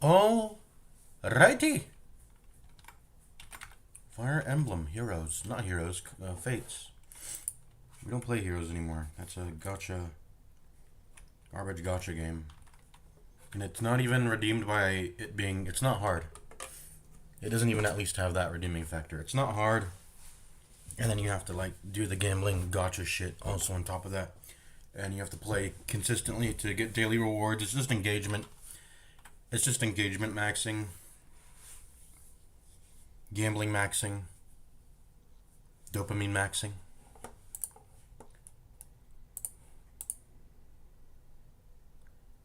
All righty. Fire Emblem Heroes, not Heroes, Fates. We don't play Heroes anymore. That's a gotcha, garbage gotcha game, and it's not even redeemed by it being. It's not hard. It doesn't even at least have that redeeming factor. It's not hard, and then you have to like do the gambling gotcha shit also on top of that, and you have to play consistently to get daily rewards. It's just engagement. It's just engagement maxing, gambling maxing, dopamine maxing.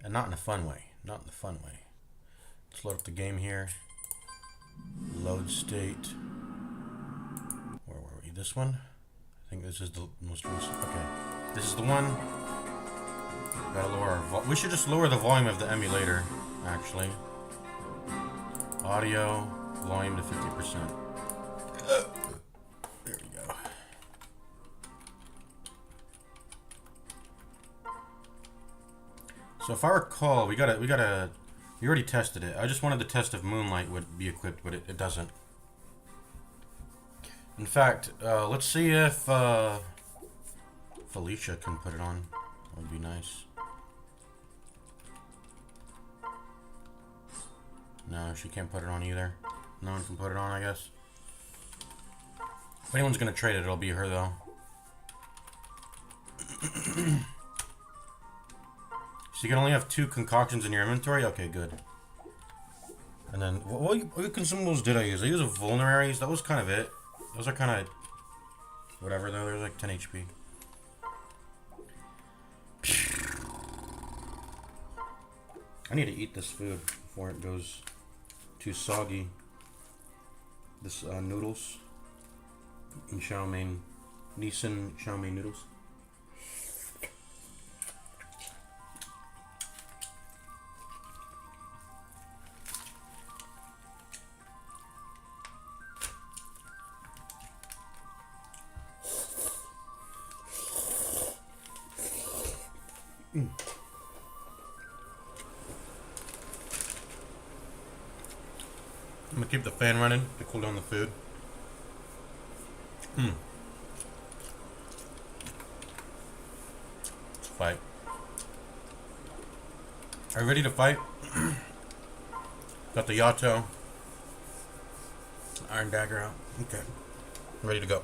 And not in a fun way. Not in a fun way. Let's load up the game here. Load state. Where were we? This one? I think this is the most recent. Okay. This is the one. Gotta lower our we should just lower the volume of the emulator, actually. Audio, volume to 50%. There we go. So if I recall, we already tested it. I just wanted to test if Moonlight would be equipped, but it doesn't. In fact, let's see if Felicia can put it on. That would be nice. No, she can't put it on either. No one can put it on, I guess. If anyone's gonna trade it, it'll be her, though. So you can only have 2 concoctions in your inventory? Okay, good. And then, what consumables did I use? I used vulneraries. That was kind of it. Those are kind of... whatever, though. There's like 10 HP. I need to eat this food before it goes too soggy. This noodles. And chow mein. Nissan chow mein noodles. I'm gonna keep the fan running to cool down the food. Let's fight. Are you ready to fight? Got the Yato. Iron dagger out. Okay. Ready to go.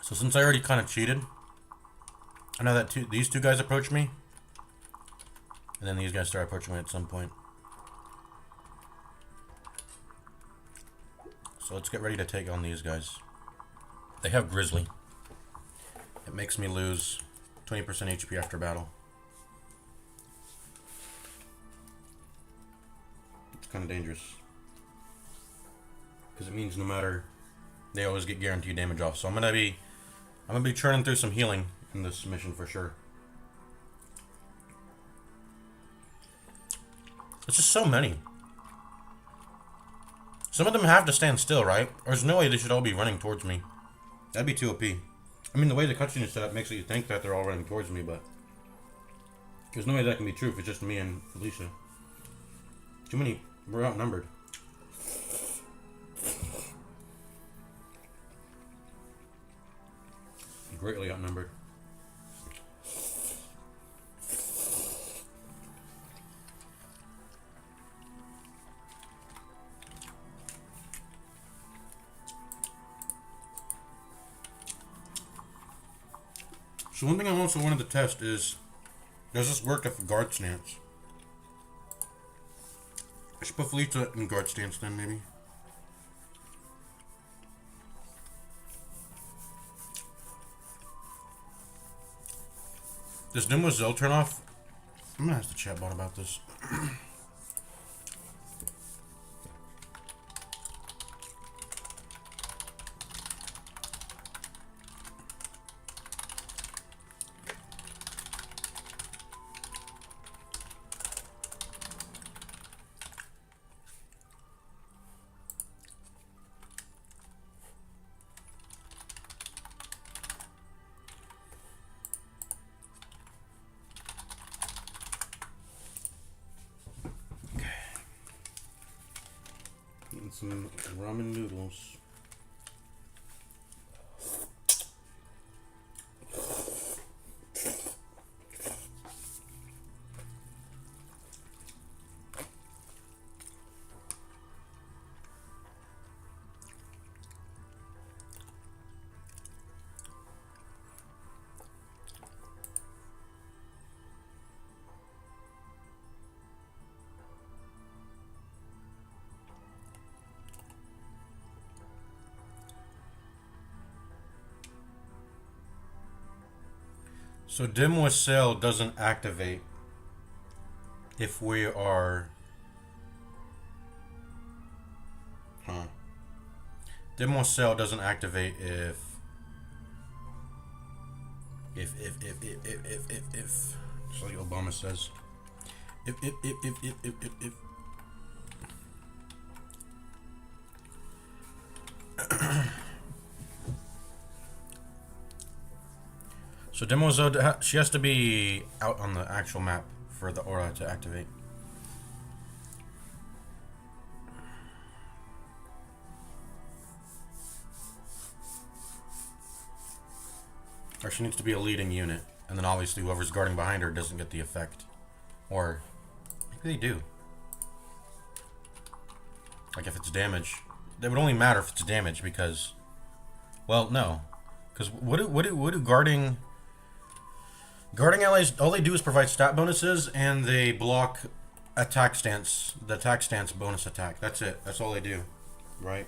So since I already kind of cheated, I know that these two guys approached me, and then these guys start approaching me at some point. So let's get ready to take on these guys. They have Grizzly. It makes me lose 20% HP after battle. It's kind of dangerous, because it means no matter, they always get guaranteed damage off. So I'm gonna be churning through some healing in this mission for sure. It's just so many. Some of them have to stand still, right? Or there's no way they should all be running towards me. That'd be too OP. I mean, the way the cutscene is set up makes it you think that they're all running towards me, but there's no way that can be true if it's just me and Felicia. Too many. We're outnumbered. Greatly outnumbered. So one thing I also wanted to test is, does this work if guard stance? I should put Felicia in guard stance then, maybe. Does Zell turn off? I'm gonna ask the chatbot about this. eating some ramen noodles. So dim with sail doesn't activate if we are... Dim with sail doesn't activate if... Just like Obama says. If. So Demo Zode, she has to be out on the actual map for the aura to activate. Or she needs to be a leading unit, and then obviously whoever's guarding behind her doesn't get the effect. Or maybe they do. Like if it's damage, that would only matter if it's damage because, well, no, because what do guarding allies? All they do is provide stat bonuses and they block attack stance, the attack stance bonus attack. That's it. That's all they do, right?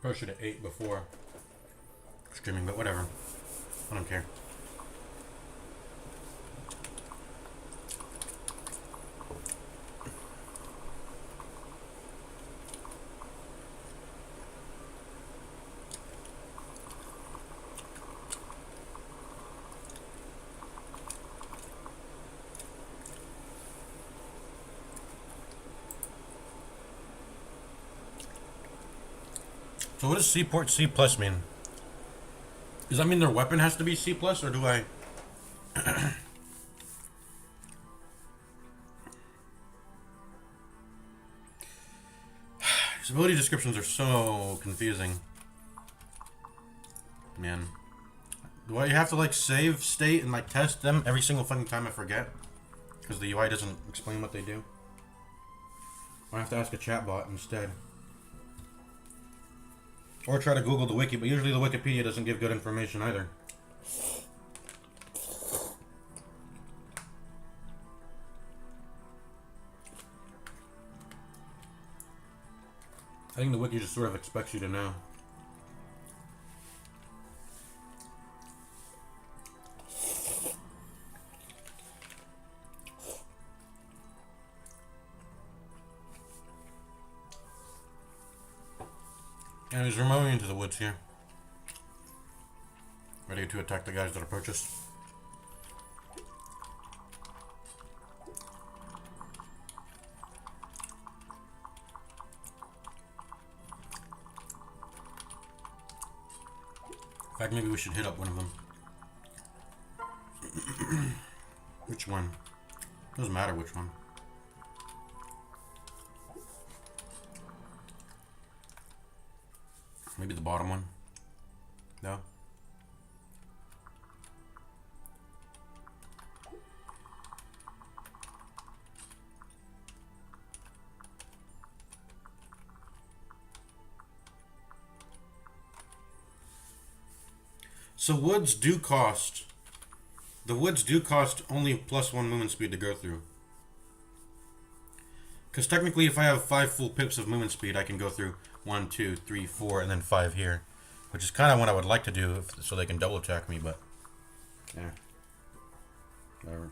Probably should have ate before streaming, but whatever. I don't care. So what does Seaport C plus mean? Does that mean their weapon has to be C plus, or do I? These ability descriptions are so confusing. Man. Do I have to like save state and like test them every single fucking time I forget? Because the UI doesn't explain what they do? I have to ask a chatbot instead. Or try to Google the wiki, but usually the Wikipedia doesn't give good information either. I think the wiki just sort of expects you to know. And he's remoting into the woods here. Ready to attack the guys that approach us. In fact, maybe we should hit up one of them. Which one? Doesn't matter which one. Maybe the bottom one? No? So woods do cost... The woods do cost only +1 movement speed to go through. Because technically if I have 5 full pips of movement speed, I can go through 1, 2, 3, 4, and then 5 here. Which is kind of what I would like to do so they can double attack me, but... yeah. Whatever.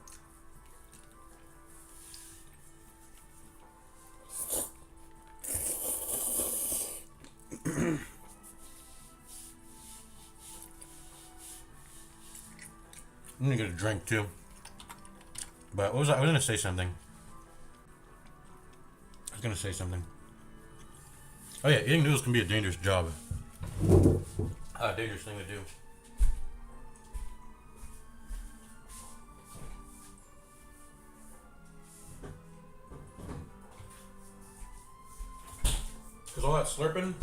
I'm gonna get a drink too. But what was I was gonna say something. Oh yeah, eating noodles can be a dangerous job. Dangerous thing to do. Because all that slurping,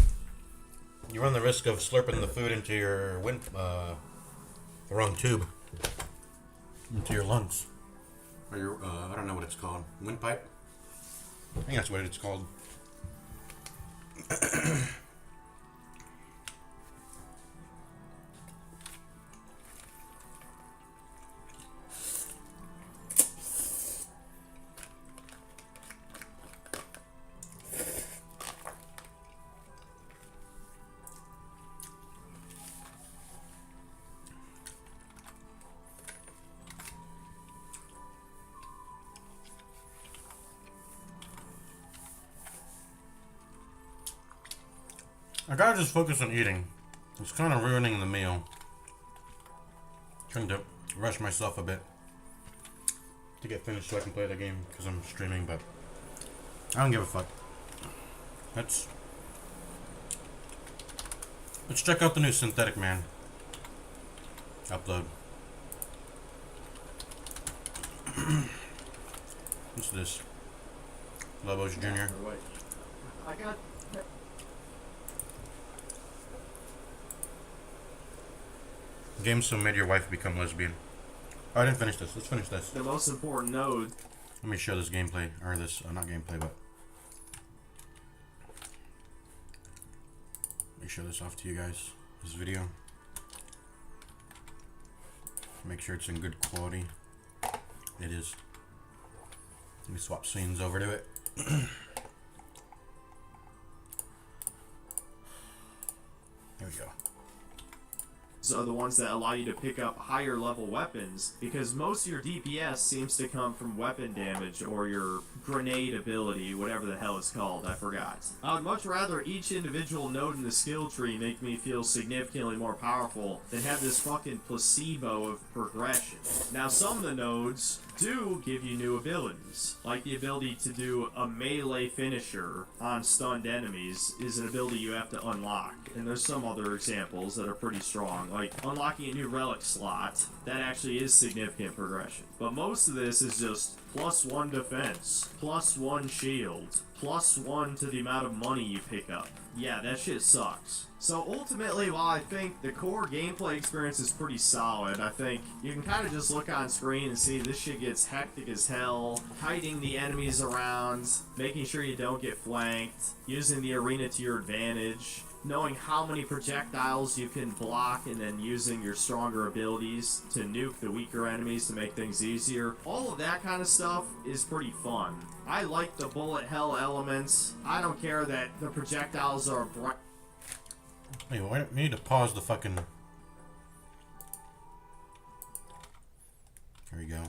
you run the risk of slurping the food into your the wrong tube, into your lungs, or your I don't know what it's called, windpipe. I think that's what it's called. I gotta just focus on eating. It's kind of ruining the meal. Trying to rush myself a bit to get finished so I can play the game because I'm streaming, but I don't give a fuck. Let's check out the new Synthetic Man. Upload. What's this? Lobos Jr. I got. Games so made your wife become lesbian. Oh, I didn't finish this. Let's finish this. The most important node. Let me show this gameplay, or this, not gameplay, but let me show this off to you guys. This video. Make sure it's in good quality. It is. Let me swap scenes over to it. Here we go. Are the ones that allow you to pick up higher level weapons, because most of your DPS seems to come from weapon damage or your grenade ability, whatever the hell it's called, I forgot. I would much rather each individual node in the skill tree make me feel significantly more powerful than have this fucking placebo of progression. Now some of the nodes do give you new abilities, like the ability to do a melee finisher on stunned enemies is an ability you have to unlock, and there's some other examples that are pretty strong, like unlocking a new relic slot. That actually is significant progression. But most of this is just +1 defense, +1 shield, +1 to the amount of money you pick up. Yeah, that shit sucks. So ultimately, while I think the core gameplay experience is pretty solid, I think you can kind of just look on screen and see this shit gets hectic as hell, kiting the enemies around, making sure you don't get flanked, using the arena to your advantage, knowing how many projectiles you can block, and then using your stronger abilities to nuke the weaker enemies to make things easier. All of that kind of stuff is pretty fun. I like the bullet hell elements. I don't care that the projectiles are bright. Wait, we need to pause the fucking... There we go.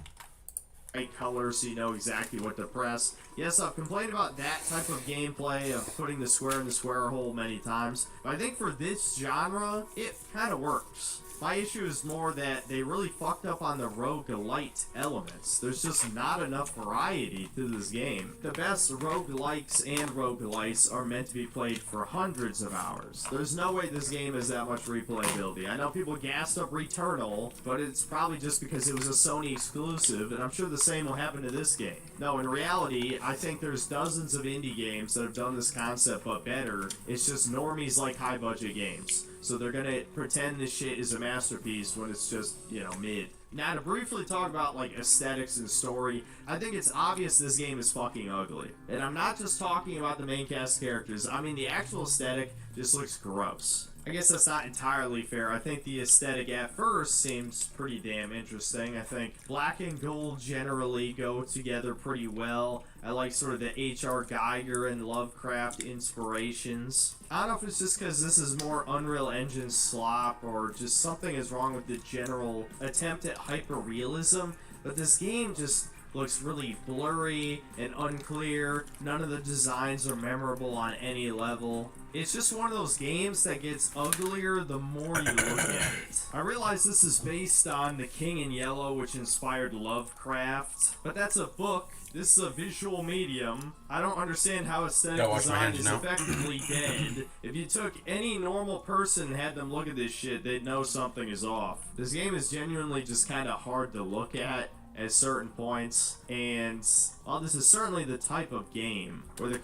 Colors so you know exactly what to press. Yes, I've complained about that type of gameplay of putting the square in the square hole many times, but I think for this genre, it kind of works. My issue is more that they really fucked up on the roguelite elements. There's just not enough variety to this game. The best roguelikes and roguelites are meant to be played for hundreds of hours. There's no way this game has that much replayability. I know people gassed up Returnal, but it's probably just because it was a Sony exclusive, and I'm sure the same will happen to this game. No, in reality, I think there's dozens of indie games that have done this concept but better. It's just normies like high budget games. So they're gonna pretend this shit is a masterpiece when it's just, you know, mid. Now to briefly talk about like aesthetics and story, I think it's obvious this game is fucking ugly. And I'm not just talking about the main cast characters, I mean the actual aesthetic just looks gross. I guess that's not entirely fair. I think the aesthetic at first seems pretty damn interesting. I think black and gold generally go together pretty well. I like sort of the H.R. Geiger and Lovecraft inspirations. I don't know if it's just because this is more Unreal Engine slop or just something is wrong with the general attempt at hyper-realism, but this game just looks really blurry and unclear. None of the designs are memorable on any level. It's just one of those games that gets uglier the more you look at it. I realize this is based on The King in Yellow, which inspired Lovecraft, but that's a book. This is a visual medium. I don't understand how aesthetic design is effectively dead. If you took any normal person and had them look at this shit, they'd know something is off. This game is genuinely just kind of hard to look at certain points, and well, this is certainly the type of game where the...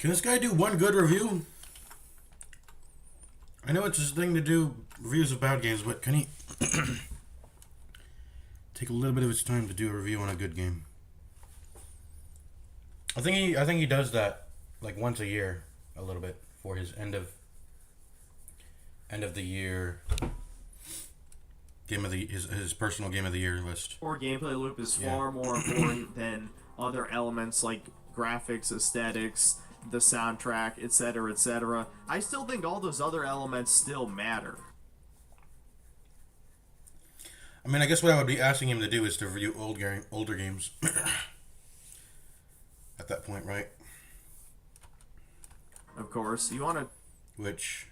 Can this guy do one good review? I know it's his thing to do reviews of bad games, but can he take a little bit of his time to do a review on a good game? I think he does that like once a year, a little bit, for his end of the year game of the his personal game of the year list. Or gameplay loop is far more important than other elements like graphics, aesthetics, the soundtrack, etc., etc. I still think all those other elements still matter. I mean, I guess what I would be asking him to do is to review older games. At that point, right? Of course, you want to... Which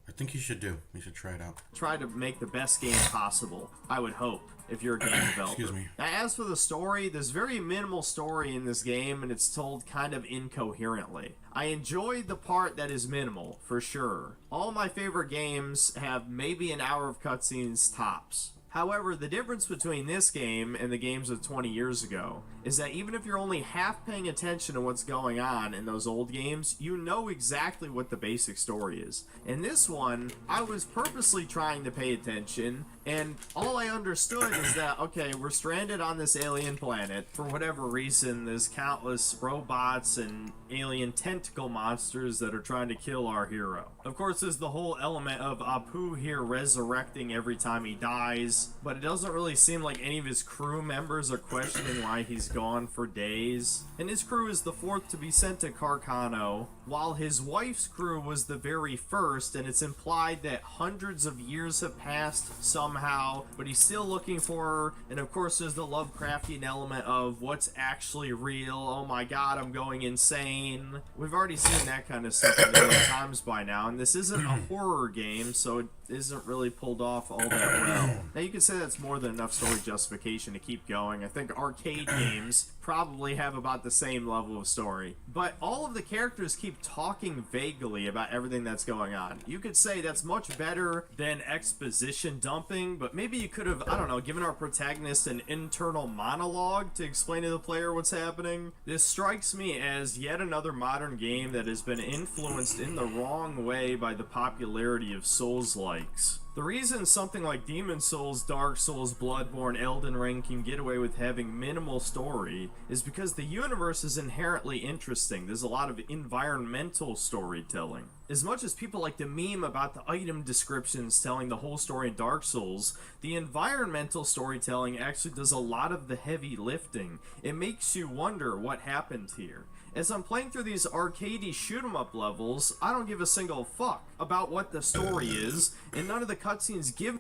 I think he should do. He should try it out. Try to make the best game possible, I would hope, if you're a game developer. Excuse me. Now, as for the story, there's very minimal story in this game, and it's told kind of incoherently. I enjoyed the part that is minimal, for sure. All my favorite games have maybe an hour of cutscenes tops. However, the difference between this game and the games of 20 years ago is that even if you're only half paying attention to what's going on in those old games, you know exactly what the basic story is. In this one, I was purposely trying to pay attention, and all I understood is that, okay, we're stranded on this alien planet. For whatever reason, there's countless robots and alien tentacle monsters that are trying to kill our hero. Of course, there's the whole element of Apu here resurrecting every time he dies, but it doesn't really seem like any of his crew members are questioning why he's gone for days. And his crew is the fourth to be sent to Carcano, while his wife's crew was the very first, and it's implied that hundreds of years have passed somehow, but he's still looking for her. And of course there's the Lovecraftian element of what's actually real. Oh my god, I'm going insane. We've already seen that kind of stuff a million times by now, and this isn't a horror game, so it isn't really pulled off all that well. Now you could say that's more than enough story justification to keep going. I think arcade games probably have about the same level of story. But all of the characters keep talking vaguely about everything that's going on. You could say that's much better than exposition dumping, but maybe you could have, I don't know, given our protagonist an internal monologue to explain to the player what's happening. This strikes me as yet another modern game that has been influenced in the wrong way by the popularity of Souls-likes. The reason something like Demon Souls, Dark Souls, Bloodborne, Elden Ring can get away with having minimal story is because the universe is inherently interesting. There's a lot of environmental storytelling. As much as people like to meme about the item descriptions telling the whole story in Dark Souls, the environmental storytelling actually does a lot of the heavy lifting. It makes you wonder what happened here. As I'm playing through these arcadey shoot-'em-up levels, I don't give a single fuck about what the story is, and none of the cutscenes give...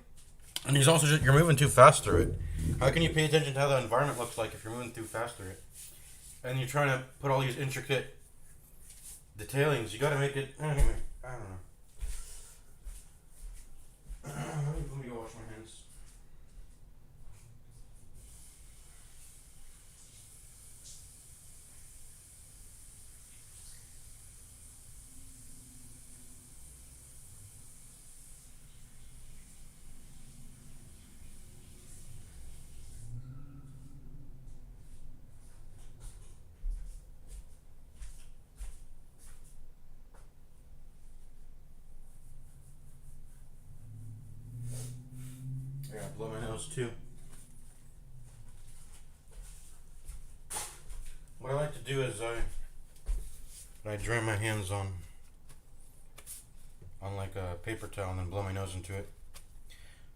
And he's also just, you're moving too fast through it. How can you pay attention to how the environment looks like if you're moving too fast through it? And you're trying to put all these intricate detailings. You gotta make it... Anyway, I don't know. Let me go wash my hands. I gotta blow my nose too. What I like to do is I dry my hands on like a paper towel and then blow my nose into it.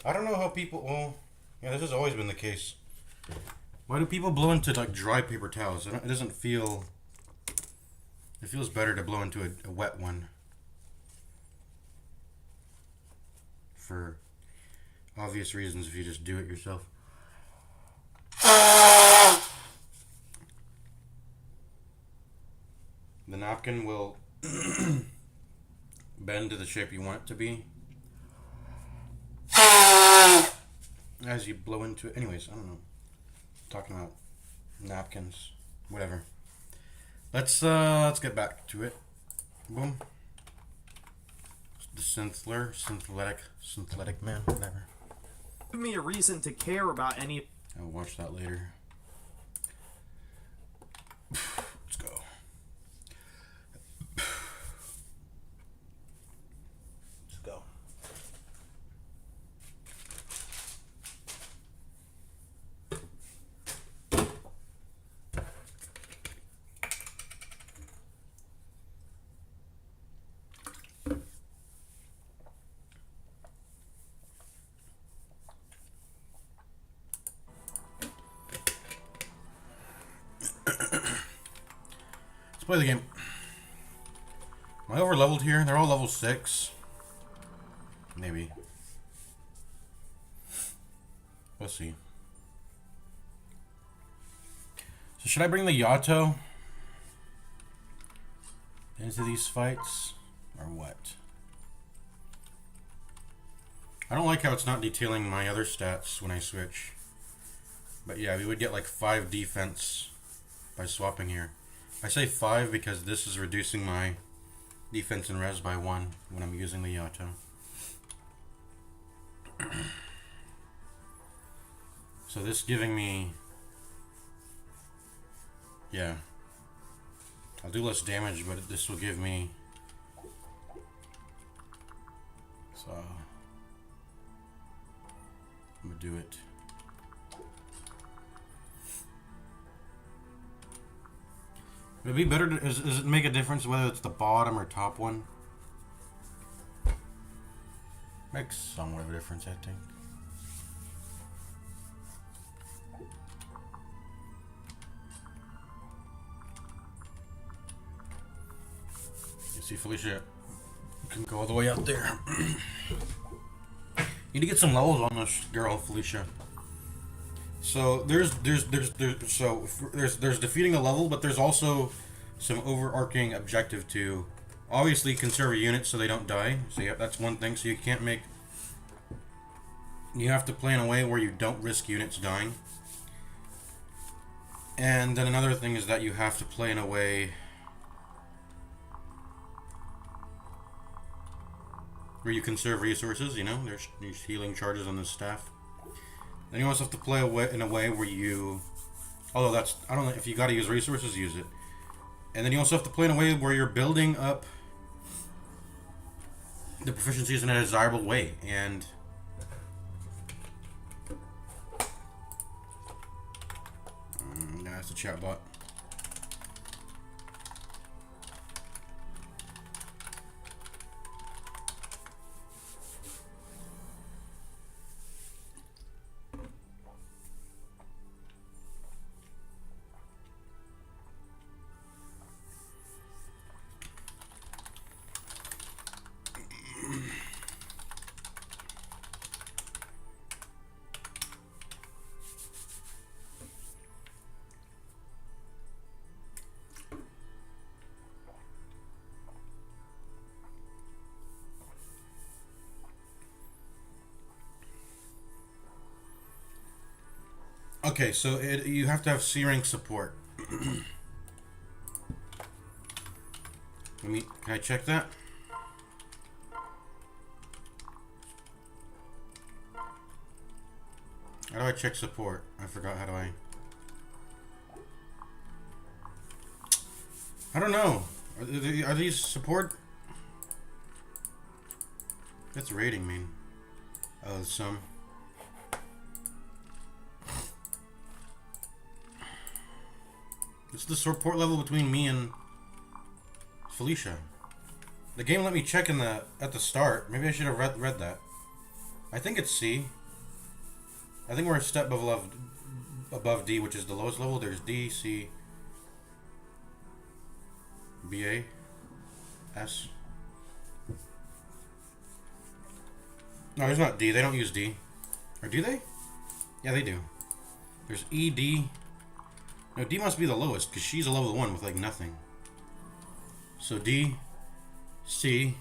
I don't know how people, well, yeah, this has always been the case. Why do people blow into like dry paper towels? It doesn't feel, it feels better to blow into a wet one. For obvious reasons if you just do it yourself. the napkin will bend to the shape you want it to be as you blow into it. Anyways, I don't know. Talking about napkins, whatever. Let's get back to it. Boom. The synthetic man, whatever. Give me a reason to care about any. I'll watch that later. Let's go. Let's go. Let's play the game. Am I over leveled here? They're all level 6. Maybe. We'll see. So should I bring the Yato into these fights? Or what? I don't like how it's not detailing my other stats when I switch. But yeah, we would get like 5 defense by swapping here. I say 5 because this is reducing my defense and res by 1 when I'm using the Yato. So this giving me... Yeah. I'll do less damage, but this will give me... So... I'm gonna do it. Would it be better to, does it make a difference whether it's the bottom or top one? Makes somewhat of a difference, I think. You see Felicia can go all the way out there. Need to get some levels on this girl, Felicia. So there's defeating a level, but there's also some overarching objective to obviously conserve units so they don't die. So yeah, that's one thing. So you can't make, you have to play in a way where you don't risk units dying. And then another thing is that you have to play in a way where you conserve resources. You know, there's healing charges on the staff. Then you also have to play in a way where you, although that's, I don't know, if you got to use resources, use it. And then you also have to play in a way where you're building up the proficiencies in a desirable way. And that's a chat bot. Okay, so you have to have C rank support. Can I check that? How do I check support? I forgot. How do I? I don't know. Are these support? What's rating mean? Oh, some. It's the support level between me and Felicia. The game let me check at the start. Maybe I should have read that. I think it's C. I think we're a step above D, which is the lowest level. There's D, C, B, A, S. No, there's not D. They don't use D. Or do they? Yeah, they do. There's E, D. No, D must be the lowest, because she's a level 1 with, like, nothing. So D, C,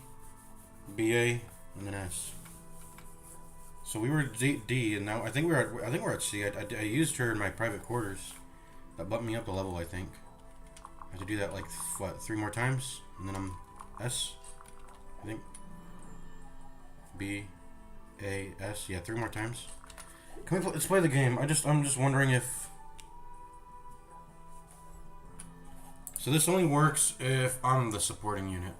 BA, and then S. So we were at D, and now I think we're at C. I used her in my private quarters. That bumped me up a level, I think. I have to do that like what, 3 more times, and then I'm S. I think B, A, S. Yeah, 3 more times. Can we let's play the game? I'm just wondering if. So this only works if I'm the supporting unit.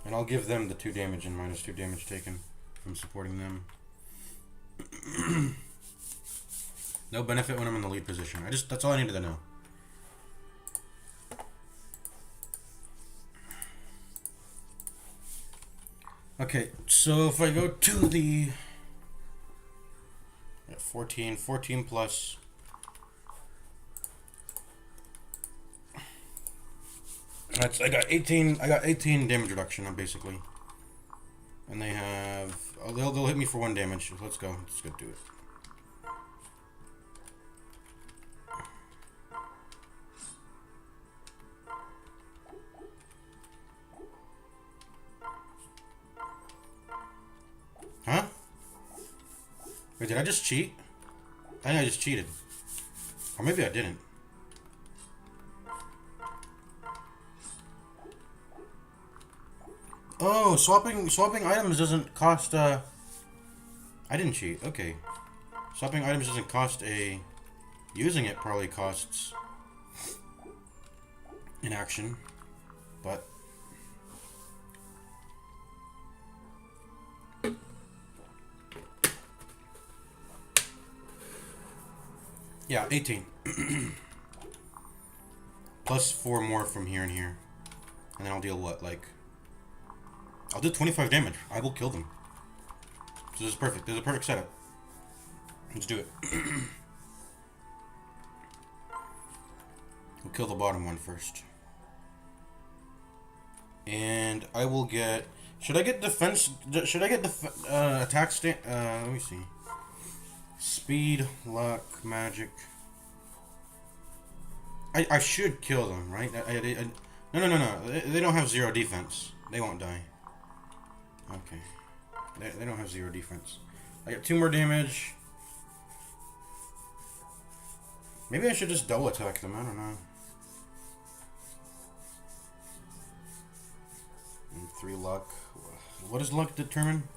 And I'll give them the 2 damage and minus 2 damage taken from supporting them. No benefit when I'm in the lead position. That's all I needed to know. Okay, so if I go to the 14 plus. I got 18 damage reduction basically. And they have they'll hit me for 1 damage. Let's go do it. Huh? Wait, did I just cheat? I think I just cheated. Or maybe I didn't. Oh, swapping items doesn't cost I didn't cheat. Okay. Swapping items doesn't cost a using it probably costs an action, but yeah, 18. Plus 4 more from here and here. And then I'll deal what? Like I'll do 25 damage. I will kill them. So this is perfect. This is a perfect setup. Let's do it. We'll kill the bottom one first. And I will get... Should I get defense... Should I get attack stand... let me see. Speed, luck, magic. I should kill them, right? No. They don't have 0 defense. They won't die. Okay. They don't have 0 defense. I got 2 more damage. Maybe I should just double attack them. I don't know. And 3 luck. What does luck determine?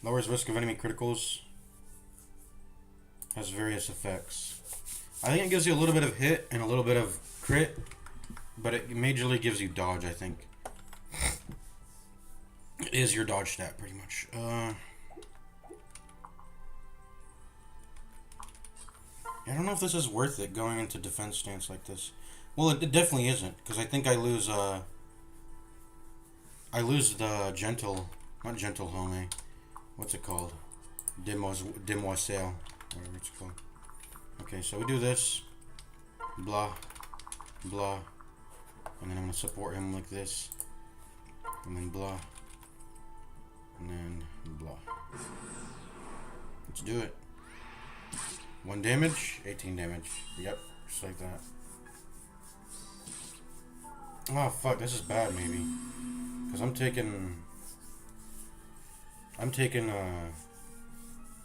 Lowers risk of enemy criticals. Has various effects. I think it gives you a little bit of hit and a little bit of crit. But it majorly gives you dodge, I think. It is your dodge stat, pretty much. I don't know if this is worth it, going into defense stance like this. Well, it definitely isn't, because I think I lose the gentle... Not gentle home, what's it called? Demoiselle, whatever it's called. Okay, so we do this. Blah. Blah. And then I'm going to support him like this. And then blah. And then blah. Let's do it. 1 damage, 18 damage. Yep, just like that. Oh fuck, this is bad maybe. Cause I'm taking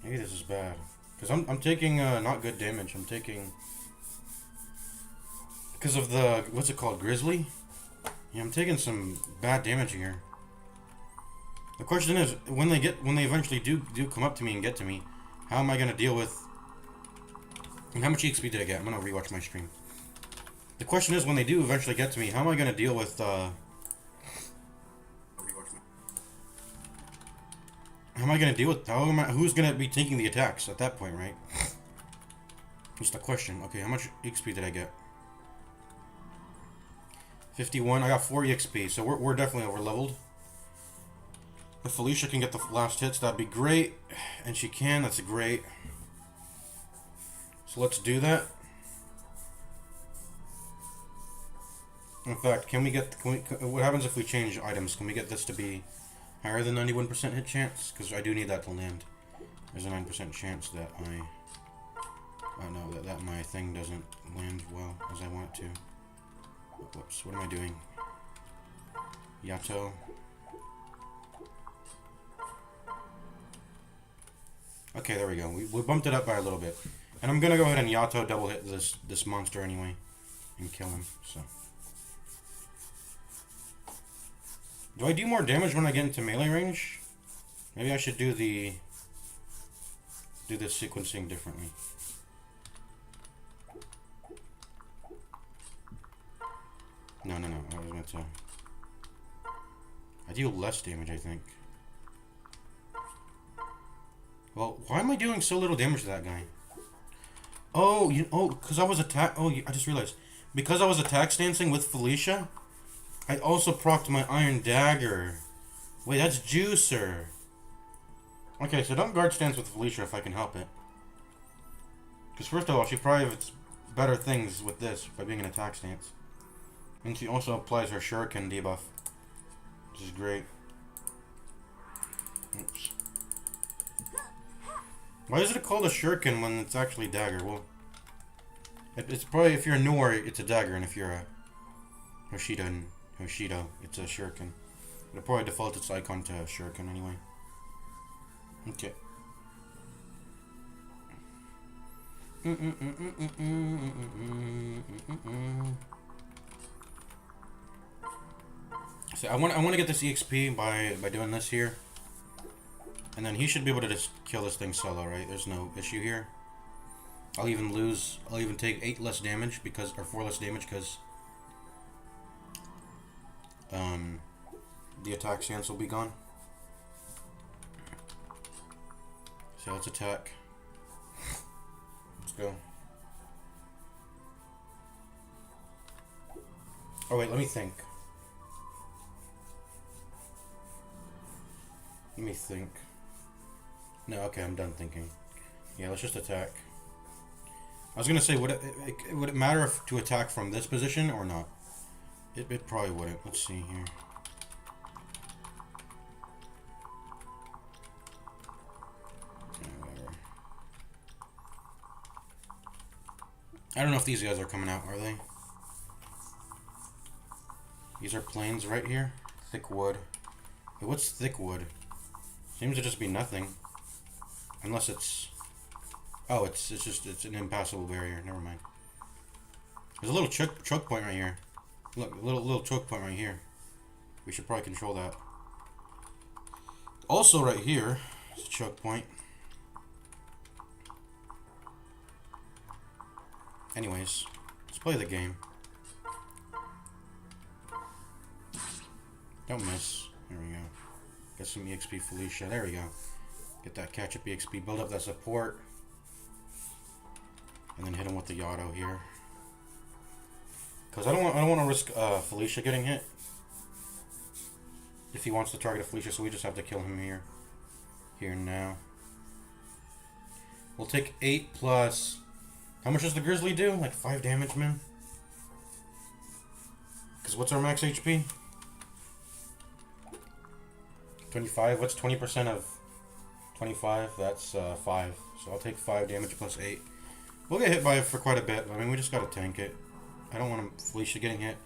maybe this is bad. Cause I'm taking not good damage. I'm taking because of the what's it called, Grizzly? Yeah, I'm taking some bad damage here. The question is, when they eventually do come up to me and get to me, how am I gonna deal with? And how much XP did I get? I'm gonna rewatch my stream. The question is, when they do eventually get to me, how am I gonna deal with? How am I gonna deal with? Who's gonna be taking the attacks at that point, right? Just a question. Okay, how much XP did I get? 51. I got 4 XP, so we're definitely over leveled. If Felicia can get the last hits, that'd be great. And she can, that's great. So let's do that. In fact, what happens if we change items? Can we get this to be higher than 91% hit chance? Because I do need that to land. There's a 9% chance that I Oh no, that my thing doesn't land well as I want it to. Whoops, what am I doing? Yato. Okay, there we go. We bumped it up by a little bit. And I'm gonna go ahead and Yato double hit this monster anyway. And kill him, so. Do I do more damage when I get into melee range? Maybe I should do the sequencing differently. No, I was meant to. I deal less damage, I think. Well, why am I doing so little damage to that guy? Oh, because I was I just realized. Because I was attack stancing with Felicia, I also procced my Iron Dagger. Wait, that's Juicer. Okay, so don't guard stance with Felicia if I can help it. Because first of all, she probably has better things with this by being an attack stance. And she also applies her Shuriken debuff, which is great. Oops. Why is it called a Shuriken when it's actually dagger? Well, it's probably, if you're a Noor, it's a dagger, and if you're a Hoshido, it's a Shuriken. But it probably defaults its icon to Shuriken anyway. Okay. So I want to get this EXP by doing this here. And then he should be able to just kill this thing solo, right? There's no issue here. I'll even take 8 less damage because, or 4 less damage because the attack stance will be gone. So let's attack. Let's go. Oh wait, let me think. No, okay, I'm done thinking. Yeah, let's just attack. I was gonna say, would it matter if to attack from this position or not? It probably wouldn't. Let's see here. Okay, whatever. I don't know if these guys are coming out, are they? These are plains right here. Thick wood. Hey, what's thick wood? Seems to just be nothing. Unless it's... Oh, it's an impassable barrier. Never mind. There's a little choke point right here. Look, a little choke point right here. We should probably control that. Also right here is a choke point. Anyways, let's play the game. Don't miss. There we go. Get some EXP Felicia. There we go. Get that catch-up EXP. Build up that support. And then hit him with the Yotto here. Because I don't want to risk Felicia getting hit. If he wants to target a Felicia, so we just have to kill him here. Here and now. We'll take 8 plus... How much does the Grizzly do? Like 5 damage, man? Because what's our max HP? 25? What's 20% of 25? That's 5. So I'll take 5 damage plus 8. We'll get hit by it for quite a bit. I mean, we just gotta tank it. I don't want Felicia getting hit.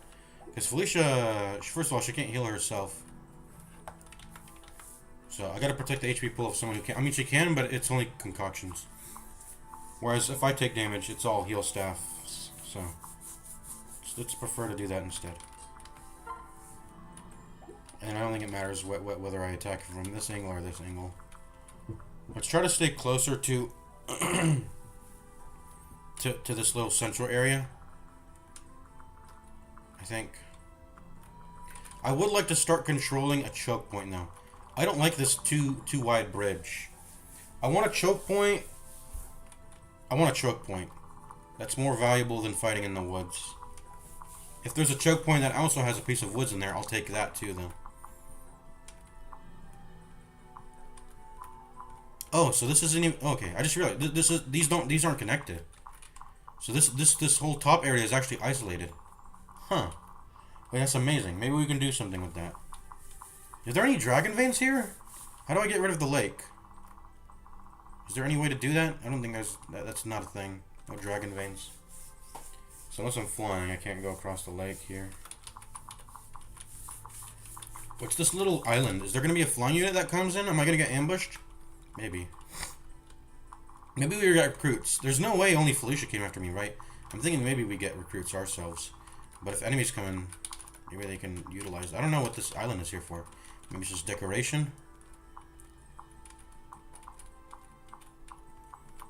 Because Felicia, first of all, she can't heal herself. So I gotta protect the HP pool of someone who can. I mean, she can, but it's only concoctions. Whereas if I take damage, it's all heal staff. So let's prefer to do that instead. And I don't think it matters whether I attack from this angle or this angle. Let's try to stay closer to to this little central area. I think. I would like to start controlling a choke point though. I don't like this too wide bridge. I want a choke point. That's more valuable than fighting in the woods. If there's a choke point that also has a piece of woods in there, I'll take that too though. Oh, so this isn't even okay. I just realized these aren't connected. So this whole top area is actually isolated. Huh. Wait, that's amazing. Maybe we can do something with that. Is there any dragon veins here? How do I get rid of the lake? Is there any way to do that? I don't think that's not a thing. No dragon veins. So unless I'm flying, I can't go across the lake here. What's this little island? Is there gonna be a flying unit that comes in? Am I gonna get ambushed? Maybe. Maybe we got recruits. There's no way only Felicia came after me, right? I'm thinking maybe we get recruits ourselves. But if enemies come in, maybe they can utilize. I don't know what this island is here for. Maybe it's just decoration.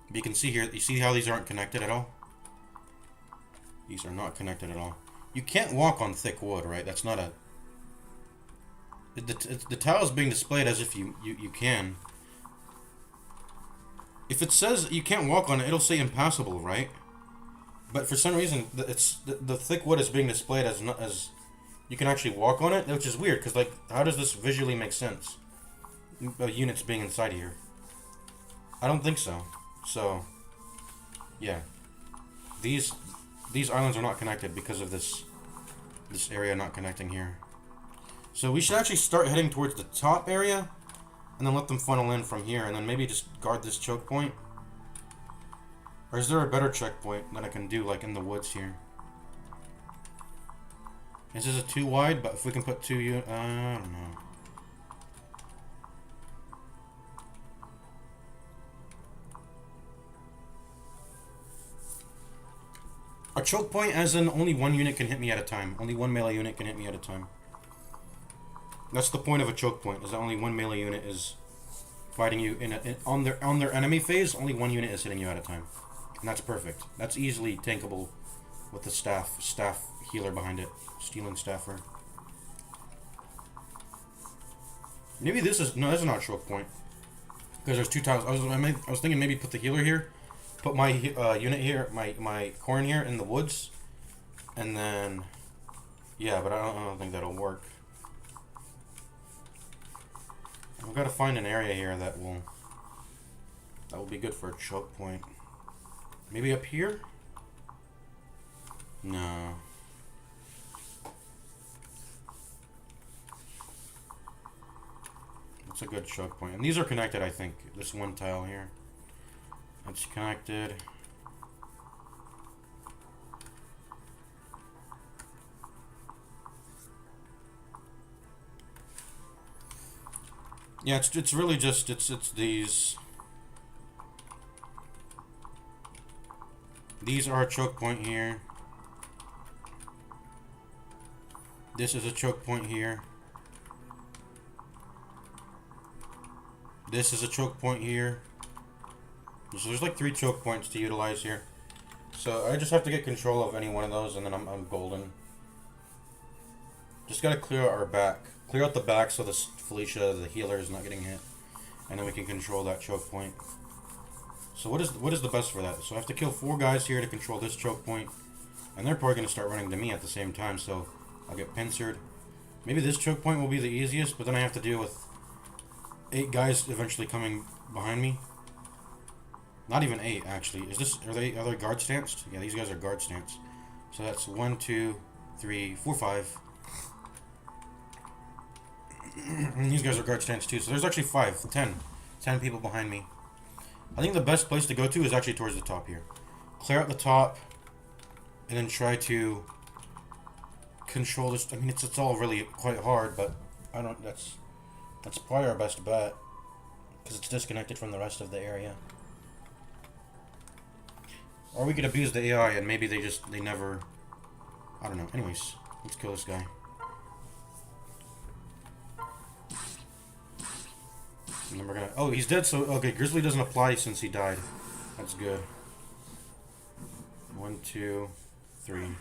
But you can see here, you see how these aren't connected at all? These are not connected at all. You can't walk on thick wood, right? That's not a... The tile is being displayed as if you can. If it says you can't walk on it, it'll say impassable, right? But for some reason, the thick wood is being displayed as not as you can actually walk on it, which is weird. Because like, how does this visually make sense? Units being inside here. I don't think so. So, yeah, these islands are not connected because of this area not connecting here. So we should actually start heading towards the top area, and then let them funnel in from here, and then maybe just guard this choke point. Or is there a better checkpoint that I can do, like in the woods here? This is a too wide, but if we can put two, I don't know. A choke point as in only one unit can hit me at a time. Only one melee unit can hit me at a time. That's the point of a choke point, is that only one melee unit is fighting you on their enemy phase. Only one unit is hitting you at a time, and that's perfect. That's easily tankable with the staff healer behind it, stealing staffer. Maybe this is that's not a choke point because there's two tiles. I was thinking maybe put the healer here, put my unit here, my corn here in the woods, and then yeah, but I don't think that'll work. I've got to find an area here that will be good for a choke point. Maybe up here? No. That's a good choke point. And these are connected, I think. This one tile here. That's connected. Yeah, it's really just it's these. These are a choke point here. This is a choke point here. This is a choke point here. So there's like 3 choke points to utilize here. So I just have to get control of any one of those, and then I'm golden. Just gotta clear out our back. Clear out the back so this Felicia, the healer, is not getting hit. And then we can control that choke point. So what is the best for that? So I have to kill 4 guys here to control this choke point. And they're probably going to start running to me at the same time, so I'll get pincered. Maybe this choke point will be the easiest, but then I have to deal with 8 guys eventually coming behind me. Not even 8, actually. Are they guard stanced? Yeah, these guys are guard stanced. So that's 1, 2, 3, 4, 5. And these guys are guard stance too, so there's actually 10 people behind me. I think the best place to go to is actually towards the top here. Clear out the top, and then try to control this. I mean, it's all really quite hard, but I don't. That's probably our best bet because it's disconnected from the rest of the area. Or we could abuse the AI and maybe they never. I don't know. Anyways, let's kill this guy. And then we're gonna... Oh, he's dead, so... Okay, Grizzly doesn't apply since he died. That's good. 1, 2, 3.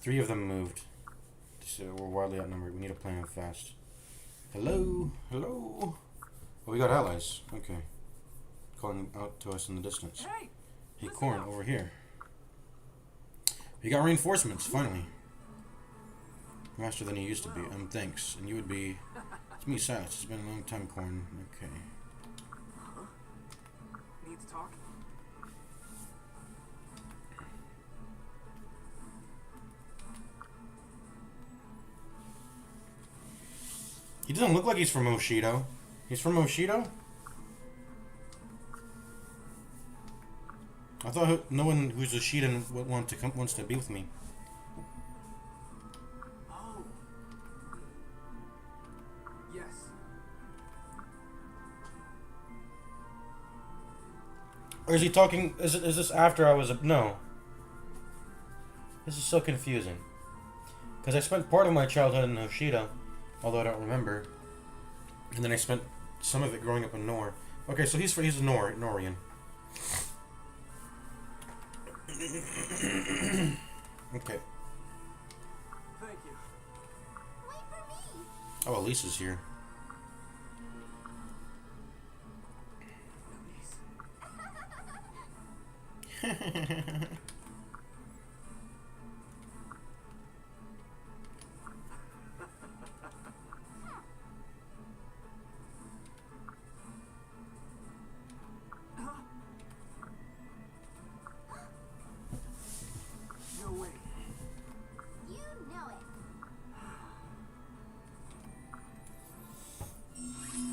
3 of them moved. So we're wildly outnumbered. We need to plan them fast. Hello? Hello? Oh, we got allies. Okay. Calling out to us in the distance. Hey, Corn, over here. You got reinforcements, finally. Faster than you used to be. Thanks. And you would be... It's me, Silas. It's been a long time, Corn. Okay. Need to talk? He doesn't look like he's from Oshido. He's from Oshido? I thought no one who's a Shidan wants to be with me. Oh. Yes. Or is he talking? Is this after I was a no? This is so confusing. Because I spent part of my childhood in Hoshida, although I don't remember. And then I spent some of it growing up in Nor. Okay, so he's a Norian. Okay. Thank you. Wait for me. Oh, Elise is here. No way. You know it.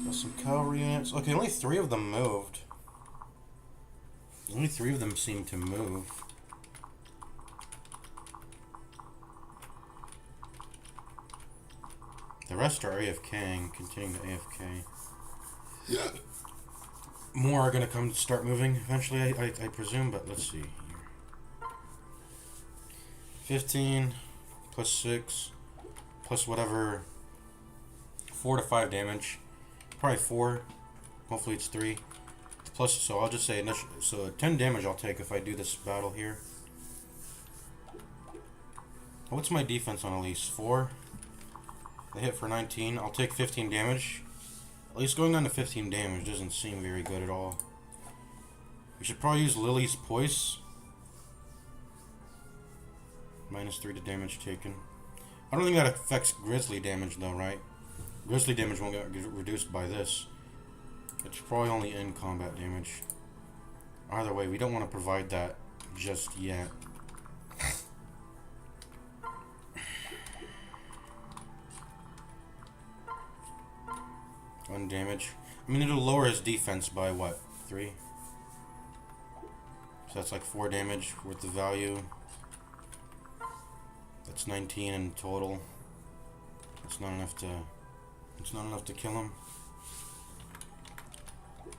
Got some cavalry units. Okay, only 3 of them moved. Only 3 of them seem to move. The rest are AFKing, continuing to AFK. Yeah. More are gonna come start moving eventually, I presume, but let's see here. 15 plus 6 plus whatever 4 to 5 damage. Probably 4. Hopefully it's 3. Plus, so I'll just say so 10 damage I'll take if I do this battle here. What's my defense on Elise? 4. They hit for 19. I'll take 15 damage. At least going on to 15 damage doesn't seem very good at all. We should probably use Lily's Poise. -3 to damage taken. I don't think that affects Grizzly damage though, right? Grizzly damage won't get reduced by this. It's probably only in combat damage. Either way, we don't want to provide that just yet. 1 damage. I mean, it'll lower his defense by what? 3? So that's like 4 damage worth of value. That's 19 in total. That's not enough to. It's not enough to kill him.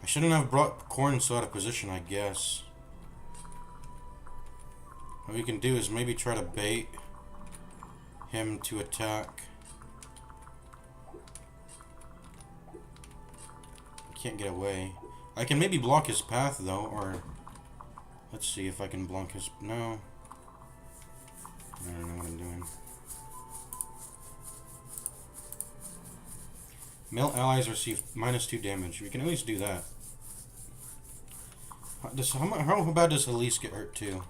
I shouldn't have brought Corn so out of position, I guess. What we can do is maybe try to bait him to attack. I can't get away. I can maybe block his path though, or let's see if I can block his. No. I don't know what I'm doing. Male allies receive -2 damage. We can at least do that. How bad does Elise get hurt too?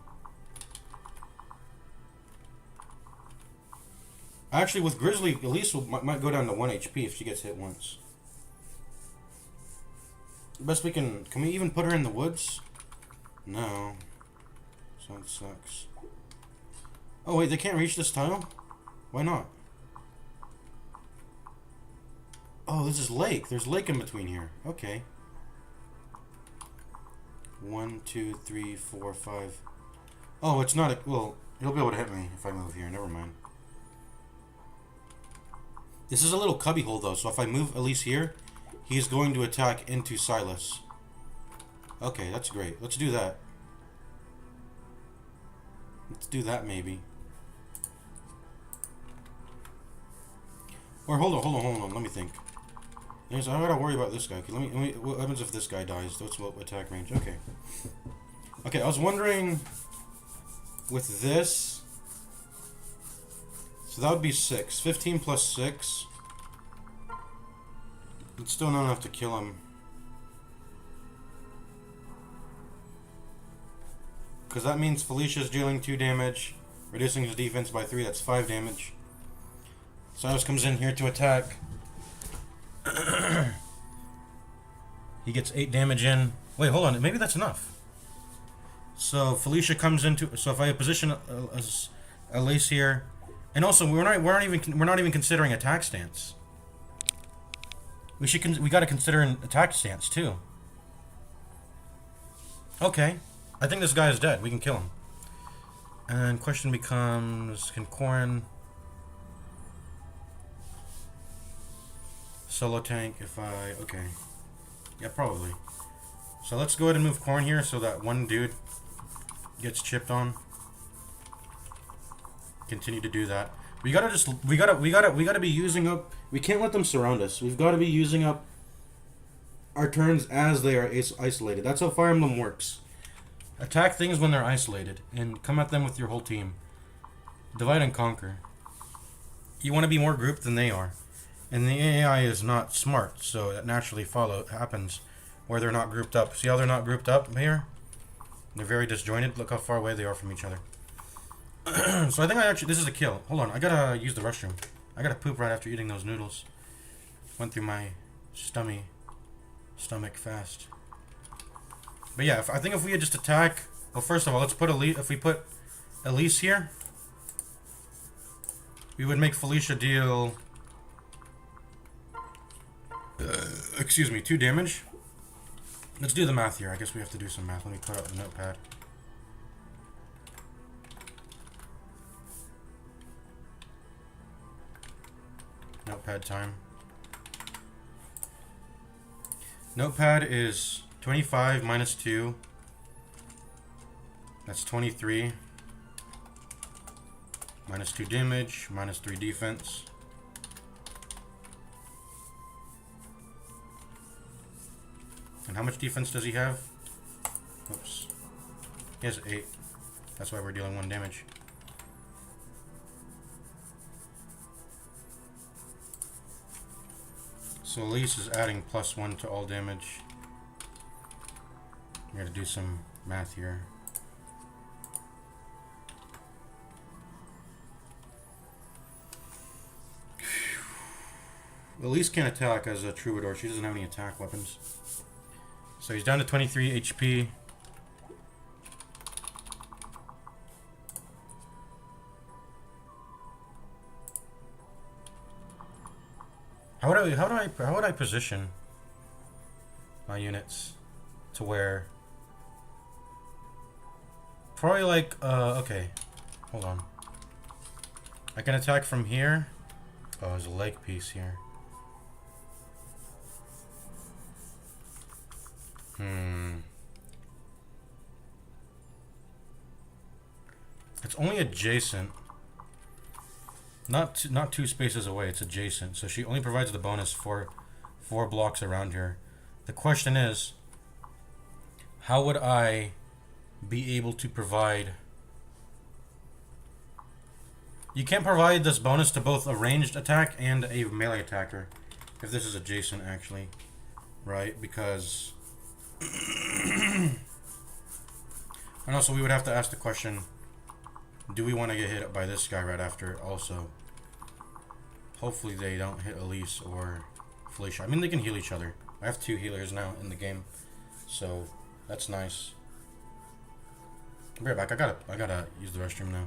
Actually, with Grizzly, Elise might go down to 1 HP if she gets hit once. Best we can we even put her in the woods? No. So that sucks. Oh wait, they can't reach this tile? Why not? Oh, this is lake. There's lake in between here. Okay. 1, 2, 3, 4, 5. Oh, it's not a... Well, he'll be able to hit me if I move here. Never mind. This is a little cubby hole, though, so if I move Elise here, he's going to attack into Silas. Okay, that's great. Let's do that. Let's do that, maybe. Or hold on. Let me think. I gotta worry about this guy. Okay, let me. What happens if this guy dies? That's what attack range. Okay. Okay, I was wondering with this. So that would be 6. 15 plus 6. It's still not enough to kill him. Because that means Felicia's dealing 2 damage, reducing his defense by 3. That's 5 damage. Cyrus comes in here to attack. He gets 8 damage in. Wait, hold on. Maybe that's enough. So Felicia comes into. So if I position a lace here, and also we're not even considering attack stance. We got to consider an attack stance too. Okay, I think this guy is dead. We can kill him. And question becomes, can Corrin solo tank if I... Okay. Yeah, probably. So let's go ahead and move Corrin here so that one dude gets chipped on. Continue to do that. We gotta be using up... We can't let them surround us. We've got to be using up our turns as they are isolated. That's how Fire Emblem works. Attack things when they're isolated, and come at them with your whole team. Divide and conquer. You want to be more grouped than they are. And the AI is not smart, so that naturally happens where they're not grouped up. See how they're not grouped up here? They're very disjointed. Look how far away they are from each other. So I think this is a kill. Hold on, I gotta use the restroom. I gotta poop right after eating those noodles. Went through my stomach fast. But yeah, I think if we had just attack... Well, first of all, let's put Elise... If we put Elise here, we would make Felicia deal... excuse me, 2 damage. Let's do the math here. I guess we have to do some math. Let me put up the notepad. Notepad time. Notepad is 25 minus 2. That's 23. Minus 2 damage, minus 3 defense. And how much defense does he have? Oops. He has 8. That's why we're dealing 1 damage. So Elise is adding +1 to all damage. We gotta do some math here. Elise can't attack as a troubadour. She doesn't have any attack weapons. So he's down to 23 HP. How would I position my units to where probably like okay, hold on. I can attack from here. Oh, there's a leg piece here. It's only adjacent. Not 2 spaces away, it's adjacent. So she only provides the bonus for 4 blocks around here. The question is, how would I be able to provide... You can't provide this bonus to both a ranged attack and a melee attacker. If this is adjacent, actually. Right? Because... And also, we would have to ask the question, do we want to get hit by this guy right after also? Hopefully they don't hit Elise or Felicia. I mean, they can heal each other. I have 2 healers now in the game, so that's nice. I'll be right back. I gotta use the restroom now.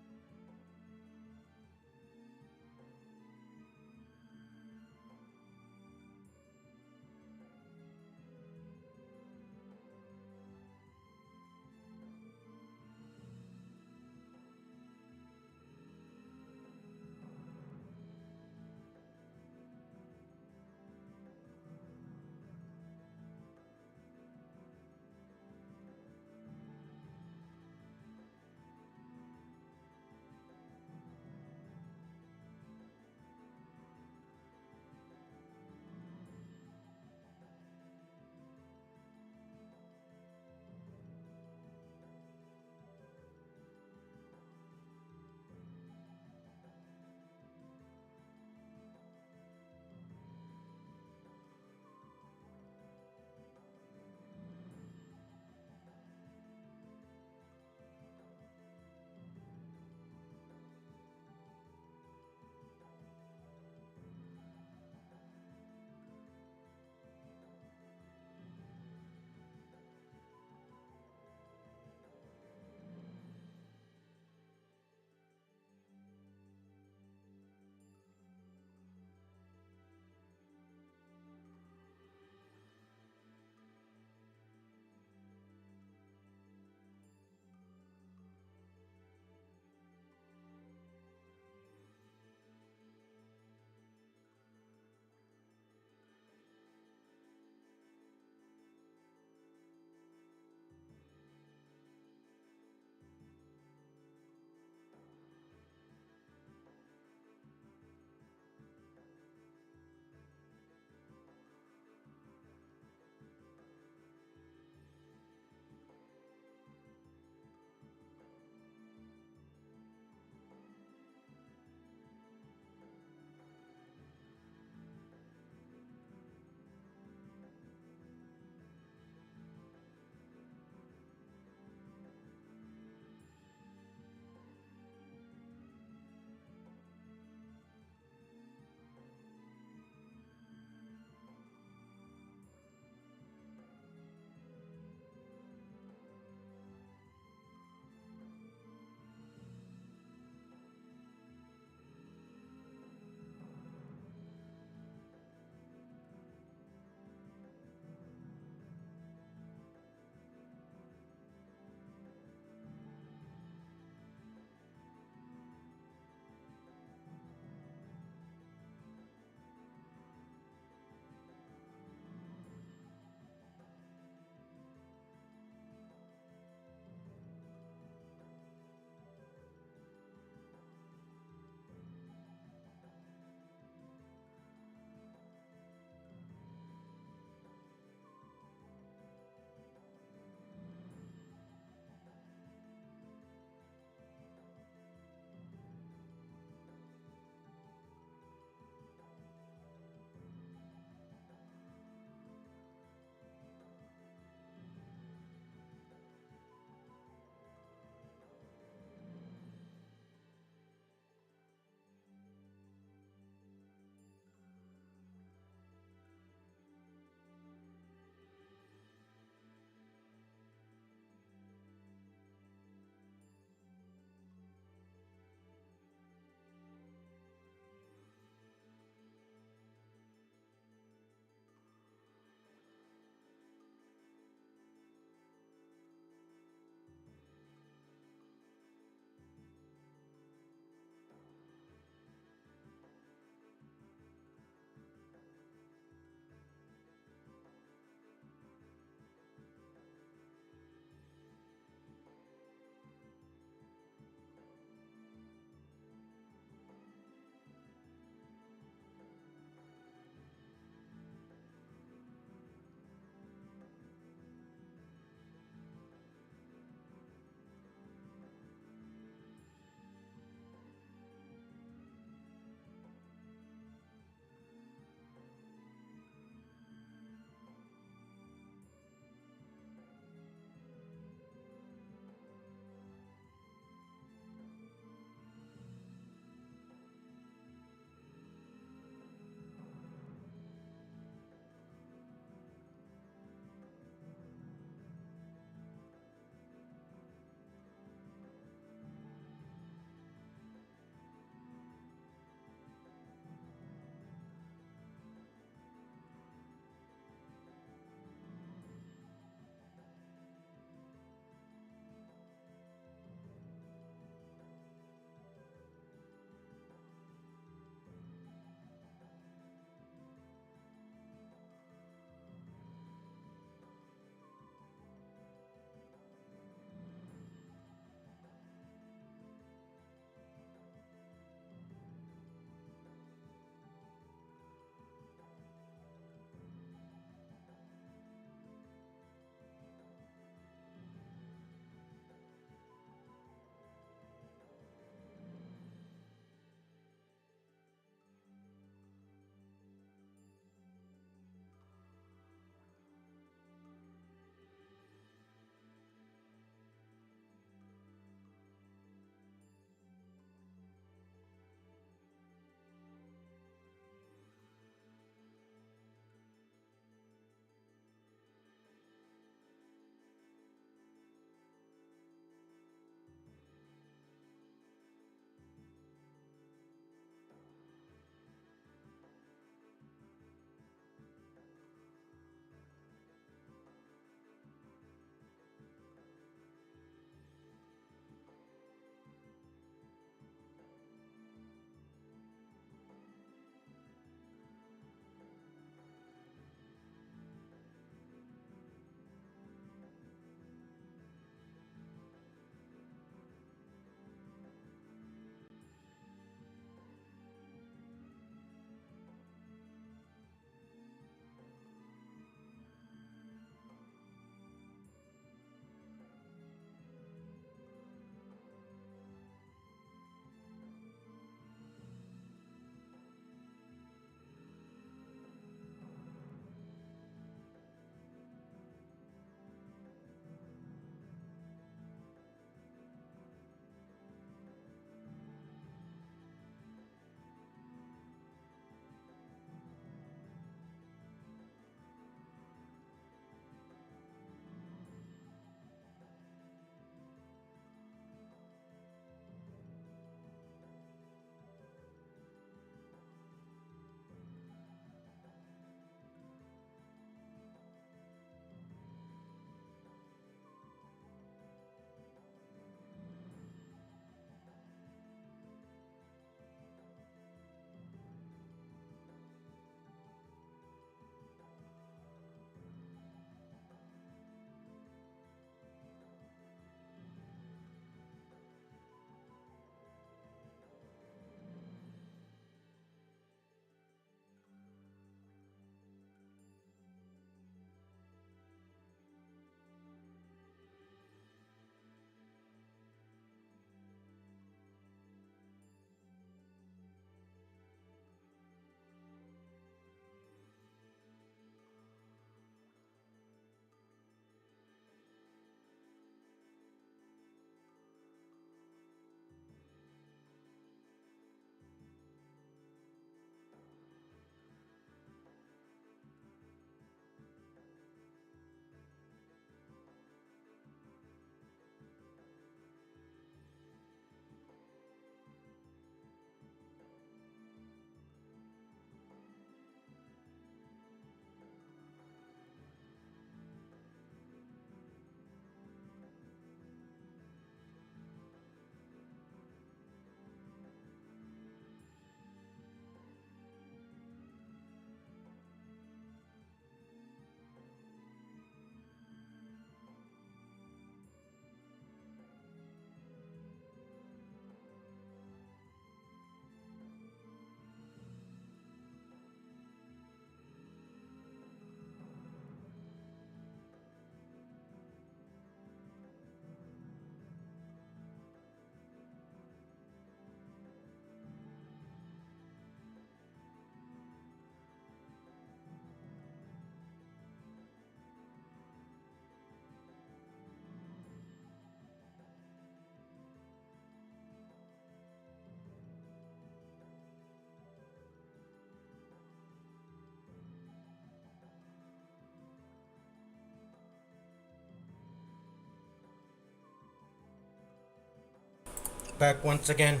Back once again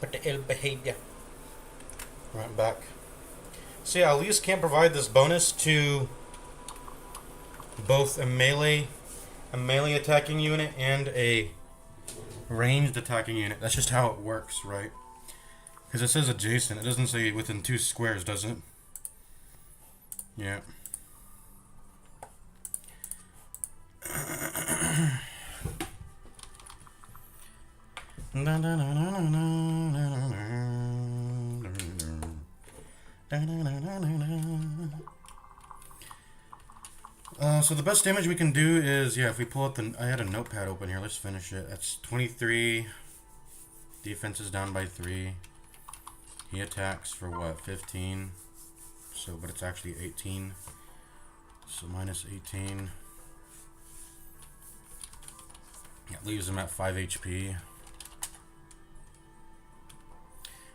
with the ill behavior. Right back. So yeah, Elise can't provide this bonus to both a melee attacking unit and a ranged attacking unit. That's just how it works, right? Because it says adjacent. It doesn't say within 2 squares, does it? Yeah. So the best damage we can do is, yeah, if we pull up the... I had a notepad open here. Let's finish it. That's 23. Defense is down by 3. He attacks for what? 15. So, but it's actually 18. So minus 18. That leaves him at 5 HP.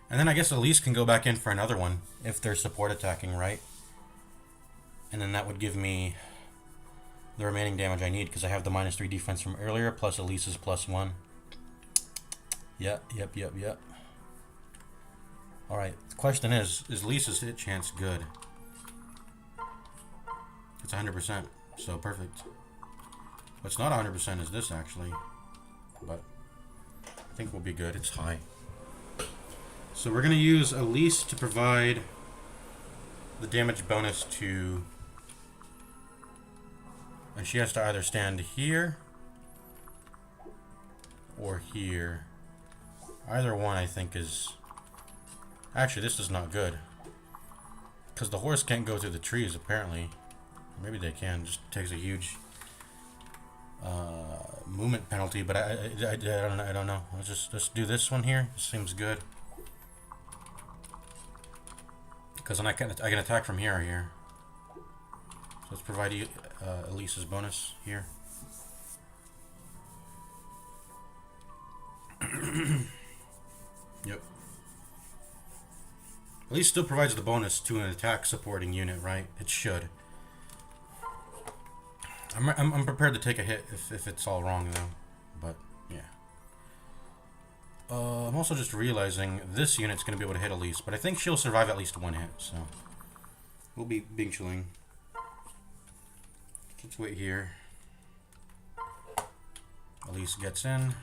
And then I guess Elise can go back in for another one if they're support attacking, right? And then that would give me the remaining damage I need because I have the minus 3 defense from earlier plus Elise's plus 1. Yep. Alright, the question is Elise's hit chance good? It's 100%, so perfect. What's not 100% is this actually, but I think we'll be good. It's high. So we're going to use Elise to provide the damage bonus to... And she has to either stand here or here. Either one I think is... Actually, this is not good. Because the horse can't go through the trees, apparently. Maybe they can. Just takes a huge movement penalty, but I don't know. Let's do this one here. This seems good. Because then I can attack from here. So let's provide Elise's bonus here. Yep. Elise still provides the bonus to an attack supporting unit, right? It should. I'm prepared to take a hit if it's all wrong though, but yeah. I'm also just realizing this unit's going to be able to hit Elise, but I think she'll survive at least 1 hit, so we'll be being chilling. Let's wait here. Elise gets in,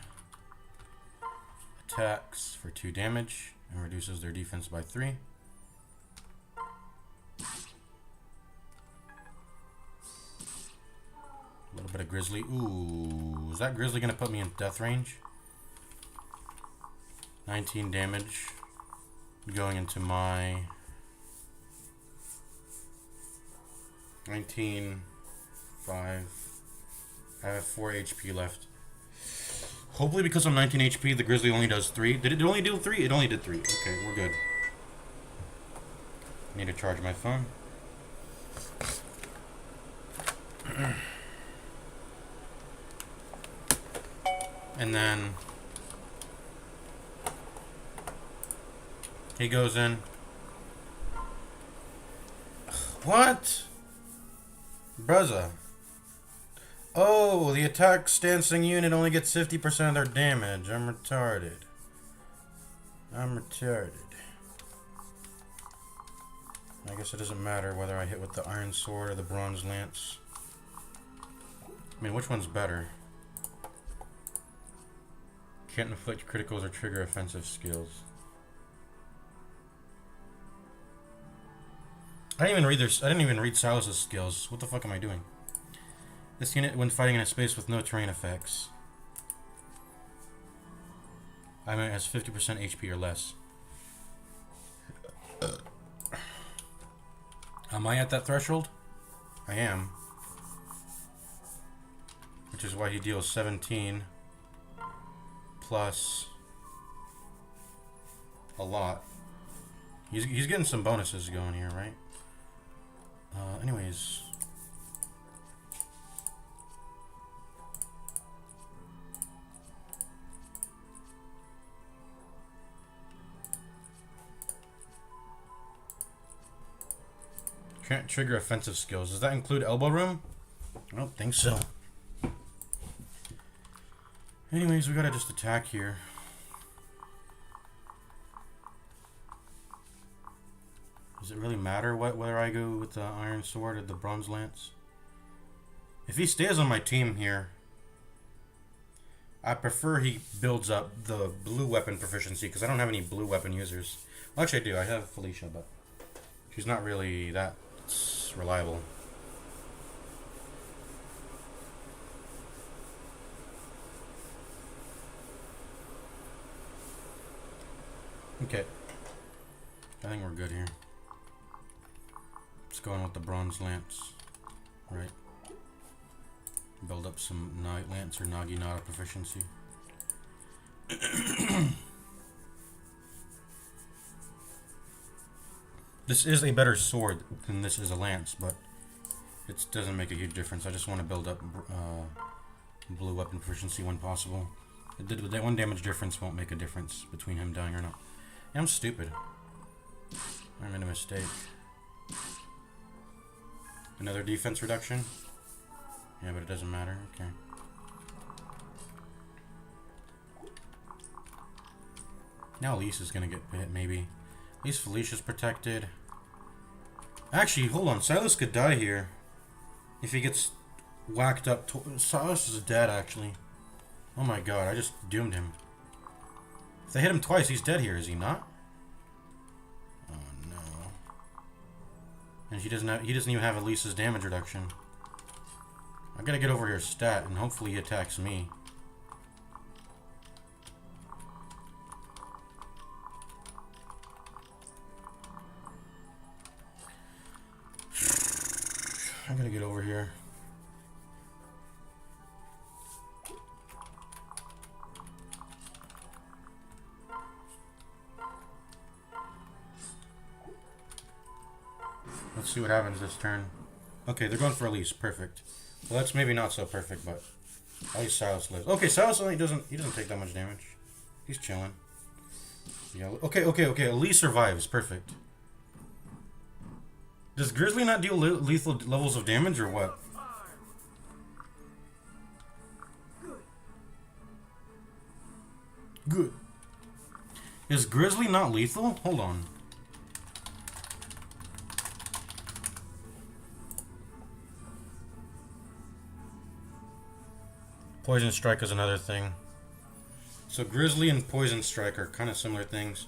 attacks for 2 damage, and reduces their defense by 3. A little bit of Grizzly. Ooh, is that Grizzly going to put me in death range? 19 damage going into my 19, 5. I have 4 HP left. Hopefully because I'm 19 HP, the Grizzly only does 3. Did it only do 3? It only did 3. Okay, we're good. Need to charge my phone. And then he goes in. What? Bruzza. Oh, the attack stancing unit only gets 50% of their damage. I'm retarded. I guess it doesn't matter whether I hit with the iron sword or the bronze lance. I mean, which one's better? Can't inflict criticals or trigger offensive skills. I didn't even read Silas's skills. What the fuck am I doing? This unit, when fighting in a space with no terrain effects, I mean, it has 50% HP or less. Am I at that threshold? I am. Which is why he deals 17 plus a lot. He's getting some bonuses going here, right? Anyways. Can't trigger offensive skills. Does that include elbow room? I don't think so. Anyways, we gotta just attack here. Does it really matter whether I go with the iron sword or the bronze lance? If he stays on my team here, I prefer he builds up the blue weapon proficiency because I don't have any blue weapon users. Well, actually I do. I have Felicia, but she's not really that reliable. Okay. I think we're good here. Let's go in with the bronze lance. Right. Build up some Night Lance or Naginata proficiency. This is a better sword than this is a lance, but it doesn't make a huge difference. I just want to build up blue weapon proficiency when possible. That 1 damage difference won't make a difference between him dying or not. Yeah, I'm stupid. I made a mistake. Another defense reduction? Yeah, but it doesn't matter. Okay. Now Elise is gonna get hit, maybe. At least Felicia's protected. Actually, hold on. Silas could die here. If he gets whacked up. Silas is dead, actually. Oh my god, I just doomed him. If they hit him twice, he's dead here, is he not? Oh no. And he doesn't even have Elise's damage reduction. I gotta get over here stat, and hopefully he attacks me. I gotta get over here. Let's see what happens this turn. Okay, they're going for Elise. Perfect. Well, that's maybe not so perfect, but at least Silas lives. Okay, Silas only doesn't take that much damage. He's chilling. Yeah. Okay. Elise survives. Perfect. Does Grizzly not deal lethal levels of damage or what? Good. Is Grizzly not lethal? Hold on. Poison Strike is another thing. So Grizzly and Poison Strike are kind of similar things.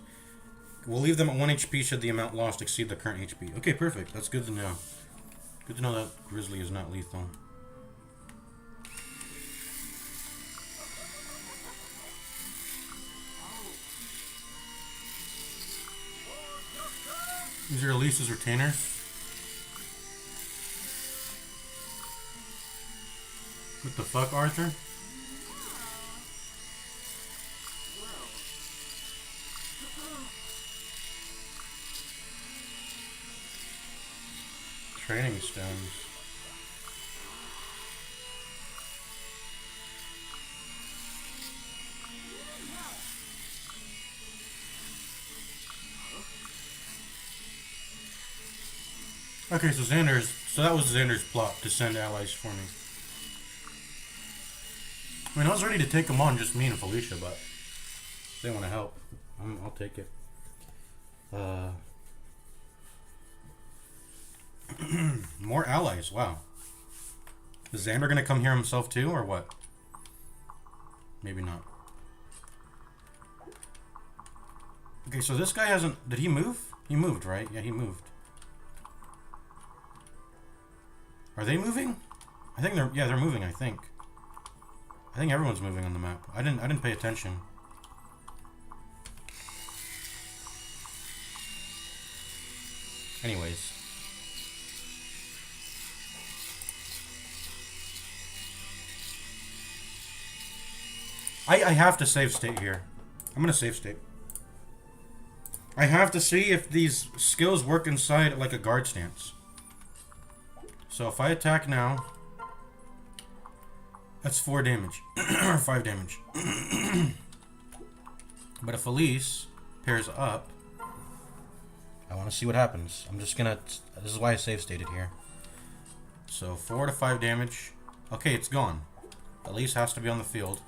We'll leave them at 1 HP should the amount lost exceed the current HP. Okay, perfect. That's good to know. Good to know that Grizzly is not lethal. These are Elise's retainers. What the fuck, Arthur? Training stones. Okay, so that was Xander's plot to send allies for me. I mean, I was ready to take them on, just me and Felicia, but if they want to help, I'll take it. More allies, wow. Is Xander gonna come here himself too, or what? Maybe not. Okay, so this guy hasn't... Did he move? He moved, right? Yeah, he moved. Are they moving? I think they're... Yeah, they're moving, I think. I think everyone's moving on the map. I didn't pay attention. Anyways. I have to save state here. I'm gonna save state. I have to see if these skills work inside like a guard stance. So if I attack now, that's 4 damage. Or 5 damage. But if Elise pairs up, I want to see what happens. I'm just gonna... This is why I save stated here. So 4 to 5 damage. Okay, it's gone. Elise has to be on the field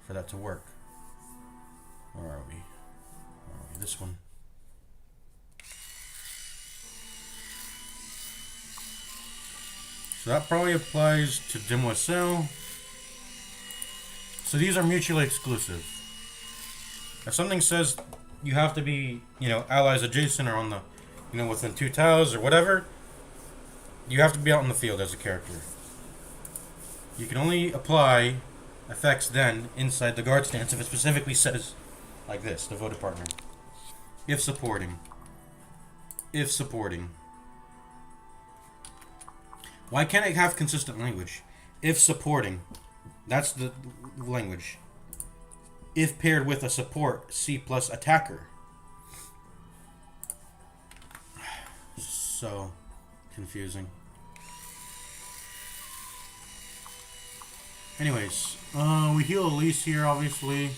for that to work. Where are we? Where are we? This one. So that probably applies to Demoiselle. So these are mutually exclusive. If something says you have to be, allies adjacent or on the, within 2 tiles or whatever, you have to be out in the field as a character. You can only apply effects then inside the guard stance if it specifically says like this, devoted partner. If supporting. If supporting. Why can't it have consistent language? If supporting. That's the language. If paired with a support, C plus attacker. So confusing. Anyways, we heal Elise here, obviously.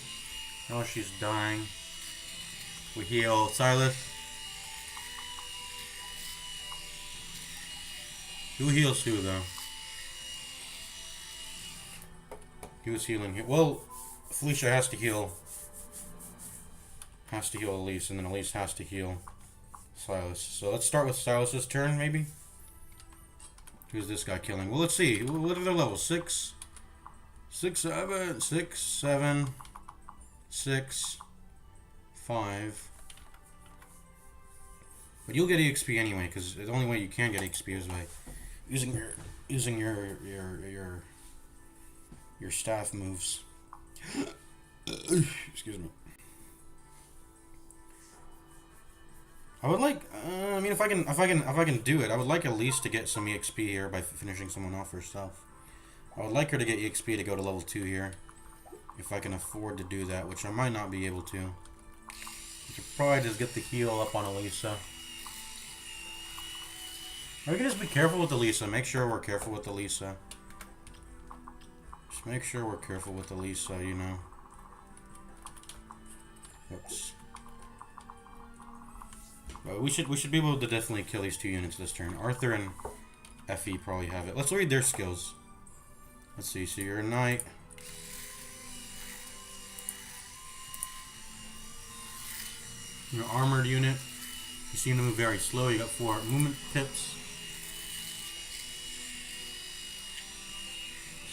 Oh, she's dying. We heal Silas. Who heals who, though? He was healing here. Well, Felicia has to heal. Has to heal Elise, and then Elise has to heal Silas. So let's start with Silas's turn, maybe? Who's this guy killing? Well, let's see. What are their levels? 6, 7, 6, 7, 6, 5. But you'll get EXP anyway, because the only way you can get EXP is by using your staff moves. Excuse me. I would like. I mean, if I can do it, I would like Elise to get some EXP here by finishing someone off herself. I would like her to get EXP to go to level 2 here, if I can afford to do that, which I might not be able to. I could probably just get the heal up on Elisa. Or we can just be careful with Elisa. Make sure we're careful with Elisa. Just make sure we're careful with Elisa, you know. Oops. But we should be able to definitely kill these 2 units this turn. Arthur and Effie probably have it. Let's read their skills. Let's see. So you're a knight. You're an armored unit. You seem to move very slow. You got 4 movement tips.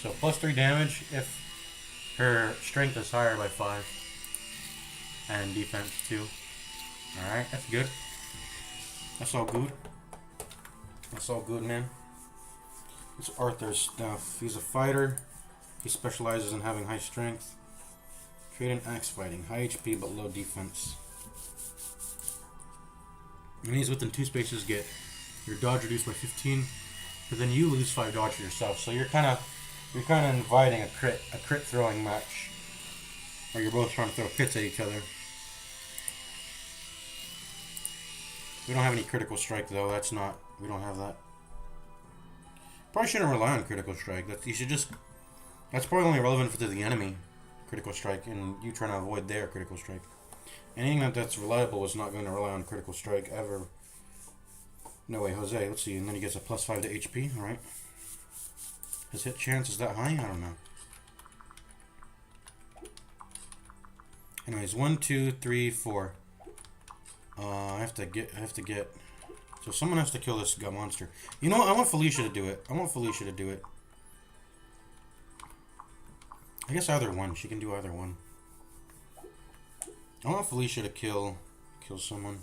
So plus 3 damage if her strength is higher by 5. And defense 2. Alright, that's good. That's all good. That's all good, man. It's Arthur's stuff. He's a fighter. He specializes in having high strength. Trade in axe fighting. High HP but low defense. And he's within 2 spaces, get your dodge reduced by 15. But then you lose 5 dodge yourself. So you're kinda inviting a crit throwing match. Where you're both trying to throw crits at each other. We don't have any critical strike though. We don't have that. Probably shouldn't rely on critical strike. That's probably only relevant to the enemy critical strike, and you trying to avoid their critical strike. Anything that's reliable is not going to rely on critical strike ever. No way, Jose. Let's see, and then he gets a plus 5 to HP. All right. His hit chance is that high? I don't know. Anyways, 1, 2, 3, 4. I have to get. So someone has to kill this gut monster. You know what? I want Felicia to do it. I guess either one. She can do either one. I want Felicia to kill someone.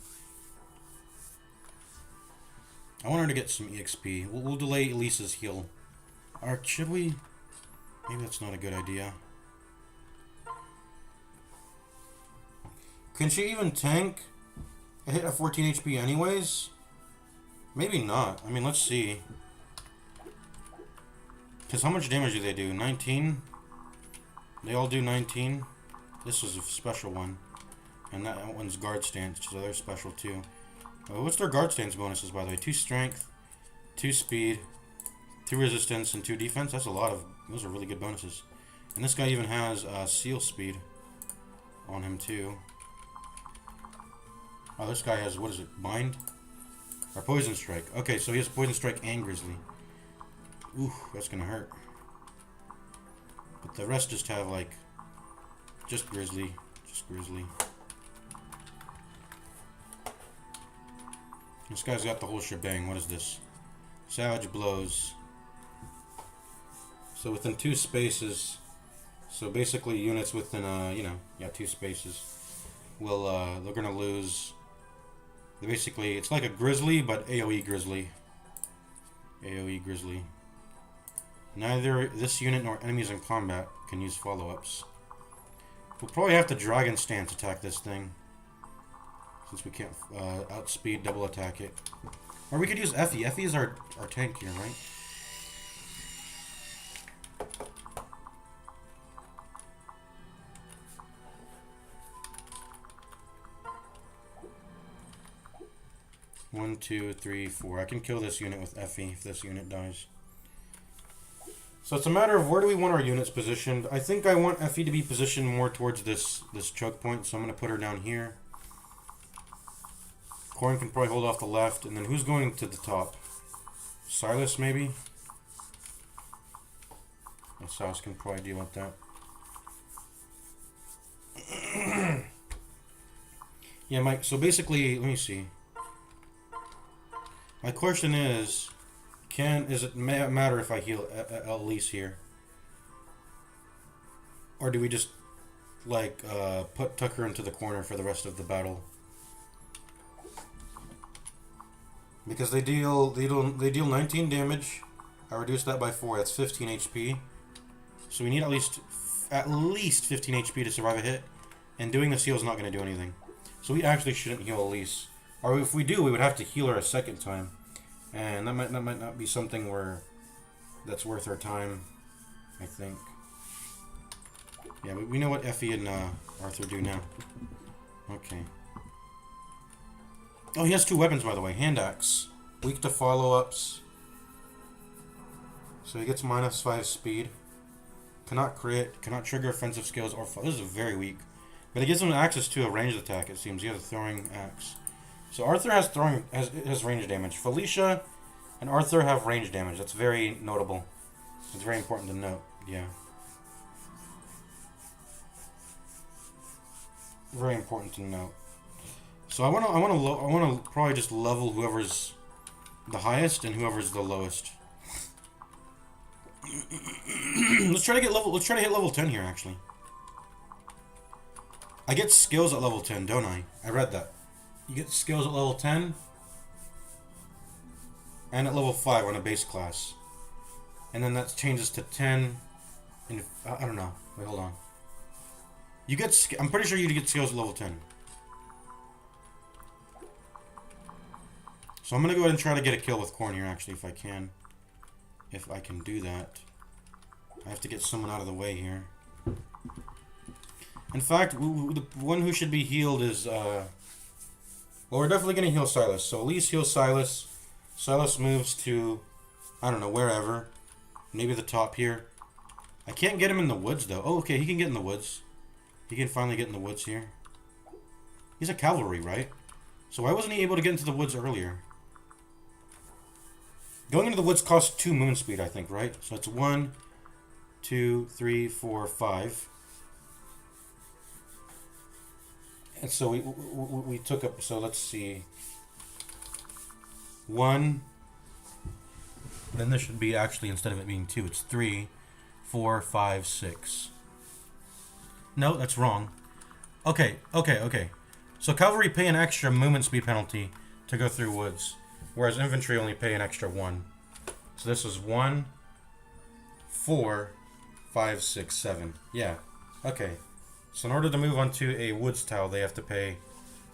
I want her to get some EXP. We'll delay Elisa's heal. Or should we? Maybe that's not a good idea. Can she even tank a hit at 14 HP anyways? Maybe not. I mean, let's see. Because how much damage do they do? 19? They all do 19. This is a special one. And that one's guard stance, so they're special too. What's their guard stance bonuses, by the way? 2 strength, 2 speed, 2 resistance, and 2 defense. That's a lot of... Those are really good bonuses. And this guy even has seal speed on him too. Oh, this guy has... What is it? Bind? Or poison strike. Okay, so he has poison strike and grizzly. Ooh, that's gonna hurt. But the rest just have, like... Just grizzly. Just grizzly. This guy's got the whole shebang. What is this? Savage blows. So within 2 spaces, so basically units within, 2 spaces, will, they're gonna lose. Basically, it's like a grizzly, but AoE grizzly. AoE grizzly. Neither this unit nor enemies in combat can use follow-ups. We'll probably have to Dragon Stance attack this thing, since we can't outspeed double attack it. Or we could use Effie. Effie is our tank here, right? One, two, three, four. I can kill this unit with Effie if this unit dies. So it's a matter of where do we want our units positioned. I think I want Effie to be positioned more towards this choke point, so I'm going to put her down here. Corn can probably hold off the left, and then who's going to the top? Silas, maybe? And Silas can probably deal with that. Yeah, Mike, so basically, let me see. My question is, does it matter if I heal Elise here? Or do we just, like, tuck her into the corner for the rest of the battle? Because they deal 19 damage. I reduced that by 4. That's 15 HP. So we need at least 15 HP to survive a hit. And doing this heal is not going to do anything. So we actually shouldn't heal Elise. Or if we do, we would have to heal her a second time. And that might not be something that's worth our time, I think. Yeah, but we know what Effie and Arthur do now. Okay. Oh, he has 2 weapons, by the way. Hand axe. Weak to follow-ups. So he gets -5 speed. Cannot crit. Cannot trigger offensive skills. Or this is very weak. But it gives him access to a ranged attack, it seems. He has a throwing axe. So Arthur has range damage. Felicia and Arthur have range damage. That's very notable. It's very important to note. Yeah. Very important to note. So I wanna probably just level whoever's the highest and whoever's the lowest. Let's try to hit level 10 here, actually. I get skills at level 10, don't I? I read that. You get skills at level 10 and at level 5 on a base class. And then that changes to 10 and I don't know. Wait, hold on. I'm pretty sure you get skills at level 10. So I'm going to go ahead and try to get a kill with Corn here, actually, if I can. If I can do that. I have to get someone out of the way here. In fact, the one who should be healed is, well, we're definitely going to heal Silas. So Elise heals Silas. Silas moves to, I don't know, wherever. Maybe the top here. I can't get him in the woods, though. Oh, okay, he can get in the woods. He can finally get in the woods here. He's a cavalry, right? So why wasn't he able to get into the woods earlier? Going into the woods costs 2 moon speed, I think, right? So it's 1, 2, 3, 4, 5. And so we took up, so let's see. 1. Then this should be actually, instead of it being 2, it's 3, 4, 5, 6. No, that's wrong. Okay. So cavalry pay an extra movement speed penalty to go through woods, whereas infantry only pay an extra 1. So this is 1, 4, 5, 6, 7. Yeah. Okay. So in order to move onto a woods tile, they have to pay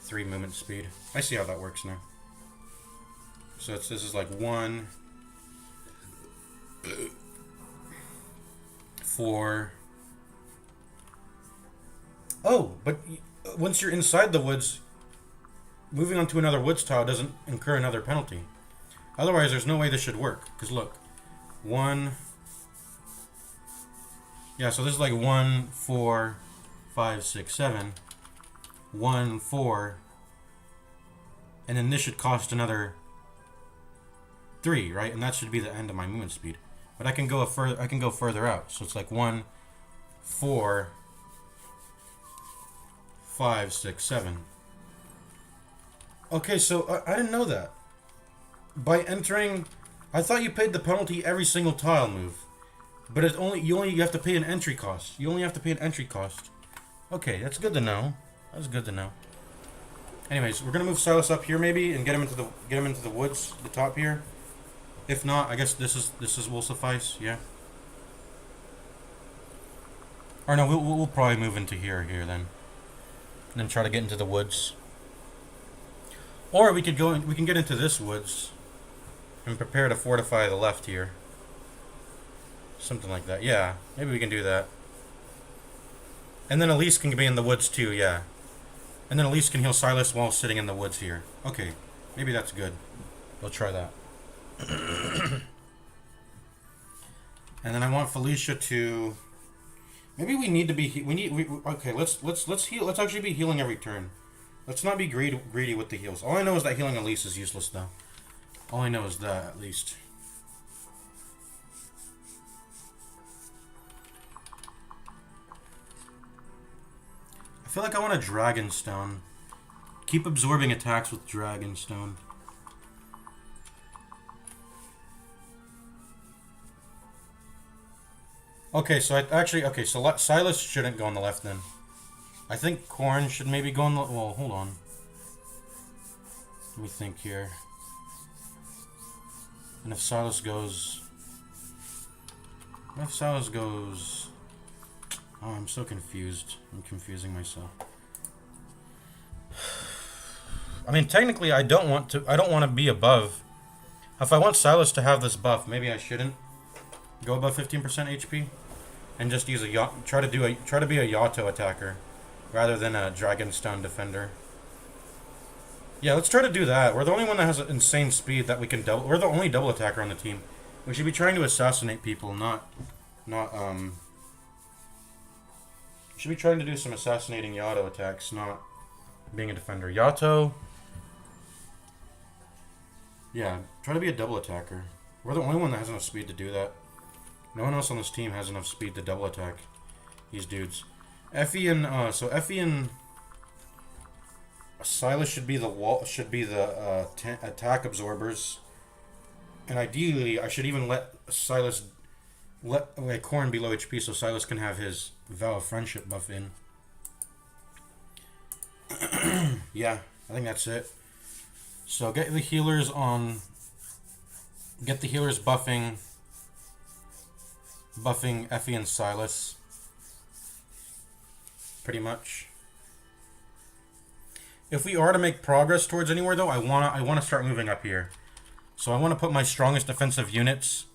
3 movement speed. I see how that works now. So this is like 1, 4. Oh, but once you're inside the woods, moving onto another woods tile doesn't incur another penalty. Otherwise, there's no way this should work. Because look, 1. Yeah, so this is like 1, 4, 5, 6, 7. 1, 4. And then this should cost another 3, right? And that should be the end of my movement speed. But I can go further out. So it's like 1, 4, 5, 6, 7. Okay, so I didn't know that. By entering, I thought you paid the penalty every single tile move. But it's only you have to pay an entry cost. You only have to pay an entry cost. Okay, that's good to know. That's good to know. Anyways, we're gonna move Silas up here maybe and get him into the woods, the top here. If not, I guess this will suffice. Yeah. Or no, we'll probably move into here then, and then try to get into the woods. Or we could we can get into this woods and prepare to fortify the left here. Something like that. Yeah, maybe we can do that. And then Elise can be in the woods too. Yeah. And then Elise can heal Silas while sitting in the woods here. Okay, maybe that's good. We'll try that. And then I want Felicia to. Maybe we need to be. Okay, let's heal. Let's actually be healing every turn. Let's not be greedy with the heals. All I know is that healing Elise is useless, though. All I know is that, at least. I feel like I want a Dragonstone. Keep absorbing attacks with Dragonstone. Okay, so so Silas shouldn't go on the left then. I think Corn should maybe go on the... Well, hold on. Let me think here. And if Silas goes... What if Silas goes... Oh, I'm so confused. I'm confusing myself. I mean, technically, I don't want to be above. If I want Silas to have this buff, maybe I shouldn't go above 15% HP and just use try to be a Yato attacker rather than a Dragonstone defender. Yeah, let's try to do that. We're the only one that has insane speed that we can double. We're the only double attacker on the team. We should be trying to assassinate people, not we should be trying to do some assassinating Yato attacks, not being a defender. Yato. Yeah, try to be a double attacker. We're the only one that has enough speed to do that. No one else on this team has enough speed to double attack these dudes. Effie and Effie and Silas should be the attack absorbers, and ideally I should even let Silas Corn be low HP so Silas can have his Vow of Friendship buff in. Yeah, I think that's it. So get the healers buffing Effie and Silas. Pretty much. If we are to make progress towards anywhere though, I wanna start moving up here. So I wanna put my strongest defensive units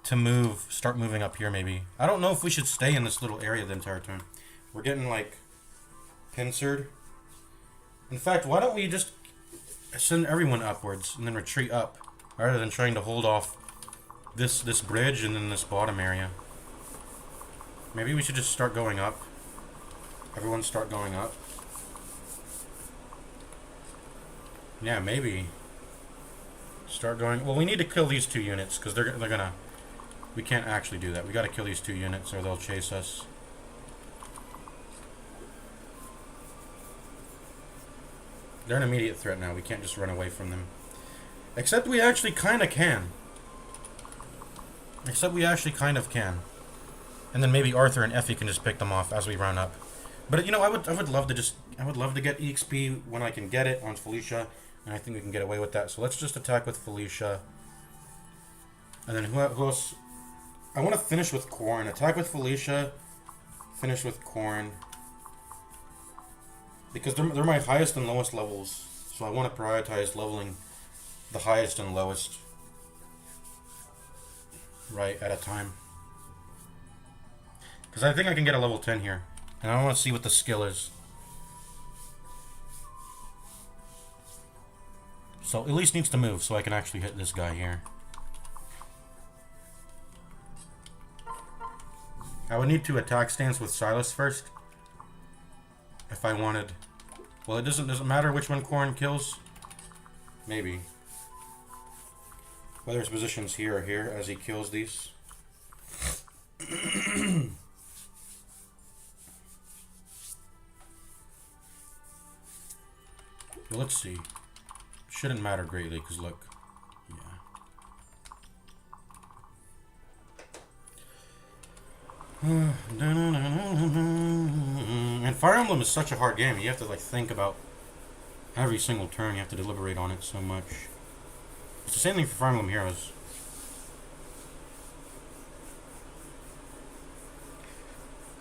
to start moving up here maybe. I don't know if we should stay in this little area the entire time. We're getting like pincered. In fact, why don't we just send everyone upwards and then retreat up rather than trying to hold off this bridge and then this bottom area. Maybe we should just start going up. Everyone start going up. Yeah, maybe. Start going... Well, we need to kill these two units because they're gonna... We can't actually do that. We gotta kill these two units or they'll chase us. They're an immediate threat now. We can't just run away from them. Except we actually kind of can. Except we actually kind of can. And then maybe Arthur and Effie can just pick them off as we run up. But you know, I would love to get EXP when I can get it on Felicia, and I think we can get away with that. So let's just attack with Felicia. And then who else? I want to finish with Corn. Attack with Felicia. Finish with Corn. Because they're my highest and lowest levels. So I want to prioritize leveling the highest and lowest right at a time. Because I think I can get a level 10 here. And I want to see what the skill is. So Elise needs to move so I can actually hit this guy here. I would need to attack stance with Silas first. If I wanted... Well, it doesn't matter which one Corn kills. Maybe. Whether his position's here or here as he kills these. Well, let's see. Shouldn't matter greatly, because look. Yeah. And Fire Emblem is such a hard game. You have to like think about every single turn. You have to deliberate on it so much. It's the same thing for Fire Emblem Heroes.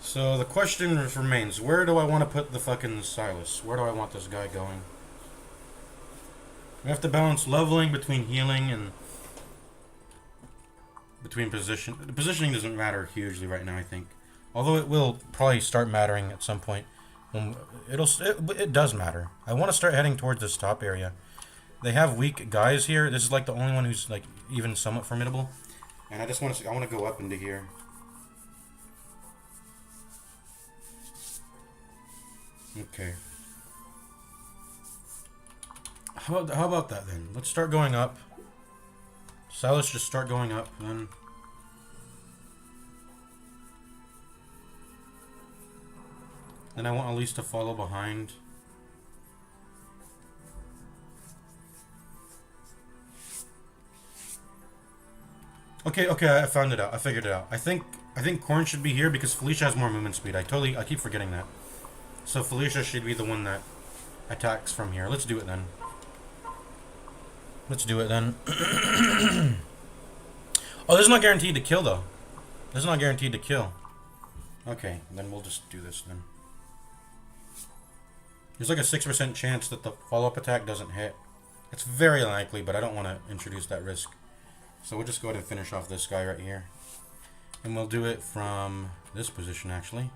So the question remains, where do I want to put the fucking Silas? Where do I want this guy going? We have to balance leveling between healing and between position. The positioning doesn't matter hugely right now, I think. Although it will probably start mattering at some point. It does matter. I want to start heading towards this top area. They have weak guys here. This is like the only one who's like even somewhat formidable. And I just want to. I want to go up into here. Okay. How about that then? Let's start going up. So let's just start going up then. Then I want Elise to follow behind. Okay, I found it out. I figured it out. I think Corn should be here because Felicia has more movement speed. I keep forgetting that. So Felicia should be the one that attacks from here. Let's do it then. Oh, this is not guaranteed to kill though. This is not guaranteed to kill. Okay, then we'll just do this then. There's like a 6% chance that the follow-up attack doesn't hit. It's very likely, but I don't want to introduce that risk. So we'll just go ahead and finish off this guy right here. And we'll do it from this position, actually.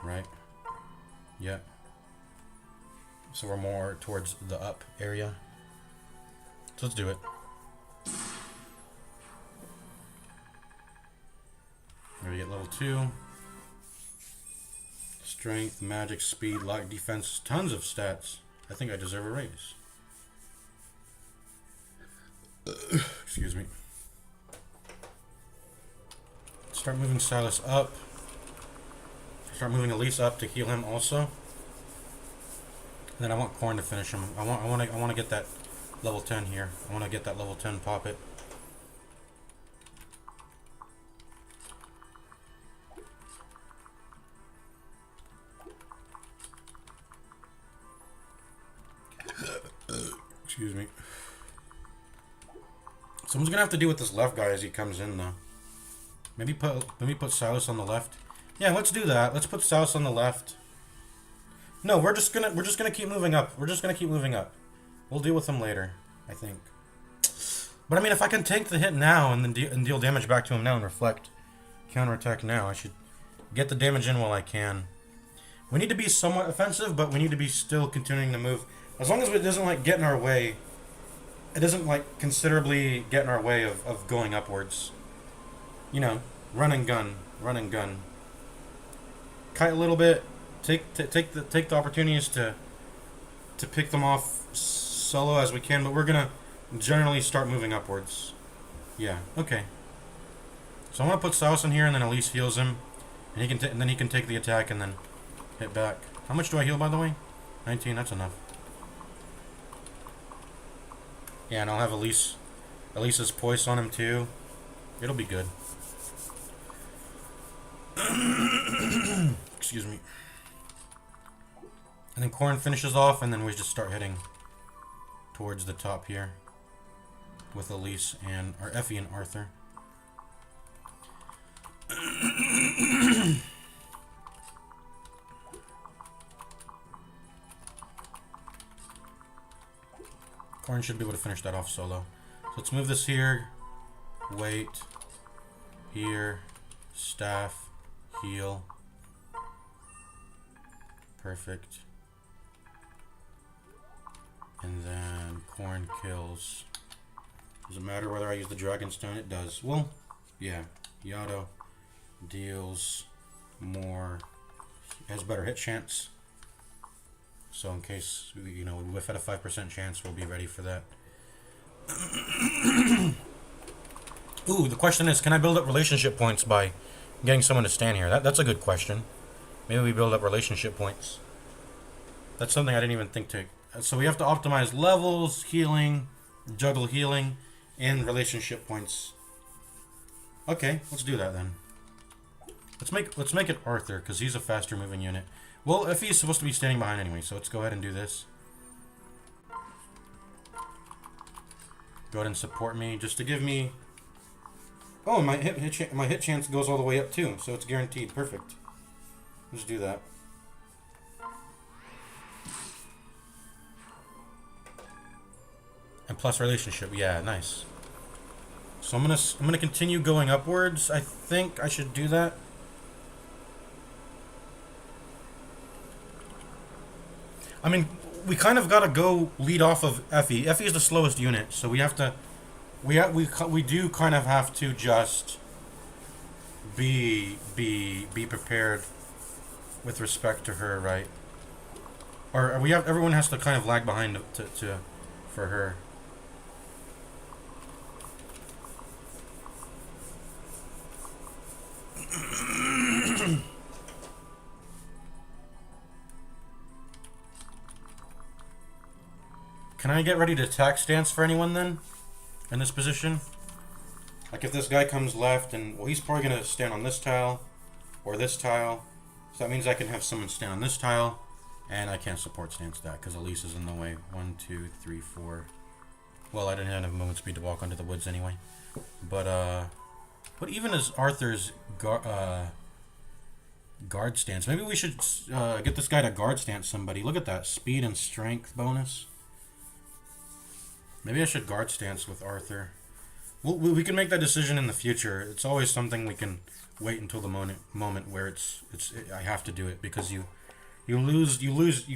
Right. Yeah. So we're more towards the up area. So let's do it. Here we get level 2. Strength, magic, speed, luck, defense, tons of stats. I think I deserve a raise. Excuse me. Start moving Silas up. Start moving Elise up to heal him also. And then I want Corn to finish him. I want to get that level 10 here. I want to get that level 10 pop it. Excuse me. Someone's gonna have to deal with this left guy as he comes in though. Maybe put Silas on the left. Yeah, let's do that. Let's put Silas on the left. No, we're just gonna keep moving up. We'll deal with him later, I think. But I mean, if I can tank the hit now and then deal damage back to him now and reflect counterattack now, I should get the damage in while I can. We need to be somewhat offensive, but we need to be still continuing to move. As long as it doesn't like get in our way. It doesn't like considerably get in our way of going upwards. You know, run and gun. Kite a little bit. Take the opportunities to pick them off solo as we can, but we're gonna generally start moving upwards. Yeah. Okay. So I'm gonna put Silas in here, and then Elise heals him, and then he can take the attack and then hit back. How much do I heal, by the way? 19. That's enough. Yeah, and I'll have Elise's poise on him too. It'll be good. Excuse me. And then Corn finishes off, and then we just start heading towards the top here with Elise and or Effie and Arthur. Corn should be able to finish that off solo. So let's move this here. Wait. Here. Staff. Heal. Perfect. And then Corn kills. Does it matter whether I use the Dragonstone? It does. Well, yeah. Yato deals more. Has better hit chance. So in case, you know, we whiff at a 5% chance, we'll be ready for that. Ooh, the question is, can I build up relationship points by getting someone to stand here? That's a good question. Maybe we build up relationship points. That's something I didn't even think to... So we have to optimize levels, healing, juggle healing, and relationship points. Okay, let's do that then. Let's make it Arthur, because he's a faster moving unit. Well, if he's supposed to be standing behind anyway, so let's go ahead and do this. Go ahead and support me, just to give me... Oh, my hit chance goes all the way up too, so it's guaranteed. Perfect. Let's do that. And plus relationship, yeah, nice. So I'm gonna continue going upwards. I think I should do that. I mean, we kind of gotta go lead off of Effie. Effie is the slowest unit, so we have to. We do kind of have to just be prepared with respect to her, right? Or we have everyone has to kind of lag behind for her. Can I get ready to attack stance for anyone then? In this position? Like if this guy comes left and... Well, he's probably going to stand on this tile. Or this tile. So that means I can have someone stand on this tile. And I can't support stance that because Elise is in the way. 1, 2, 3, 4. Well, I didn't have movement speed to walk onto the woods anyway. But even as Arthur's guard stance... Maybe we should get this guy to guard stance somebody. Look at that. Speed and strength bonus. Maybe I should guard stance with Arthur. We can make that decision in the future. It's always something we can wait until the moment where I have to do it because you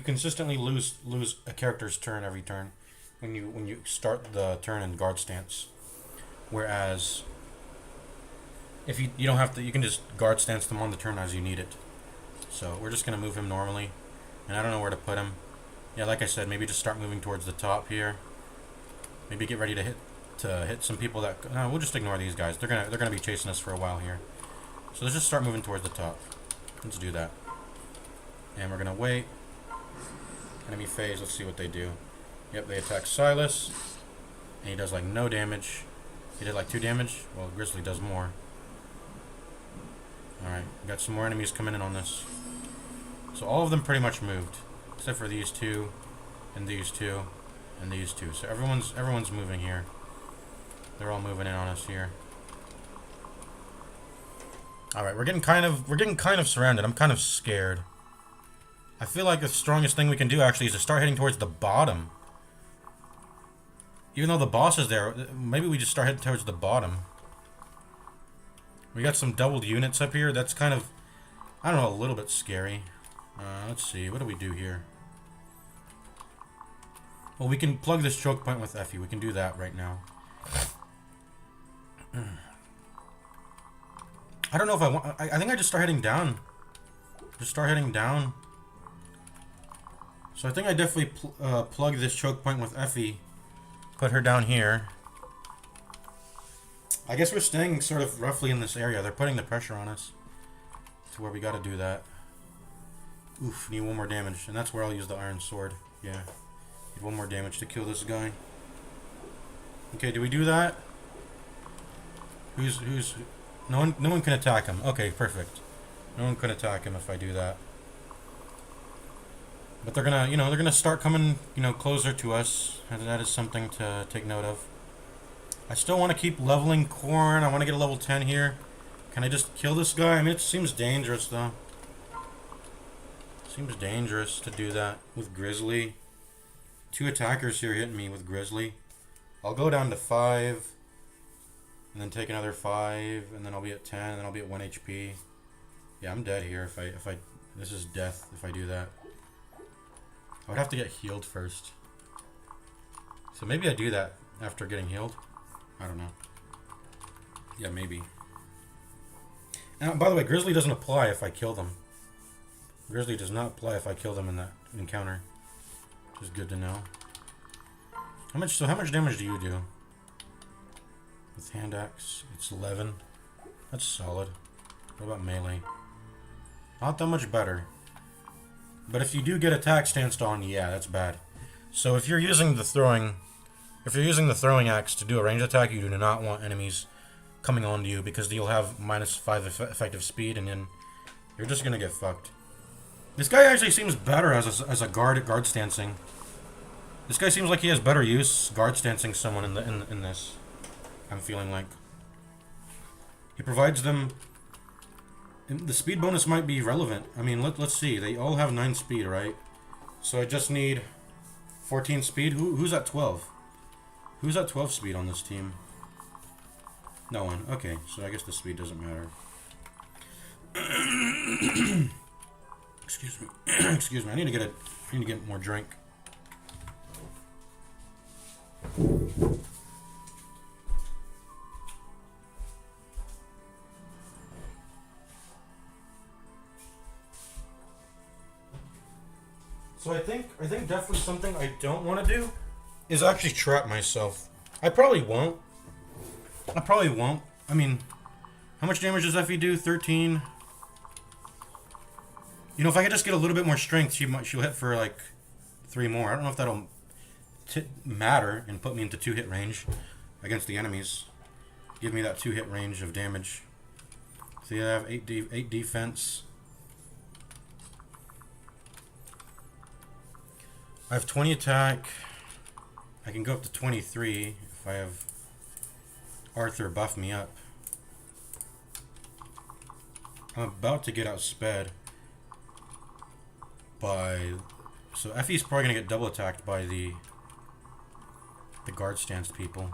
consistently lose a character's turn every turn when you start the turn in guard stance. Whereas if you don't have to, you can just guard stance them on the turn as you need it. So we're just gonna move him normally, and I don't know where to put him. Yeah, like I said, maybe just start moving towards the top here. Maybe get ready to hit some people that... No, we'll just ignore these guys. They're gonna be chasing us for a while here. So let's just start moving towards the top. Let's do that. And we're gonna wait. Enemy phase. Let's see what they do. Yep, they attack Silas, and he does like no damage. He did like 2 damage. Well, Grizzly does more. All right, we got some more enemies coming in on this. So all of them pretty much moved, except for these 2, and these 2. And these 2. So everyone's moving here. They're all moving in on us here. All right, we're getting kind of surrounded. I'm kind of scared. I feel like the strongest thing we can do actually is to start heading towards the bottom. Even though the boss is there, maybe we just start heading towards the bottom. We got some doubled units up here. That's kind of, I don't know, a little bit scary. Let's see, what do we do here? Well, we can plug this choke point with Effie. We can do that right now. I don't know if I want... I think I just start heading down. Just start heading down. So I think I definitely plug this choke point with Effie. Put her down here. I guess we're staying sort of roughly in this area. They're putting the pressure on us. To where we gotta do that. Oof, need 1 more damage. And that's where I'll use the iron sword. Yeah. 1 more damage to kill this guy. Okay, do we do that? Who's no one can attack him. Okay, perfect. No one can attack him if I do that. But they're gonna start coming, closer to us, and that is something to take note of. I still want to keep leveling corn. I want to get a level 10 here. Can I just kill this guy? I mean, it seems dangerous though. Seems dangerous to do that with Grizzly. 2 attackers here hitting me with Grizzly. I'll go down to 5. And then take another 5. And then I'll be at 10. And then I'll be at 1 HP. Yeah, I'm dead here if I... This is death if I do that. I would have to get healed first. So maybe I do that after getting healed. I don't know. Yeah, maybe. Now, by the way, Grizzly doesn't apply if I kill them. Grizzly does not apply if I kill them in that encounter. Which is good to know. How much damage do you do? With hand axe, it's 11. That's solid. What about melee? Not that much better. But if you do get attack stanced on, yeah, that's bad. So if you're using the throwing axe to do a ranged attack, you do not want enemies coming on to you because you'll have -5 effective speed, and then you're just gonna get fucked. This guy actually seems better as a guard stancing. This guy seems like he has better use guard stancing someone in this. I'm feeling like he provides them. And the speed bonus might be relevant. I mean, let's see. They all have 9 speed, right? So I just need 14 speed. Who's at 12? Who's at 12 speed on this team? No one. Okay, so I guess the speed doesn't matter. Excuse me. Excuse me. I need to get more drink. So I think definitely something I don't want to do is actually trap myself. I probably won't. I mean, how much damage does Effie do? 13. You know, if I could just get a little bit more strength, she'll hit for like 3 more. I don't know if that'll matter and put me into 2-hit range against the enemies. Give me that 2-hit range of damage. So yeah, I have 8 defense. I have 20 attack. I can go up to 23 if I have Arthur buff me up. I'm about to get outsped by... So Effie's probably going to get double attacked by the guard stance people.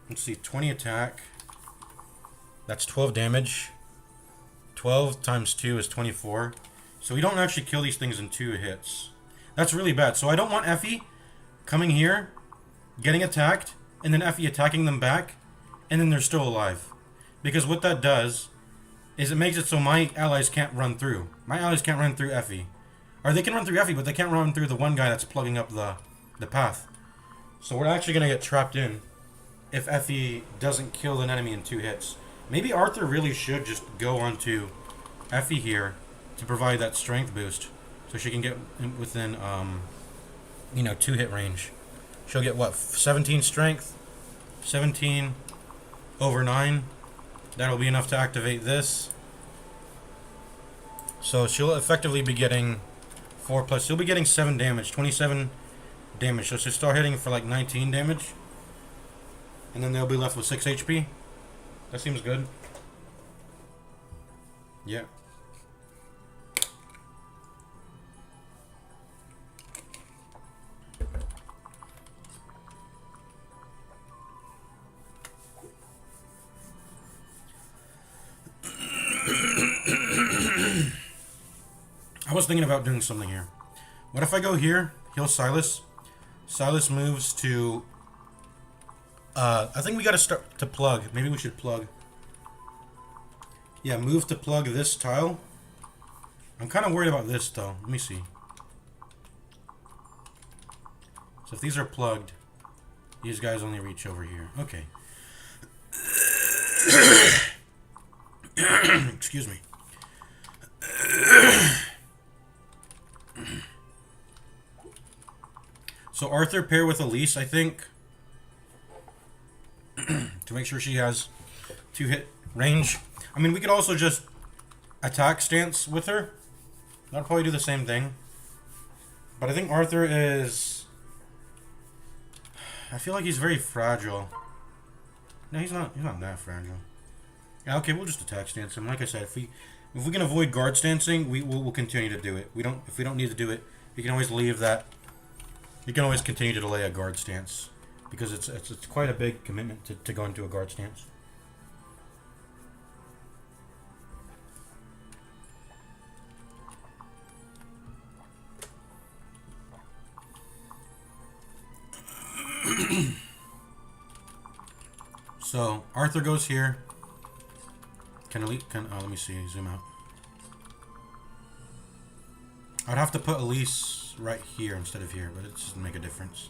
Let's see, 20 attack. That's 12 damage. 12 times 2 is 24. So we don't actually kill these things in 2 hits. That's really bad. So I don't want Effie coming here, getting attacked, and then Effie attacking them back, and then they're still alive. Because what that does is it makes it so my allies can't run through. My allies can't run through Effie. Or they can run through Effie, but they can't run through the one guy that's plugging up the path. So we're actually going to get trapped in if Effie doesn't kill an enemy in 2 hits. Maybe Arthur really should just go onto Effie here to provide that strength boost, so she can get within, 2-hit range. She'll get what, 17 strength, 17 over 9. That'll be enough to activate this. So she'll effectively be getting 4 plus. She'll be getting 7 damage, 27 damage. So she'll start hitting for like 19 damage, and then they'll be left with 6 HP. That seems good. Yeah. I was thinking about doing something here. What if I go here, heal Silas? Silas moves to... I think we gotta start to plug. Maybe we should plug. Yeah, move to plug this tile. I'm kind of worried about this, though. Let me see. So if these are plugged, these guys only reach over here. Okay. Excuse me. So Arthur pair with Elise, I think, to make sure she has 2-hit range. I mean, we could also just attack stance with her. That'll probably do the same thing. But I think Arthur is... I feel like he's very fragile. No, he's not that fragile. Yeah, okay, we'll just attack stance him. Like I said, if we can avoid guard stancing, we'll continue to do it. If we don't need to do it, you can always leave that. You can always continue to delay a guard stance, because it's quite a big commitment to go into a guard stance. So Arthur goes here. Let me see, zoom out. I'd have to put Elise right here instead of here, but it doesn't make a difference.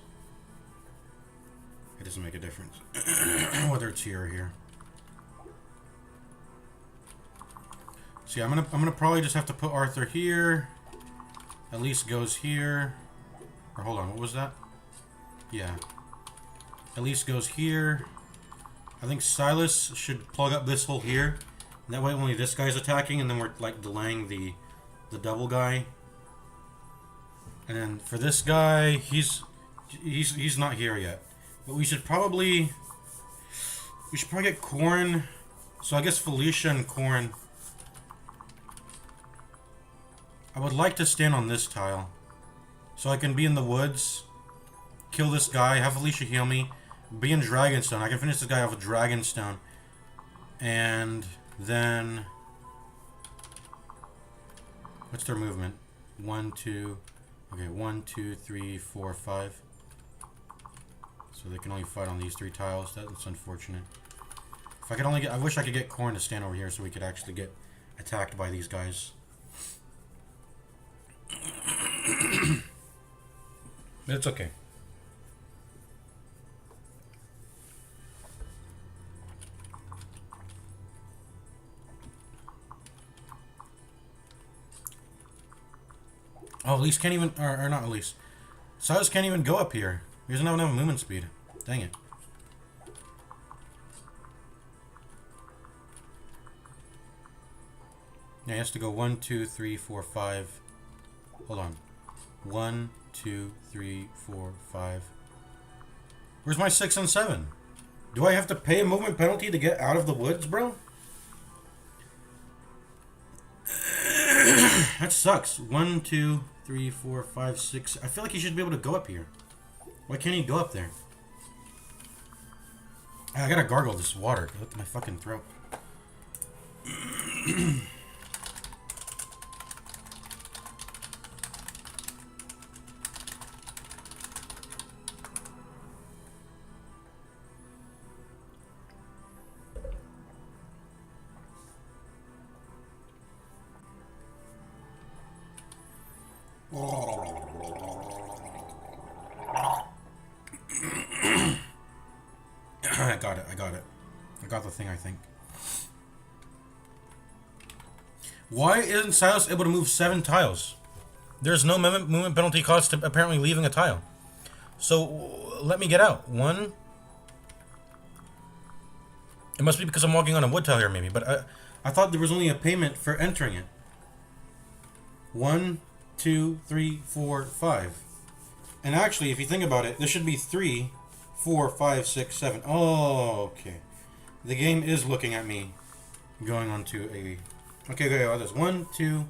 It doesn't make a difference whether it's here or here. See, I'm gonna probably just have to put Arthur here. Elise goes here. Or hold on, what was that? Yeah. Elise goes here. I think Silas should plug up this hole here. And that way only this guy's attacking, and then we're like delaying the double guy. And then for this guy, he's not here yet. But we should probably get Corn. So I guess Felicia and Corn. I would like to stand on this tile. So I can be in the woods, kill this guy, have Felicia heal me, be in Dragonstone. I can finish this guy off with Dragonstone. And then... what's their movement? 1, 2... okay, 1, 2, 3, 4, 5. So they can only fight on these 3 tiles. That's unfortunate. If I could only get... I wish I could get Corn to stand over here so we could actually get attacked by these guys. But it's okay. Oh, Elise can't even... or not Elise. Silas can't even go up here. He doesn't have enough movement speed. Dang it. Yeah, he has to go 1, 2, 3, 4, 5. Hold on. 1, 2, 3, 4, 5. Where's my 6 and 7? Do I have to pay a movement penalty to get out of the woods, bro? That sucks. 1, 2, 3, 4, 5, 6. I feel like he should be able to go up here. Why can't he go up there? I gotta gargle this water. It hooked my fucking throat. I got the thing, I think. Why isn't Silas able to move 7 tiles? There's no movement penalty cost to apparently leaving a tile. So, let me get out. 1. It must be because I'm walking on a wood tile here, maybe. But I thought there was only a payment for entering it. 1, 2, 3, 4, 5. And actually, if you think about it, there should be 3, 4, 5, 6, 7. Oh, okay. The game is looking at me going on to a... okay, there's 1, 2,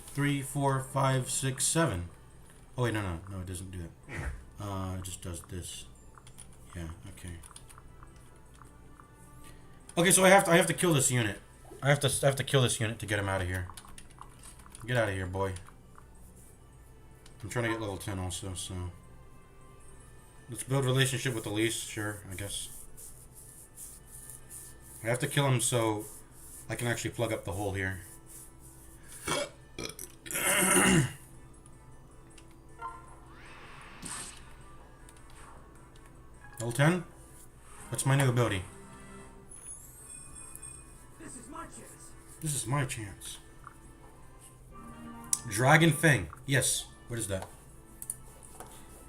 3, 4, 5, 6, 7. Oh, wait, no, it doesn't do that. It just does this. Yeah, okay. Okay, so I have to kill this unit. I have to kill this unit to get him out of here. Get out of here, boy. I'm trying to get level 10 also, so... let's build relationship with Elise, sure, I guess. I have to kill him so I can actually plug up the hole here. Level 10? What's my new ability? This is my chance. This is my chance. Dragon Fang. Yes. What is that?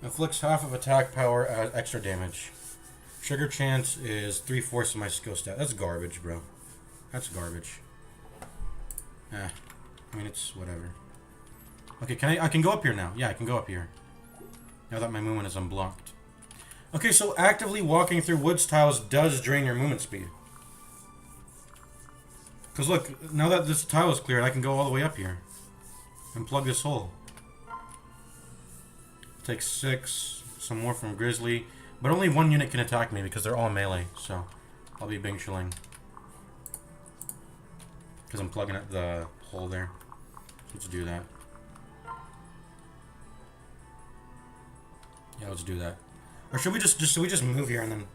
Inflicts half of attack power as extra damage. Trigger chance is 3/4 of my skill stat. That's garbage, bro. That's garbage. I mean, it's whatever. Okay, I can go up here now. Yeah, I can go up here. Now that my movement is unblocked. Okay, so actively walking through woods tiles does drain your movement speed. Because look, now that this tile is cleared, I can go all the way up here. And plug this hole. Take 6, some more from Grizzly. But only 1 unit can attack me because they're all melee, so I'll be Bing Shilling. Because I'm plugging up the hole there. Let's do that. Yeah, let's do that. Or should we just move here and then...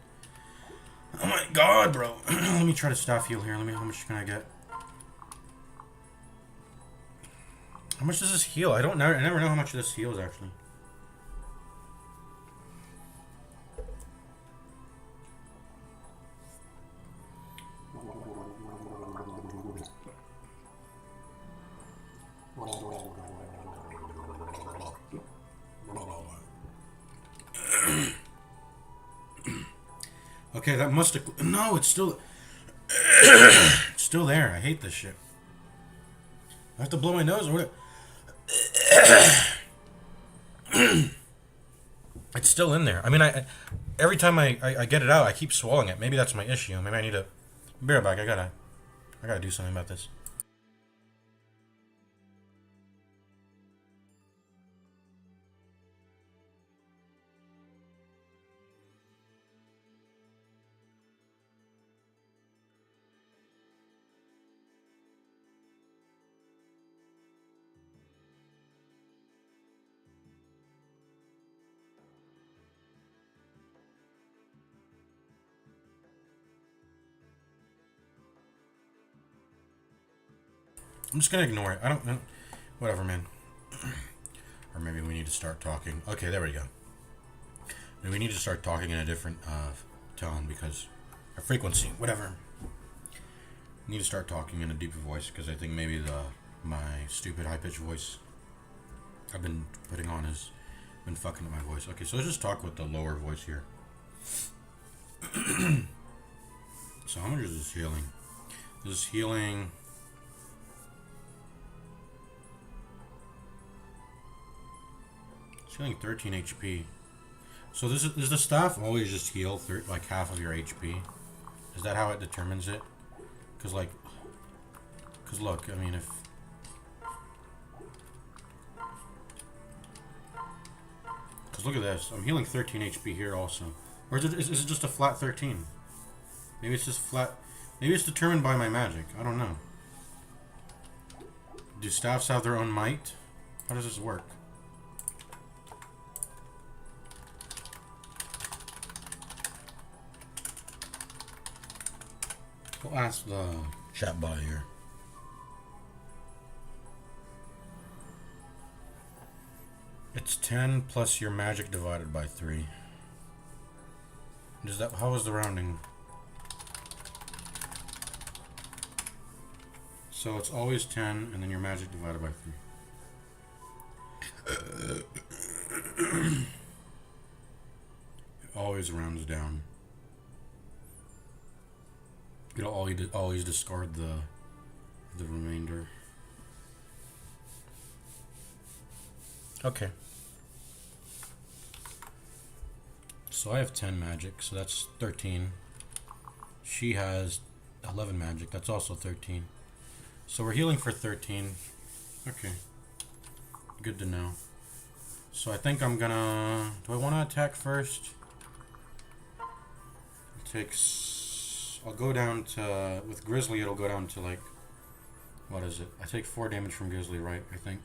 oh my god, bro. Let me try to staff heal here. How much can I get? How much does this heal? I never know how much this heals, actually. Okay, that must have... No, it's still... it's still there. I hate this shit. I have to blow my nose or what? It's still in there. I mean, every time I get it out, I keep swallowing it. Maybe that's my issue. Maybe I need to... Be right back. I gotta do something about this. I'm just gonna ignore it. I don't know. Whatever, man. Or maybe we need to start talking. Okay, there we go. Maybe we need to start talking in a different tone because our frequency, whatever. We need to start talking in a deeper voice because I think maybe my stupid high pitched voice I've been putting on has been fucking up my voice. Okay, so let's just talk with the lower voice here. So how much is this healing? This is healing. It's healing 13 HP. So does the staff always just heal like half of your HP? Is that how it determines it? Cause look, I mean if... Cause look at this, I'm healing 13 HP here also. Or is it just a flat 13? Maybe it's just flat, maybe it's determined by my magic, I don't know. Do staffs have their own might? How does this work? We'll ask the chat bot here. It's 10 plus your magic divided by 3. Does that? How is the rounding? So it's always 10 and then your magic divided by 3. It always rounds down. You'll always discard the remainder. Okay. So I have 10 magic, so that's 13. She has 11 magic, that's also 13. So we're healing for 13. Okay. Good to know. So I think I'm gonna... Do I want to attack first? It takes... I'll go down to... With Grizzly, it'll go down to like... What is it? I take 4 damage from Grizzly, right? I think.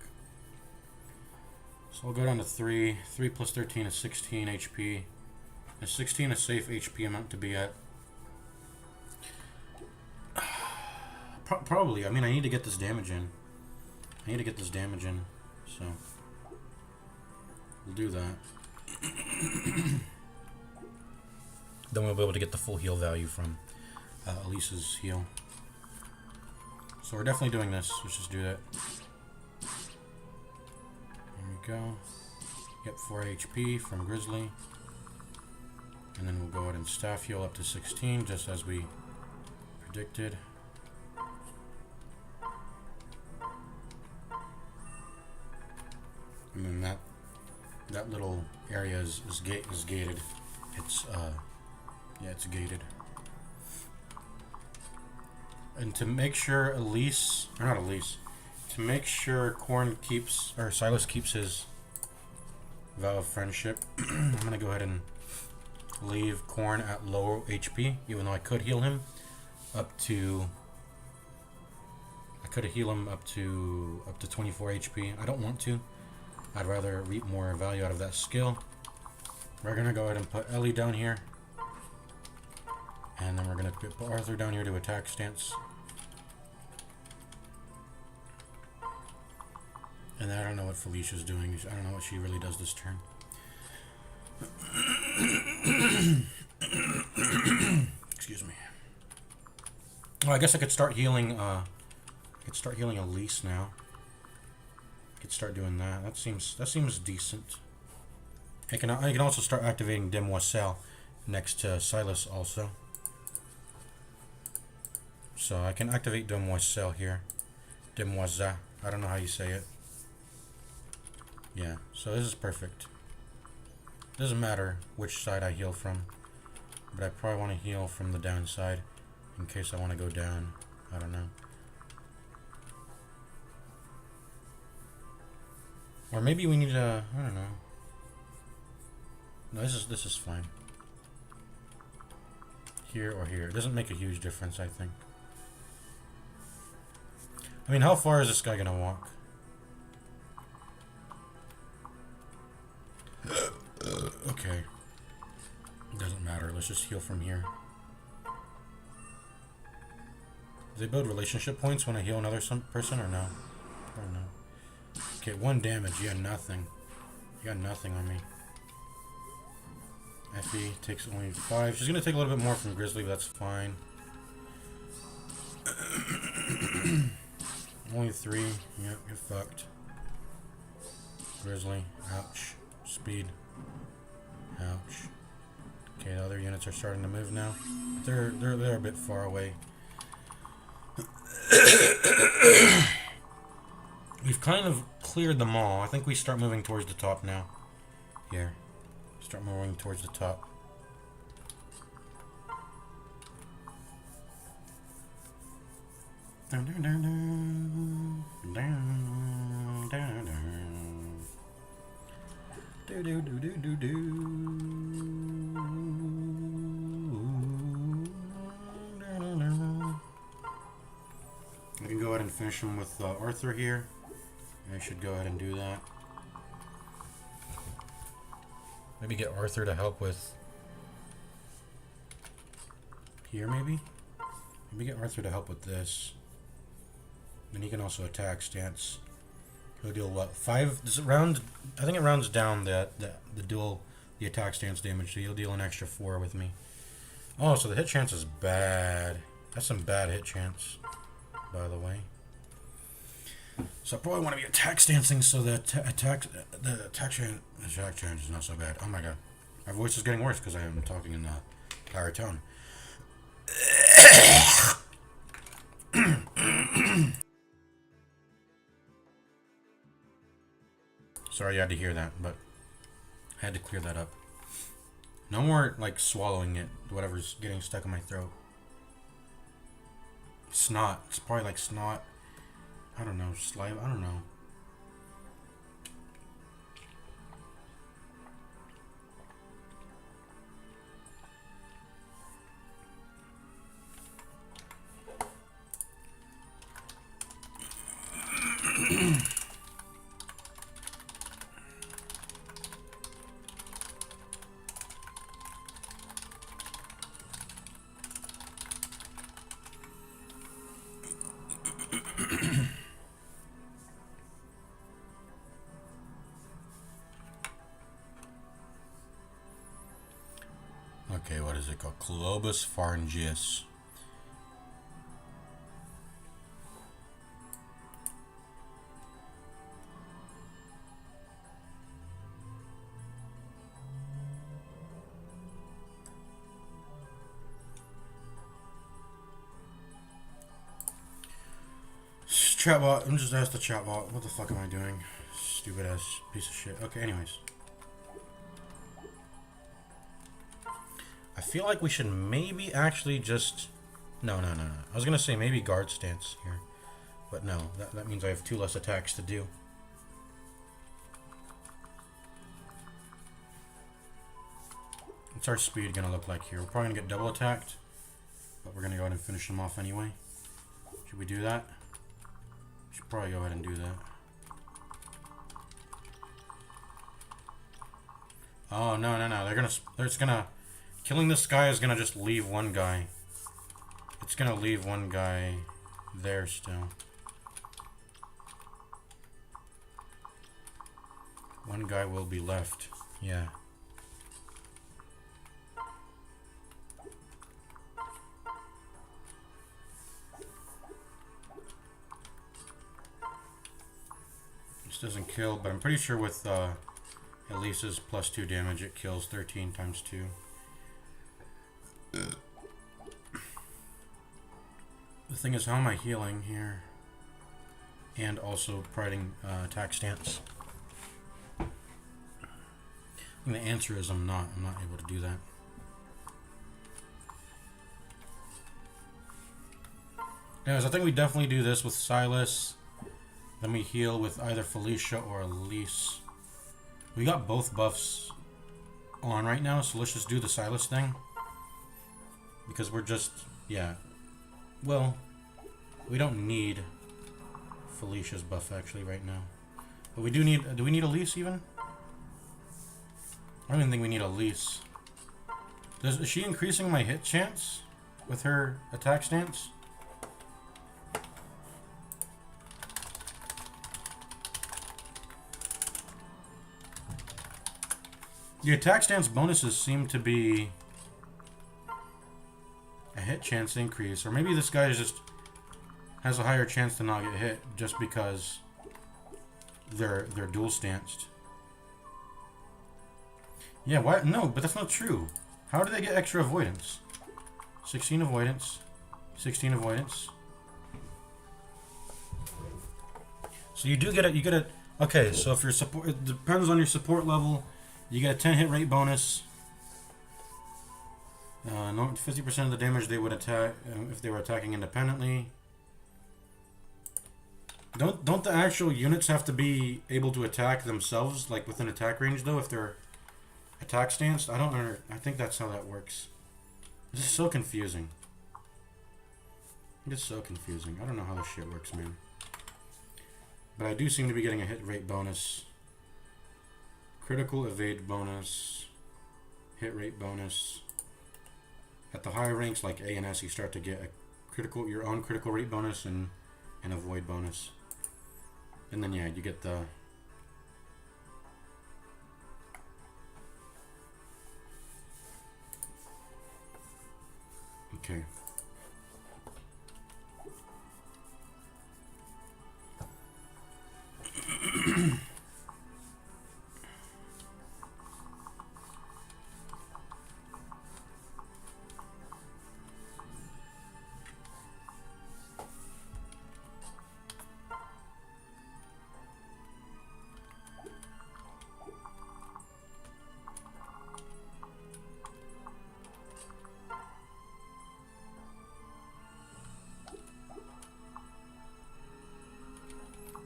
So I'll go down to 3. 3 plus 13 is 16 HP. Is 16 a safe HP amount to be at? Probably. I mean, I need to get this damage in. So... We'll do that. Then we'll be able to get the full heal value from Elise's heal. So we're definitely doing this. Let's just do that. There we go. Yep, 4 HP from Grizzly. And then we'll go ahead and staff heal up to 16, just as we predicted. And then that little area is gated. It's yeah, it's gated. And to make sure to make sure Silas keeps his vow of friendship, I'm gonna go ahead and leave Korn at low HP, even though I could heal him up to 24 HP. I don't want to. I'd rather reap more value out of that skill. We're gonna go ahead and put Ellie down here. And then we're gonna put Arthur down here to attack stance. And then I don't know what Felicia's doing. I don't know what she really does this turn. Excuse me. Well, I guess I could start healing. Elise now. I could start doing that. That seems decent. I can also start activating Demoiselle next to Silas also. So I can activate Demoiselle here. Demoiselle. I don't know how you say it. Yeah, so this is perfect. Doesn't matter which side I heal from, but I probably want to heal from the downside in case I want to go down. I don't know. Or maybe we need a, I don't know. No, this is fine. Here or here. It doesn't make a huge difference, I think. I mean, how far is this guy gonna walk? Okay. Doesn't matter. Let's just heal from here. Do they build relationship points when I heal another person or no? I don't know. Okay, 1 damage. You got nothing. You got nothing on me. Effie takes only 5. She's gonna take a little bit more from Grizzly, but that's fine. Only 3. Yep, you're fucked. Grizzly. Ouch. Speed. Ouch. Okay, the other units are starting to move now. They're a bit far away. We've kind of cleared them all. I think we start moving towards the top now. Here. Start moving towards the top. Dun, dun, dun, dun. Dun, dun, dun. Do do do do do do. Dun, dun, dun. We can go ahead and finish him with Arthur here. I should go ahead and do that. Maybe get Arthur to help with here, maybe? Maybe get Arthur to help with this. Then he can also attack stance. He'll deal what? 5? Does it round? I think it rounds down the attack stance damage, so he'll deal an extra 4 with me. Oh, so the hit chance is bad. That's some bad hit chance, by the way. So I probably want to be attack stancing so the attack chance is not so bad. Oh my god. My voice is getting worse because I am talking in a higher tone. Sorry you had to hear that, but I had to clear that up. No more, like, swallowing it, whatever's getting stuck in my throat. Snot. It's probably like snot. I don't know, saliva, I don't know. Okay, what is it called? Globus pharyngeus. Chatbot, I'm just asked the chatbot. What the fuck am I doing? Stupid ass piece of shit. Okay, anyways. I feel like we should maybe actually just... No. I was gonna say maybe guard stance here. But no, that means I have 2 less attacks to do. What's our speed gonna look like here? We're probably gonna get double attacked. But we're gonna go ahead and finish them off anyway. Should we do that? Should probably go ahead and do that. Oh, no. They're just gonna... Killing this guy is gonna just leave one guy. It's gonna leave one guy there still. One guy will be left. Yeah. This doesn't kill, but I'm pretty sure with Elise's +2 damage it kills 13 times 2. thing is, how am I healing here? And also providing attack stance. I think the answer is I'm not able to do that. Anyways, I think we definitely do this with Silas. Then we heal with either Felicia or Elise. We got both buffs on right now, so let's just do the Silas thing. Because we're just, yeah. Well, we don't need Felicia's buff actually right now. But we do we need Elise even? I don't even think we need Elise. Is she increasing my hit chance with her attack stance? The attack stance bonuses seem to be a hit chance increase, or maybe this guy just has a higher chance to not get hit just because they're dual stanced. Yeah, why? No, but that's not true. How do they get extra avoidance? 16 avoidance, 16 avoidance. So you do get it. You get it. Okay, so if your support, it depends on your support level. You get a 10 hit rate bonus. 50% of the damage they would attack if they were attacking independently. Don't the actual units have to be able to attack themselves, like within attack range, though, if they're attack stance? I think that's how that works. This is so confusing. It's so confusing. I don't know how this shit works, man. But I do seem to be getting a hit rate bonus. Critical evade bonus. Hit rate bonus. At the higher ranks like A and S, you start to get a your own critical rate bonus and an avoid bonus. And then yeah, you get the okay.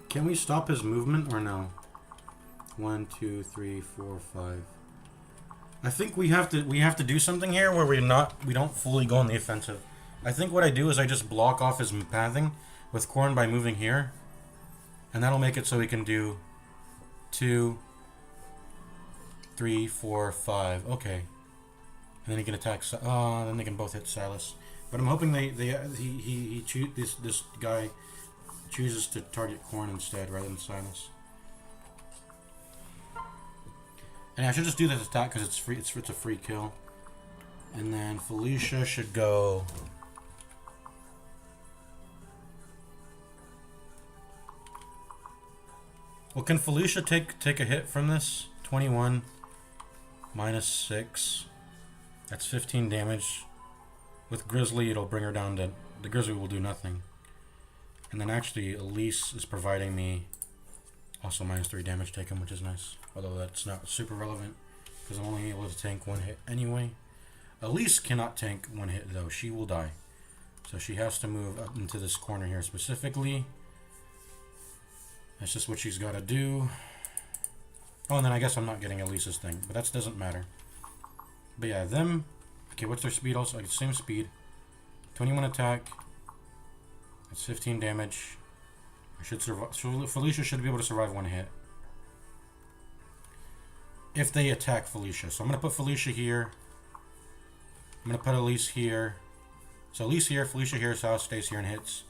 Can we stop his movement or no? 1, 2, 3, 4, 5. I think we have to do something here where we don't fully go on the offensive. I think what I do is I just block off his pathing with Corn by moving here, and that'll make it so we can do 2, 3, 4, 5. Okay, and then he can attack. Then they can both hit Silas. But I'm hoping this guy chooses to target Corn instead rather than Silas. And I should just do this attack because it's free. It's a free kill. And then Felicia should go. Well, can Felicia take a hit from this? 21 minus 6. That's 15 damage. With Grizzly, it'll bring her down to. The Grizzly will do nothing. And then actually, Elise is providing me also minus 3 damage taken, which is nice. Although that's not super relevant, because I'm only able to tank 1 hit anyway. Elise cannot tank 1 hit, though. She will die. So she has to move up into this corner here specifically. That's just what she's got to do. Oh, and then I guess I'm not getting Elise's thing, but that doesn't matter. But yeah, them... Okay, what's their speed also? Same speed. 21 attack. That's 15 damage. I should survive. So Felicia should be able to survive 1 hit. If they attack Felicia. So I'm going to put Felicia here. I'm going to put Elise here. So Elise here, Felicia here, so stays here and hits.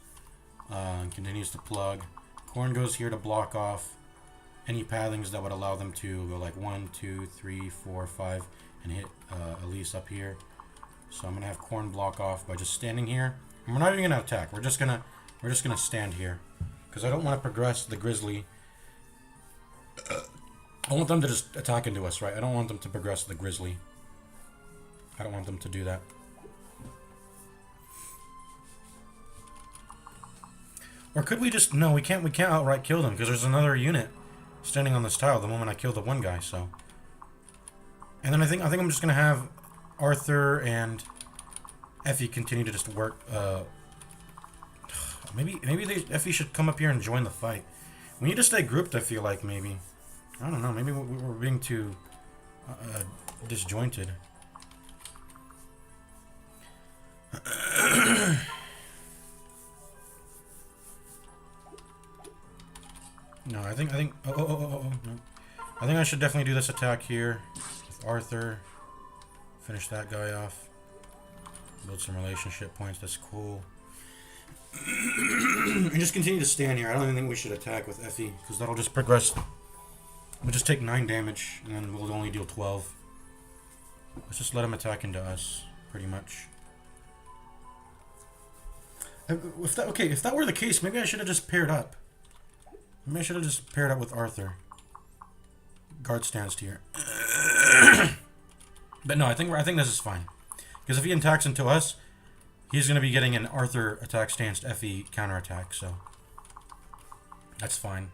And continues to plug. Corn goes here to block off any pathings that would allow them to go like 1, 2, 3, 4, 5 and hit Elise up here. So I'm going to have Corn block off by just standing here. And we're not even going to attack. We're just gonna stand here. Because I don't want to progress the Grizzly. I want them to just attack into us, right? I don't want them to progress the Grizzly. I don't want them to do that. Or could we just... No, we can't outright kill them, because there's another unit standing on this tile the moment I kill the one guy, so... And then I think I'm just gonna have Arthur and Effie continue to just work, maybe Effie should come up here and join the fight. We need to stay grouped, I feel like, maybe. I don't know, maybe we're being too disjointed. No, I think, no. I think I should definitely do this attack here with Arthur. Finish that guy off. Build some relationship points, that's cool. And just continue to stand here. I don't even think we should attack with Effie, because that'll just progress. We'll just take 9 damage, and then we'll only deal 12. Let's just let him attack into us, pretty much. If that were the case, maybe I should have just paired up. Maybe I should have just paired up with Arthur. Guard stance here. But no, I think this is fine. Because if he attacks into us, he's going to be getting an Arthur attack stance Effie counterattack, so that's fine.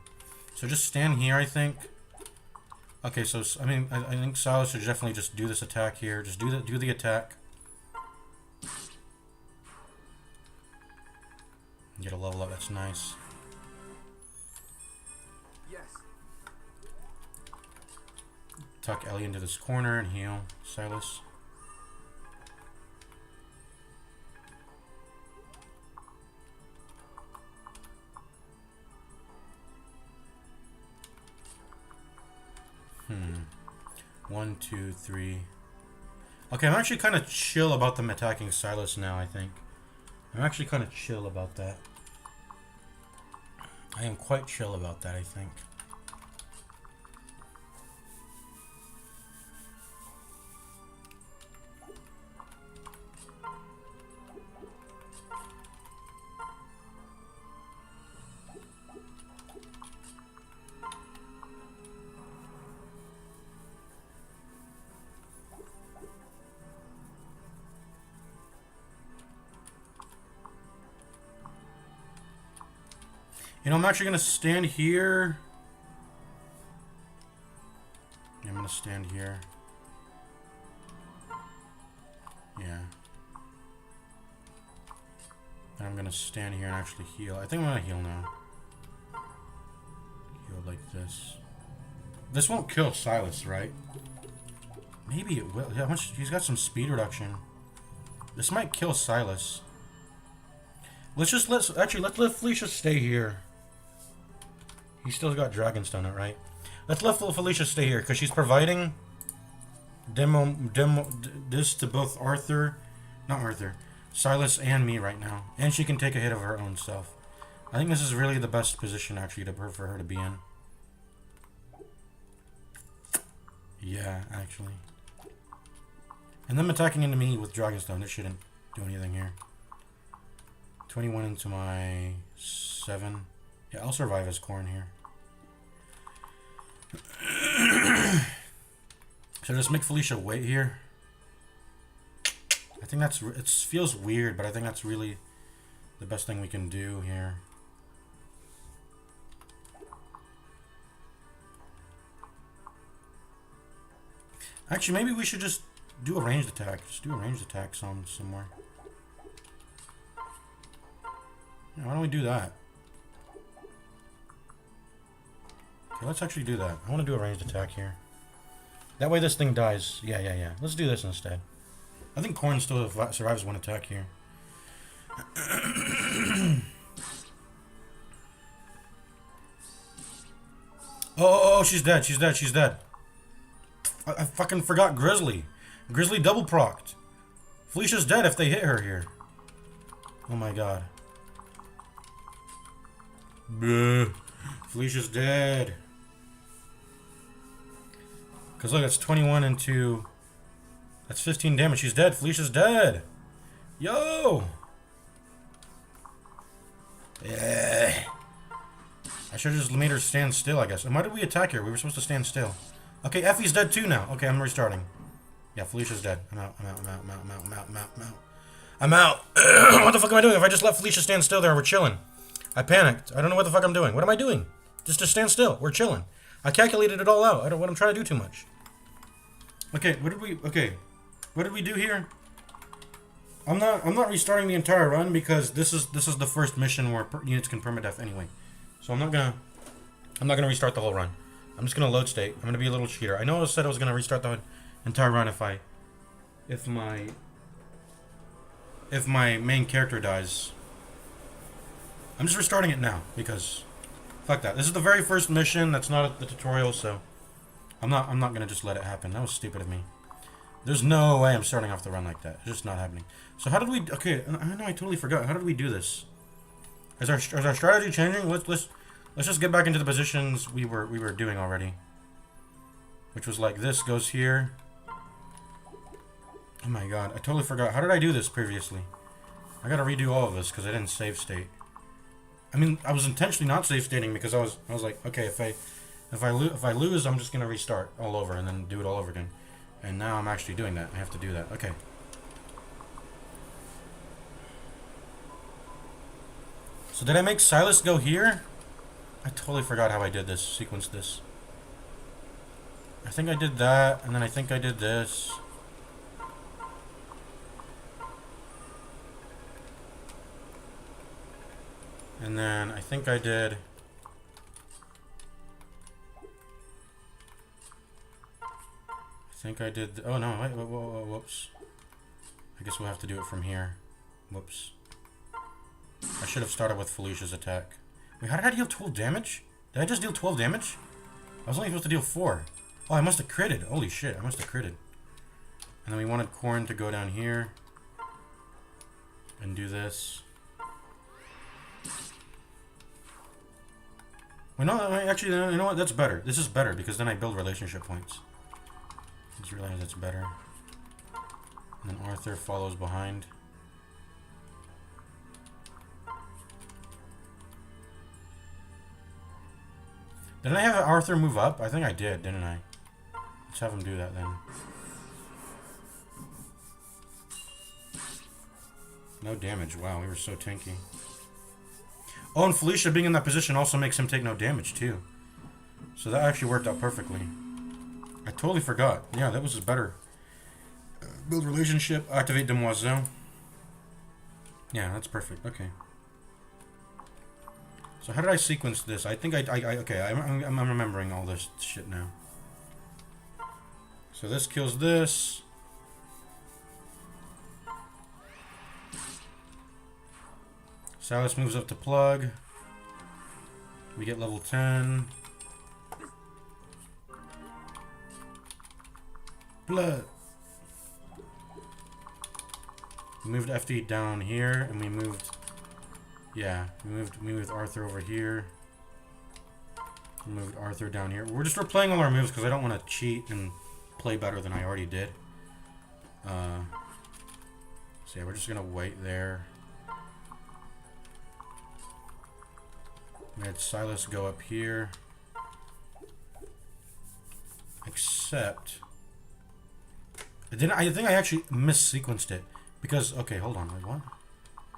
So just stand here, I think. Okay, so I mean, I think Silas should definitely just do this attack here. Just do the attack. Get a level up. That's nice. Yes. Tuck Ellie into this corner and heal Silas. One, two, three. Okay, I'm actually kind of chill about them attacking Silas now, I think. I'm actually kind of chill about that. I am quite chill about that, I think. You know, I'm actually going to stand here. Yeah, I'm going to stand here. Yeah. And I'm going to stand here and actually heal. I think I'm going to heal now. Heal like this. This won't kill Silas, right? Maybe it will. Yeah, he's got some speed reduction. This might kill Silas. Let's let Felicia stay here. He still got Dragonstone it, right? Let's let Felicia stay here, because she's providing this to both Silas and me right now. And she can take a hit of her own self. I think this is really the best position, actually, for her to be in. Yeah, actually. And them attacking into me with Dragonstone, this shouldn't do anything here. 21 into my 7. Yeah, I'll survive as corn here. Should I just make Felicia wait here? I think it feels weird, but I think that's really the best thing we can do here. Actually, maybe we should just do a ranged attack. Just do a ranged attack somewhere. Yeah, why don't we do that? Okay, let's actually do that. I want to do a ranged attack here. That way this thing dies. Yeah. Let's do this instead. I think Corn still survives one attack here. Oh, she's dead. She's dead. I fucking forgot Grizzly. Grizzly double procced. Felicia's dead if they hit her here. Oh my god. Bleh. Felicia's dead. Because look, it's 21 into... That's 15 damage. She's dead. Felicia's dead. Yo! Yeah. I should have just made her stand still, I guess. And why did we attack her? We were supposed to stand still. Okay, Effie's dead too now. Okay, I'm restarting. Yeah, Felicia's dead. I'm out. I'm out. What the fuck am I doing? If I just let Felicia stand still there, we're chilling. I panicked. I don't know what the fuck I'm doing. What am I doing? Just stand still. We're chilling. I calculated it all out. I don't what I'm trying to do too much. Okay, what did we do here? I'm not restarting the entire run because this is the first mission where units can permadeath anyway. So I'm not gonna restart the whole run. I'm just gonna load state. I'm gonna be a little cheater. I know I said I was gonna restart the entire run if my main character dies. I'm just restarting it now because fuck that. This is the very first mission. That's not the tutorial, so I'm not gonna just let it happen. That was stupid of me. There's no way I'm starting off the run like that. It's just not happening. So how did we? Okay, I know I totally forgot. How did we do this? Is our strategy changing? Let's just get back into the positions we were doing already. Which was like this goes here. Oh my god, I totally forgot. How did I do this previously? I gotta redo all of this because I didn't save state. I mean, I was intentionally not save stating because I was like, okay, if I lose, I'm just gonna restart all over and then do it all over again. And now I'm actually doing that. I have to do that. Okay. So did I make Silas go here? I totally forgot how I did this, sequenced this. I think I did that, and then I think I did this. And then I think I did... oh no, wait, whoops. I guess we'll have to do it from here. Whoops. I should have started with Felicia's attack. Wait, how did I deal 12 damage? Did I just deal 12 damage? I was only supposed to deal 4. Oh, I must have critted. Holy shit, I must have critted. And then we wanted Corn to go down here. And do this. Well, no, actually, you know what? That's better. This is better because then I build relationship points. I just realized that's better. And then Arthur follows behind. Didn't I have Arthur move up? I think I did, didn't I? Let's have him do that then. No damage. Wow, we were so tanky. Oh, and Felicia being in that position also makes him take no damage, too. So that actually worked out perfectly. I totally forgot. Yeah, that was better. Build relationship, activate demoiselle. Yeah, that's perfect. Okay. So how did I sequence this? I think okay, I'm remembering all this shit now. So this kills this. Silas moves up to plug. We get level 10. Blood. We moved FD down here, and we moved. Yeah, we moved Arthur over here. We moved Arthur down here. We're replaying all our moves because I don't want to cheat and play better than I already did. So yeah, we're just gonna wait there. We had Silas go up here. Except I think I actually missequenced it. Because okay, hold on, wait, what?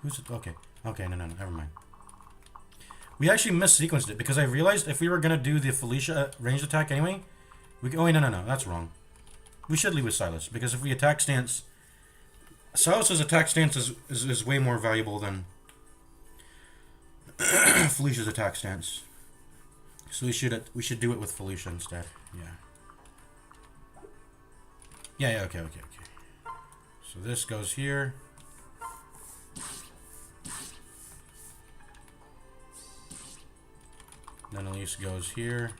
Who's it? Okay. Okay, no, never mind. We actually missequenced it because I realized if we were gonna do the Felicia ranged attack anyway, oh wait, no, that's wrong. We should leave with Silas because if we attack stance, Silas's attack stance is way more valuable than Felicia's attack stance. So we should do it with Felicia instead. Yeah, okay. So this goes here. Then Elise goes here.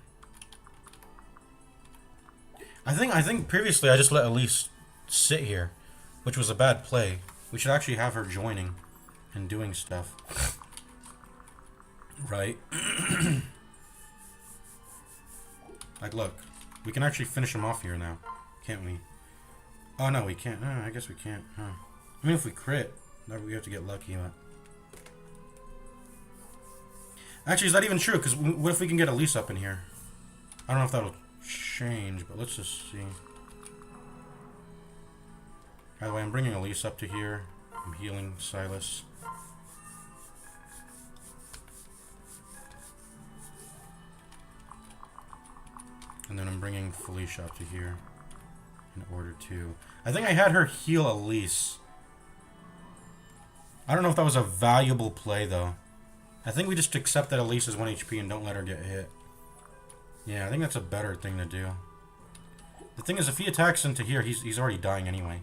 I think previously I just let Elise sit here, which was a bad play. We should actually have her joining and doing stuff. Right? Like, look. We can actually finish him off here now. Can't we? Oh, no, we can't. I guess we can't. Huh. I mean, if we crit, we have to get lucky. But... Actually, is that even true? Because what if we can get Elise up in here? I don't know if that'll change, but let's just see. By the way, I'm bringing Elise up to here. I'm healing Silas. And then I'm bringing Felicia up to here in order to... I think I had her heal Elise. I don't know if that was a valuable play, though. I think we just accept that Elise is 1 HP and don't let her get hit. Yeah, I think that's a better thing to do. The thing is, if he attacks into here, he's already dying anyway.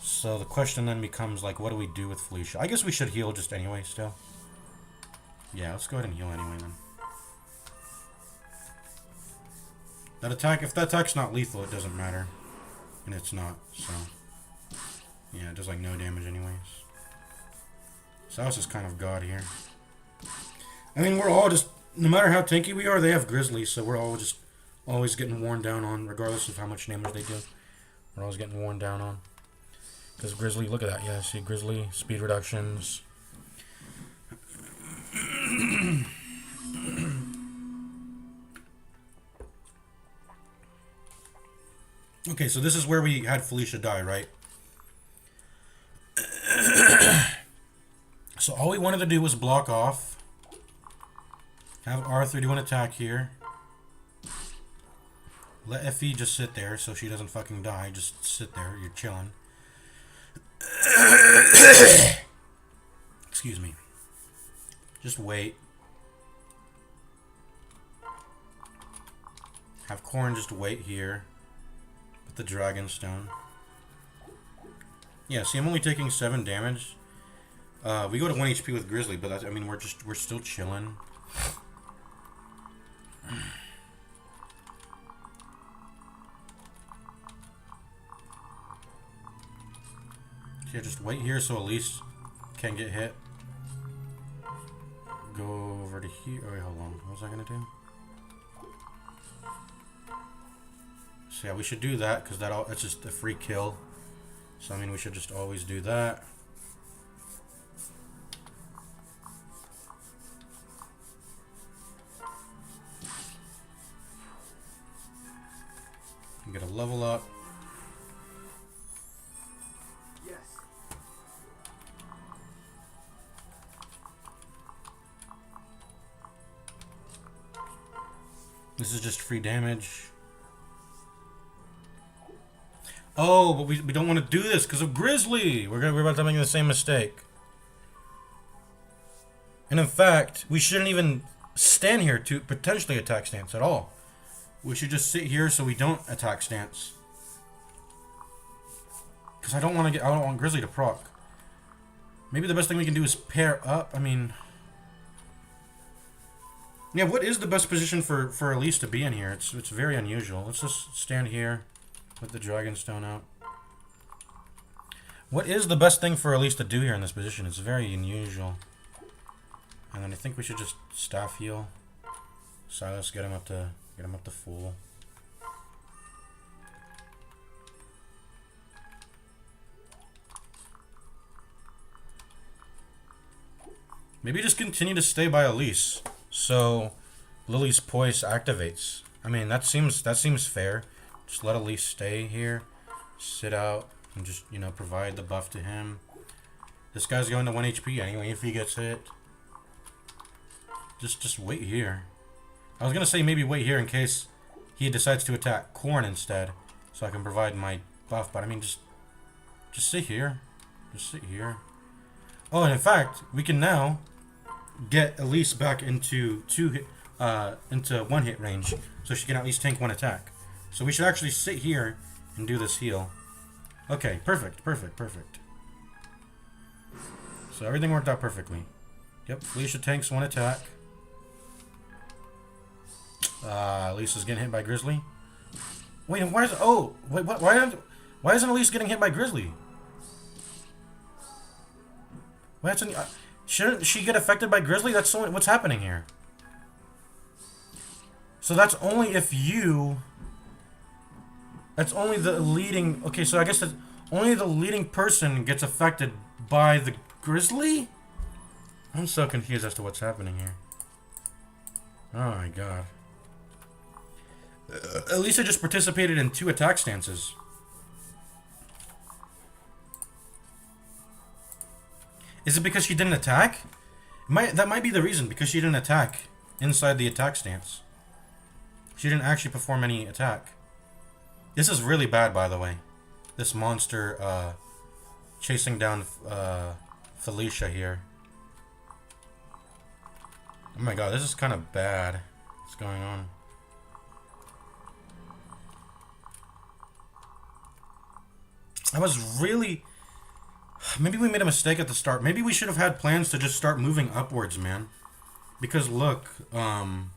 So the question then becomes, like, what do we do with Felicia? I guess we should heal just anyway, still. Yeah, let's go ahead and heal anyway, then. That attack, if that attack's not lethal, it doesn't matter. And it's not, so... Yeah, it does, like, no damage anyways. Saus is kind of god here. I mean, we're all just... No matter how tanky we are, they have Grizzly, so we're all just always getting worn down on, regardless of how much damage they do. We're always getting worn down on. Because Grizzly, look at that, yeah, see, Grizzly, speed reductions. Okay, so this is where we had Felicia die, right? So all we wanted to do was block off. Have Arthur do an attack here. Let Effie just sit there so she doesn't fucking die. Just sit there, you're chilling. Excuse me. Just wait. Have Corrin just wait here. With the Dragon Stone. Yeah, see, I'm only taking 7 damage. We go to 1 HP with Grizzly, but that's, I mean, we're still chilling. Yeah, just wait here so Elise can't get hit. Go over to here. Oh, wait, hold on. What was I gonna do? So yeah, we should do that because that's just a free kill. So I mean, we should just always do that. And get a level up. Yes. This is just free damage. Oh, but we don't want to do this because of Grizzly. We're about to make the same mistake. And in fact, we shouldn't even stand here to potentially attack stance at all. We should just sit here so we don't attack stance. Because I don't want Grizzly to proc. Maybe the best thing we can do is pair up. I mean, yeah, what is the best position for Elise to be in here? It's very unusual. Let's just stand here. Put the Dragonstone out. What is the best thing for Elise to do here in this position? It's very unusual. And then I think we should just staff heal. Silas, get him up to full. Maybe just continue to stay by Elise, so Lily's Poise activates. I mean, that seems fair. Just let Elise stay here, sit out, and just, you know, provide the buff to him. This guy's going to 1 HP anyway if he gets hit. Just wait here. I was gonna say maybe wait here in case he decides to attack Corrin instead, so I can provide my buff. But I mean, just sit here. Just sit here. Oh, and in fact, we can now get Elise back into 1 hit range, so she can at least tank 1 attack. So we should actually sit here and do this heal. Okay, perfect. So everything worked out perfectly. Yep, Felicia tanks 1 attack. Elise is getting hit by Grizzly. Wait, why is... Oh, wait, what? Why isn't Elise getting hit by Grizzly? Shouldn't she get affected by Grizzly? That's only, what's happening here. So that's only if you... That's only the leading... Okay, so I guess that only the leading person gets affected by the Grizzly? I'm so confused as to what's happening here. Oh my god. Elisa just participated in 2 attack stances. Is it because she didn't attack? That might be the reason, because she didn't attack inside the attack stance. She didn't actually perform any attack. This is really bad, by the way. This monster chasing down Felicia here. Oh my god, this is kind of bad. What's going on? I was really... Maybe we made a mistake at the start. Maybe we should have had plans to just start moving upwards, man. Because look, now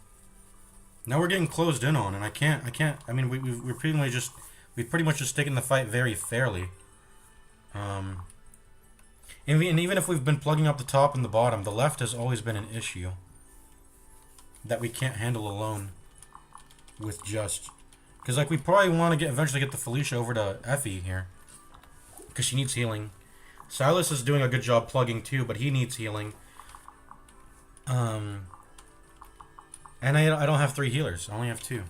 we're getting closed in on, and I can't, I mean, we're we've pretty much just taken the fight very fairly. And even if we've been plugging up the top and the bottom, the left has always been an issue that we can't handle alone with just... Because, like, we probably want to eventually get the Felicia over to Effie here. Because she needs healing. Silas is doing a good job plugging too, but he needs healing. And I don't have 3 healers. I only have 2.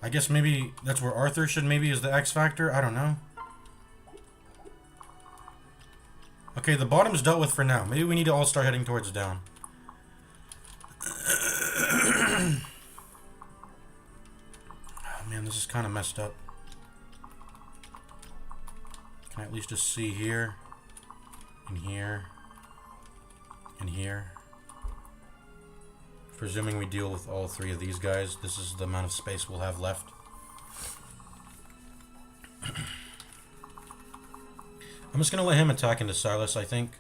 I guess maybe that's where Arthur should maybe is the X factor. I don't know. Okay, the bottom's dealt with for now. Maybe we need to all start heading towards down. Oh man, this is kind of messed up. Can I at least just see here, and here, and here? Presuming we deal with all 3 of these guys, this is the amount of space we'll have left. I'm just going to let him attack into Silas, I think.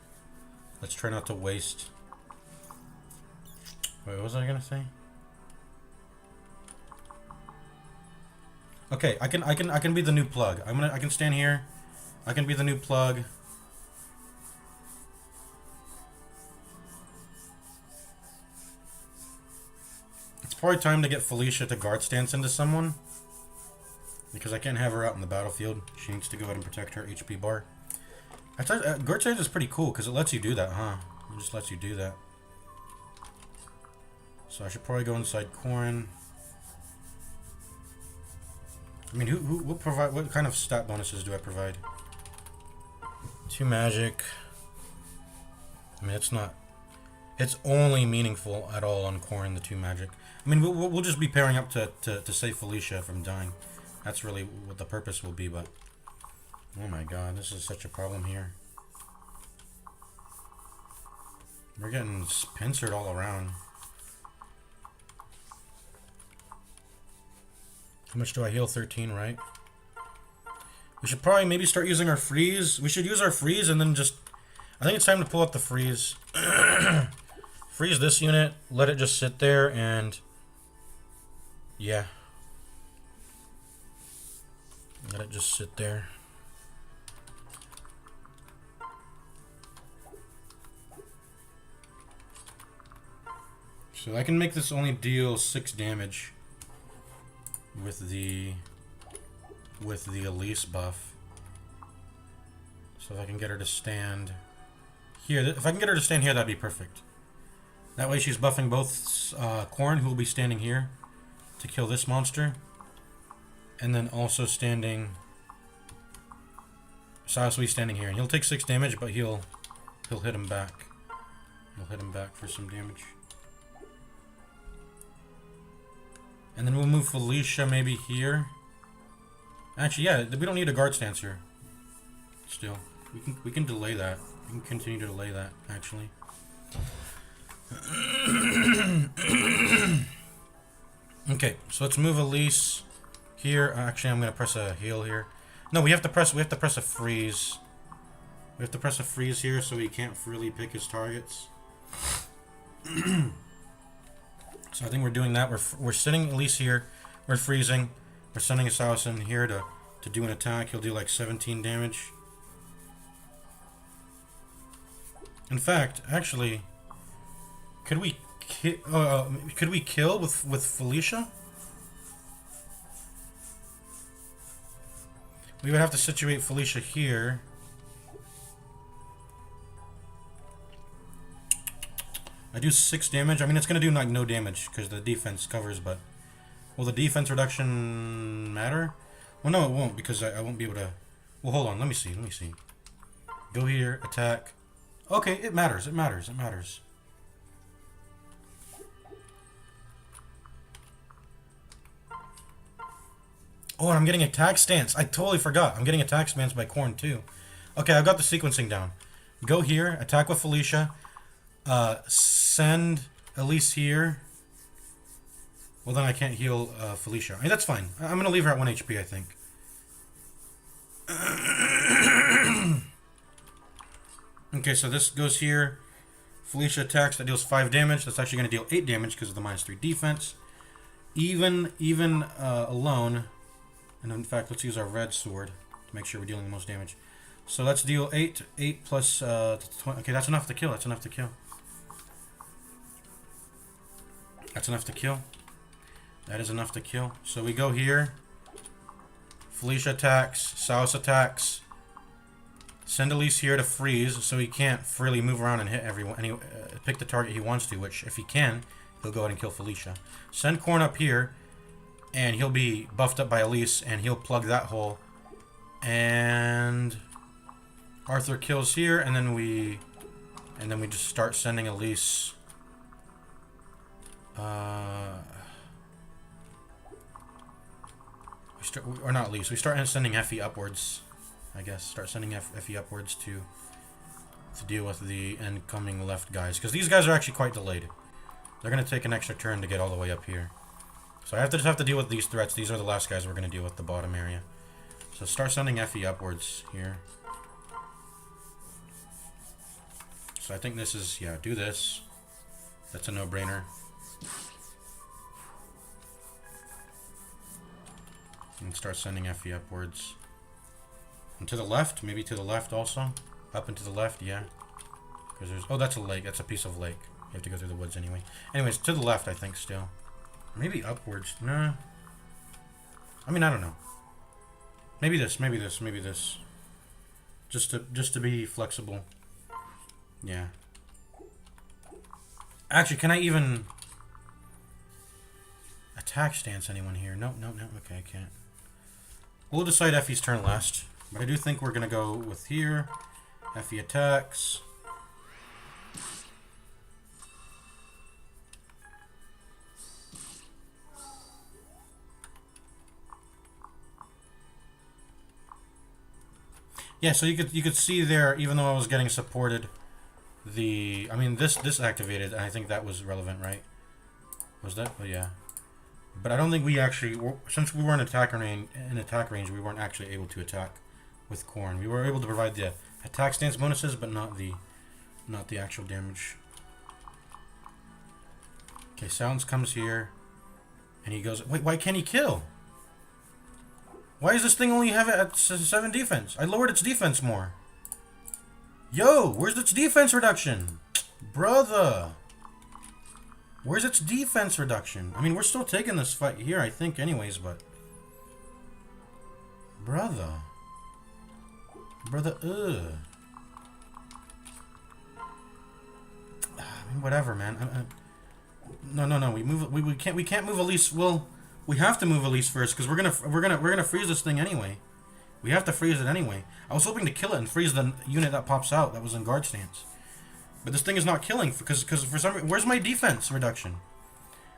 Let's try not to waste... Wait, what was I going to say? Okay, I can be the new plug. I can stand here. I can be the new plug. It's probably time to get Felicia to guard stance into someone. Because I can't have her out in the battlefield. She needs to go ahead and protect her HP bar. Guard stance is pretty cool because it lets you do that, huh? It just lets you do that. So I should probably go inside Corin. I mean, what kind of stat bonuses do I provide? 2 magic. I mean, it's only meaningful at all on Corin, the 2 magic. I mean, we'll just be pairing up to save Felicia from dying. That's really what the purpose will be, but... Oh my god, this is such a problem here. We're getting pincered all around. How much do I heal? 13, right? We should probably maybe start using our freeze. We should use our freeze and then just... I think it's time to pull up the freeze. Freeze this unit, let it just sit there, and... Yeah. Let it just sit there. So I can make this only deal 6 damage with the Elise buff. So if I can get her to stand here, if I can get her to stand here, that'd be perfect. That way she's buffing both Corn, who will be standing here to kill this monster, and then also standing Silas will be standing here, and he'll take 6 damage, but he'll hit him back. He'll hit him back for some damage. And then we'll move Felicia maybe here. Actually, yeah, we don't need a guard stance here. Still, we can delay that. We can continue to delay that. Actually. Okay, so let's move Elise here. Actually, I'm gonna press a heal here. No, we have to press a freeze. We have to press a freeze here, so he can't freely pick his targets. So I think we're doing that. We're sitting Elise here. We're freezing. We're sending Assassin here to do an attack. He'll do like 17 damage. In fact, actually, could we kill with Felicia? We would have to situate Felicia here. I do 6 damage. I mean, it's going to do like no damage because the defense covers, but... Will the defense reduction matter? Well, no, it won't because I won't be able to... Well, hold on. Let me see. Go here. Attack. Okay, it matters. It matters. Oh, and I'm getting attack stance. I totally forgot. I'm getting attack stance by Corn too. Okay, I've got the sequencing down. Go here, attack with Felicia. Send Elise here. Well, then I can't heal Felicia. I mean, that's fine. I'm going to leave her at 1 HP, I think. Okay, so this goes here. Felicia attacks. That deals 5 damage. That's actually going to deal 8 damage because of the -3 defense. Even alone. And in fact, let's use our red sword to make sure we're dealing the most damage. So let's deal 8. 8 plus 20. Okay, that's enough to kill. That's enough to kill. That's enough to kill. That is enough to kill. So we go here. Felicia attacks. Saus attacks. Send Elise here to freeze so he can't freely move around and hit everyone. And pick the target he wants to, which if he can, he'll go ahead and kill Felicia. Send Corn up here, and he'll be buffed up by Elise, and he'll plug that hole. And Arthur kills here, and then we just start sending Elise. Or not Elise. We start sending Effie upwards. I guess start sending Effie upwards to deal with the incoming left guys, because these guys are actually quite delayed. They're gonna take an extra turn to get all the way up here. So I just have to deal with these threats. These are the last guys we're gonna deal with, the bottom area. So start sending Effie upwards here. So I think this is, yeah, do this. That's a no-brainer. And start sending Effie upwards. And to the left, maybe to the left also. Up and to the left, yeah. Because there's, oh, that's a lake. That's a piece of lake. You have to go through the woods anyway. Anyways, to the left, I think still. Maybe upwards. Nah. I mean, I don't know. Maybe this. Maybe this. Maybe this. Just to be flexible. Yeah. Actually, can I even attack stance anyone here? No. Okay, I can't. We'll decide Effie's turn last. But I do think we're going to go with here. Effie attacks. Yeah, so you could see there, even though I was getting supported, I mean this activated, and I think that was relevant, right? Was that? Oh yeah. But I don't think we actually, since we were in attack range, we weren't actually able to attack with Corn. We were able to provide the attack stance bonuses, but not the actual damage. Okay, Sounds comes here, and he goes. Wait, why can't he kill? Why does this thing only have it at 7 defense? I lowered its defense more. Yo, where's its defense reduction? Brother. Where's its defense reduction? I mean, we're still taking this fight here, I think, anyways, but... Brother. Ugh. I mean, whatever, man. No. We can't move Elise. Well, we have to move Elise first, because we're gonna freeze this thing anyway. We have to freeze it anyway. I was hoping to kill it and freeze the unit that pops out that was in guard stance. But this thing is not killing because for some reason, where's my defense reduction?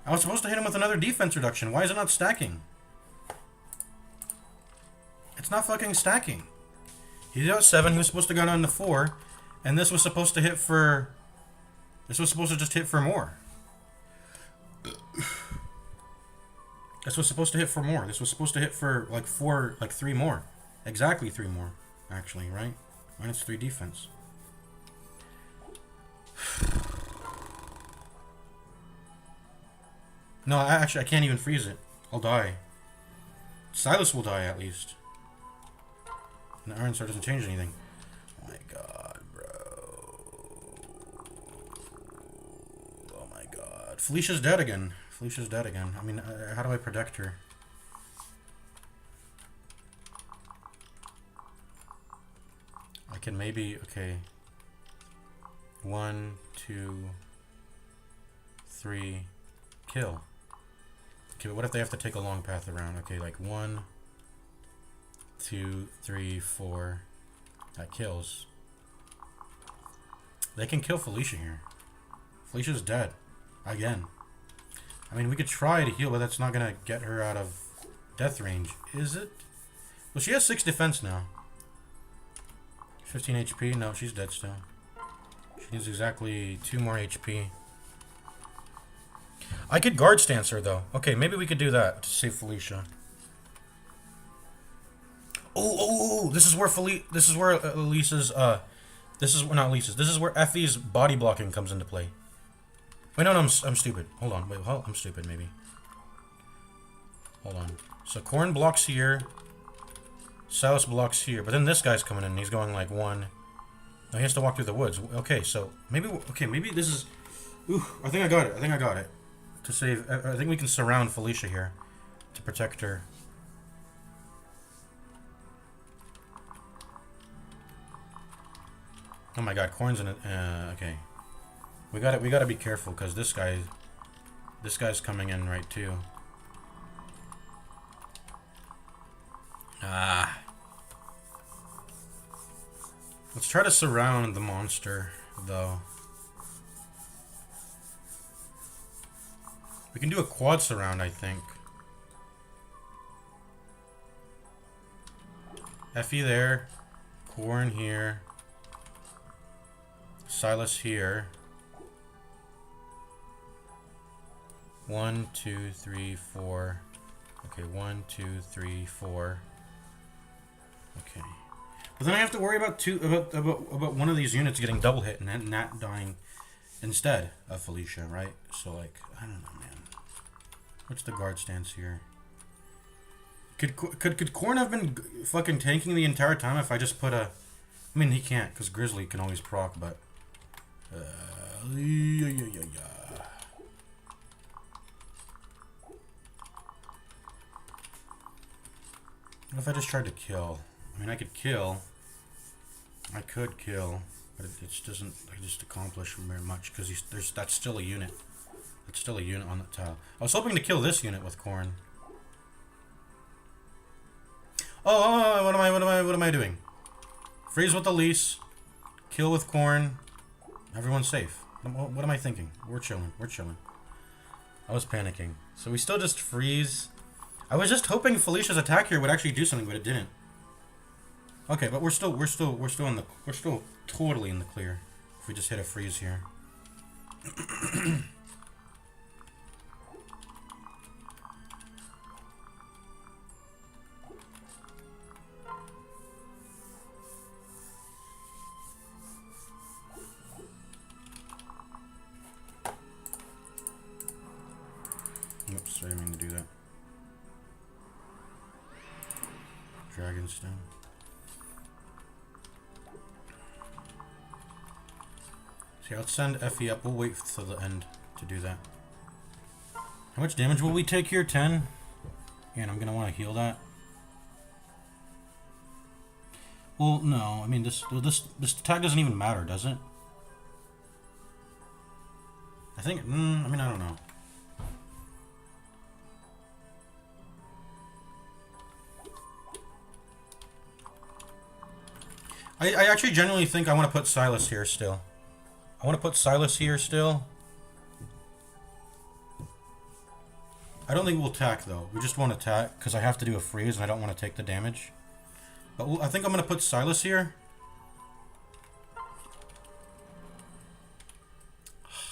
I was supposed to hit him with another defense reduction. Why is it not stacking? It's not fucking stacking. He did out 7. He was supposed to go down to 4, and this was supposed to hit for. This was supposed to just hit for more. This was supposed to hit for more. This was supposed to hit for like 3 more. Exactly 3 more, actually, right? Minus 3 defense. No, I can't even freeze it. I'll die. Silas will die, at least. And the Iron Sword doesn't change anything. Oh my god, bro. Oh my god. Felicia's dead again. I mean, how do I protect her? I can maybe... Okay. 1, 2, 3, kill. Okay, but what if they have to take a long path around? Okay, like 1, 2, 3, 4. That kills. They can kill Felicia here. Felicia's dead. Again. I mean, we could try to heal, but that's not gonna get her out of Death range. Is it? Well, she has 6 defense now. 15 HP. No, she's dead still. She needs exactly 2 more HP. I could guard stance her though. Okay, maybe we could do that to save Felicia. Oh! This is where Lisa's this is not Lisa's. This is where Effie's body blocking comes into play. Wait, no, I'm stupid. Hold on. Wait, I'm stupid maybe. Hold on. So Corn blocks here. Silas blocks here, but then this guy's coming in. And he's going like 1. No, he has to walk through the woods. Okay, so maybe this is. Ooh, I think I got it. To save, I think we can surround Felicia here to protect her. Oh my God, Corn's in it. Okay, we gotta be careful because this guy's coming in right too. Let's try to surround the monster though. We can do a quad surround, I think. Effie there. Corn here. Silas here. 1, 2, 3, 4. Okay, 1, 2, 3, 4. Okay. But then I have to worry about about one of these units getting double hit and then Nat dying instead of Felicia, right? So like, I don't know, man. What's the guard stance here? Could Corn have been fucking tanking the entire time if I just put a... I mean, he can't, because Grizzly can always proc, but... What if I just tried to kill? I mean, I could kill. I could kill, but it doesn't just accomplish very much, because that's still a unit. It's still a unit on the tile. I was hoping to kill this unit with Corn. Oh, what am I doing? Freeze with the lease. Kill with Corn. Everyone's safe. What am I thinking? We're chilling. I was panicking. So we still just freeze. I was just hoping Felicia's attack here would actually do something, but it didn't. Okay, but we're still totally in the clear. If we just hit a freeze here. Oops, I didn't mean to do that. Dragonstone. See, I'll send Effie up. We'll wait till the end to do that. How much damage will we take here? 10? And I'm gonna want to heal that. Well, no. I mean, this attack doesn't even matter, does it? I think. I mean, I don't know. I actually genuinely think I want to put Silas here still. I don't think we'll attack though. We just want to attack because I have to do a freeze and I don't want to take the damage. But I think I'm going to put Silas here.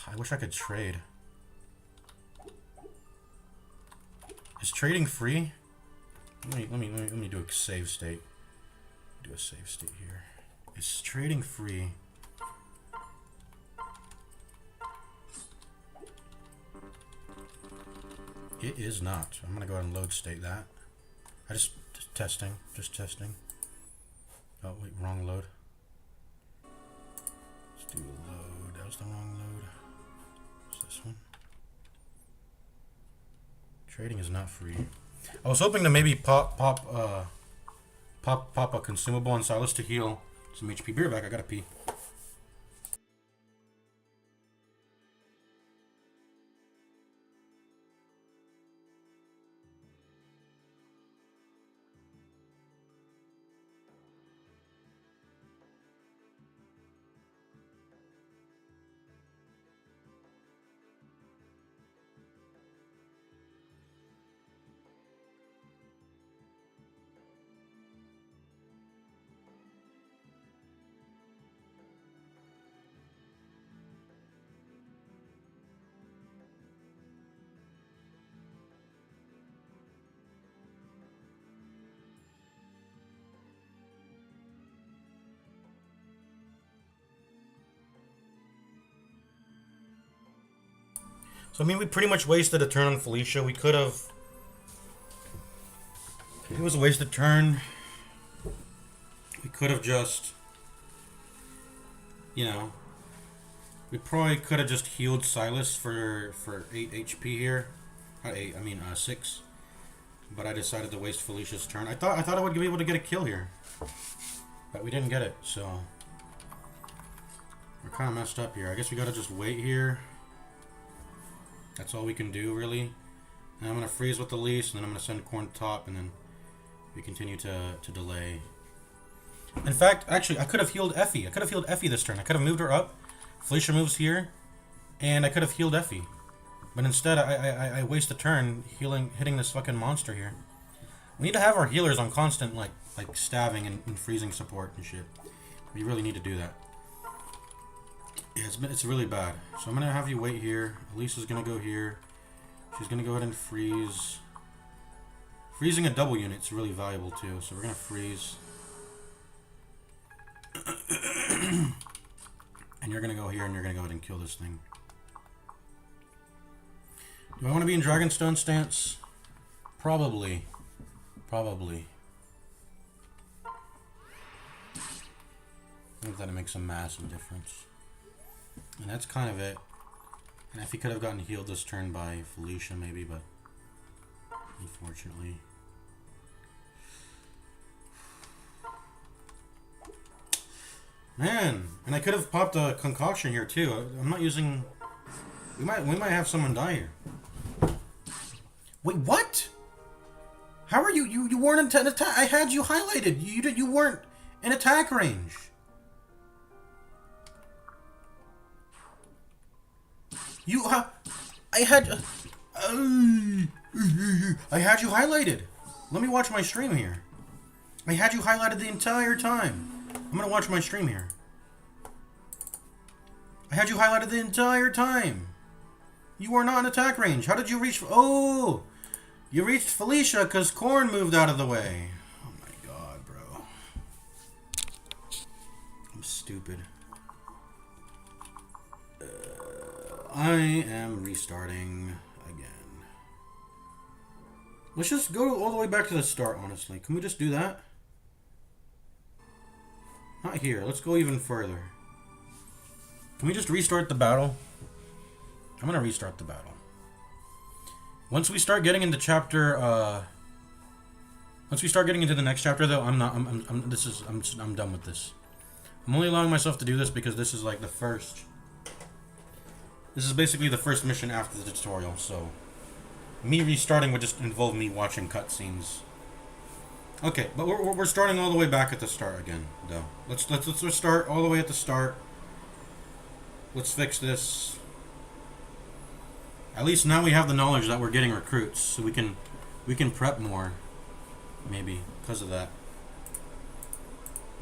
I wish I could trade. Is trading free? Let me do a save state. Do a save state here. Is trading free? It is not. I'm gonna go ahead and load state that. Just testing. Oh wait, wrong load. Let's do a load. That was the wrong load. What's this one? Trading is not free. I was hoping to maybe pop a consumable on Silas to heal some HP. Be right back, I gotta pee. So, I mean, we pretty much wasted a turn on Felicia. We could have... It was a wasted turn. We could have just... You know... We probably could have just healed Silas for 8 HP here. 8, I mean 6. But I decided to waste Felicia's turn. I thought I would be able to get a kill here. But we didn't get it, so... We're kind of messed up here. I guess we gotta just wait here. That's all we can do, really. And I'm gonna freeze with the lease, and then I'm gonna send Corn top, and then we continue to delay. In fact, actually, I could have healed Effie. I could have healed Effie this turn. I could have moved her up. Felicia moves here, and I could have healed Effie. But instead, I waste a turn hitting this fucking monster here. We need to have our healers on constant, like stabbing and freezing support and shit. We really need to do that. Yeah, it's really bad. So I'm gonna have you wait here. Elisa's gonna go here. She's gonna go ahead and freeze. Freezing a double unit's really valuable too. So we're gonna freeze. And you're gonna go here and you're gonna go ahead and kill this thing. Do I want to be in Dragonstone stance? Probably. Probably. I think that makes a massive difference. And that's kind of it. And if he could have gotten healed this turn by Felicia maybe, but unfortunately. Man, and I could have popped a concoction here too. I'm not using... We might have someone die here. Wait, what? How are you? You weren't in attack. I had you highlighted. You weren't in attack range. I had you highlighted. Let me watch my stream here. I had you highlighted the entire time. I'm gonna watch my stream here. I had you highlighted the entire time. You were not in attack range. How did you reach? Oh, you reached Felicia because Corn moved out of the way. Oh my god, bro. I'm stupid. I am restarting again. Let's just go all the way back to the start, honestly. Can we just do that? Not here. Let's go even further. Can we just restart the battle? I'm gonna restart the battle. Once we start getting into chapter, once we start getting into the next chapter, though, I'm done with this. I'm only allowing myself to do this because this is like the first. This is basically the first mission after the tutorial, so me restarting would just involve me watching cutscenes. Okay, but we're starting all the way back at the start again, though. Let's start all the way at the start. Let's fix this. At least now we have the knowledge that we're getting recruits, so we can prep more, maybe because of that.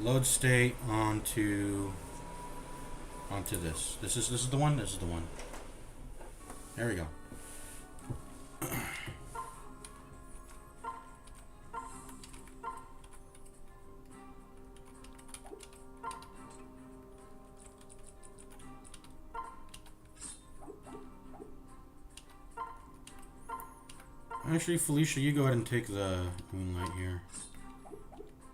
Load state onto this. This is the one. This is the one. There we go. Actually, Felicia, you go ahead and take the moonlight here.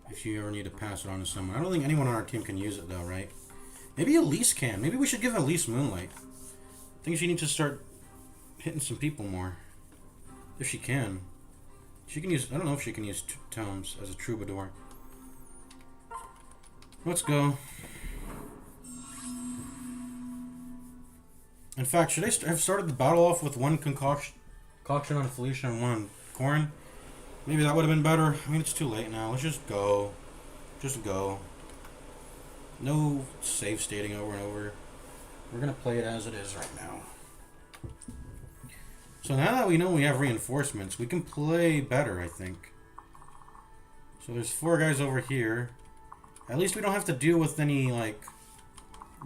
If you ever need to pass it on to someone. I don't think anyone on our team can use it though, right? Maybe Elise can. Maybe we should give Elise moonlight. I think she needs to start hitting some people more. If she can. She can use... I don't know if she can use tomes as a troubadour. Let's go. In fact, should I have started the battle off with one concoction on Felicia and one on Corn? Maybe that would have been better. I mean, it's too late now. Let's just go. Just go. No save stating over and over. We're going to play it as it is right now. So now that we know we have reinforcements, we can play better, I think. So there's 4 guys over here. At least we don't have to deal with any, like,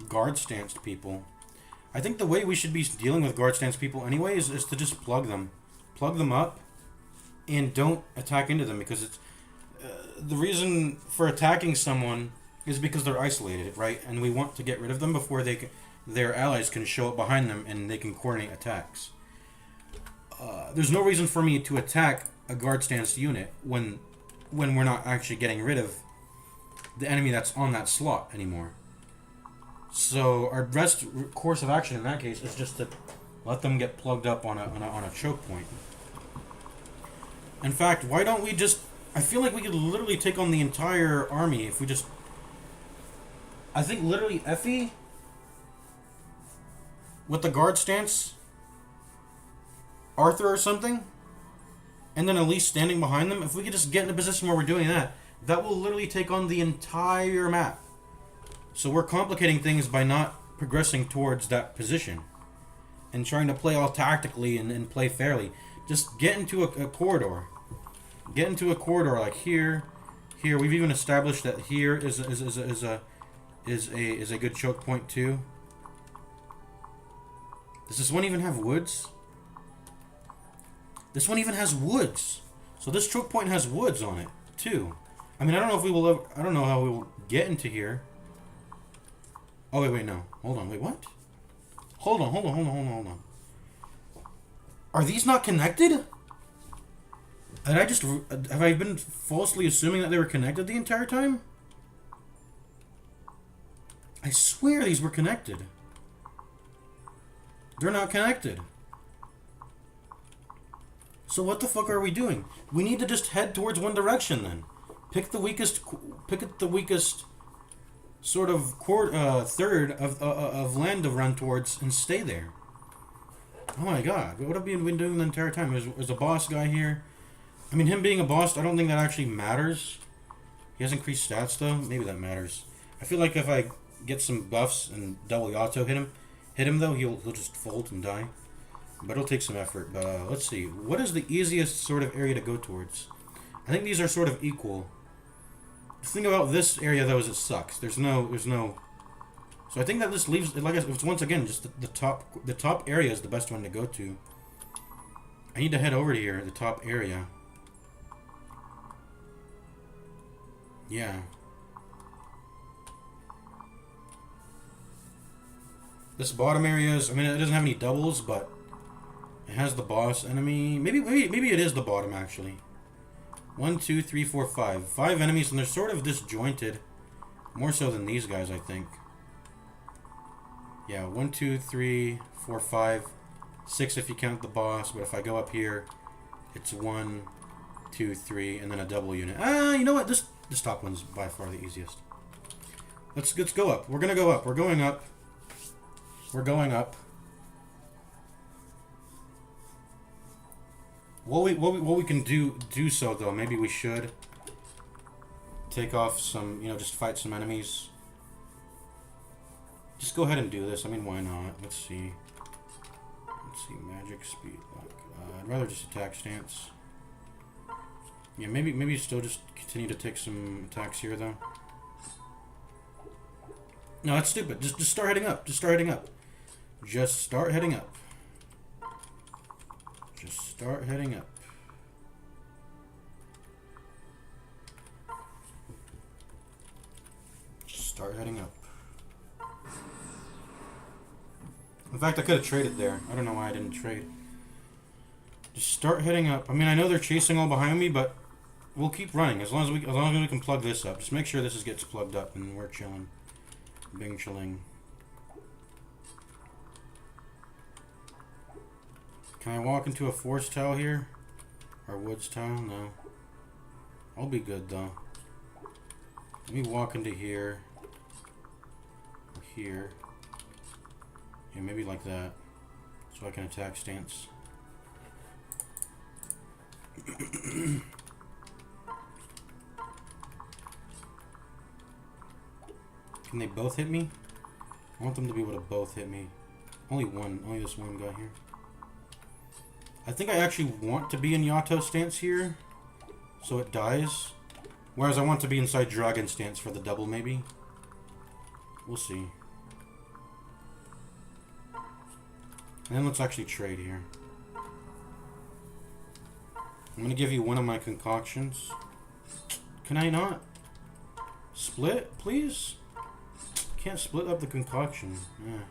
guard-stanced people. I think the way we should be dealing with guard-stance people anyway is to just plug them. Plug them up and don't attack into them, because it's... the reason for attacking someone is because they're isolated, right? And we want to get rid of them before their allies can show up behind them and they can coordinate attacks. there's no reason for me to attack a guard stance unit when we're not actually getting rid of the enemy that's on that slot anymore. So our best course of action in that case is just to let them get plugged up on a choke point. In fact, why don't we just... I feel like we could literally take on the entire army if we just... I think literally Effie with the guard stance, Arthur or something, and then Elise standing behind them. If we could just get in a position where we're doing that, that will literally take on the entire map. So we're complicating things by not progressing towards that position and trying to play all tactically and play fairly. Just get into a corridor. Get into a corridor like here. We've even established that here is a good choke point too. Does this one even have woods? This one even has woods. So this choke point has woods on it too. I mean, I don't know if we will ever, I don't know how we will get into here. Oh wait, no. Hold on, wait, what? Hold on. Are these not connected? Have I been falsely assuming that they were connected the entire time? I swear these were connected. They're not connected. So what the fuck are we doing? We need to just head towards one direction then. Pick the weakest sort of third of land to run towards and stay there. Oh my god, what have we been doing the entire time? There's a boss guy here. I mean, him being a boss, I don't think that actually matters. He has increased stats though. Maybe that matters. I feel like if I get some buffs and double Yato hit him though, he'll just fold and die. But it'll take some effort. But let's see. What is the easiest sort of area to go towards? I think these are sort of equal. The thing about this area though is it sucks. There's no. So I think that this leaves, like it's once again just the top area is the best one to go to. I need to head over to here, the top area. Yeah. This bottom area is, I mean, it doesn't have any doubles, but it has the boss enemy. Maybe it is the bottom actually. 1, 2, 3, 4, 5. 5 enemies, and they're sort of disjointed. More so than these guys, I think. Yeah, 1, 2, 3, 4, 5. 6 if you count the boss, but if I go up here, it's 1, 2, 3, and then a double unit. You know what? This top one's by far the easiest. Let's go up. We're gonna go up. We're going up. We're going up. What we can do so though, maybe we should take off some, just fight some enemies. Just go ahead and do this. I mean, why not? Let's see. Magic speed. I'd rather just attack stance. Yeah, maybe still just continue to take some attacks here though. No, that's stupid. Just start heading up. Just start heading up. Just start heading up. Just start heading up. Just start heading up. In fact, I could have traded there. I don't know why I didn't trade. Just start heading up. I mean, I know they're chasing all behind me, but we'll keep running as long as we can plug this up. Just make sure this gets plugged up, and we're chilling. Bing chilling. Can I walk into a forest tile here? Or woods tile? No. I'll be good though. Let me walk into here. Or here. Yeah, maybe like that. So I can attack stance. Can they both hit me? I want them to be able to both hit me. Only this one guy here. I think I actually want to be in Yato stance here, so it dies. Whereas I want to be inside Dragon stance for the double, maybe. We'll see. And then let's actually trade here. I'm going to give you one of my concoctions. Can I not? Split, please? Can't split up the concoction. Yeah.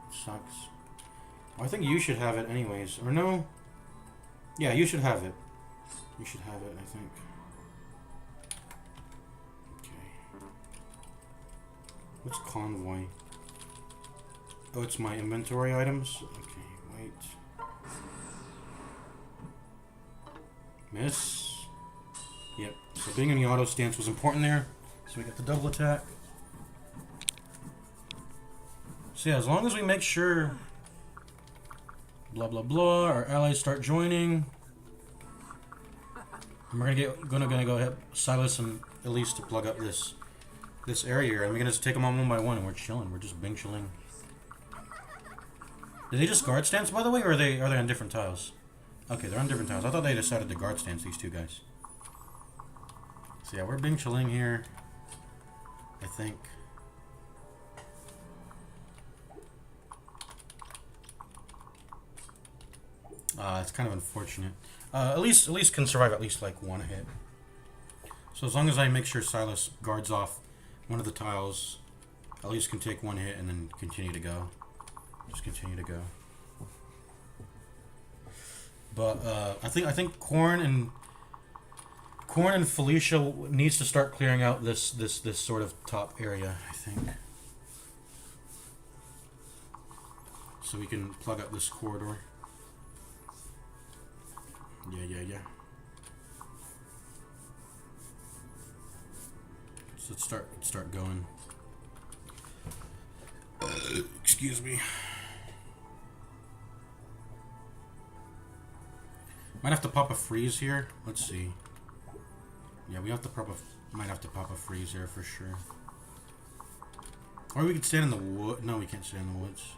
Sucks. Well, I think you should have it anyways. Or no? Yeah, you should have it. You should have it, I think. Okay. What's convoy? Oh, it's my inventory items? Okay, wait. Miss. Yep. So being in the auto stance was important there. So we got the double attack. So yeah, as long as we make sure blah blah blah, our allies start joining. And we're gonna go ahead Silas and Elise to plug up this area here, and we're gonna just take them on one by one, and we're chilling. We're just bing chilling. Did they just guard stance, by the way, or are they on different tiles? Okay, they're on different tiles. I thought they decided to guard stance, these two guys. So yeah, we're bing chilling here, I think. It's kind of unfortunate. Elise can survive at least like one hit. So as long as I make sure Silas guards off one of the tiles, Elise can take one hit and then continue to go. Just continue to go. But I think Corn and Felicia needs to start clearing out this sort of top area, I think. So we can plug up this corridor. Yeah. So let's start going. Excuse me. Might have to pop a freeze here. Let's see. Yeah, we have to might have to pop a freeze here for sure. Or we could stand in the wood. No, we can't stand in the woods.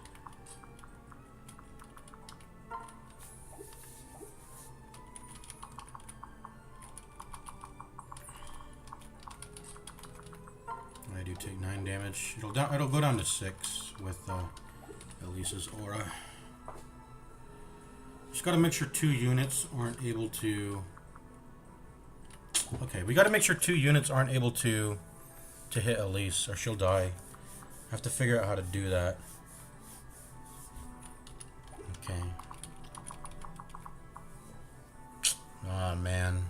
I do take 9 damage. It'll go down to 6 with Elise's aura. Just gotta make sure 2 units aren't able to. Okay, we gotta make sure 2 units aren't able to hit Elise, or she'll die. I have to figure out how to do that. Okay. Oh man.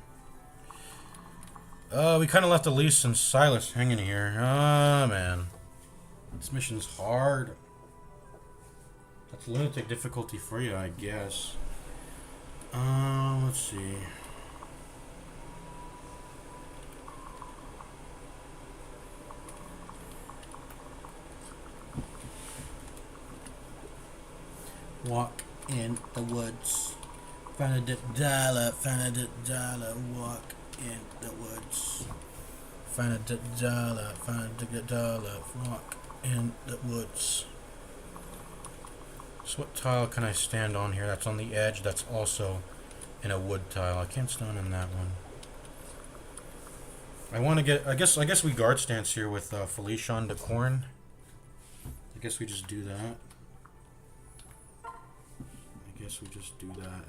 We kind of left Elise and Silas hanging here. Oh, man. This mission's hard. That's lunatic difficulty for you, I guess. Let's see. Walk in the woods. Find a dollar, walk in the woods. Find a dollar, walk in the woods. So what tile can I stand on here? That's on the edge. That's also in a wood tile. I can't stand in that one. I want to get. I guess we guard stance here with Felicia on the Corn. I guess we just do that.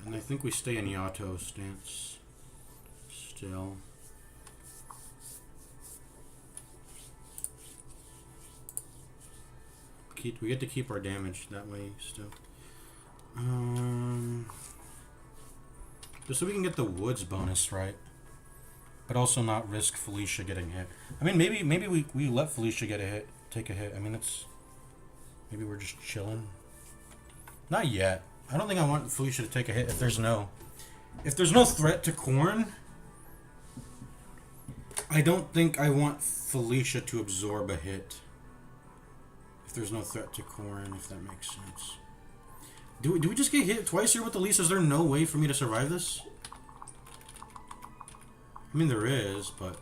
And I think we stay in the auto stance still. We get to keep our damage that way still. Just so we can get the woods bonus, right? But also not risk Felicia getting hit. I mean, maybe we let Felicia take a hit. I mean, maybe we're just chilling. Not yet. I don't think I want Felicia to take a hit if there's no threat to Corn. I don't think I want Felicia to absorb a hit. If there's no threat to Corn, if that makes sense. Do we just get hit twice here with Elise? Is there no way for me to survive this? I mean, there is, but...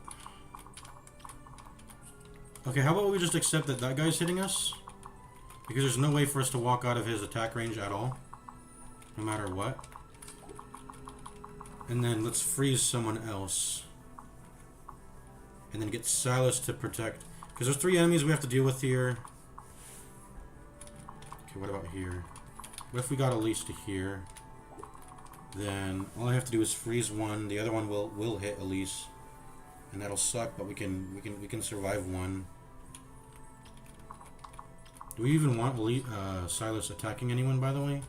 Okay, how about we just accept that guy's hitting us? Because there's no way for us to walk out of his attack range at all. No matter what. And then let's freeze someone else. And then get Silas to protect. Because there's 3 enemies we have to deal with here. Okay, what about here? What if we got Elise to here? Then all I have to do is freeze one. The other one will hit Elise. And that'll suck, but we can survive one. Do we even want Silas attacking anyone, by the way?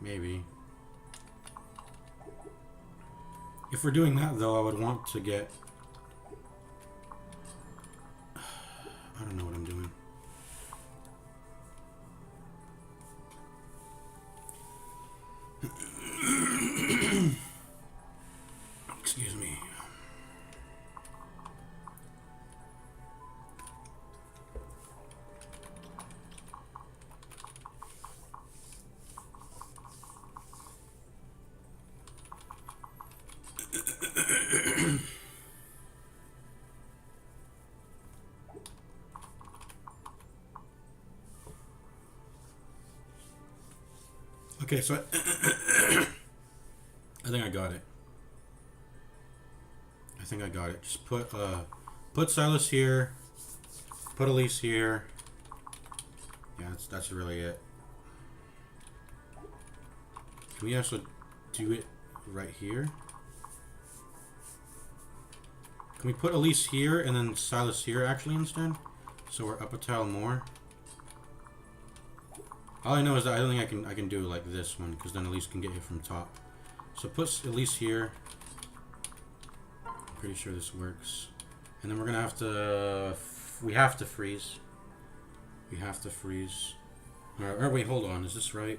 Maybe. If we're doing that, though, I would want to get... I don't know what I'm doing. Excuse me. Okay, so I think I got it. I think I got it. Just put Silas here. Put Elise here. Yeah, that's really it. Can we also do it right here? Can we put Elise here and then Silas here actually instead? So we're up a tile more. All I know is that I don't think I can do it like this one, because then Elise can get hit from top. So put Elise here. I'm pretty sure this works. And then we're gonna have to we have to freeze. We have to freeze. Or wait, hold on, is this right?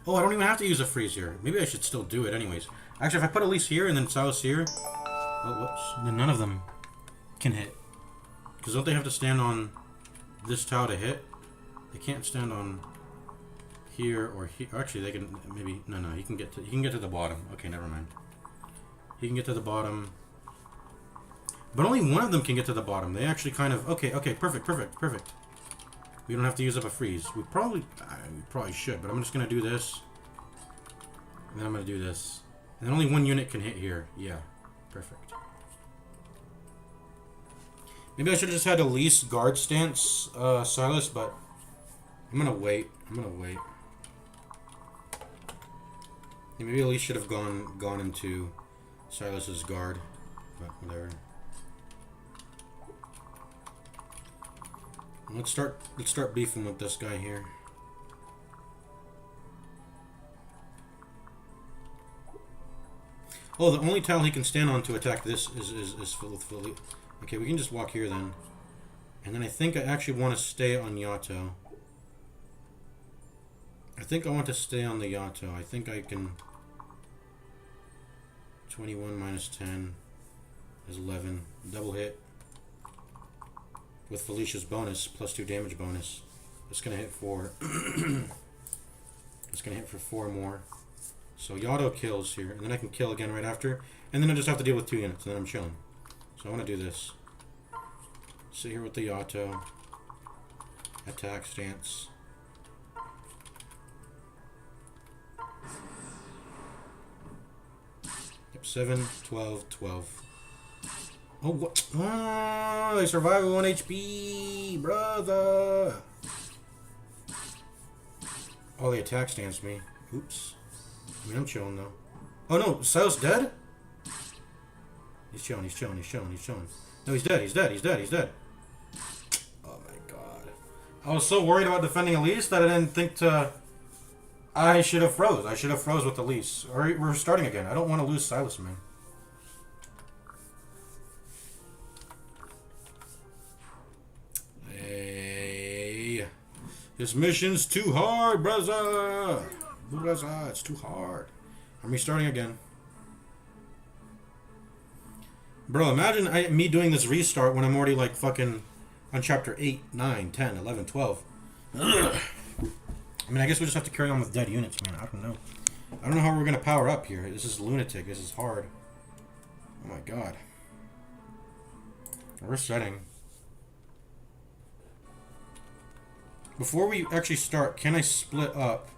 Oh, I don't even have to use a freeze here. Maybe I should still do it anyways. Actually, if I put Elise here and then Silas here... Oh, whoops. Then none of them can hit. Because don't they have to stand on this tile to hit? They can't stand on here or here. Actually, they can maybe... No, he can get to the bottom. Okay, never mind. He can get to the bottom. But only one of them can get to the bottom. They actually kind of... Okay, perfect. We don't have to use up a freeze. We probably should, but I'm just going to do this. And then I'm going to do this. And then only one unit can hit here. Yeah, perfect. Maybe I should have just had Elise guard stance Silas, but I'm going to wait. Yeah, maybe Elise should have gone into Silas's guard, but whatever. Let's start beefing with this guy here. Oh, the only tile he can stand on to attack this is fully. Okay, we can just walk here then. And then I think I actually want to stay on Yato. I think I want to stay on the Yato. I think I can... 21 minus 10 is 11. Double hit. With Felicia's bonus, plus 2 damage bonus. It's going to hit 4. It's going to hit for 4 more. So Yato kills here, and then I can kill again right after. And then I just have to deal with 2 units, and then I'm chilling. So I want to do this. Sit here with the Yato. Attack stance. Yep, 7, 12, 12. Oh, what? Oh, they survive with 1 HP, brother. Oh, they attack stance me. Oops. I mean, I'm chilling though. Oh no, Silas dead? He's chilling. No, he's dead. Oh my god. I was so worried about defending Elise that I didn't think to... I should have froze. I should have froze with Elise. Or we're starting again. I don't want to lose Silas, man. Hey. This mission's too hard, brother. It's too hard. I'm restarting again. Bro, imagine me doing this restart when I'm already like fucking on chapter 8, 9, 10, 11, 12. Ugh. I mean, I guess we just have to carry on with dead units, man. I don't know. I don't know how we're going to power up here. This is lunatic. This is hard. Oh my god. We're setting. Before we actually start, can I split up?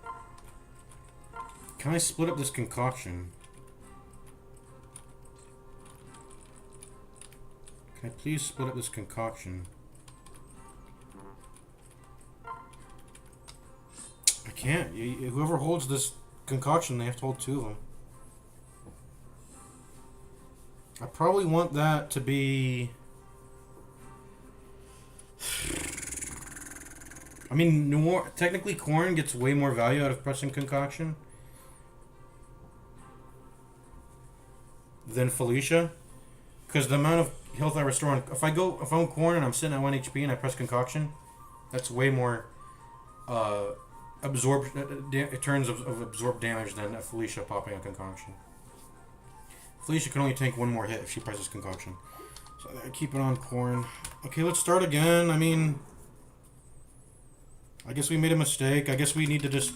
Can I split up this concoction? Can I please split up this concoction? I can't. Whoever holds this concoction, they have to hold 2 of them. I probably want that to be... I mean, technically, Corn gets way more value out of pressing Concoction than Felicia, because the amount of health I restore on, if I'm Corn and I'm sitting at 1 HP and I press Concoction, that's way more absorbed turns of absorbed damage than a Felicia popping a Concoction. Felicia can only tank one more hit if she presses Concoction. So I keep it on Corn. Okay, let's start again. I mean, I guess we made a mistake. I guess we need to just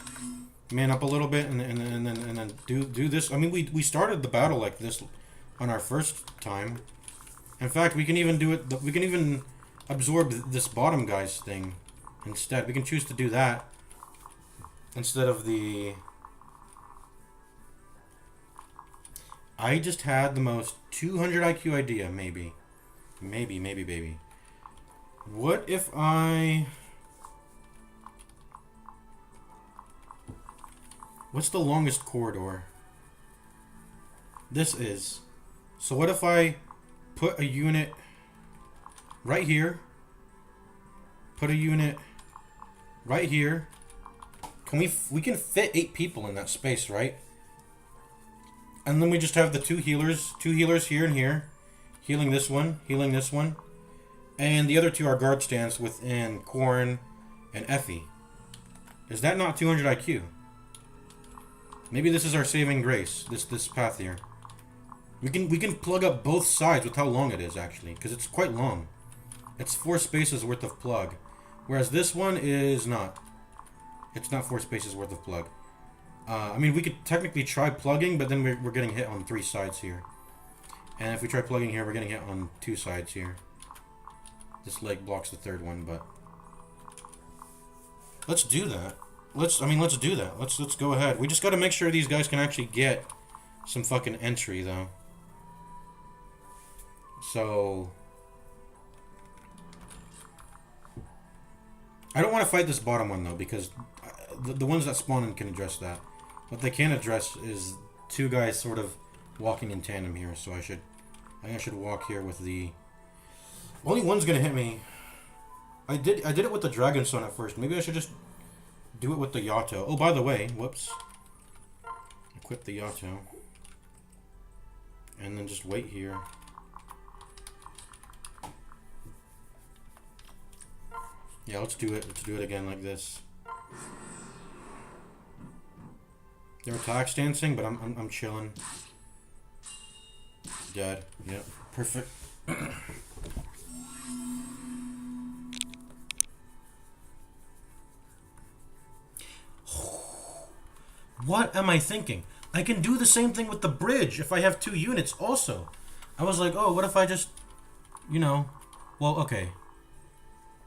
man up a little bit and then do this. I mean, we started the battle like this on our first time. In fact, we can even do it. We can even absorb this bottom guy's thing instead. We can choose to do that instead of the. I just had the most 200 IQ idea, maybe. Maybe. What if I... What's the longest corridor? This is. So what if I put a unit right here? Put a unit right here. We can fit 8 people in that space, right? And then we just have the two healers here and here, healing this one, and the other 2 are guard stands within Corn and Effie. Is that not 200 IQ? Maybe this is our saving grace. This path here. We can plug up both sides with how long it is actually, because it's quite long. It's 4 spaces worth of plug, whereas this one is not. It's not 4 spaces worth of plug. I mean, we could technically try plugging, but then we're getting hit on 3 sides here. And if we try plugging here, we're getting hit on 2 sides here. This leg blocks the 3rd one, but let's do that. Let's do that. Let's go ahead. We just got to make sure these guys can actually get some fucking entry, though. So I don't want to fight this bottom one though, because the ones that spawn in can address that. What they can address is 2 guys sort of walking in tandem here. So I think I should walk here with the. Only one's gonna hit me. I did it with the Dragonstone at first. Maybe I should just do it with the Yato. Oh, by the way, whoops. Equip the Yato. And then just wait here. Yeah, let's do it. Let's do it again like this. They're attack stancing, but I'm chilling. Dead. Yep. Perfect. What am I thinking? I can do the same thing with the bridge if I have 2 units also. I was like, oh, what if I just, well, okay.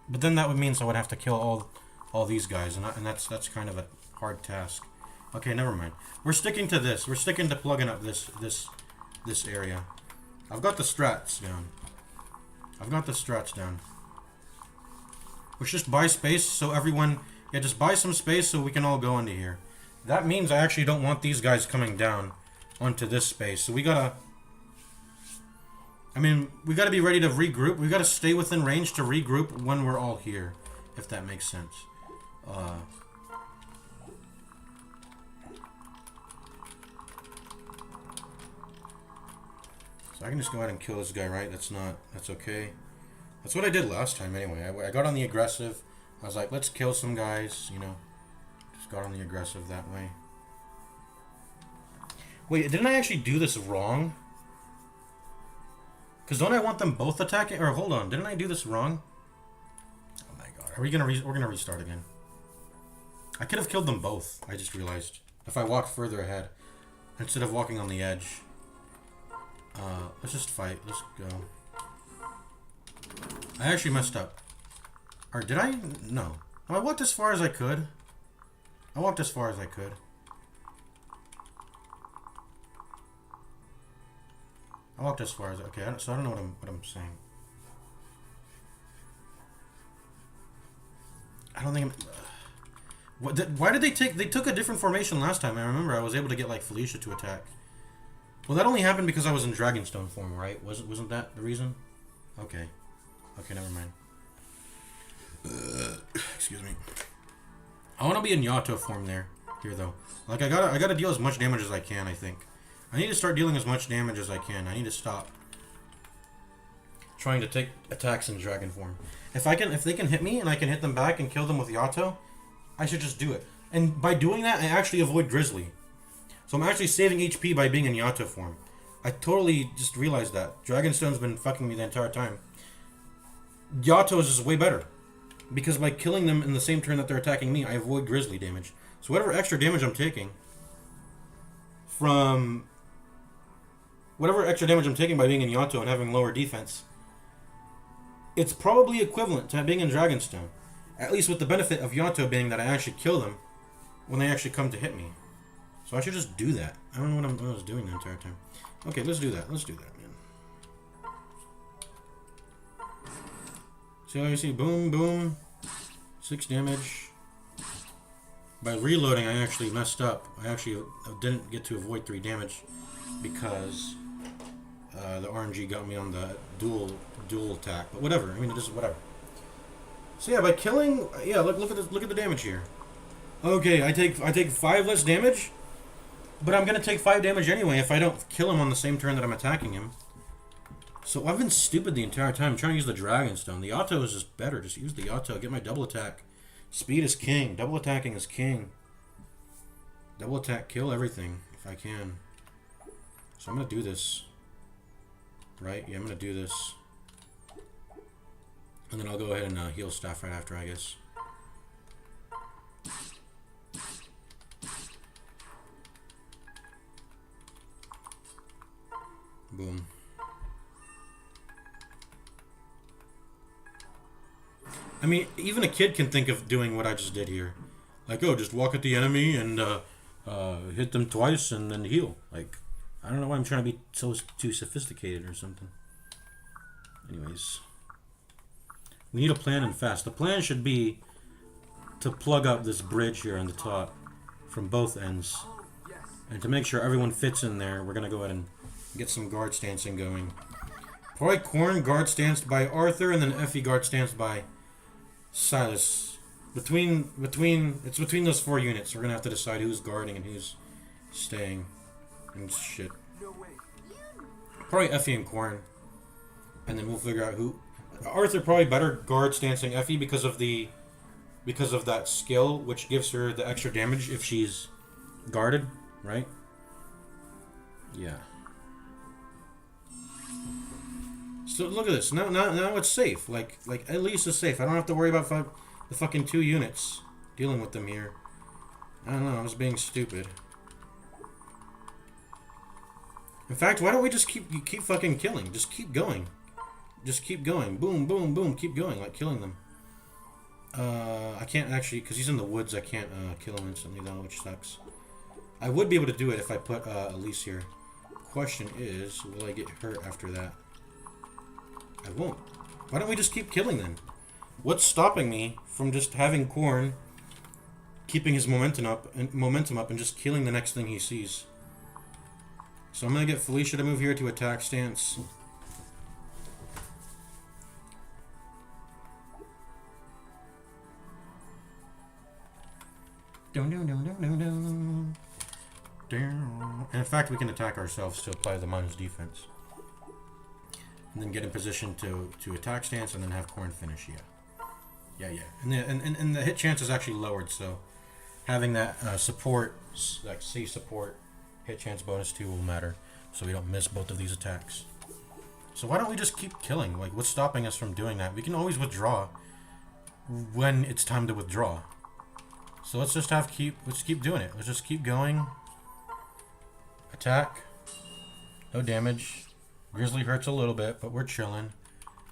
But then that would mean I would have to kill all these guys, and that's kind of a hard task. Okay, never mind. We're sticking to this. We're sticking to plugging up this area. I've got the strats down. Let's just buy space so everyone... Yeah, just buy some space so we can all go into here. That means I actually don't want these guys coming down onto this space. So we gotta... I mean, we gotta be ready to regroup. We gotta stay within range to regroup when we're all here. If that makes sense. So I can just go ahead and kill this guy, right? That's okay. That's what I did last time anyway. I got on the aggressive. I was like, let's kill some guys, Just got on the aggressive that way. Wait, didn't I actually do this wrong? Because don't I want them both attacking? Or hold on, didn't I do this wrong? Oh my god. We're gonna restart again. I could have killed them both, I just realized. If I walked further ahead. Instead of walking on the edge. Let's just fight. Let's go. I actually messed up. Or did I? No. I walked as far as I could. Okay, so I don't know what I'm saying. I don't think I'm... why did they take... They took a different formation last time. I remember I was able to get, like, Felicia to attack. Well, that only happened because I was in Dragonstone form, right? Wasn't that the reason? Okay. Okay, never mind. Excuse me. I want to be in Yato form here though. Like I gotta deal as much damage as I can. I think I need to start dealing as much damage as I can. I need to stop trying to take attacks in dragon form. If they can hit me and I can hit them back and kill them with Yato, I should just do it. And by doing that, I actually avoid Grizzly. So I'm actually saving HP by being in Yato form. I totally just realized that. Dragonstone's been fucking me the entire time. Yato is just way better. Because by killing them in the same turn that they're attacking me, I avoid Grizzly damage. So whatever extra damage I'm taking from... Whatever extra damage I'm taking by being in Yato and having lower defense, it's probably equivalent to being in Dragonstone. At least with the benefit of Yato being that I actually kill them when they actually come to hit me. So I should just do that. I don't know what I was doing the entire time. Okay, let's do that. Let's do that, man. See how you see? Boom, boom. 6 damage. By reloading, I actually messed up. I actually didn't get to avoid 3 damage because the RNG got me on the dual attack. But whatever. I mean, it is whatever. So yeah, by killing, yeah, look at this, look at the damage here. Okay, I take 5 less damage, but I'm gonna take 5 damage anyway if I don't kill him on the same turn that I'm attacking him. So I've been stupid the entire time. I'm trying to use the Dragonstone. The auto is just better. Just use the auto. Get my double attack. Speed is king. Double attacking is king. Double attack, kill everything if I can. So I'm gonna do this. Right? Yeah, I'm gonna do this. And then I'll go ahead and heal staff right after, I guess. Boom. I mean, even a kid can think of doing what I just did here. Like, oh, just walk at the enemy and hit them twice and then heal. Like, I don't know why I'm trying to be too sophisticated or something. Anyways. We need a plan and fast. The plan should be to plug up this bridge here on the top from both ends. And to make sure everyone fits in there, we're going to go ahead and get some guard stancing going. Probably Korn guard stanced by Arthur, and then Effie guard stanced by Silas. It's between those 4 units. We're going to have to decide who's guarding and who's staying. And shit. Probably Effie and Korn. And then we'll figure out who... Arthur probably better guard stancing Effie because of that skill, which gives her the extra damage if she's guarded, right? Yeah. So look at this. Now it's safe. Like at least it's safe. I don't have to worry about the fucking 2 units dealing with them here. I don't know. I was being stupid. In fact, why don't we just keep fucking killing? Just keep going. Just keep going. Boom, boom, boom. Keep going. Like, killing them. I can't actually... Because he's in the woods, I can't kill him instantly, though, which sucks. I would be able to do it if I put Elise here. Question is, will I get hurt after that? I won't. Why don't we just keep killing them? What's stopping me from just having Korn keeping his momentum up and just killing the next thing he sees? So I'm going to get Felicia to move here to attack stance. And in fact, we can attack ourselves to apply the minus defense. And then get in position to attack stance and then have Korn finish, yeah. And the hit chance is actually lowered, so having that support, like C support, hit chance bonus 2 will matter, so we don't miss both of these attacks. So why don't we just keep killing? Like, what's stopping us from doing that? We can always withdraw when it's time to withdraw. So let's just let's keep doing it. Let's just keep going. Attack. No damage. Grizzly hurts a little bit, but we're chilling.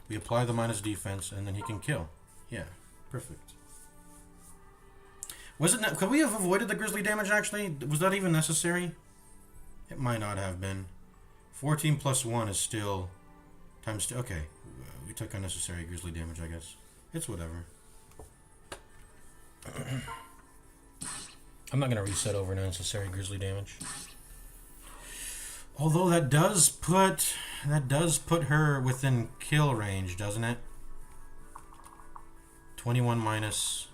We apply the minus defense, and then he can kill. Yeah, perfect. Could we have avoided the Grizzly damage, actually? Was that even necessary? It might not have been. 14 plus 1 is still... times 2. Okay. We took unnecessary Grizzly damage, I guess. It's whatever. I'm not going to reset over unnecessary Grizzly damage. Although that does put her within kill range, doesn't it? 21 minus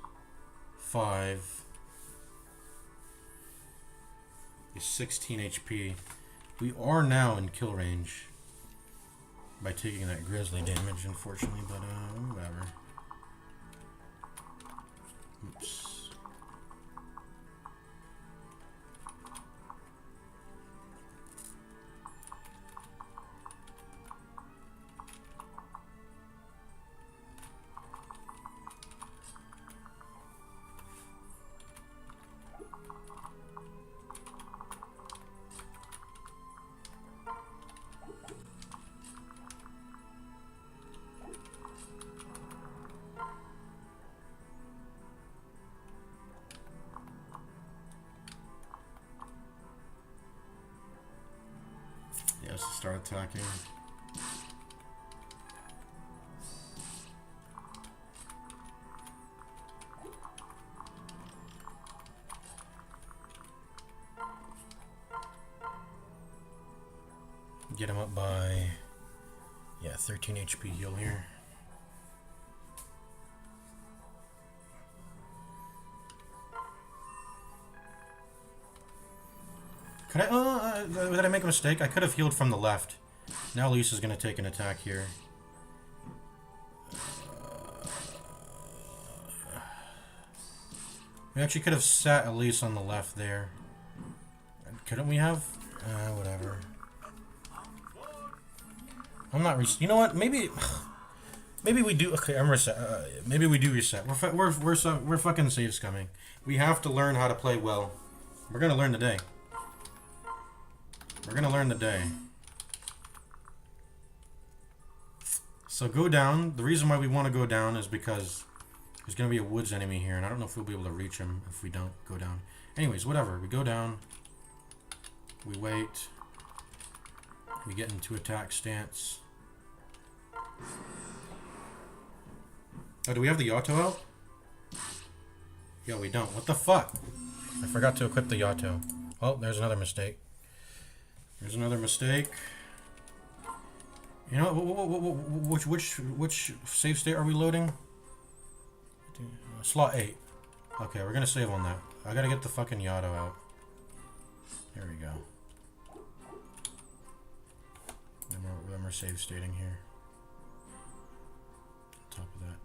5 is 16 HP. We are now in kill range by taking that grizzly damage, unfortunately, but whatever. Oops. Yes, start attacking. Get him up by, yeah, 13 HP heal here. Could I, did I make a mistake? I could have healed from the left. Now Lisa's gonna take an attack here. We actually could have sat Elise on the left there. Couldn't we have? Whatever. I'm not you know what? Maybe we do. Okay, I'm reset. Maybe we do reset. We're fucking save scumming. We have to learn how to play well. We're gonna learn today. We're gonna learn today. So go down. The reason why we want to go down is because there's gonna be a woods enemy here, and I don't know if we'll be able to reach him if we don't go down. Anyways, whatever. We go down. We wait. We get into attack stance. Oh, do we have the Yato out? Yeah, we don't. What the fuck? I forgot to equip the Yato. Oh, there's another mistake. There's another mistake. You know, which save state are we loading? Slot 8. Okay, we're gonna save on that. I gotta get the fucking Yato out. There we go. Then we're save stating here. On top of that.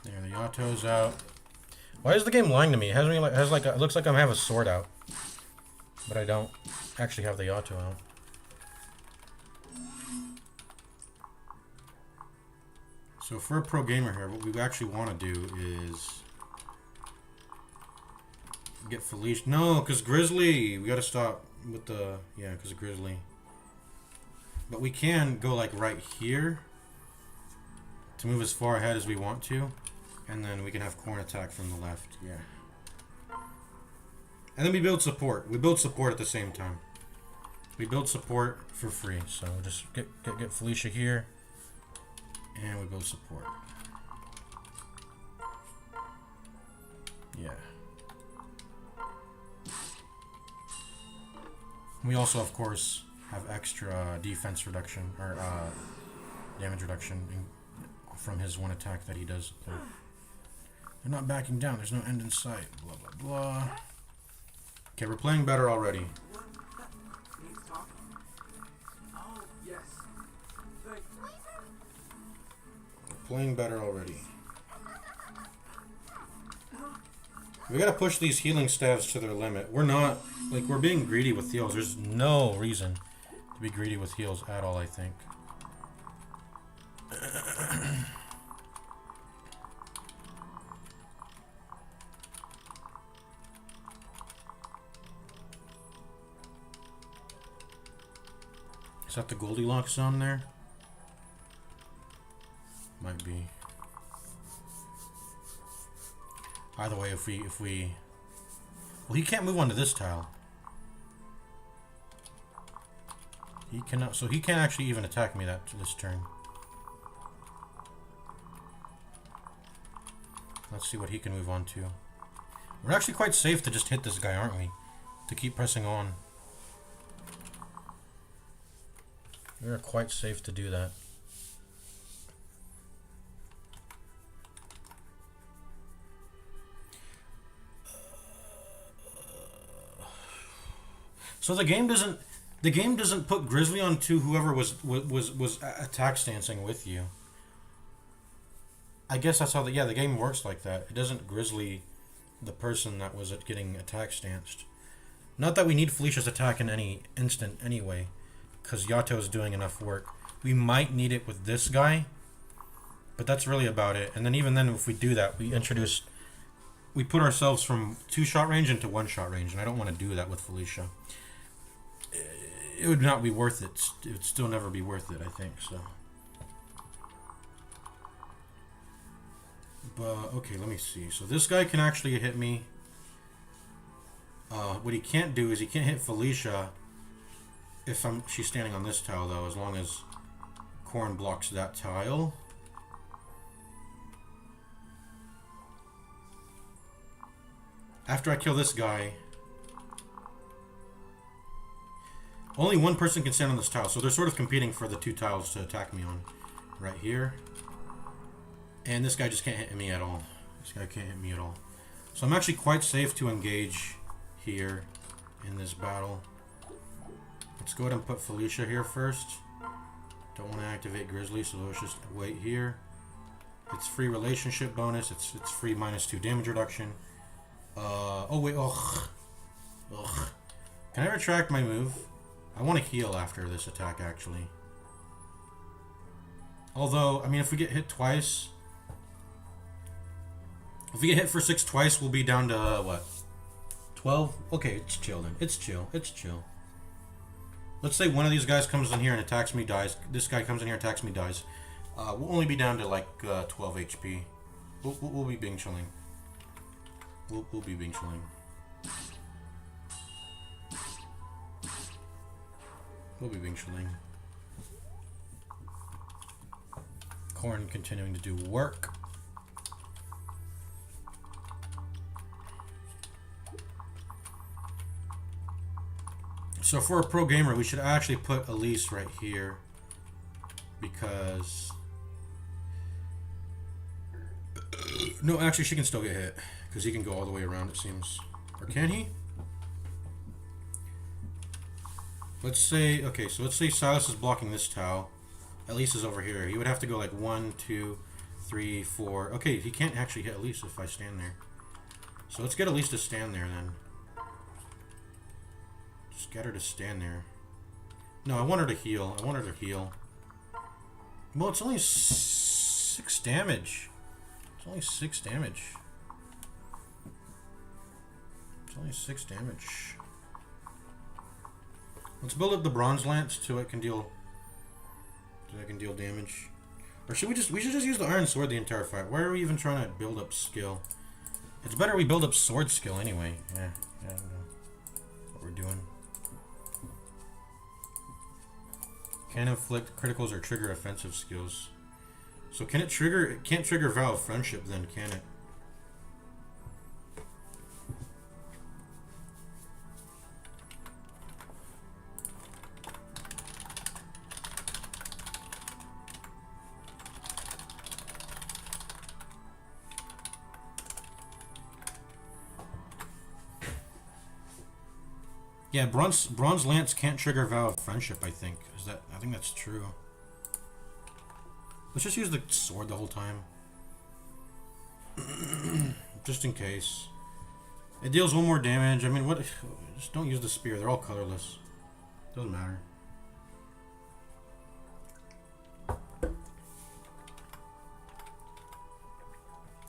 There, the Yato's out. Why is the game lying to me? It has me like it looks like I have a sword out, but I don't actually have the Yato out. So if we're a pro gamer here, what we actually want to do is get Felicia. No, because Grizzly. We got to stop with the because of Grizzly. But we can go like right here to move as far ahead as we want to, and then we can have Corn attack from the left. Yeah. And then we build support. We build support at the same time. We build support for free. So we'll just get Felicia here. And we build support. Yeah. We also, of course, have extra defense reduction, or damage reduction from his one attack that he does. They're not backing down. There's no end in sight. Blah, blah, blah. Okay, we're playing better already. Oh, yes. Thank you. Playing better already. We gotta push these healing staves to their limit. We're not, like, we're being greedy with heals. There's no reason to be greedy with heals at all, I think. Is that the Goldilocks zone there? Might be. Either way, if we well, he can't move onto this tile. He cannot, so he can't actually even attack me this turn. Let's see what he can move on to. We're actually quite safe to just hit this guy, aren't we? To keep pressing on. We are quite safe to do that. So the game doesn't put Grizzly onto whoever was attack stancing with you. I guess that's how the game works like that. It doesn't Grizzly the person that was getting attack stanced. Not that we need Felicia's attack in any instant anyway, because Yato's doing enough work. We might need it with this guy, but that's really about it. And then even then, if we do that, we put ourselves from 2-shot range into 1-shot range, and I don't want to do that with Felicia. It would not be worth it. It would still never be worth it, I think, so. But, okay, let me see. So this guy can actually hit me. What he can't do is he can't hit Felicia if she's standing on this tile, though, as long as Corn blocks that tile. After I kill this guy, only one person can stand on this tile, so they're sort of competing for the 2 tiles to attack me on. Right here. And this guy just can't hit me at all. This guy can't hit me at all. So I'm actually quite safe to engage here in this battle. Let's go ahead and put Felicia here first. Don't want to activate Grizzly, so let's just wait here. It's free relationship bonus. It's free -2 damage reduction. Oh wait, ugh. Can I retract my move? I want to heal after this attack, actually. Although, I mean, if we get hit twice... If we get hit for 6 twice, we'll be down to, what? 12? Okay, it's chill then. It's chill. It's chill. Let's say one of these guys comes in here and attacks me, dies. This guy comes in here, attacks me, dies. We'll only be down to, like, 12 HP. We'll be being chilling. We'll be being chilling. We'll be being chilling. Corn continuing to do work. So for a pro gamer, we should actually put Elise right here, because no, actually she can still get hit because he can go all the way around, it seems. Or can he? Let's say, okay, so let's say Silas is blocking this tile. Elise is over here. He would have to go like 1, 2, 3, 4. Okay, he can't actually hit Elise if I stand there. So let's get Elise to stand there then. Just get her to stand there. No, I want her to heal. I want her to heal. Well, it's only 6 damage. It's only 6 damage. It's only 6 damage. Let's build up the bronze lance so it can deal damage. Or should we should just use the iron sword the entire fight? Why are we even trying to build up skill? It's better we build up sword skill anyway. Yeah, I don't know what we're doing. Can inflict criticals or trigger offensive skills. So can it trigger? It can't trigger Vow of Friendship then, can it? Yeah, bronze lance can't trigger Vow of Friendship, I think. I think that's true. Let's just use the sword the whole time. Just in case. It deals 1 more damage. I mean, what? Just don't use the spear. They're all colorless. Doesn't matter.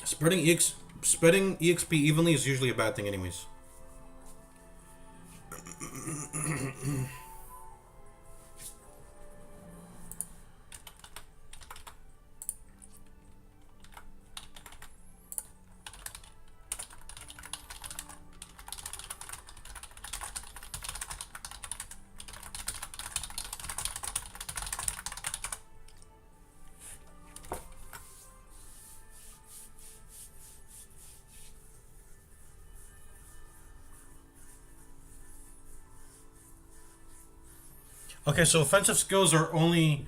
Spreading EXP evenly is usually a bad thing anyways. Okay, so offensive skills are only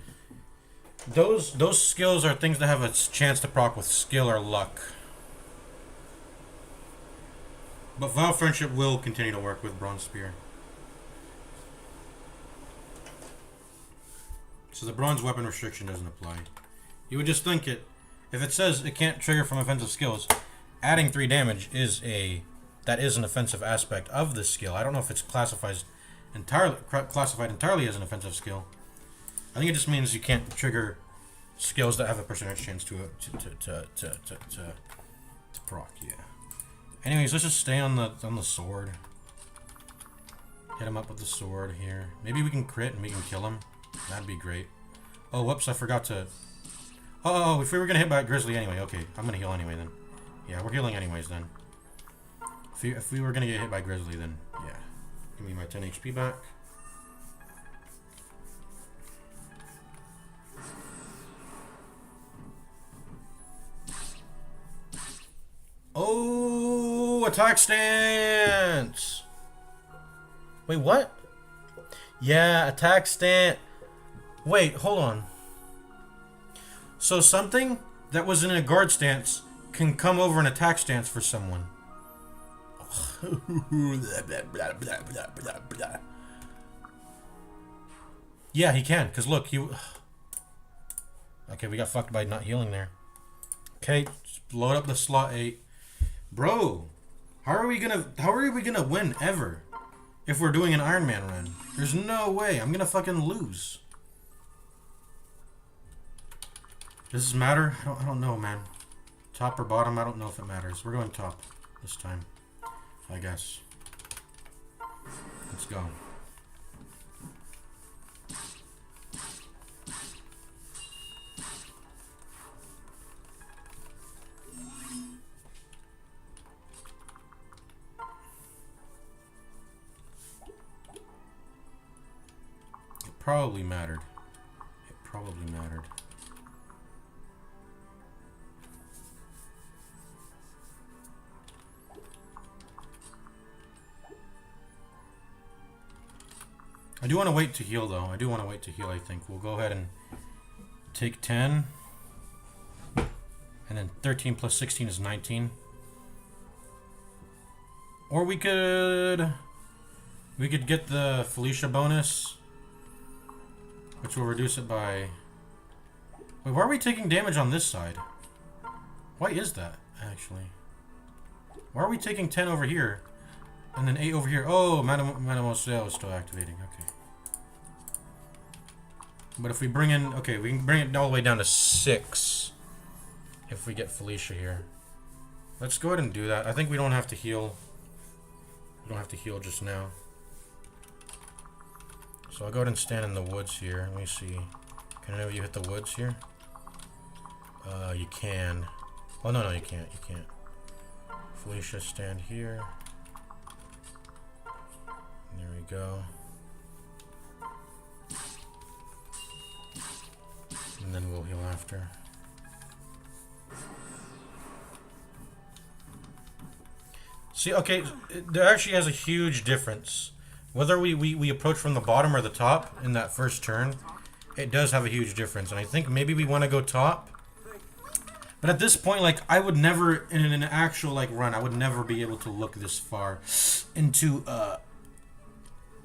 those skills are things that have a chance to proc with skill or luck. But Vile Friendship will continue to work with Bronze Spear. So the bronze weapon restriction doesn't apply. You would just think it, if it says it can't trigger from offensive skills, adding 3 damage is an offensive aspect of the skill. I don't know if it's classified entirely as an offensive skill. I think it just means you can't trigger skills that have a percentage chance to proc. Yeah. Anyways, let's just stay on the sword. Hit him up with the sword here. Maybe we can crit and we can kill him. That'd be great. Oh, whoops! I forgot to. Oh, if we were gonna hit by Grizzly anyway, okay, I'm gonna heal anyway then. Yeah, we're healing anyways then. If we were gonna get hit by Grizzly, then yeah. Give me my 10 HP back. Oh, attack stance! Wait, what? Yeah, attack stance. Wait, hold on. So something that was in a guard stance can come over an attack stance for someone. Yeah, he can, because look, he... Okay, we got fucked by not healing there. Okay, just load up the slot 8. Bro, how are we gonna win ever if we're doing an Iron Man run? There's no way. I'm gonna fucking lose. Does this matter? I don't know, man. Top or bottom? I don't know if it matters. We're going top this time, I guess. Let's go. It probably mattered. It probably mattered. I do want to wait to heal, though. I do want to wait to heal, I think. We'll go ahead and take 10. And then 13 plus 16 is 19. Or we could get the Felicia bonus, which will reduce it by... Wait, why are we taking damage on this side? Why is that, actually? Why are we taking 10 over here, and then 8 over here? Oh, Mademoiselle is still activating, okay. But if we bring in... Okay, we can bring it all the way down to 6 if we get Felicia here. Let's go ahead and do that. I think we don't have to heal. We don't have to heal just now. So I'll go ahead and stand in the woods here. Let me see. Can any of you hit the woods here? You can. Oh, no, you can't. You can't. Felicia, stand here. There we go. And then we'll heal after. See, okay, there actually has a huge difference. Whether we approach from the bottom or the top in that first turn, it does have a huge difference. And I think maybe we want to go top. But at this point, like, I would never, in an actual, like, run, I would never be able to look this far into,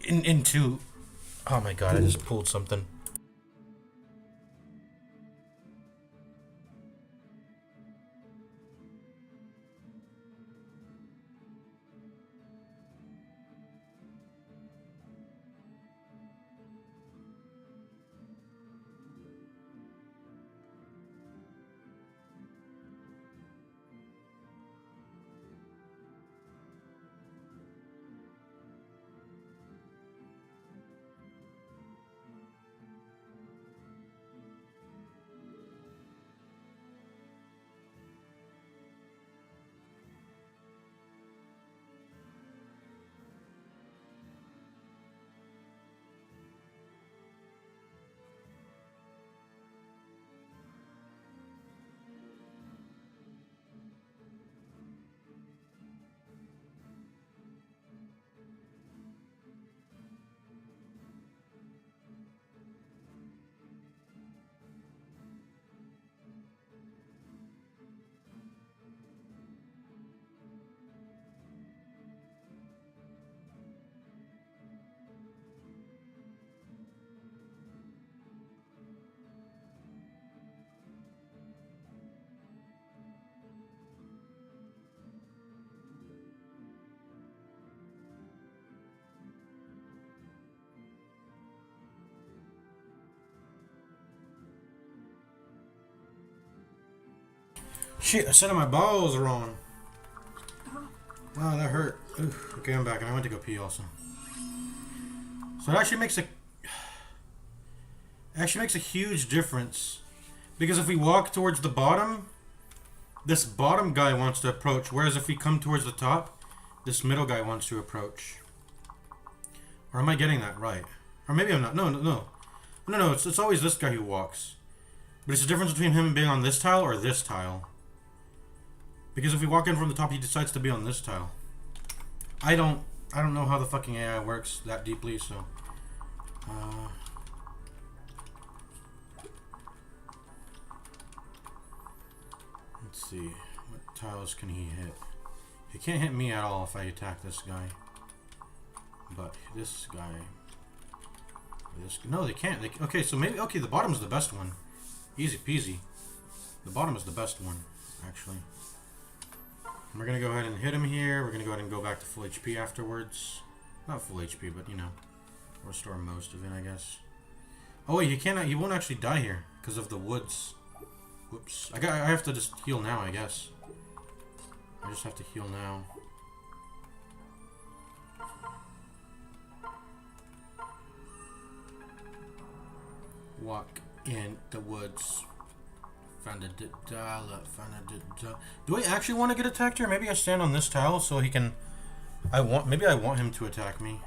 into... Oh my god, I just pulled something. Shit, I said my balls wrong. Wow, that hurt. Oof. Okay, I'm back, and I went to go pee also. So it actually makes a huge difference, because if we walk towards the bottom, this bottom guy wants to approach, whereas if we come towards the top, this middle guy wants to approach. Or am I getting that right? Or maybe I'm not. No. It's always this guy who walks. But it's the difference between him being on this tile or this tile. Because if we walk in from the top, he decides to be on this tile. I don't know how the fucking AI works that deeply, so... let's see. What tiles can he hit? He can't hit me at all if I attack this guy. But this guy... no, they can't. Okay, so maybe... okay, the bottom's the best one. Easy peasy. The bottom is the best one, actually. And we're going to go ahead and hit him here. We're going to go ahead and go back to full HP afterwards. Not full HP, but, you know, restore most of it, I guess. Oh, wait, he won't actually die here because of the woods. Whoops. I have to just heal now, I guess. I just have to heal now. Walk in the woods. Find a dollar. Do I actually want to get attacked here? Maybe I stand on this tile so he can... maybe I want him to attack me.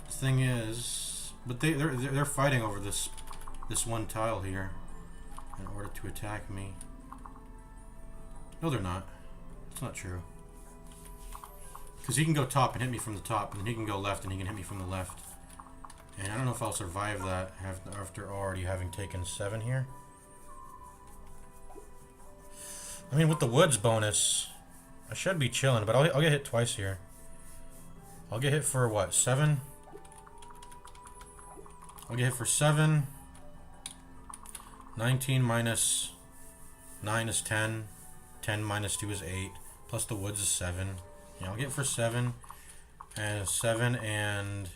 The thing is... but they're fighting over this one tile here in order to attack me. No, they're not. It's not true. Because he can go top and hit me from the top, and then he can go left and he can hit me from the left. And I don't know if I'll survive that after already having taken 7 here. I mean, with the woods bonus, I should be chilling, but I'll get hit twice here. I'll get hit for what, 7? I'll get hit for 7. 19 minus 9 is 10. 10 minus 2 is 8. Plus the woods is 7. Yeah, I'll get for 7. And 7 and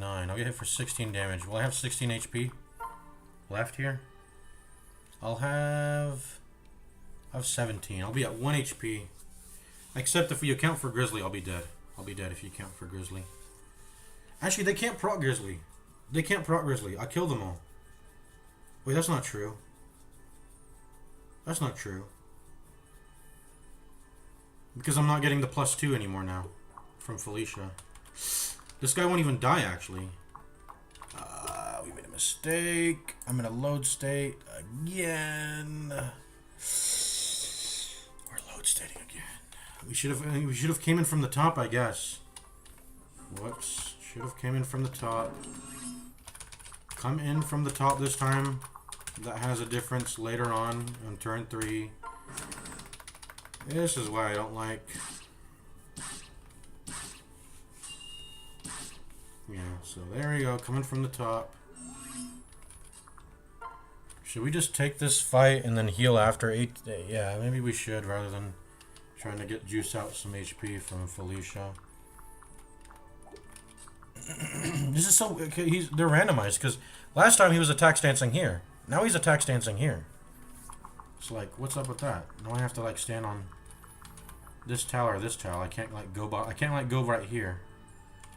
9. I'll get hit for 16 damage. Will I have 16 HP left here? I'll have 17. I'll be at 1 HP. Except if you account for Grizzly, I'll be dead. I'll be dead if you account for Grizzly. Actually, they can't proc Grizzly. They can't proc Grizzly. I killed them all. Wait, that's not true. That's not true. Because I'm not getting the +2 anymore now from Felicia. This guy won't even die, actually. We made a mistake. I'm in a load state again. We're load stating again. We should have came in from the top, I guess. Whoops. Should have came in from the top. Come in from the top this time. That has a difference later on turn 3. This is why I don't like... yeah, so there we go, coming from the top. Should we just take this fight and then heal after 8? Yeah, maybe we should, rather than trying to juice out some HP from Felicia. This is so... okay, they're randomized, because last time he was attack stancing here. Now he's attack stancing here. It's like, what's up with that? Now I have to, like, stand on this tile or this tile. I can't, like, go right here.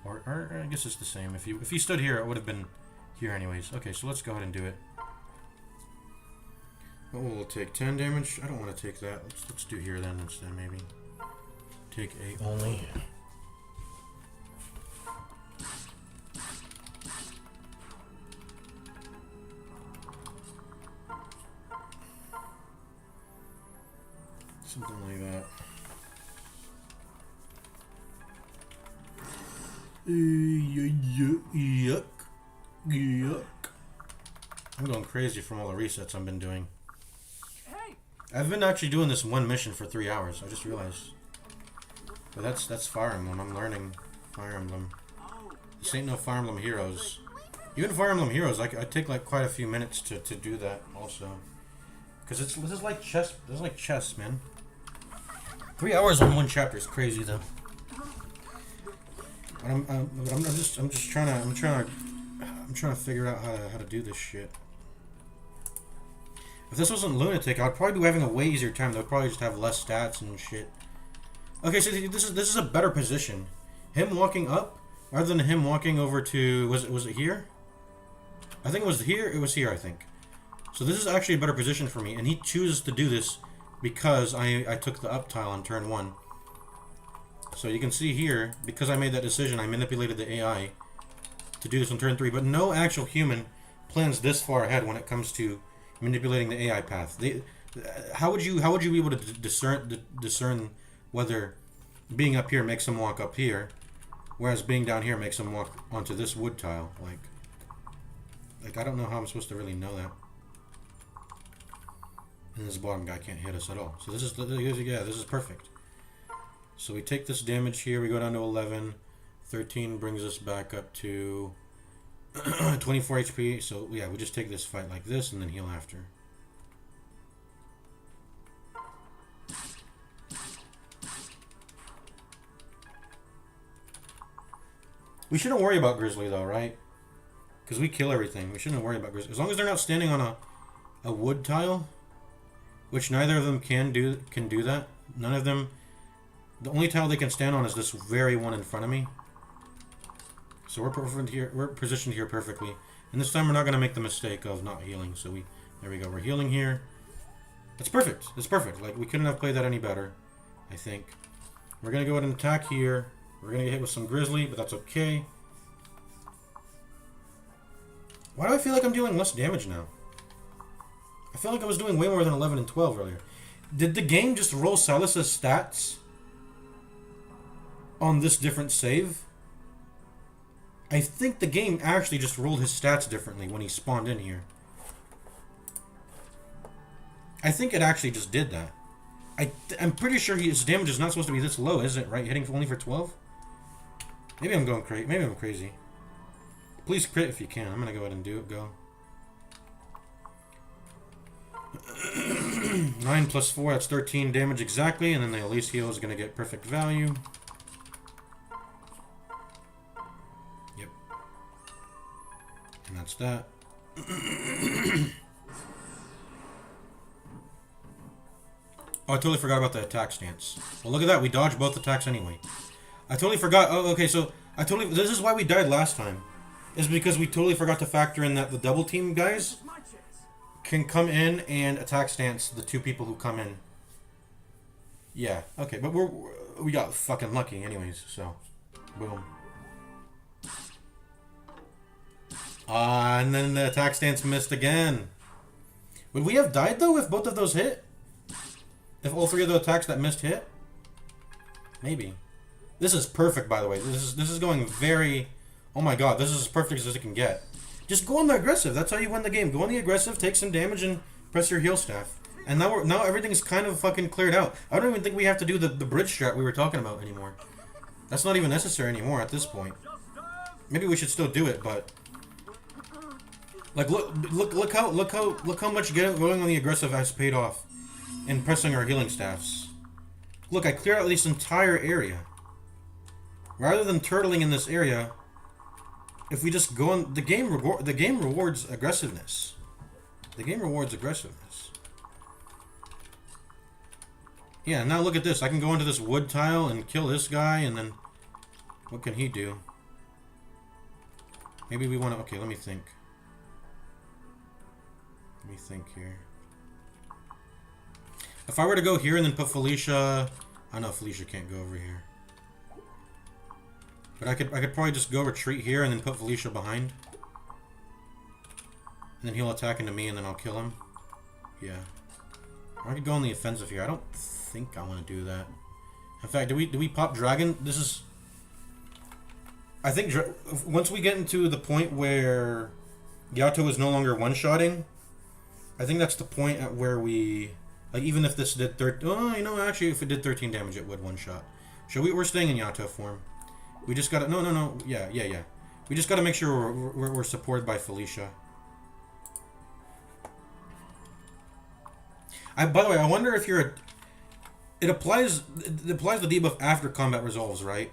Or I guess it's the same. If he stood here, it would have been here anyways. Okay, so let's go ahead and do it. What will it take? 10 damage? I don't want to take that. Let's do here then instead, maybe. Take 8 only. Something like that. Yuck. I'm going crazy from all the resets I've been doing. Hey! I've been actually doing this one mission for 3 hours. I just realized. But that's Fire Emblem. I'm learning Fire Emblem. This ain't no Fire Emblem Heroes. Even Fire Emblem Heroes, I take like quite a few minutes to do that also. Because this is like chess. This is like chess, man. 3 hours on one chapter is crazy though. But I'm just trying to figure out how to do this shit. If this wasn't Lunatic, I'd probably be having a way easier time. They'd probably just have less stats and shit. Okay, so this is a better position. Him walking up rather than him walking over to was it here? I think it was here. It was here, I think. So this is actually a better position for me, and he chooses to do this because I took the up tile on turn 1. So you can see here, because I made that decision, I manipulated the AI to do this on turn 3. But no actual human plans this far ahead when it comes to manipulating the AI path. How would you be able to discern whether being up here makes them walk up here, whereas being down here makes them walk onto this wood tile? Like I don't know how I'm supposed to really know that. And this bottom guy can't hit us at all. So this is this is perfect. So we take this damage here. We go down to 11. 13 brings us back up to 24 HP. So yeah, we just take this fight like this and then heal after. We shouldn't worry about Grizzly though, right? Because we kill everything. We shouldn't worry about Grizzly. As long as they're not standing on a wood tile, which neither of them can do that. None of them. The only tile they can stand on is this very one in front of me. So we're perfect here. We're positioned here perfectly. And this time we're not going to make the mistake of not healing. So there we go. We're healing here. It's perfect. It's perfect. Like, we couldn't have played that any better, I think. We're going to go ahead and attack here. We're going to get hit with some Grizzly, but that's okay. Why do I feel like I'm dealing less damage now? I feel like I was doing way more than 11 and 12 earlier. Did the game just roll Silas's stats on this different save? I think the game actually just rolled his stats differently when he spawned in here. I think it actually just did that. I'm pretty sure his damage is not supposed to be this low, is it? Right? Hitting only for 12? Maybe I'm going crazy. Maybe I'm crazy. Please crit if you can. I'm gonna go ahead and do it. Go. 9 plus 4, that's 13 damage exactly, and then the Elise heal is gonna get perfect value. Yep. And that's that. Oh, I totally forgot about the attack stance. Well, look at that. We dodged both attacks anyway. I totally forgot. Oh, okay, so this is why we died last time. Is because we totally forgot to factor in that the double team guys can come in and attack stance the two people who come in. Yeah, okay, but we got fucking lucky anyways, so boom. And then the attack stance missed again. Would we have died though if both of those hit? If all three of the attacks that missed hit? Maybe. This is perfect, by the way. This is going very... Oh my god, this is as perfect as it can get. Just go on the aggressive. That's how you win the game. Go on the aggressive, take some damage, and press your heal staff. And now everything's kind of fucking cleared out. I don't even think we have to do the bridge strat we were talking about anymore. That's not even necessary anymore at this point. Maybe we should still do it, but... Like, look how much going on the aggressive has paid off in pressing our healing staffs. Look, I cleared out this entire area. Rather than turtling in this area, if we just go on, the game rewards aggressiveness. The game rewards aggressiveness. Yeah, now look at this. I can go into this wood tile and kill this guy, and then what can he do? Maybe we want to... Okay, let me think. Let me think here. If I were to go here and then put Felicia... I know Felicia can't go over here. But I could probably just go retreat here and then put Felicia behind. And then he'll attack into me and then I'll kill him. Yeah. Or I could go on the offensive here. I don't think I want to do that. In fact, do we pop Dragon? This is... I think once we get into the point where Yato is no longer one-shotting, I think that's the point at where we... Like, even if this did... Oh, you know, actually, if it did 13 damage, it would one-shot. We're staying in Yato form. We just gotta... No. Yeah. We just gotta make sure we're supported by Felicia. By the way, I wonder if you're... It applies the debuff after combat resolves, right?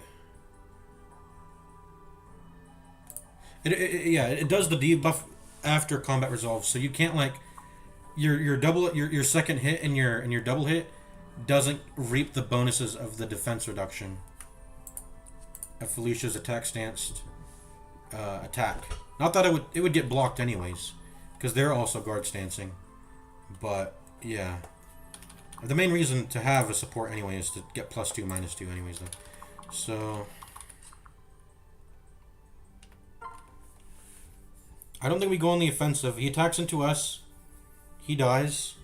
Yeah, it does the debuff after combat resolves, so you can't, like... your second hit and your double hit doesn't reap the bonuses of the defense reduction of Felicia's attack stance attack. Not that it would get blocked anyways, because they're also guard stancing. But yeah, the main reason to have a support anyway is to get +2, -2 anyways though. So I don't think we go on the offensive. He attacks into us, he dies,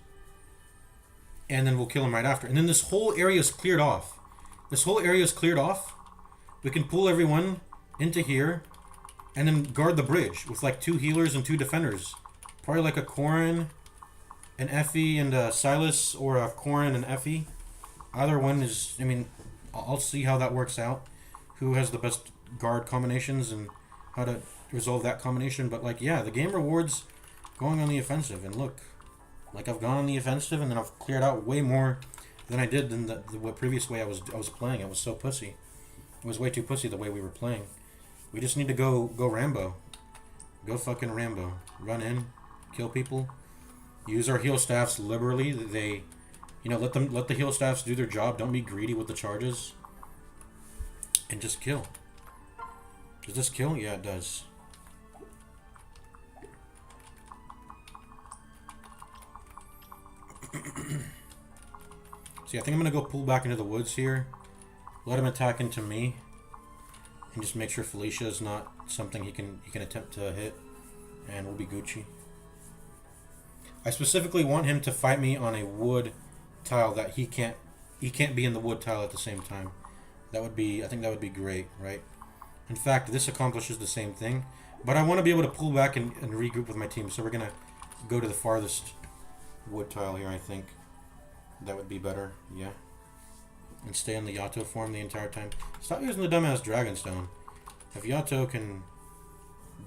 and then we'll kill him right after. And then this whole area is cleared off. This whole area is cleared off. We can pull everyone into here and then guard the bridge with like 2 healers and 2 defenders. Probably like a Corrin, an Effie, and a Silas, or a Corrin and Effie. Either one is, I mean, I'll see how that works out. Who has the best guard combinations and how to resolve that combination. But like, yeah, the game rewards going on the offensive. And look, like I've gone on the offensive and then I've cleared out way more than I did than the previous way I was playing. I was so pussy. It was way too pussy the way we were playing. We just need to go Rambo. Go fucking Rambo. Run in, kill people. Use our heal staffs liberally. They, you know, let the heal staffs do their job. Don't be greedy with the charges. And just kill. Does this kill? Yeah, it does. See, I think I'm gonna go pull back into the woods here. Let him attack into me. And just make sure Felicia is not something he can attempt to hit. And we'll be Gucci. I specifically want him to fight me on a wood tile that he can't be in the wood tile at the same time. That would be, I think that would be great, right? In fact, this accomplishes the same thing. But I want to be able to pull back and regroup with my team. So we're going to go to the farthest wood tile here, I think. That would be better, yeah. And stay in the Yato form the entire time. Stop using the dumbass Dragonstone. If Yato can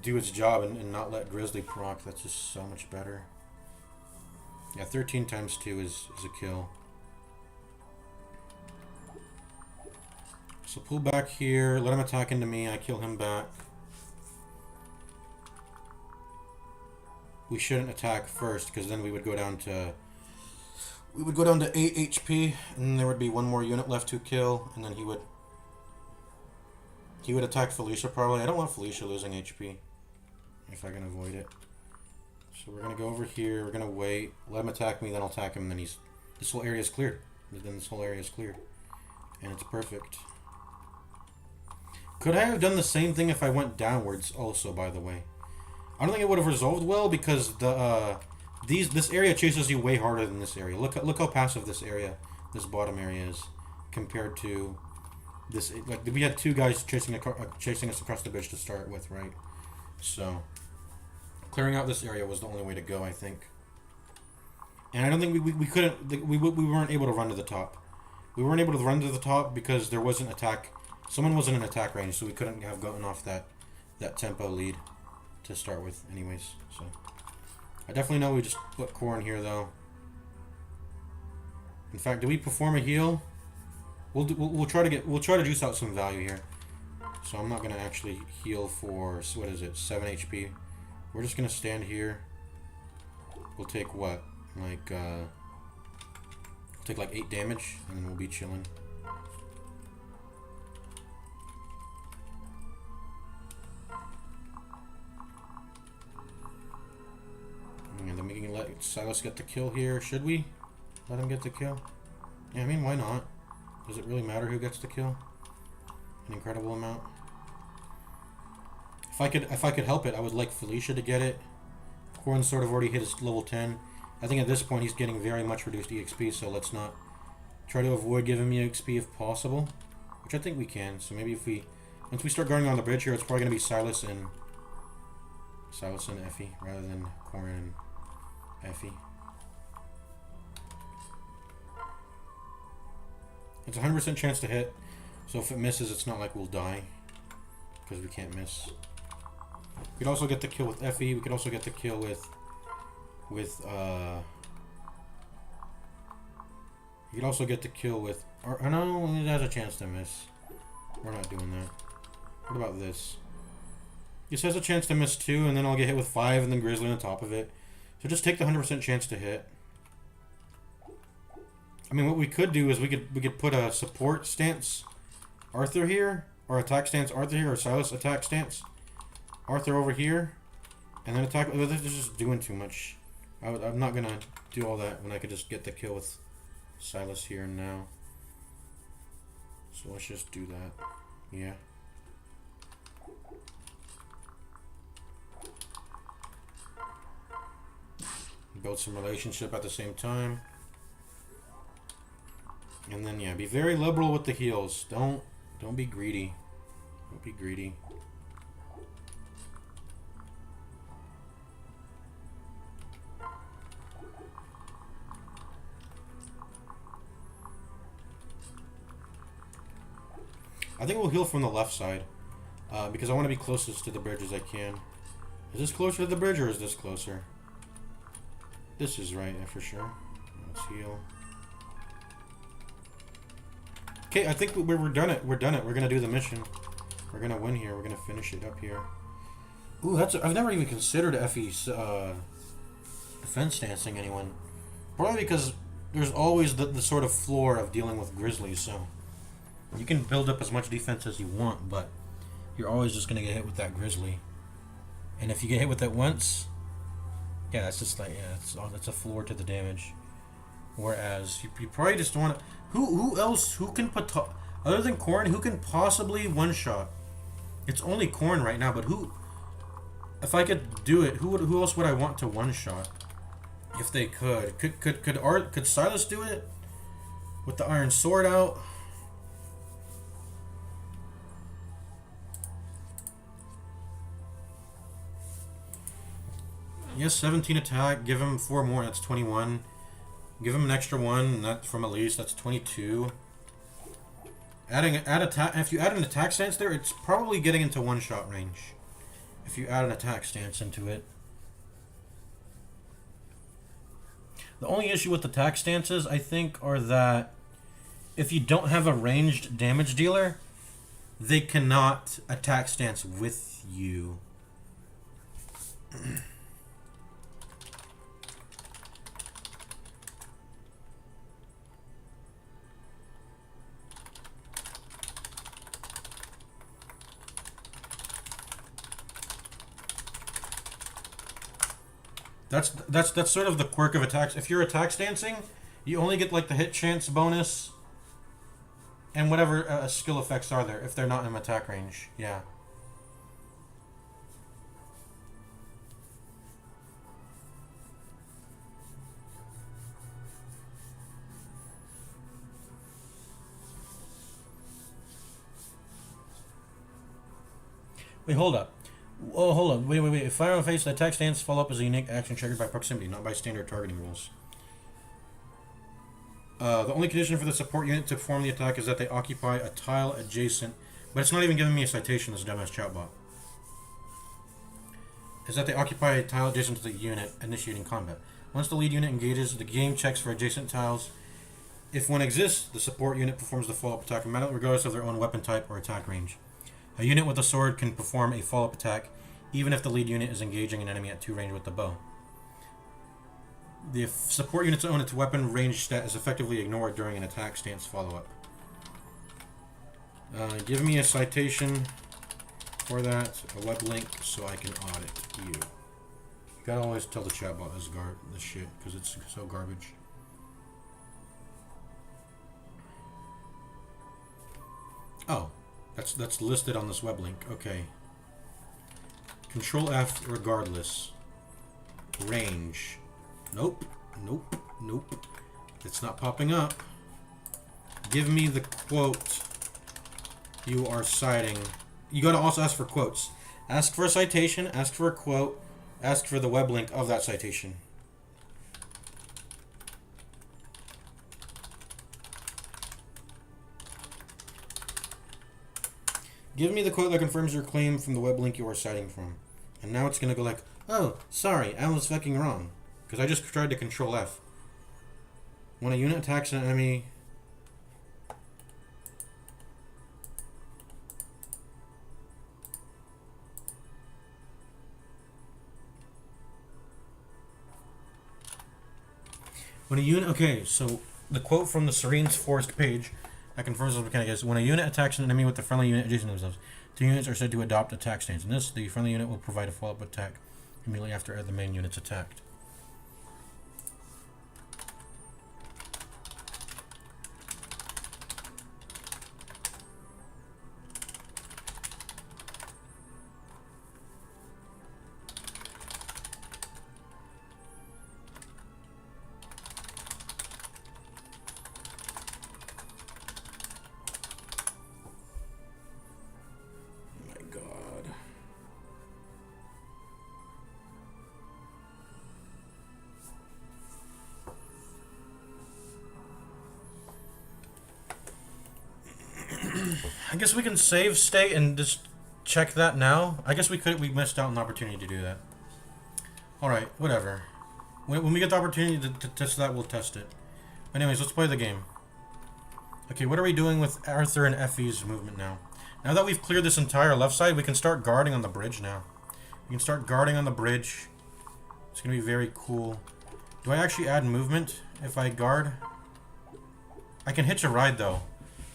do its job and not let Grizzly proc, that's just so much better. Yeah, 13 times 2 is a kill. So pull back here, let him attack into me, I kill him back. We shouldn't attack first, because then we would go down to 8 HP, and there would be one more unit left to kill, and then he would attack Felicia probably. I don't want Felicia losing HP if I can avoid it. So we're gonna go over here, we're gonna wait, let him attack me, then I'll attack him, and then this whole area is cleared. Then this whole area is cleared. And it's perfect. Could I have done the same thing if I went downwards also, by the way? I don't think it would have resolved well because this area chases you way harder than this area. Look how passive this bottom area is compared to this. Like we had 2 guys chasing us across the bridge to start with, right? So clearing out this area was the only way to go, I think. And I don't think we weren't able to run to the top. We weren't able to run to the top because there wasn't attack. Someone wasn't in attack range, so we couldn't have gotten off that tempo lead to start with, anyways. So I definitely know we just put core in here, though. In fact, do we perform a heal? We'll try to juice out some value here. So I'm not gonna actually heal for what is it, 7 HP. We're just gonna stand here. We'll take what, like we'll take like 8 damage, and then we'll be chilling. And then we can let Silas get the kill here. Should we let him get the kill? Yeah, I mean, why not? Does it really matter who gets the kill? An incredible amount. If I could help it, I would like Felicia to get it. Corrin sort of already hit his level 10. I think at this point he's getting very much reduced EXP, so let's not try to avoid giving me EXP if possible. Which I think we can. So maybe if once we start going on the bridge here, it's probably gonna be Silas and Effie rather than Corrin and Effie. It's a 100% chance to hit, so if it misses, it's not like we'll die because we can't miss. We could also get the kill with Effie. We could also get the kill with you could also get the kill with. Or no, it has a chance to miss. We're not doing that. What about this? This has a chance to miss 2, and then I'll get hit with 5, and then Grizzly on top of it. So just take the 100% chance to hit. I mean, what we could do is we could put a support stance Arthur here, or attack stance Arthur here, or Silas attack stance Arthur over here, and then attack. They're just doing too much. I'm not gonna do all that when I could just get the kill with Silas here and now. So let's just do that. Yeah. Build some relationship at the same time. And then yeah, be very liberal with the heals. Don't be greedy. Don't be greedy. I think we'll heal from the left side. Because I want to be closest to the bridge as I can. Is this closer to the bridge or is this closer? This is right, yeah, for sure. Let's heal. Okay, I think we're done it. We're done it. We're gonna do the mission. We're gonna win here. We're gonna finish it up here. Ooh, I've never even considered FE's defense stancing anyone. Probably because there's always the sort of floor of dealing with Grizzlies, so you can build up as much defense as you want, but you're always just gonna get hit with that Grizzly. And if you get hit with that once, yeah, that's just like, yeah, it's a floor to the damage. Whereas you probably just want to. Who else? Who can put other than Korn? Who can possibly one shot? It's only Korn right now, but who? If I could do it, who else would I want to one shot? If they could, could Silas do it with the Iron Sword out? Yes, 17 attack. Give him 4 more. That's 21. Give him an extra 1. And that's from Elise. That's 22. Add attack. If you add an attack stance there, it's probably getting into one-shot range. If you add an attack stance into it. The only issue with attack stances, I think, are that if you don't have a ranged damage dealer, they cannot attack stance with you. That's sort of the quirk of attacks. If you're attack stancing, you only get like the hit chance bonus and whatever skill effects are there if they're not in attack range. Yeah. Wait, hold up. Oh, hold on. Wait. If fire on face, the attack stance follow-up is a unique action triggered by proximity, not by standard targeting rules. The only condition for the support unit to perform the attack is that they occupy a tile adjacent, but it's not even giving me a citation, this dumbass chatbot. Is that they occupy a tile adjacent to the unit initiating combat. Once the lead unit engages, the game checks for adjacent tiles. If one exists, the support unit performs the follow-up attack regardless of their own weapon type or attack range. A unit with a sword can perform a follow-up attack even if the lead unit is engaging an enemy at 2 range with the bow. The support unit's own its weapon range stat is effectively ignored during an attack stance follow-up. Give me a citation for that, a web link, so I can audit you. You gotta always tell the chatbot this shit, because it's so garbage. Oh. That's listed on this web link. Okay. Control F regardless. Range. Nope. It's not popping up. Give me the quote you are citing. You gotta also ask for quotes. Ask for a citation, ask for a quote, ask for the web link of that citation. Give me the quote that confirms your claim from the web link you are citing from. And now it's going to go like, oh, sorry, I was fucking wrong. Because I just tried to control F. When a unit attacks an enemy... When a unit, okay, so the quote from the Serene's Forest page that confirms this mechanic is when a unit attacks an enemy with the friendly unit adjacent to themselves, two units are said to adopt attack stance. In this, the friendly unit will provide a follow-up attack immediately after the main unit's attacked. I guess we can save state and just check that now. I guess we missed out on the opportunity to do that. Alright, whatever. When we get the opportunity to test that, we'll test it. Anyways, let's play the game. Okay, what are we doing with Arthur and Effie's movement now? Now that we've cleared this entire left side, we can start guarding on the bridge now. We can start guarding on the bridge. It's going to be very cool. Do I actually add movement if I guard? I can hitch a ride, though.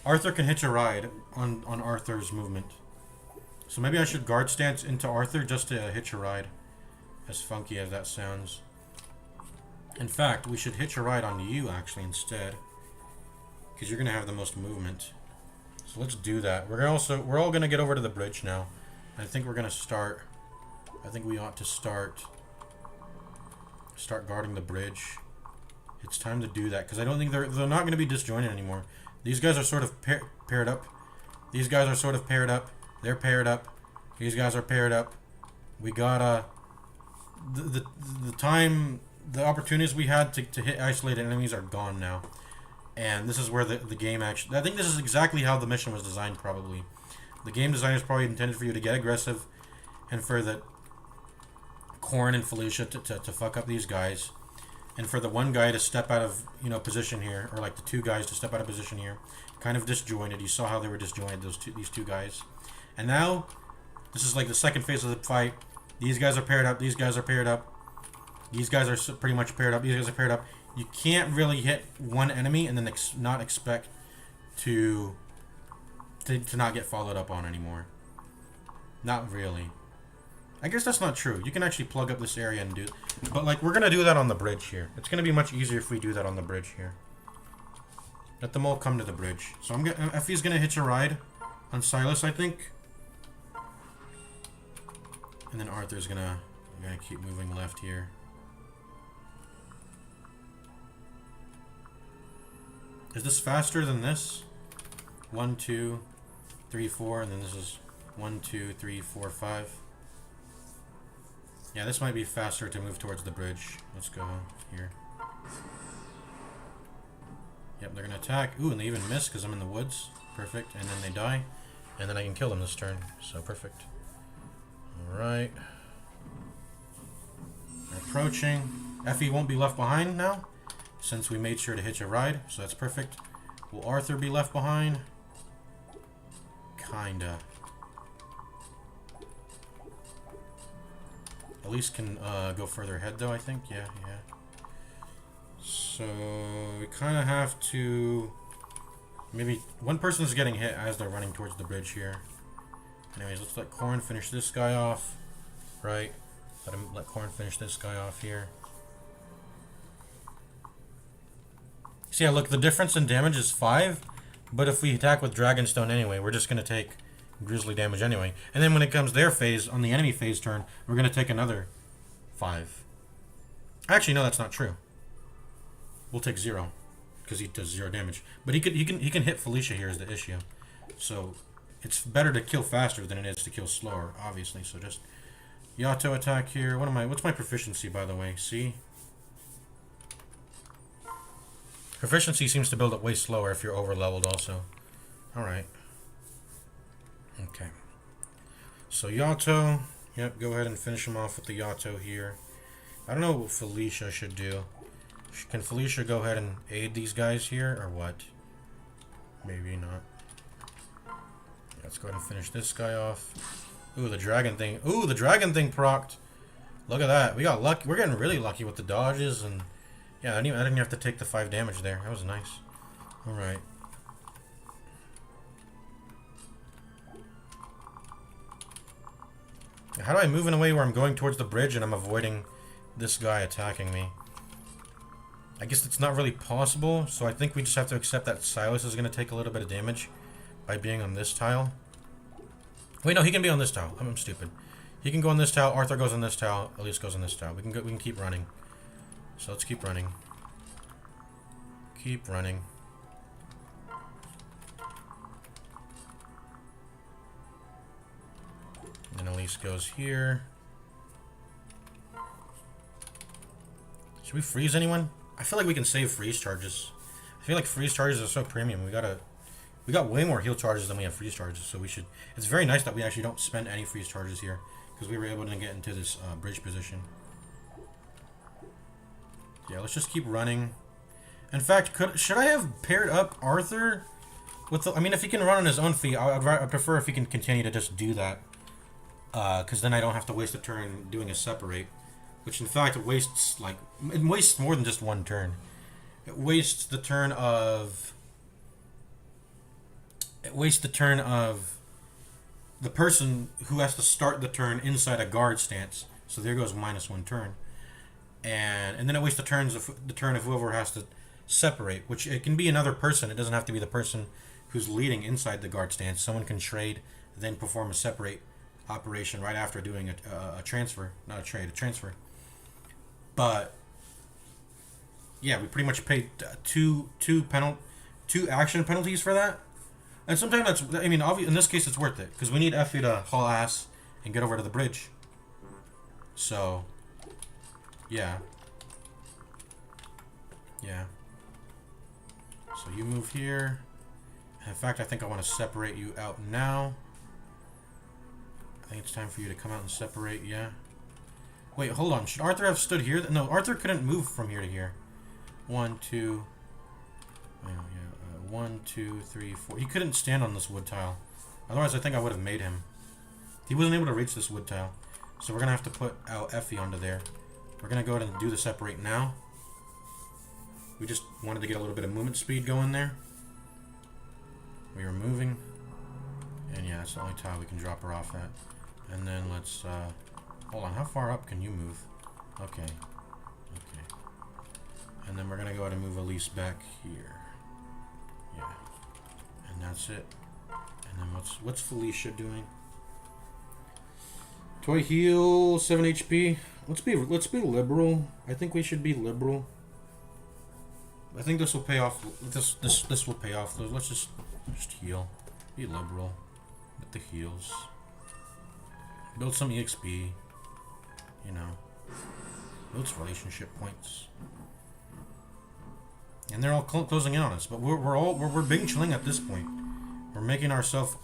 Arthur can hitch a ride on Arthur's movement. So maybe I should guard stance into Arthur just to hitch a ride. As funky as that sounds. In fact, we should hitch a ride on you, actually, instead. Because you're going to have the most movement. So let's do that. We're all going to get over to the bridge now. I think we're going to start... I think we ought to start guarding the bridge. It's time to do that. Because I don't think they're not going to be disjointed anymore. These guys are sort of paired up. These guys are sort of paired up. They're paired up. These guys are paired up. We got the opportunities we had to hit isolated enemies are gone now. And this is where the game actually... I think this is exactly how the mission was designed, probably. The game design is probably intended for you to get aggressive and for the Corrin and Felicia to fuck up these guys. And for the one guy to step out of, position here, or like the two guys to step out of position here, kind of disjointed. You saw how they were disjointed, these two guys. And now, this is like the second phase of the fight. These guys are paired up. These guys are paired up. These guys are pretty much paired up. These guys are paired up. You can't really hit one enemy and then not expect to not get followed up on anymore. Not really. I guess that's not true. You can actually plug up this area and do it. But, like, we're going to do that on the bridge here. It's going to be much easier if we do that on the bridge here. Let them all come to the bridge. So Effie's going to hitch a ride on Silas, I think. And then Arthur's going to keep moving left here. Is this faster than this? 1, 2, 3, 4, and then this is 1, 2, 3, 4, 5. Yeah, this might be faster to move towards the bridge. Let's go here. Yep, they're going to attack. Ooh, and they even miss because I'm in the woods. Perfect. And then they die. And then I can kill them this turn. So, perfect. Alright. They're approaching. Effie won't be left behind now, since we made sure to hitch a ride. So, that's perfect. Will Arthur be left behind? Kinda. Elise can go further ahead, though, I think. Yeah. So, we kind of have to... Maybe one person's getting hit as they're running towards the bridge here. Anyways, let's let Corrin finish this guy off. Right. Let Corrin finish this guy off here. So yeah, look, the difference in damage is 5. But if we attack with Dragonstone anyway, we're just going to take grizzly damage anyway. And then when it comes their phase, on the enemy phase turn, we're going to take another 5. Actually, no, that's not true. We'll take 0. Because he does 0 damage. But he can hit Felicia here is the issue. So it's better to kill faster than it is to kill slower, obviously. So just Yato attack here. What's my proficiency, by the way? C? Proficiency seems to build up way slower if you're over leveled also. Alright. Okay. So Yato. Yep, go ahead and finish him off with the Yato here. I don't know what Felicia should do. Can Felicia go ahead and aid these guys here, or what? Maybe not. Let's go ahead and finish this guy off. Ooh, the dragon thing. Ooh, the dragon thing procced. Look at that. We got lucky. We're getting really lucky with the dodges and Yeah, I didn't have to take the 5 damage there. That was nice. Alright. How do I move in a way where I'm going towards the bridge and I'm avoiding this guy attacking me? I guess it's not really possible, so I think we just have to accept that Silas is going to take a little bit of damage by being on this tile. Wait, no, he can be on this tile. I'm stupid. He can go on this tile, Arthur goes on this tile, Elise goes on this tile. We can keep running. So let's keep running. Keep running. And then Elise goes here. Should we freeze anyone? I feel like we can save freeze charges. I feel like freeze charges are so premium. We got way more heal charges than we have freeze charges, so we should. It's very nice that we actually don't spend any freeze charges here because we were able to get into this bridge position. Yeah, let's just keep running. In fact, should I have paired up Arthur with the, I mean, if he can run on his own feet, I'd prefer if he can continue to just do that. Because then I don't have to waste a turn doing a separate. Which in fact wastes, like, it wastes more than just one turn. It wastes the turn of... It wastes the turn of the person who has to start the turn inside a guard stance. So there goes -1 turn. And then it wastes the turn of whoever has to separate, which it can be another person. It doesn't have to be the person who's leading inside the guard stance. Someone can trade, then perform a separate operation right after doing a transfer. Not a trade, a transfer. But yeah, we pretty much paid two action penalties for that. And sometimes that's, I mean, in this case it's worth it because we need Effie to haul ass and get over to the bridge. So yeah. So you move here. In fact, I think I want to separate you out now. I think it's time for you to come out and separate, yeah. Wait, hold on. Should Arthur have stood here? No, Arthur couldn't move from here to here. 1, 2... Oh, yeah, 1, 2, 3, 4... He couldn't stand on this wood tile. Otherwise, I think I would have made him. He wasn't able to reach this wood tile. So we're going to have to put our Effie onto there. We're going to go ahead and do the separate now. We just wanted to get a little bit of movement speed going there. We were moving. And yeah, it's the only tile we can drop her off at. And then let's, hold on, how far up can you move? Okay. And then we're gonna go ahead and move Elise back here. Yeah. And that's it. And then what's Felicia doing? Toy heal, 7 HP. Let's be liberal. I think we should be liberal. I think this will pay off. This will pay off. Let's just heal. Be liberal with the heals. Build some EXP. You know. Build some relationship points. And they're all closing in on us, but we're big chilling at this point. We're getting ourselves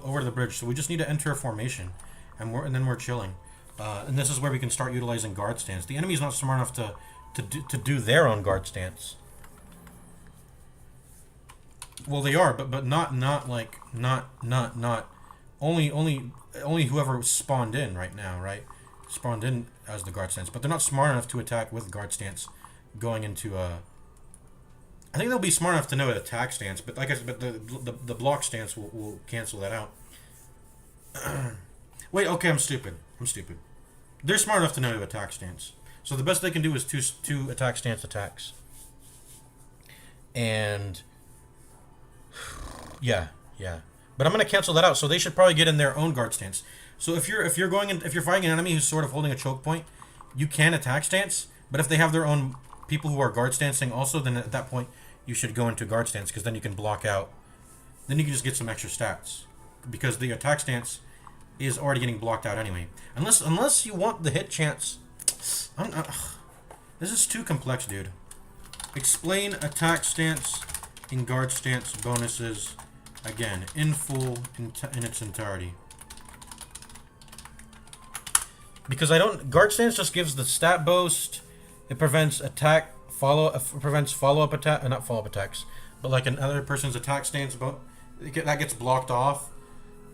over to the bridge, so we just need to enter a formation, and then we're chilling. And this is where we can start utilizing guard stance. The enemy's not smart enough to do their own guard stance. Well, they are, but not only whoever spawned in right now, right? Spawned in as the guard stance, but they're not smart enough to attack with guard stance going into a. I think they'll be smart enough to know an attack stance, but like I said, but the block stance will cancel that out. Wait, okay, I'm stupid. They're smart enough to know to attack stance, so the best they can do is two attack stance attacks. And yeah. But I'm gonna cancel that out, so they should probably get in their own guard stance. So if you're fighting an enemy who's sort of holding a choke point, you can attack stance. But if they have their own people who are guard stancing also, then at that point you should go into guard stance because then you can block out. Then you can just get some extra stats because the attack stance is already getting blocked out anyway. Unless you want the hit chance. This is too complex, dude. Explain attack stance and guard stance bonuses again in full in its entirety. Because guard stance just gives the stat boost. It prevents follow-up attack, not follow-up attacks, but like another person's attack stance, that gets blocked off.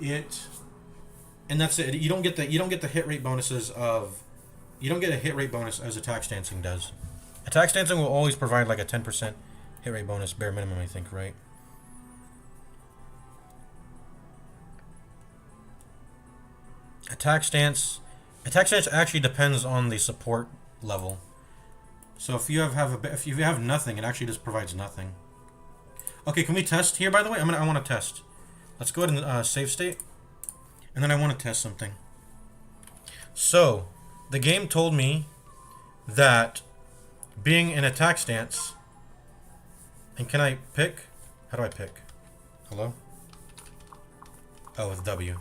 And that's it. You don't get the hit rate bonuses of. You don't get a hit rate bonus as attack stancing does, Attack stancing will always provide like a 10% hit rate bonus, bare minimum, I think, right? Attack stance actually depends on the support level. So if you if you have nothing, it actually just provides nothing. Okay, can we test here? By the way, I want to test. Let's go ahead and save state, and then I want to test something. So the game told me that being in attack stance, and can I pick? How do I pick? Hello? Oh, with W.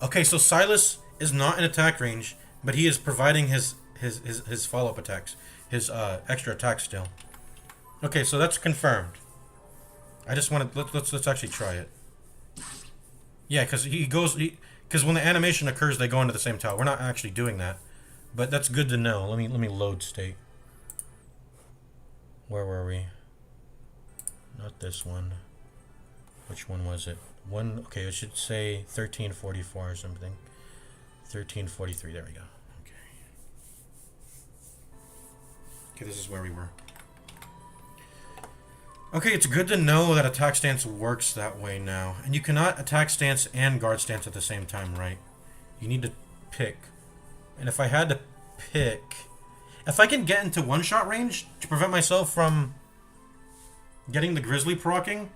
Okay, so Silas is not in attack range, but he is providing his follow-up attacks, his extra attacks still. Okay, so that's confirmed. I just want to let's actually try it. Yeah, because because when the animation occurs, they go into the same tile. We're not actually doing that, but that's good to know. Let me load state. Where were we? Not this one. Which one was it? One. Okay, it should say 1344 or something. 1343. There we go. Okay. Okay, this is where we were. Okay, it's good to know that attack stance works that way now. And you cannot attack stance and guard stance at the same time, right? You need to pick. And if I had to pick... If I can get into one-shot range to prevent myself from getting the Grizzly proccing,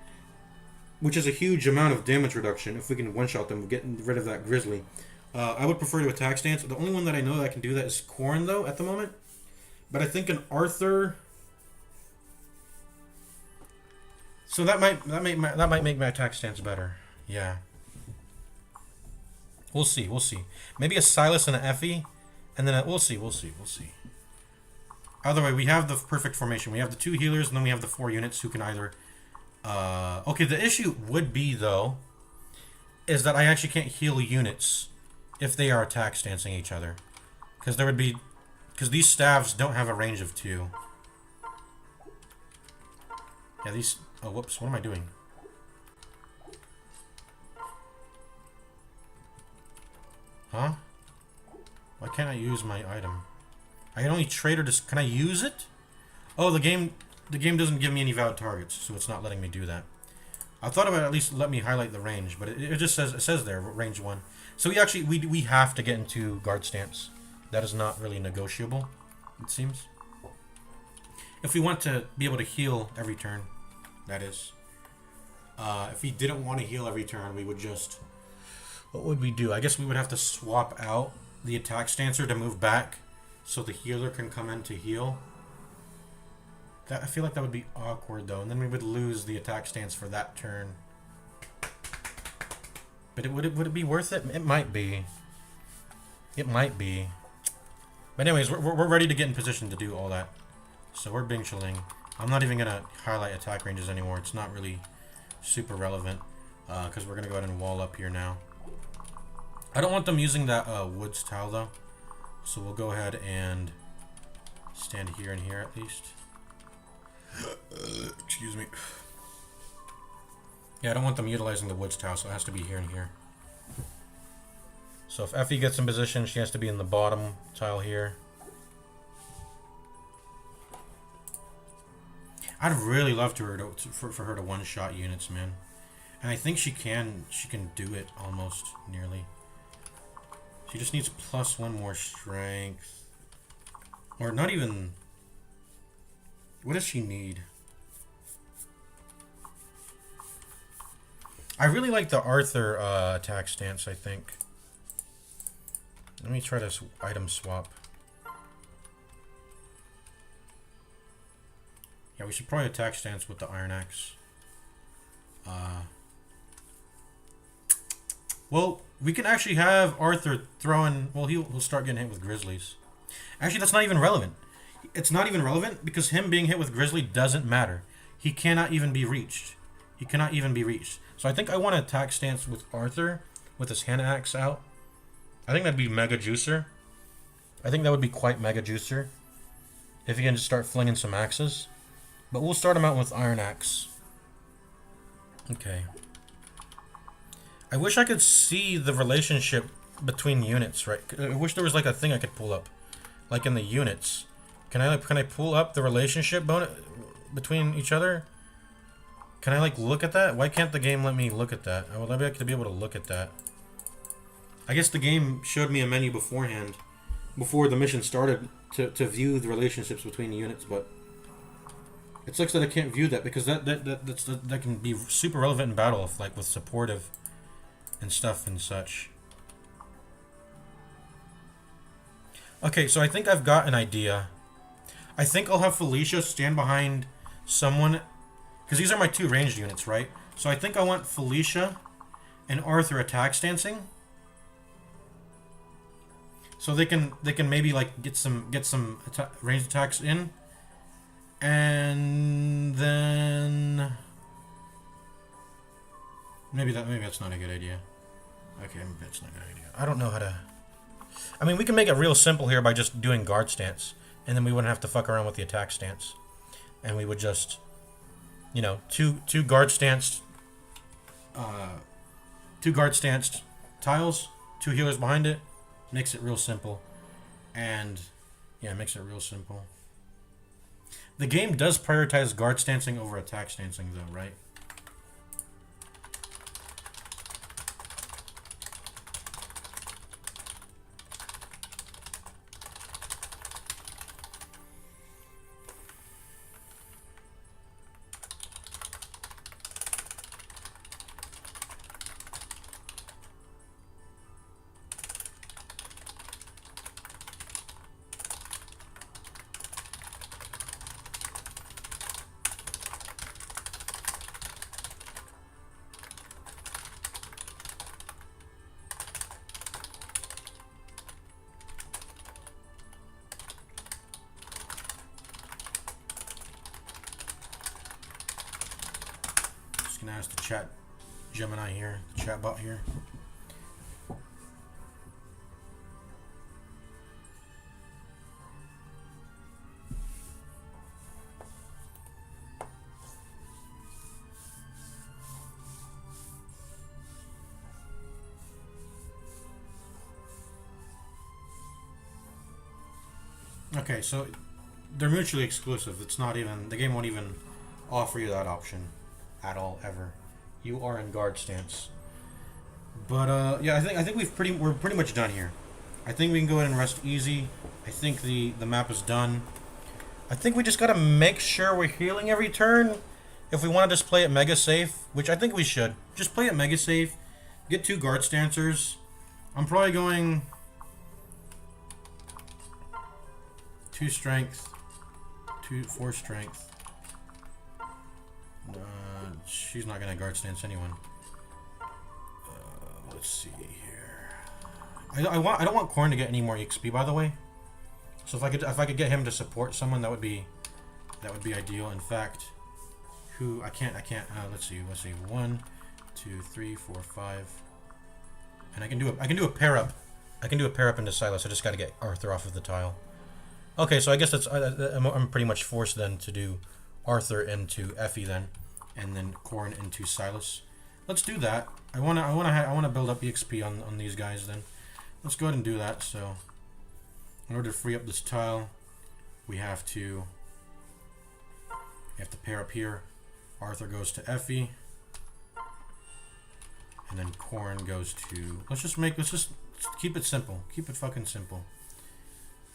which is a huge amount of damage reduction, if we can one-shot them, getting rid of that Grizzly, I would prefer to attack stance. The only one that I know that can do that is Corn, though, at the moment. But I think an Arthur... So that might make my attack stance better. Yeah. We'll see. Maybe a Silas and an Effie, and then we'll see. Either way, we have the perfect formation. We have the 2 healers, and then we have the 4 units who can either... okay, the issue would be, though, is that I actually can't heal units if they are attack stancing each other. Because there would be... Because these staves don't have a range of 2. Yeah, these... Oh, whoops, what am I doing? Huh? Why can't I use my item? I can only trade or just... Can I use it? Oh, the game doesn't give me any valid targets, so it's not letting me do that. I thought it would at least let me highlight the range, but it just says... It says there, range 1. So we have to get into guard stance. That is not really negotiable, it seems. If we want to be able to heal every turn... That is. If we didn't want to heal every turn, we would just... What would we do? I guess we would have to swap out the attack stancer to move back so the healer can come in to heal. I feel like that would be awkward, though. And then we would lose the attack stance for that turn. But would it be worth it? It might be. It might be. But anyways, we're ready to get in position to do all that. So we're Bing Chiling. I'm not even going to highlight attack ranges anymore. It's not really super relevant because we're going to go ahead and wall up here now. I don't want them using that woods tile though. So we'll go ahead and stand here and here at least. Excuse me. Yeah, I don't want them utilizing the woods tile, so it has to be here and here. So if Effie gets in position, she has to be in the bottom tile here. I'd really love for her to one-shot units, man. And I think she can do it almost nearly. She just needs +1 more strength. Or not even... What does she need? I really like the Arthur attack stance, I think. Let me try this item swap. Yeah, we should probably attack stance with the Iron Axe. Well, we can actually have Arthur throwing... Well, he'll start getting hit with Grizzlies. Actually, that's not even relevant. It's not even relevant because him being hit with Grizzly doesn't matter. He cannot even be reached. He cannot even be reached. So I think I want to attack stance with Arthur with his hand axe out. I think that'd be Mega Juicer. I think that would be quite Mega Juicer. If he can just start flinging some axes. But we'll start him out with Iron Axe. Okay. I wish I could see the relationship between units, right? I wish there was like a thing I could pull up. Like in the units. Can I pull up the relationship between each other? Can I like look at that? Why can't the game let me look at that? I would like to be able to look at that. I guess the game showed me a menu beforehand, before the mission started, to view the relationships between the units, but it sucks that I can't view that because that can be super relevant in battle, if, like with supportive and stuff and such. Okay, so I think I've got an idea. I think I'll have Felicia stand behind someone, because these are my 2 ranged units, right? So I think I want Felicia and Arthur attack stancing, so they can maybe like get some ranged attacks in, and then maybe that's not a good idea. Okay, maybe that's not a good idea. I don't know how to. I mean, we can make it real simple here by just doing guard stance, and then we wouldn't have to fuck around with the attack stance, and we would just, you know, two guard stanced tiles, 2 healers behind it, makes it real simple, and yeah, it makes it real simple. The game does prioritize guard stancing over attack stancing, though, right? Gonna ask the chat Gemini here, the chat bot here. Okay, so they're mutually exclusive. It's not even, the game won't even offer you that option at all, ever. You are in guard stance. But yeah, I think we're pretty much done here. I think we can go ahead and rest easy. I think the map is done. I think we just gotta make sure we're healing every turn. If we want to just play it mega safe, which I think we should, just play it mega safe. Get 2 guard stancers. I'm probably going 2 strength, 4 strength. She's not gonna guard stance anyone. Let's see here. I don't want Corn to get any more XP, by the way. So if I could get him to support someone, that would be ideal. In fact, I can't. Let's see. 1, 2, 3, 4, 5, and I can do a pair up. I can do a pair up into Silas. I just got to get Arthur off of the tile. Okay, so I guess I'm pretty much forced then to do Arthur into Effie then, and then Corn into Silas. Let's do that. I wanna build up EXP on these guys then. Let's go ahead and do that. So, in order to free up this tile, we have to pair up here. Arthur goes to Effie, and then Corn goes to. Let's just keep it simple. Keep it fucking simple.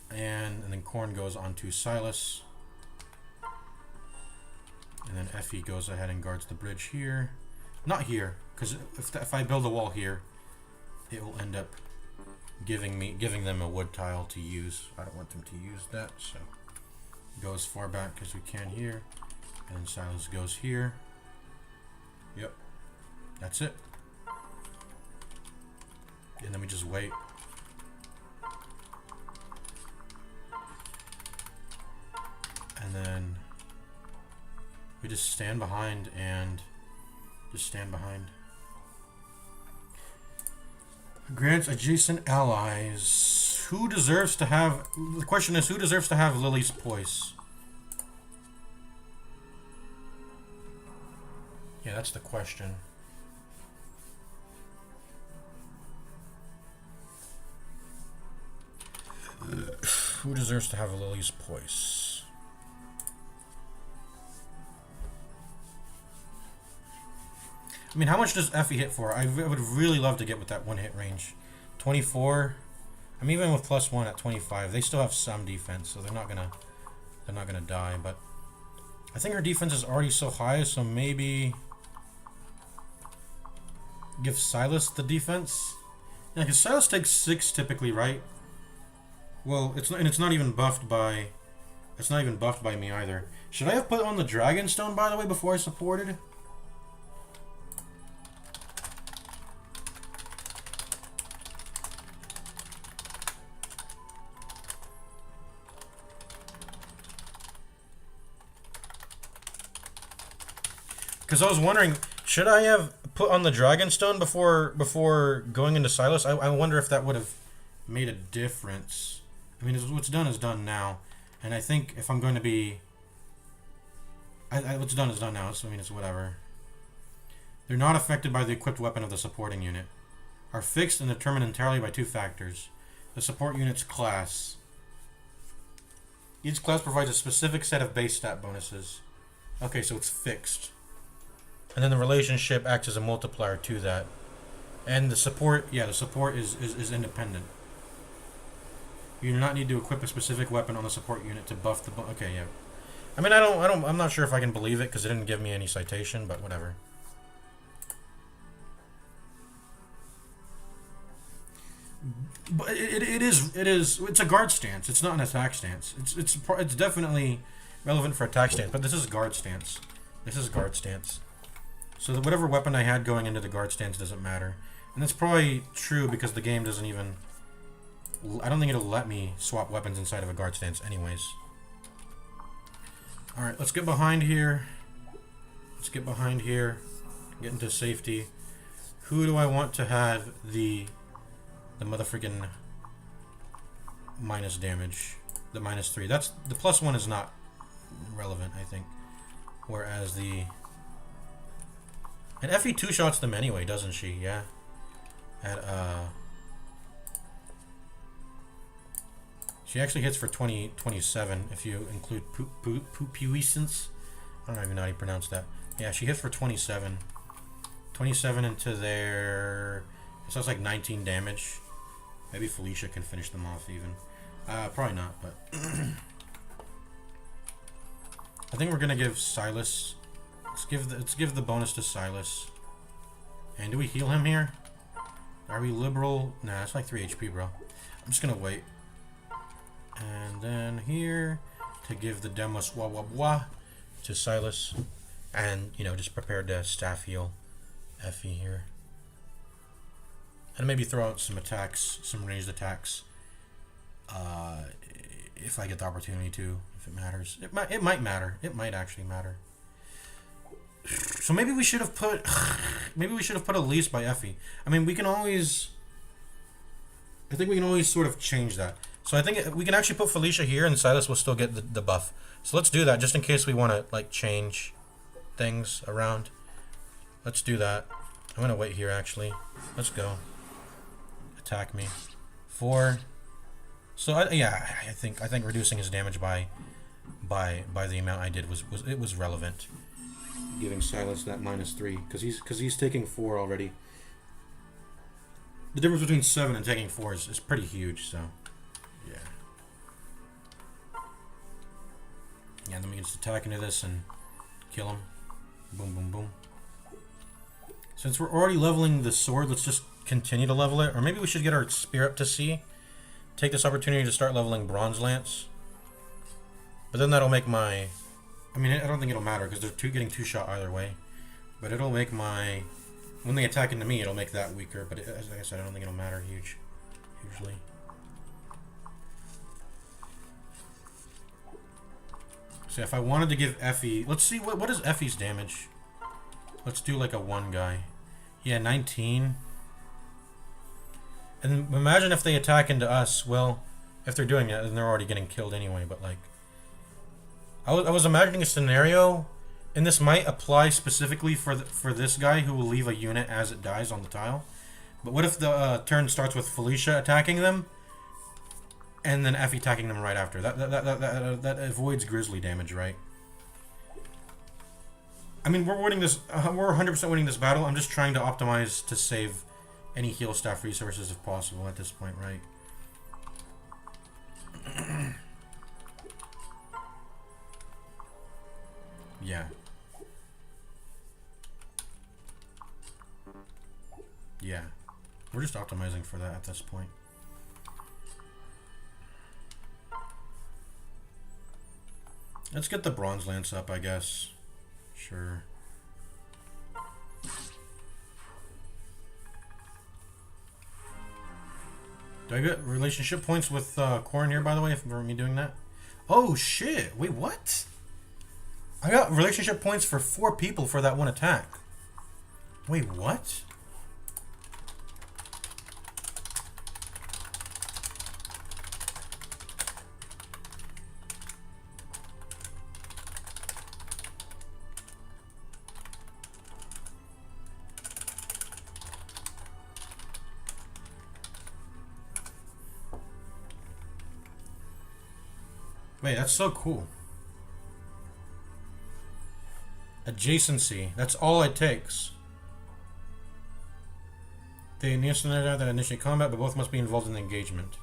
And then Corn goes onto Silas. And then Effie goes ahead and guards the bridge here. Not here, because if I build a wall here, it will end up giving them a wood tile to use. I don't want them to use that, so go as far back as we can here. And then Silas goes here. Yep. That's it. And then we just wait. And then we just stand behind and just stand behind. Grants adjacent allies. Who deserves to have... The question is, who deserves to have Lily's Poise? Yeah, that's the question. Who deserves to have Lily's Poise? I mean, how much does Effie hit for? I would really love to get with that one hit range. 24. I'm even with +1 at 25. They still have some defense, so they're not gonna die. But I think her defense is already so high, so maybe give Silas the defense. Yeah, because Silas takes 6 typically, right? Well, it's not even buffed by. It's not even buffed by me either. Should I have put on the Dragonstone, by the way, before I supported? Because I was wondering, should I have put on the Dragonstone before going into Silas? I wonder if that would have made a difference. I mean, what's done is done now. And I think if I'm going to be... what's done is done now, so I mean, it's whatever. They're not affected by the equipped weapon of the supporting unit. Are fixed and determined entirely by 2 factors. The support unit's class. Each class provides a specific set of base stat bonuses. Okay, so it's fixed. And then the relationship acts as a multiplier to that. And the support, yeah, the support is independent. You do not need to equip a specific weapon on the support unit to buff the... Okay, yeah. I mean, I'm not sure if I can believe it because it didn't give me any citation, but whatever. But it's a guard stance. It's not an attack stance. It's definitely relevant for attack stance, but this is guard stance. This is guard stance. So that whatever weapon I had going into the guard stance doesn't matter. And that's probably true because the game doesn't even... I don't think it'll let me swap weapons inside of a guard stance anyways. Alright, let's get behind here. Let's get behind here. Get into safety. Who do I want to have the motherfucking minus damage? The -3. That's... The +1 is not relevant, I think. Whereas the... And Effie 2-shots them anyway, doesn't she? Yeah. She actually hits for 27 if you include puissance. I don't even know how you pronounce that. Yeah, she hits for 27. 27 into their... So that's like 19 damage. Maybe Felicia can finish them off even. Probably not, but... I think we're gonna give Silas... Let's give the bonus to Silas. And do we heal him here? Are we liberal? Nah, it's like 3 HP, bro. I'm just gonna wait. And then here to give the demo swah to Silas. And, you know, just prepare to staff heal Effie here. And maybe throw out some attacks, some ranged attacks. If I get the opportunity to, if it matters. It might matter. It might actually matter. So maybe we should have put Elise by Effie. I mean, we can always... I think we can always sort of change that. So I think we can actually put Felicia here and Silas will still get the buff. So let's do that just in case we want to like change things around. Let's do that. I'm going to wait here actually. Let's go. Attack me. 4. So yeah, I think reducing his damage by the amount I did was relevant. Giving Silas that -3 because he's taking 4 already. The difference between 7 and taking 4 is pretty huge. So yeah. Yeah, then we can just attack into this and kill him. Boom, boom, boom. Since we're already leveling the sword, let's just continue to level it. Or maybe we should get our spear up to C. Take this opportunity to start leveling Bronze Lance. But then that'll make my... I mean, I don't think it'll matter because they're getting 2-shot either way. But it'll make my... When they attack into me, it'll make that weaker. But as I said, I don't think it'll matter hugely. So if I wanted to give Effie... Let's see, what is Effie's damage? Let's do like a 1 guy. Yeah, 19. And imagine if they attack into us. Well, if they're doing that, then they're already getting killed anyway. But like... I was imagining a scenario, and this might apply specifically for this guy who will leave a unit as it dies on the tile. But what if the turn starts with Felicia attacking them, and then Effie attacking them right after. That avoids grizzly damage, right? I mean, we're winning this. We're 100% winning this battle. I'm just trying to optimize to save any heal staff resources if possible at this point, right? Yeah. Yeah. We're just optimizing for that at this point. Let's get the bronze lance up, I guess. Sure. Do I get relationship points with Corn here, by the way, for me doing that? Oh, shit. Wait, what? I got relationship points for 4 people for that one attack. Wait, what? Wait, that's so cool. Adjacency. That's all it takes. They initiate that initiate combat, but both must be involved in the engagement.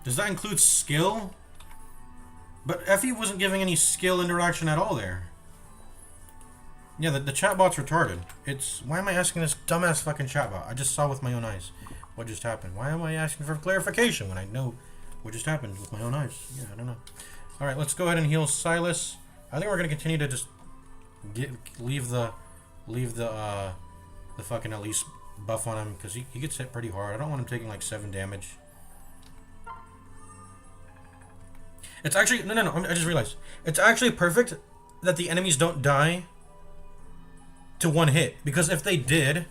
Does that include skill? But Effie wasn't giving any skill interaction at all there. Yeah, the chatbot's retarded. It's... Why am I asking this dumbass fucking chatbot? I just saw with my own eyes what just happened. Why am I asking for clarification when I know what just happened with my own eyes? Yeah, I don't know. Alright, let's go ahead and heal Silas. I think we're going to continue to just leave the fucking at least buff on him, because he gets hit pretty hard. I don't want him taking like 7 damage. It's actually... No, I just realized. It's actually perfect that the enemies don't die to 1 hit. Because if they did,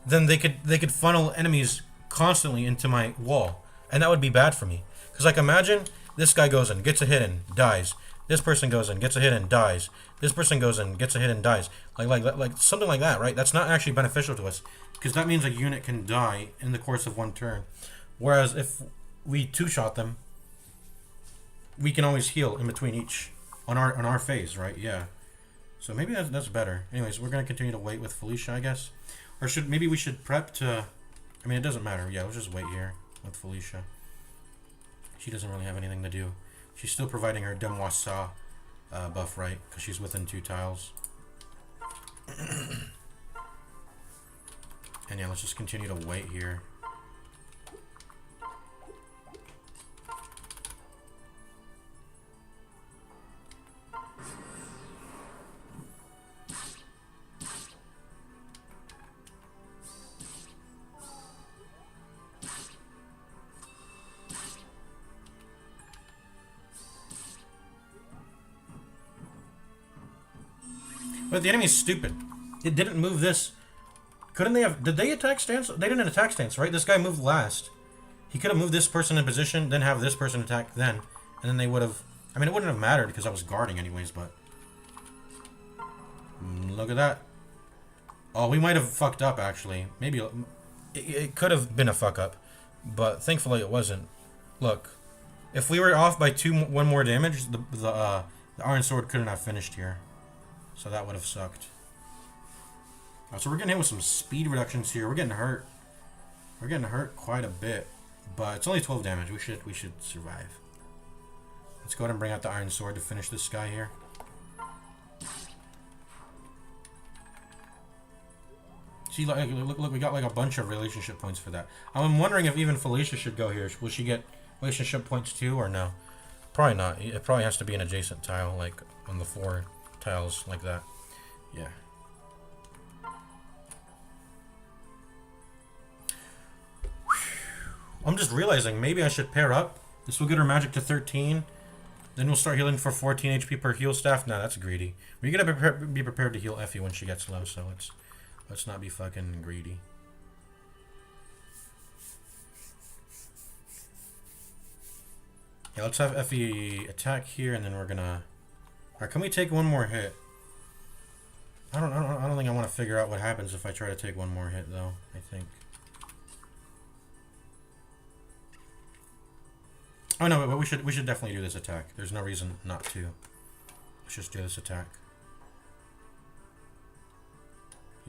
then they could funnel enemies constantly into my wall. And that would be bad for me. Because, like, imagine this guy goes in, gets a hit in, dies. This person goes in, gets a hit in, dies. This person goes in, gets a hit in, dies. Like something like that, right? That's not actually beneficial to us. Because that means a unit can die in the course of 1 turn. Whereas if we 2-shot them, we can always heal in between each on our phase, right? Yeah. So maybe that's better. Anyways, we're gonna continue to wait with Felicia, I guess, or maybe we should prep to. I mean, it doesn't matter. Yeah, let's just wait here with Felicia. She doesn't really have anything to do. She's still providing her Demoiselle buff, right? Because she's within 2 tiles. And yeah, let's just continue to wait here. But the enemy's stupid. It didn't move this. Couldn't they have... Did they attack stance? They didn't attack stance, right? This guy moved last. He could have moved this person in position, then have this person attack then. And then they would have... I mean, it wouldn't have mattered because I was guarding anyways, but... Look at that. Oh, we might have fucked up, actually. Maybe... It could have been a fuck up. But thankfully it wasn't. Look. If we were off by 1 more damage, the Iron Sword couldn't have finished here. So that would have sucked. So we're getting hit with some speed reductions here. We're getting hurt. We're getting hurt quite a bit. But it's only 12 damage. We should survive. Let's go ahead and bring out the Iron Sword to finish this guy here. See, look, we got like a bunch of relationship points for that. I'm wondering if even Felicia should go here. Will she get relationship points too, or no? Probably not. It probably has to be an adjacent tile, like on the 4 tiles like that. Yeah. I'm just realizing maybe I should pair up. This will get her magic to 13. Then we'll start healing for 14 HP per heal staff. Nah, that's greedy. We gotta be prepared to heal Effie when she gets low, so Let's not be fucking greedy. Yeah, let's have Effie attack here, and then we're gonna. Alright, can we take one more hit? I don't think I want to figure out what happens if I try to take one more hit, though. I think. Oh no, but we should definitely do this attack. There's no reason not to. Let's just do this attack.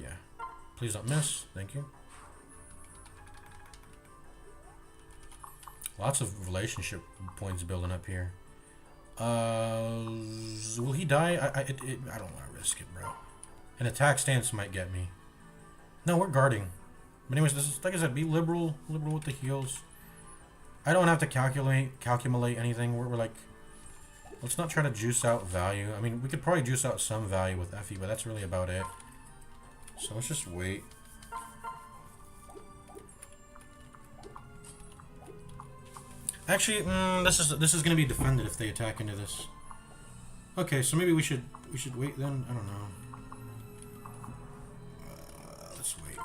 Yeah. Please don't miss. Thank you. Lots of relationship points building up here. Will he die? I don't want to risk it, bro. An attack stance might get me. No, we're guarding. But anyways, this is, like I said, be liberal with the heals. I don't have to calculate anything. We're like, let's not try to juice out value. I mean, we could probably juice out some value with Effie, but that's really about it. So let's just wait. Actually, this is gonna be defended if they attack into this. Okay, so maybe we should wait then. I don't know. Let's wait.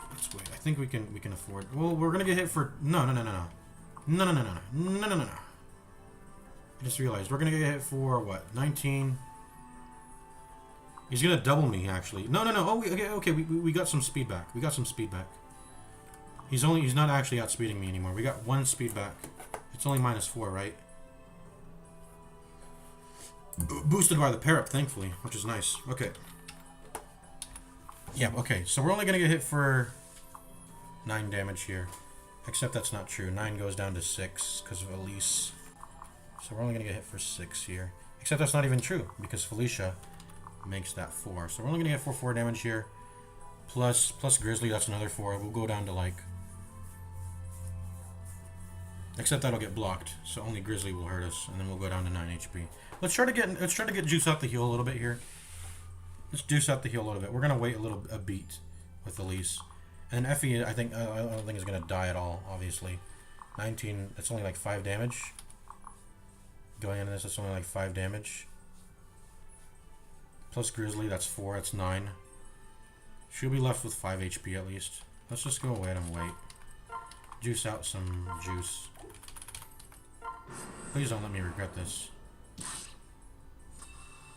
I think we can afford. Well, we're gonna get hit for no. I just realized we're gonna get hit for what? 19. He's gonna double me actually. No. Oh, okay. We got some speed back. He's not actually outspeeding me anymore. We got 1 speed back. It's only -4, right? Boosted by the pair up, thankfully, which is nice. Okay. Yeah, okay. So we're only going to get hit for 9 damage here. Except that's not true. 9 goes down to 6 because of Elise. So we're only going to get hit for 6 here. Except that's not even true because Felicia makes that 4. So we're only going to get 4 damage here. Plus Grizzly, that's another 4. We'll go down to like... Except that'll get blocked, so only Grizzly will hurt us, and then we'll go down to 9 HP. Let's try to get juice out the heal a little bit here. Let's juice out the heal a little bit. We're gonna wait a beat with Elise, and Effie. I don't think is gonna die at all. Obviously, 19. That's only like 5 damage. Going into this, it's only like 5 damage. Plus Grizzly, that's 4. That's 9. She'll be left with 5 HP at least. Let's just go ahead and wait. Juice out some juice. Please don't let me regret this.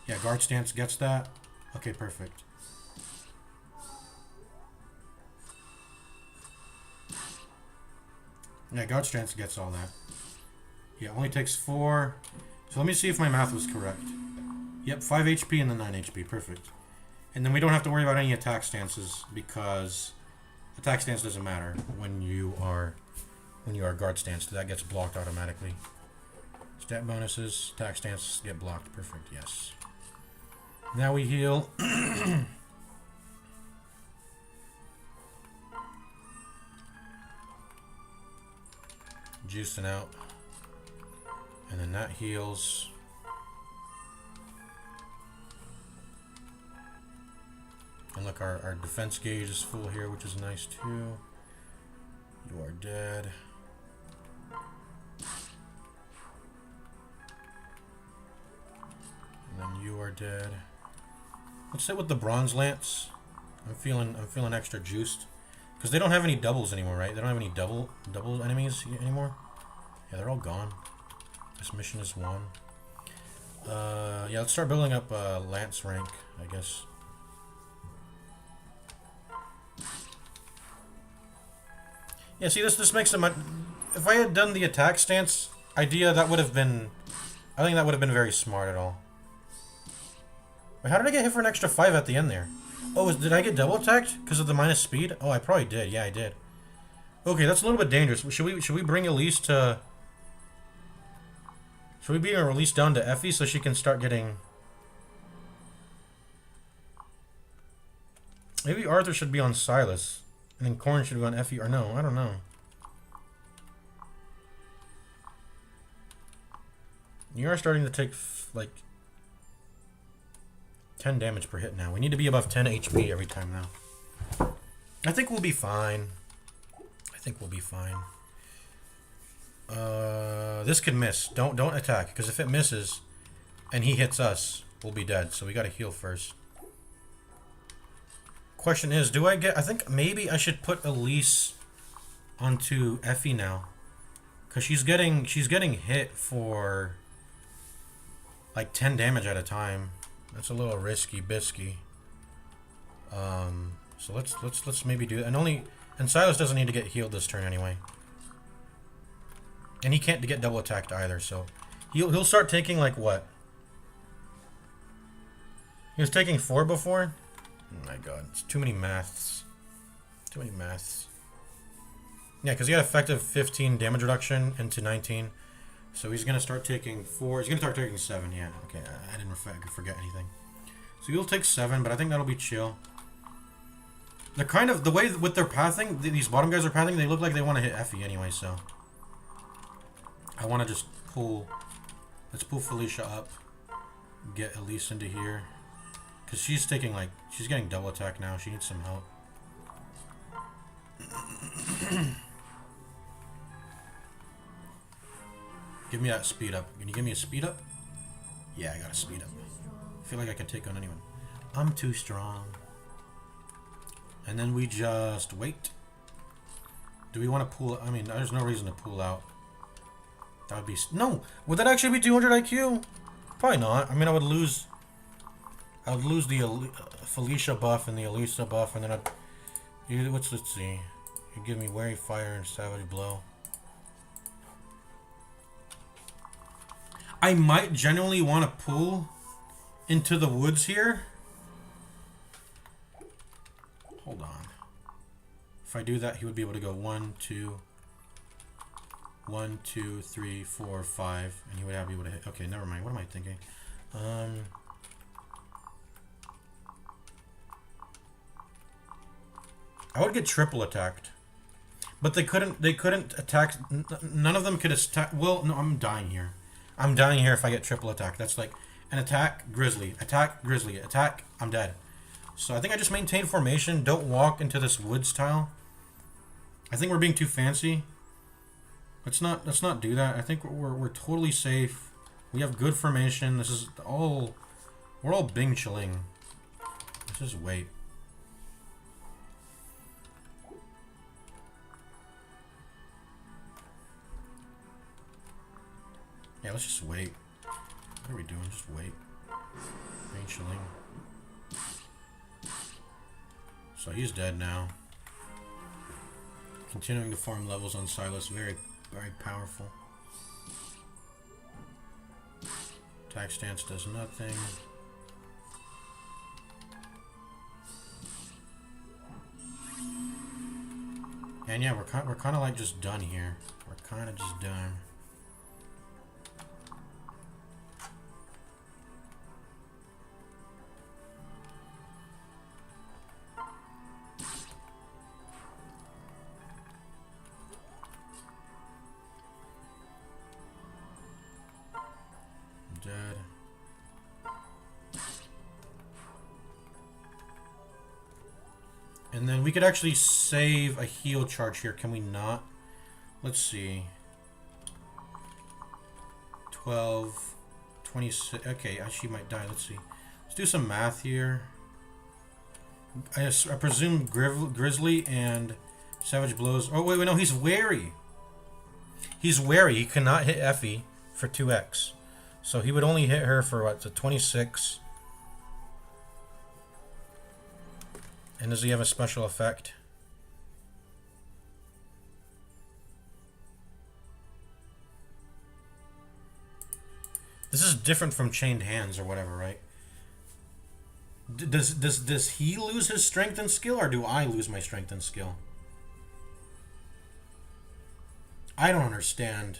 Yeah, guard stance gets that. Okay, perfect. Yeah, guard stance gets all that. Yeah, only takes 4. So let me see if my math was correct. Yep, 5 HP and then 9 HP. Perfect. And then we don't have to worry about any attack stances because attack stance doesn't matter when you are guard stance. That gets blocked automatically. Stat bonuses, attack stance get blocked. Perfect, yes. Now we heal. Juicing out. And then that heals. And look, our defense gauge is full here, which is nice too. You are dead. And then you are dead. Let's hit with the bronze lance. I'm feeling extra juiced because they don't have any doubles anymore, right? They don't have any double enemies anymore. Yeah, they're all gone. This mission is won. Yeah, let's start building up lance rank, I guess. Yeah, see, this makes it much... If I had done the attack stance idea, that would have been... I think that would have been very smart at all. Wait, how did I get hit for an extra 5 at the end there? Oh, did I get double attacked because of the minus speed? Oh, I probably did. Yeah, I did. Okay, that's a little bit dangerous. Should we bring Elise to... Should we bring her Elise down to Effie so she can start getting... Maybe Arthur should be on Silas. And then Corn should be on Effie, or no, I don't know. You are starting to take, like, 10 damage per hit now. We need to be above 10 HP every time now. I think we'll be fine. This could miss. Don't attack, because if it misses and he hits us, we'll be dead. So we gotta heal first. question is, do I get... I think maybe I should put Elise onto Effie now. Because she's getting hit for like 10 damage at a time. That's a little risky bisky. So let's maybe do that. And Silas doesn't need to get healed this turn anyway. And he can't get double attacked either, so he'll start taking like what? He was taking 4 before? Oh my god, it's too many maths. Too many maths. Yeah, because he had effective 15 damage reduction into 19. So he's gonna start taking 4. He's gonna start taking 7, yeah. Okay, I didn't forget anything. So he'll take 7, but I think that'll be chill. They're kind of, the way with their pathing, these bottom guys are pathing, they look like they want to hit Effie anyway, so. I want to just pull, let's pull Felicia up. Get Elise into here. Because she's taking like, she's getting double attack now, she needs some help. Give me that speed up. Can you give me a speed up? Yeah, I got a speed up. I feel like I can take on anyone. I'm too strong. And then we just wait. Do we want to pull? I mean, there's no reason to pull out. That would be... No! Would that actually be 200 IQ? Probably not. I mean, I would lose the Felicia buff and the Elisa buff, and then I'd... Let's see. You give me Wary Fire and Savage Blow. I might genuinely want to pull into the woods here. Hold on. If I do that, he would be able to go 1, 2, 1, 2, 3, 4, 5, and he would be able to hit. Okay, never mind. What am I thinking? I would get triple attacked, but they couldn't attack. None of them could attack. Well, no, I'm dying here. I'm dying here if I get triple attack. That's like an attack, Grizzly, attack, I'm dead. So I think I just maintain formation. Don't walk into this woods tile. I think we're being too fancy. Let's not do that. I think we're totally safe. We have good formation. This is all, we're all Bing chilling. Let's just wait. Yeah, let's just wait. What are we doing? Just wait. Bing chilling. So he's dead now. Continuing to farm levels on Silas. Very, very powerful. Attack stance does nothing. And yeah, we're kind of like just done here. We're kind of just done. Dead. And then we could actually save a heal charge here, can we not? Let's see. 12, 26, okay, she might die, let's see. Let's do some math here. I presume Grizzly and Savage Blows. Oh, wait, no, he's wary. He's wary, he cannot hit Effie for 2x. So he would only hit her for what? So 26. And does he have a special effect? This is different from Chained Hands or whatever, right? Does he lose his strength and skill, or do I lose my strength and skill? I don't understand.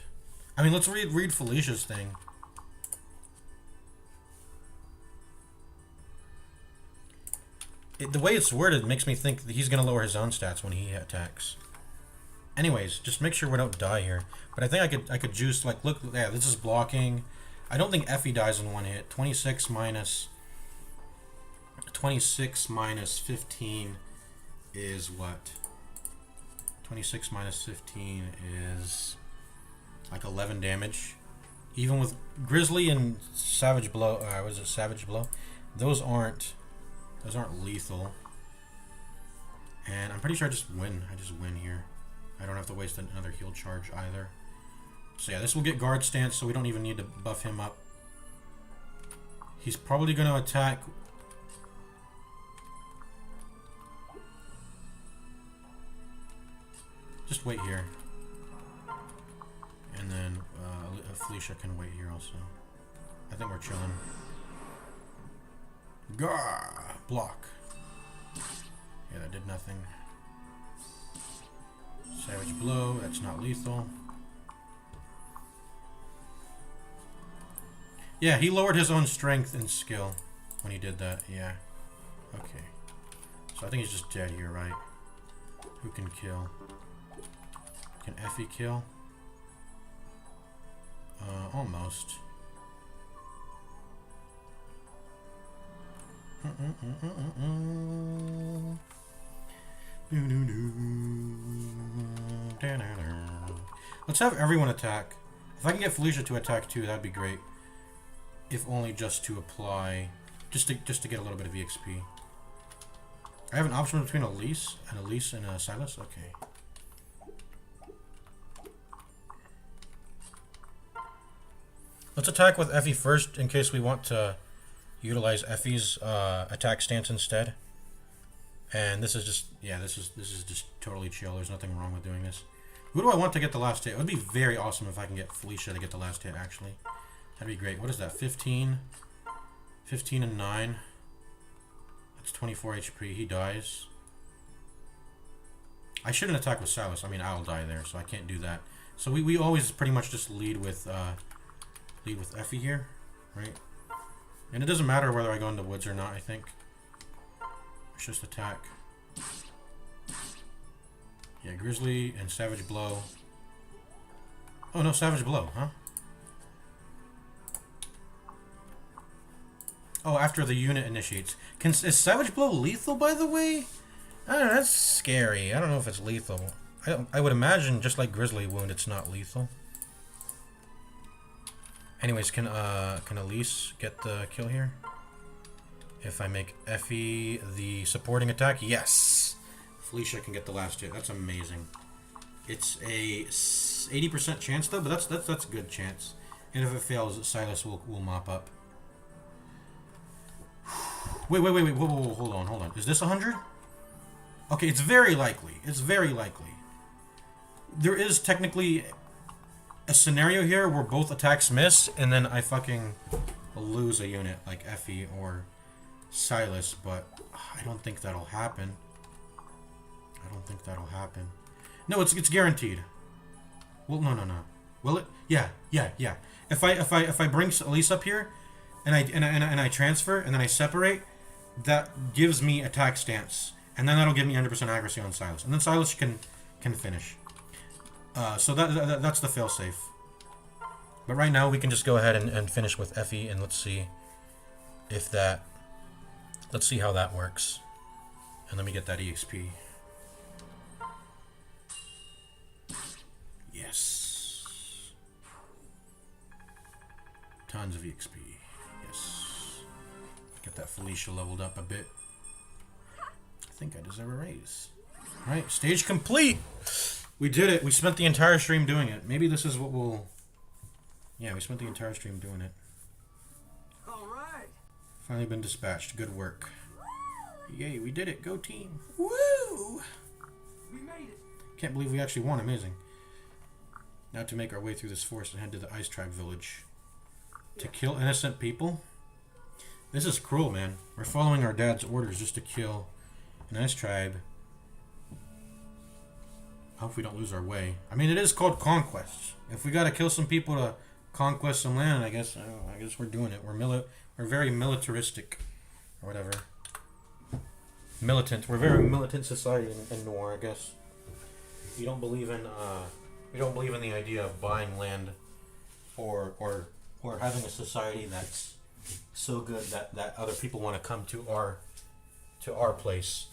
I mean, let's read Felicia's thing. The way it's worded makes me think that he's going to lower his own stats when he attacks. Anyways, just make sure we don't die here. But I think I could juice, like, look, yeah, this is blocking. I don't think Effie dies in one hit. 26 minus 15 is what? 26 minus 15 is like 11 damage. Even with Grizzly and Savage Blow, was it Savage Blow? Those aren't lethal. And I'm pretty sure I just win. I just win here. I don't have to waste another heal charge either. So yeah, this will get guard stance, so we don't even need to buff him up. He's probably going to attack. Just wait here. And then Felicia can wait here also. I think we're chilling. Gah! Block. Yeah, that did nothing. Savage blow, that's not lethal. Yeah, he lowered his own strength and skill when he did that, yeah. Okay. So I think he's just dead here, right? Who can kill? Can Effie kill? Almost. Let's have everyone attack. If I can get Felicia to attack too, that'd be great. If only just to apply, just to get a little bit of EXP. I have an option between Elise and a Silas. Okay. Let's attack with Effie first in case we want to utilize Effie's attack stance instead. And this is just, yeah, this is just totally chill. There's nothing wrong with doing this. Who do I want to get the last hit? It would be very awesome if I can get Felicia to get the last hit, actually. That'd be great. What is that? 15? 15 and 9. That's 24 HP. He dies. I shouldn't attack with Silas. I mean, I'll die there, so I can't do that. So we always pretty much just lead with Effie here, right? And it doesn't matter whether I go in the woods or not, I think. It's just attack. Yeah, Grizzly and Savage Blow. Oh, no, Savage Blow, huh? Oh, after the unit initiates. Is Savage Blow lethal, by the way? I don't know, that's scary. I don't know if it's lethal. I would imagine, just like Grizzly Wound, it's not lethal. Anyways, can Elise get the kill here? If I make Effie the supporting attack, yes! Felicia can get the last hit. That's amazing. It's a 80% chance though, but that's a good chance. And if it fails, Silas will mop up. Wait, whoa, hold on. Is this 100? Okay, it's very likely. It's very likely. There is technically a scenario here where both attacks miss, and then I fucking lose a unit like Effie or Silas, but I don't think that'll happen. No, it's guaranteed. Well, no. Will it? Yeah. If I bring Elise up here, and I transfer, and then I separate, that gives me attack stance, and then that'll give me 100% accuracy on Silas, and then Silas can finish. So that's the failsafe. But right now we can just go ahead and finish with Effie, and let's see how that works. And let me get that EXP. Yes. Tons of EXP. Yes. Get that Felicia leveled up a bit. I think I deserve a raise. Alright, stage complete! We did it. We spent the entire stream doing it. Maybe this is what we'll... Yeah, we spent the entire stream doing it. All right. Finally been dispatched. Good work. Yay, we did it. Go team. Woo! We made it. Can't believe we actually won. Amazing. Now to make our way through this forest and head to the Ice Tribe village. To kill innocent people? This is cruel, man. We're following our dad's orders just to kill an Ice Tribe. I hope we don't lose our way. I mean, it is called Conquest. If we gotta kill some people to conquest some land, I guess we're doing it. We're very militaristic, or whatever. Militant. We're a very militant society in Noir, I guess. We don't believe in the idea of buying land, or having a society that's so good that other people want to come to our place,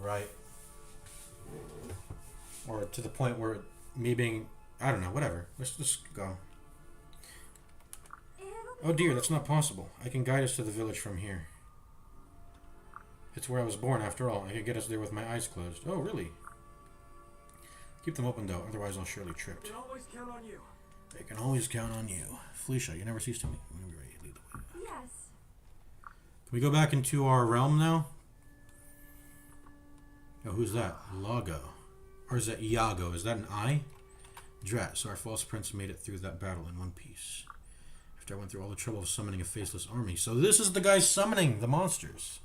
right? Or to the point where me being, I don't know, whatever. Let's just go. Oh dear, that's not possible. I can guide us to the village from here. It's where I was born, after all. I could get us there with my eyes closed. Oh, really? Keep them open, though. Otherwise, I'll surely trip. Can always count on you. They can always count on you. Felicia, you never cease to me. Whenever you're ready, lead the way. Yes. Can we go back into our realm now? Oh, who's that? Lago. Or is that Iago? Is that an I? Drat, so our false prince made it through that battle in one piece. After I went through all the trouble of summoning a faceless army. So this is the guy summoning the monsters.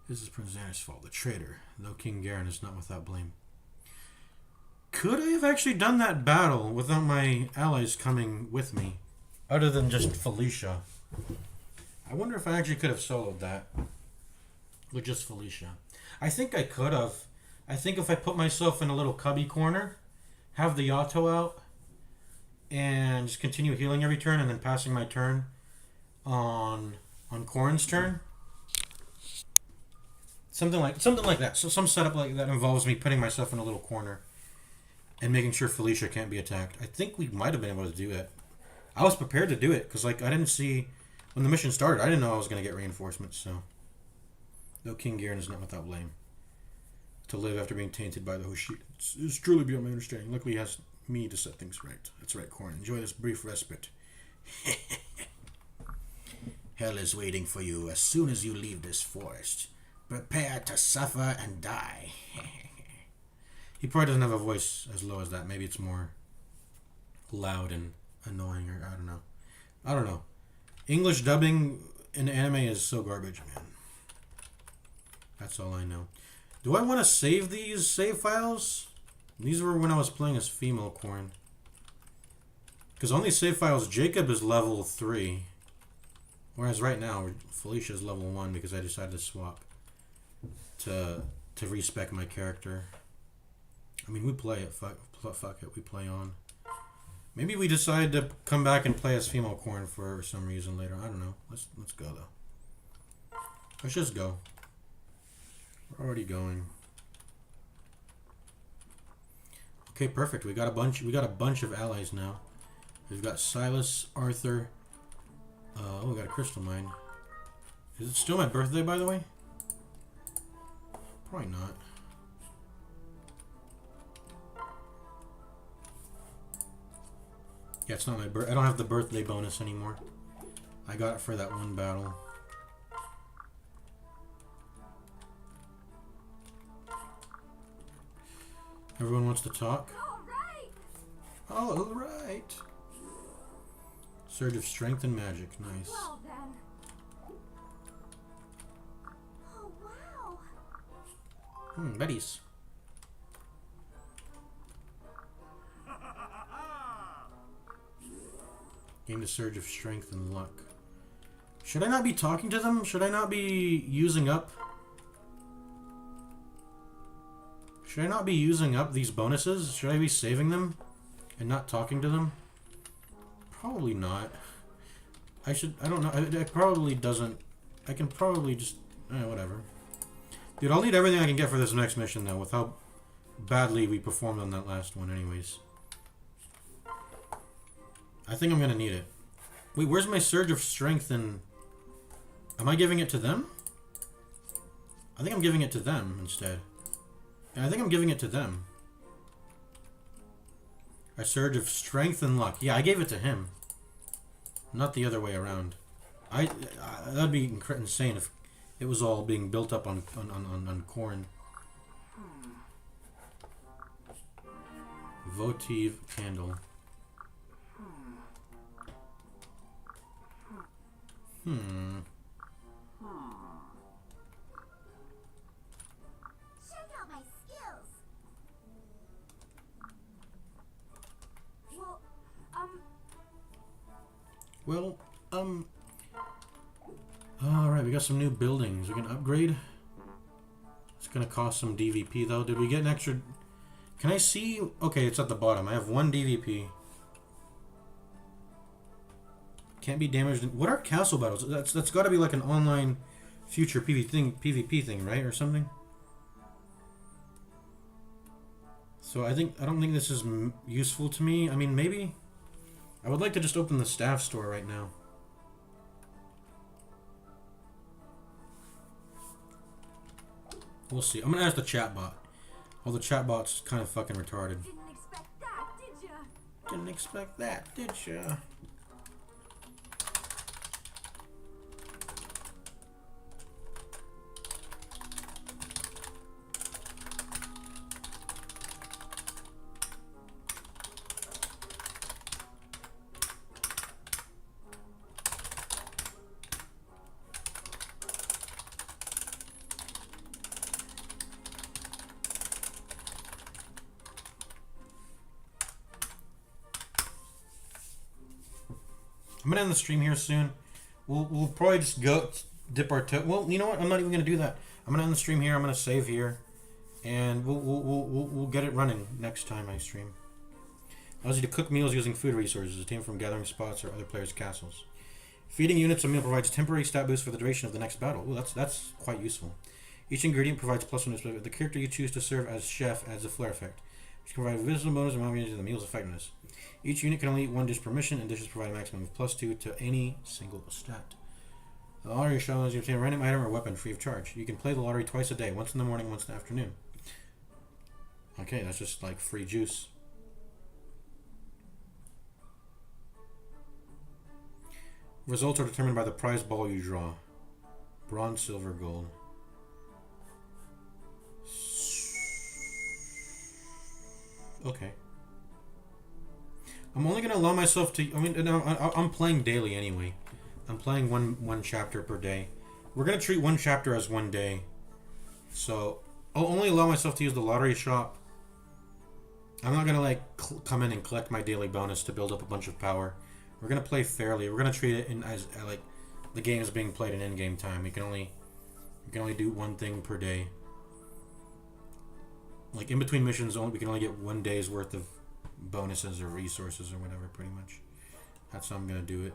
This is Prince Xander's fault, the traitor. Though King Garen is not without blame. Could I have actually done that battle without my allies coming with me? Other than just Felicia. I wonder if I actually could have soloed that. With just Felicia. I think I could have. I think if I put myself in a little cubby corner, have the Yato out, and just continue healing every turn, and then passing my turn on Corrin's turn. Something like that. So some setup like that involves me putting myself in a little corner and making sure Felicia can't be attacked. I think we might have been able to do it. I was prepared to do it because like I didn't see when the mission started. I didn't know I was going to get reinforcements. So, though King Garen is not without blame. To live after being tainted by the Hoshid. It's truly beyond my understanding. Luckily, he has me to set things right. That's right, Corrin. Enjoy this brief respite. Hell is waiting for you as soon as you leave this forest. Prepare to suffer and die. He probably doesn't have a voice as low as that. Maybe it's more loud and annoying, or I don't know. I don't know. English dubbing in anime is so garbage, man. That's all I know. Do I want to save these save files? These were when I was playing as female Corrin. Because on these save files, Jacob is level 3. Whereas right now, Felicia is level 1 because I decided to swap to respec my character. I mean, we play it. Fuck it. We play on. Maybe we decide to come back and play as female Corrin for some reason later. I don't know. Let's go, though. Let's just go. We're already going. Okay, perfect. We got a bunch of allies now. We've got Silas, Arthur. Oh, we got a crystal mine. Is it still my birthday, by the way? Probably not. Yeah, it's not my birth. I don't have the birthday bonus anymore. I got it for that one battle. Everyone wants to talk? All right. Surge of strength and magic. Nice. Well then. Oh wow. Buddies. Gain a surge of strength and luck. Should I not be talking to them? Should I not be using up? Should I not be using up these bonuses? Should I be saving them and not talking to them? Probably not. I don't know. It probably doesn't. I can probably just... whatever. Dude, I'll need everything I can get for this next mission, though, with how badly we performed on that last one anyways. I think I'm going to need it. Wait, where's my surge of strength and... Am I giving it to them? I think I'm giving it to them instead. Yeah, I think I'm giving it to them. A surge of strength and luck. Yeah, I gave it to him. Not the other way around. That'd be insane if it was all being built up on Corrin. Votive candle. Check out my skills. Well, alright, we got some new buildings. We can upgrade. It's gonna cost some DVP though. Did we get an extra... Can I see? Okay, it's at the bottom. I have 1 DVP. Can't be damaged. What are castle battles? That's got to be like an online future PvP thing, right, or something. So I don't think this is useful to me. I mean, maybe. I would like to just open the staff store right now. We'll see. I'm gonna ask the chatbot. Well, the chatbot's kind of fucking retarded. Didn't expect that, did ya? Didn't expect that, did ya? I'm gonna end the stream here soon. We'll probably just go dip our toe. Well, you know what? I'm not even gonna do that. I'm gonna end the stream here. I'm gonna save here, and we'll get it running next time I stream. Allows you to cook meals using food resources obtained from gathering spots or other players' castles. Feeding units a meal provides temporary stat boost for the duration of the next battle. Ooh, that's quite useful. Each ingredient provides +1 display. The character you choose to serve as chef adds a flair effect, which can provide a visible bonus and modification to the meal's effectiveness. Each unit can only eat one dish per mission, and dishes provide a maximum of +2 to any single stat. The lottery shall allow you to obtain a random item or weapon free of charge. You can play the lottery twice a day, once in the morning, once in the afternoon. Okay, that's just like free juice. Results are determined by the prize ball you draw. Bronze, silver, gold. Okay. I'm only gonna allow myself to. I mean, no, I'm playing daily anyway. I'm playing one chapter per day. We're gonna treat one chapter as one day. So I'll only allow myself to use the lottery shop. I'm not gonna like come in and collect my daily bonus to build up a bunch of power. We're gonna play fairly. We're gonna treat it as like the game is being played in in-game time. We can only do one thing per day. Like in between missions, we can only get 1 day's worth of bonuses or resources or whatever. Pretty much, that's how I'm gonna do it.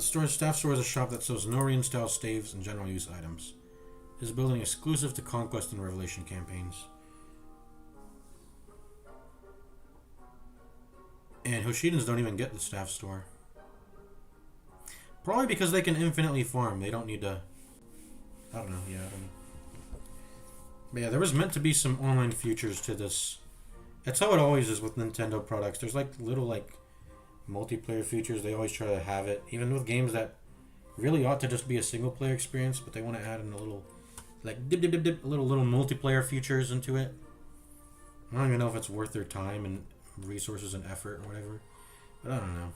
Staff store is a shop that sells Norian style staves and general use items. This is building exclusive to Conquest and Revelation campaigns. And Hoshidans don't even get the staff store. Probably because they can infinitely farm. They don't need to... I don't know. Yeah, I don't know. But yeah, there was meant to be some online features to this. That's how it always is with Nintendo products. There's like little like multiplayer features. They always try to have it. Even with games that really ought to just be a single player experience, but they want to add in a little like little multiplayer features into it. I don't even know if it's worth their time and resources and effort or whatever, but I don't know.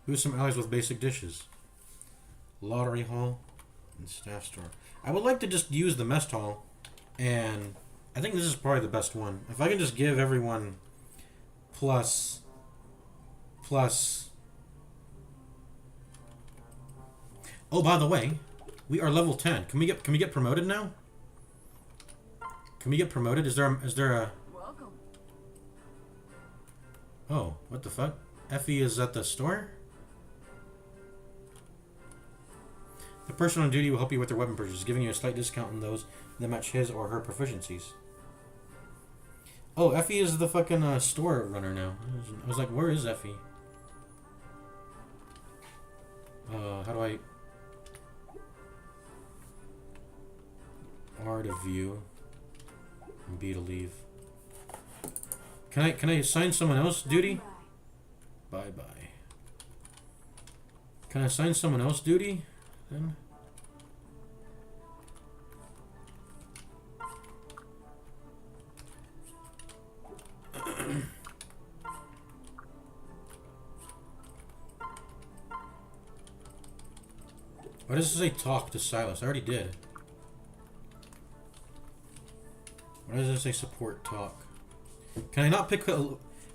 Who's some allies with basic dishes? Lottery hall and staff store. I would like to just use the mess hall, and I think this is probably the best one. If I can just give everyone plus. Oh, by the way, we are level 10. Can we get promoted now? Can we get promoted? Is there a... Welcome. Oh, what the fuck? Effie is at the store? The person on duty will help you with your weapon purchase, giving you a slight discount on those that match his or her proficiencies. Oh, Effie is the fucking store runner now. I was like, where is Effie? How do I... R to view. And B to leave. Can I assign someone else duty? Bye bye. Can I assign someone else duty then? Why does it say talk to Silas? I already did. Why does it say support talk? Can I not pick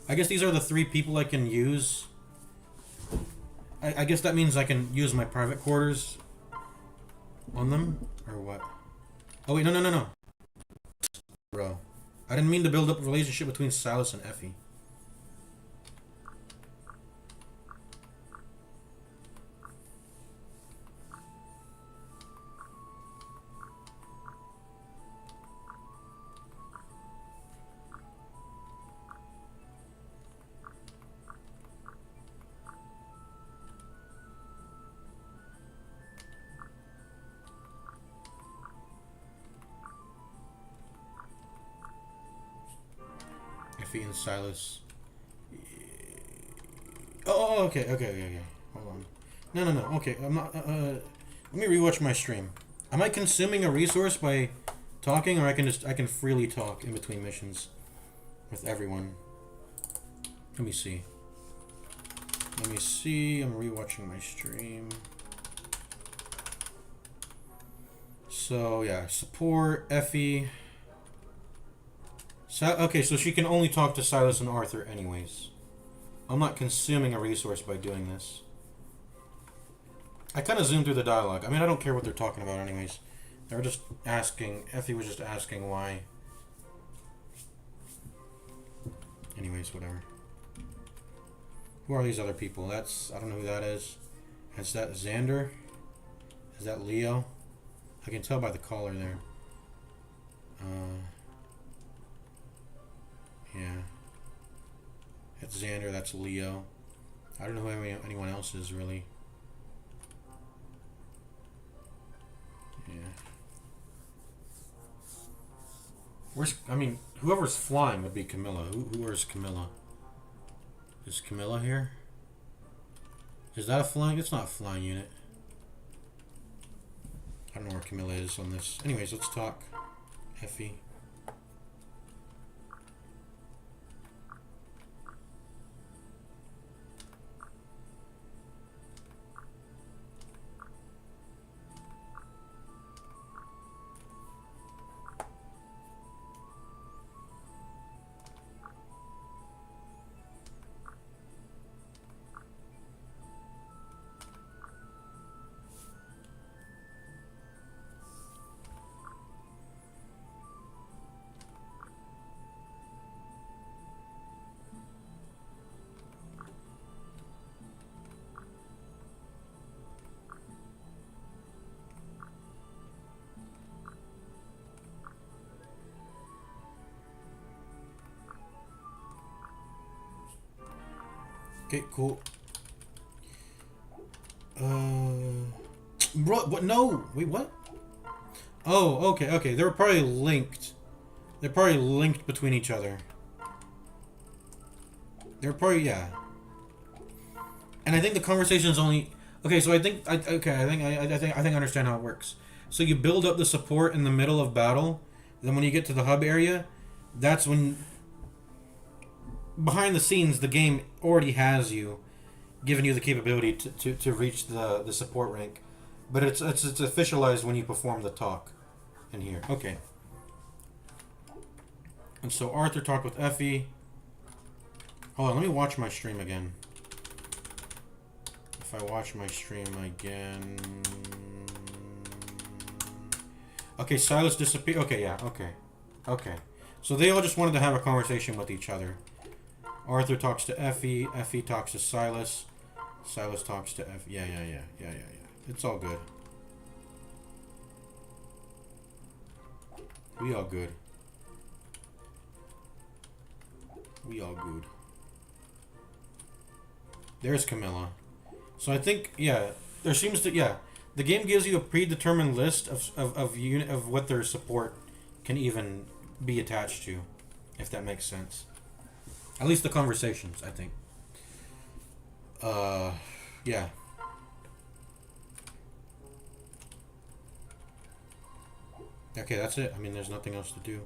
I guess these are the 3 people I can use. I guess that means I can use my private quarters on them? Or what? Oh wait, no. Bro. I didn't mean to build up a relationship between Silas and Effie. Effie and Silas. Oh, okay. Hold on. No. Okay, I'm not. Let me rewatch my stream. Am I consuming a resource by talking, or I can freely talk in between missions with everyone? Let me see. I'm rewatching my stream. So yeah, support Effie. Okay, so she can only talk to Silas and Arthur anyways. I'm not consuming a resource by doing this. I kind of zoomed through the dialogue. I mean, I don't care what they're talking about anyways. They were just asking, Effie was just asking why. Anyways, whatever. Who are these other people? I don't know who that is. Is that Xander? Is that Leo? I can tell by the collar there. Yeah. That's Xander, that's Leo. I don't know who anyone else is, really. Yeah. Whoever's flying would be Camilla. Who is Camilla? Is Camilla here? Is that a flying? It's not a flying unit. I don't know where Camilla is on this. Anyways, let's talk. Effie. Okay, cool. Bro, what? No, wait, what? Oh, okay. They're probably linked. They're probably linked between each other. They're probably, yeah. And I think the conversation is only. Okay, so I think I understand how it works. So you build up the support in the middle of battle. Then when you get to the hub area, that's when. Behind the scenes, the game already has you, giving you the capability to reach the support rank, but it's officialized when you perform the talk in here. Okay. And so Arthur talked with Effie. Hold on, let me watch my stream again. If I watch my stream again. Okay, Silas disappeared. Okay, yeah, okay. So they all just wanted to have a conversation with each other. Arthur talks to Effie. Effie talks to Silas. Silas talks to Effie. Yeah. It's all good. We all good. There's Camilla. So I think, yeah, there seems to, yeah, the game gives you a predetermined list of what their support can even be attached to, if that makes sense. At least the conversations, I think. Yeah. Okay, that's it. I mean, there's nothing else to do.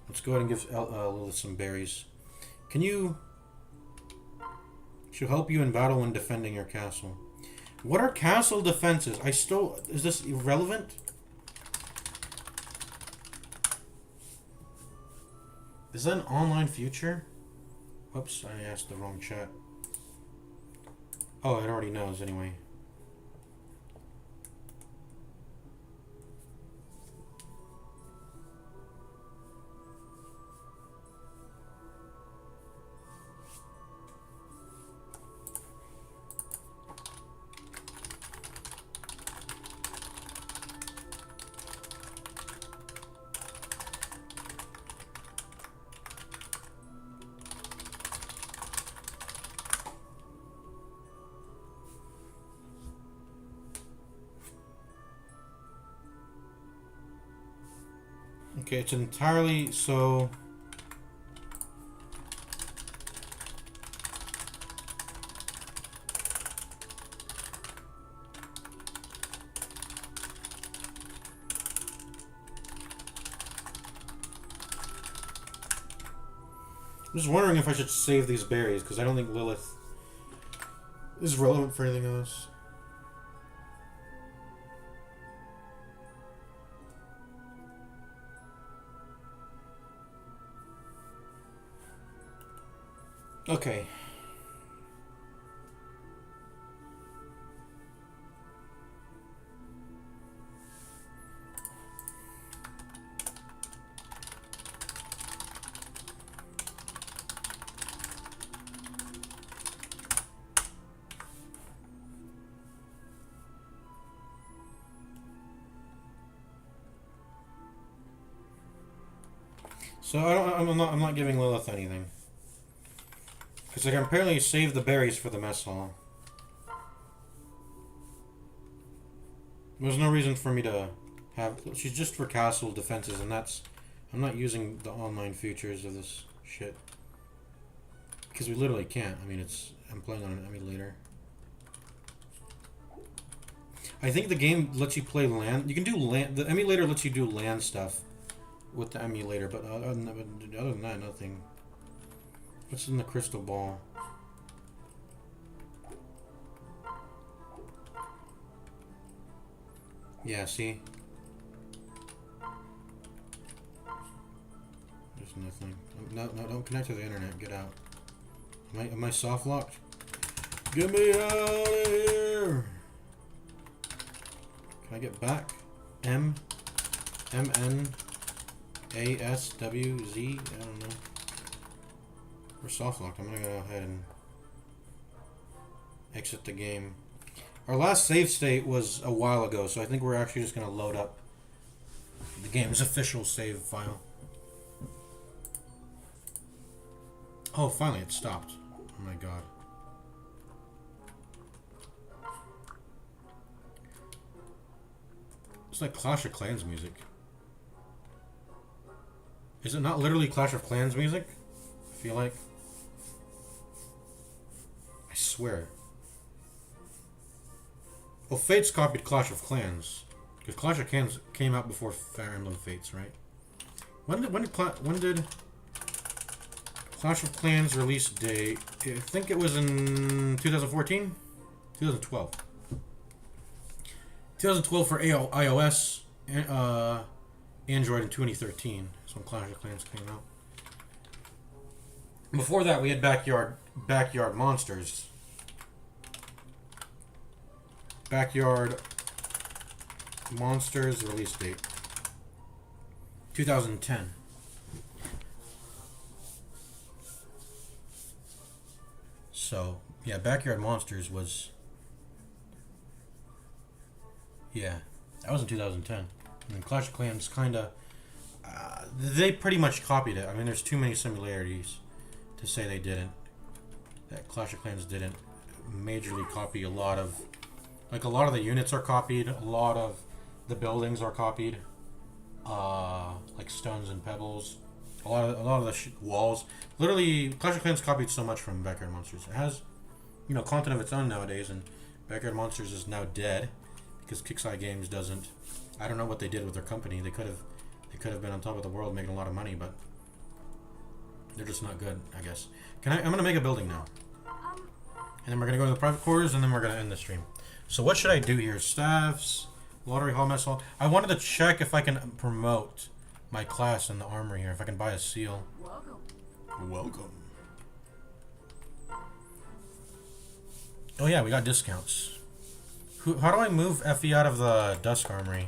Let's go ahead and give Lilith some berries. She'll help you in battle when defending your castle. What are castle defenses? Is this irrelevant? Is that an online future? Whoops, I asked the wrong chat. Oh, it already knows anyway. Okay, it's entirely so. I'm just wondering if I should save these berries because I don't think Lilith is relevant for anything else. Okay. So I'm not giving Lilith anything. Because I can apparently save the berries for the mess hall. There's no reason for me to have... She's just for castle defenses, and that's... I'm not using the online features of this shit. Because we literally can't. I mean, it's... I'm playing on an emulator. I think the game lets you play land... You can do land... The emulator lets you do land stuff with the emulator, but other than that, nothing. What's in the crystal ball? Yeah, see? There's nothing. No, don't connect to the internet. Get out. Am I soft locked? Get me out of here! Can I get back? M N A S W Z? I don't know. We're soft locked. I'm gonna go ahead and exit the game. Our last save state was a while ago, so I think we're actually just gonna load up the game's official save file. Oh, finally it stopped. Oh my god. It's like Clash of Clans music. Is it not literally Clash of Clans music? I feel like. I swear. Well, Fates copied Clash of Clans. Because Clash of Clans came out before Fire Emblem Fates, right? When did Clash of Clans release date? I think it was in 2014? 2012. 2012 for iOS, Android in 2013. That's when Clash of Clans came out. Before that, we had Backyard Monsters. Backyard Monsters release date 2010. So, yeah, Backyard Monsters was... Yeah, that was in 2010. And Clash of Clans kinda... they pretty much copied it. I mean, there's too many similarities to say they didn't. That Clash of Clans didn't majorly copy a lot of... Like, a lot of the units are copied. A lot of the buildings are copied. Like stones and pebbles. A lot of the walls. Literally, Clash of Clans copied so much from Backyard Monsters. It has, you know, content of its own nowadays, and Backyard Monsters is now dead because Kixeye Games doesn't. I don't know what they did with their company. They could have been on top of the world making a lot of money, but they're just not good, I guess. I'm gonna make a building now, and then we're gonna go to the private quarters, and then we're gonna end the stream. So what should I do here? Staffs, lottery hall, mess hall. I wanted to check if I can promote my class in the armory here. If I can buy a seal. Welcome. Oh yeah, we got discounts. How do I move Effie out of the Dusk Armory?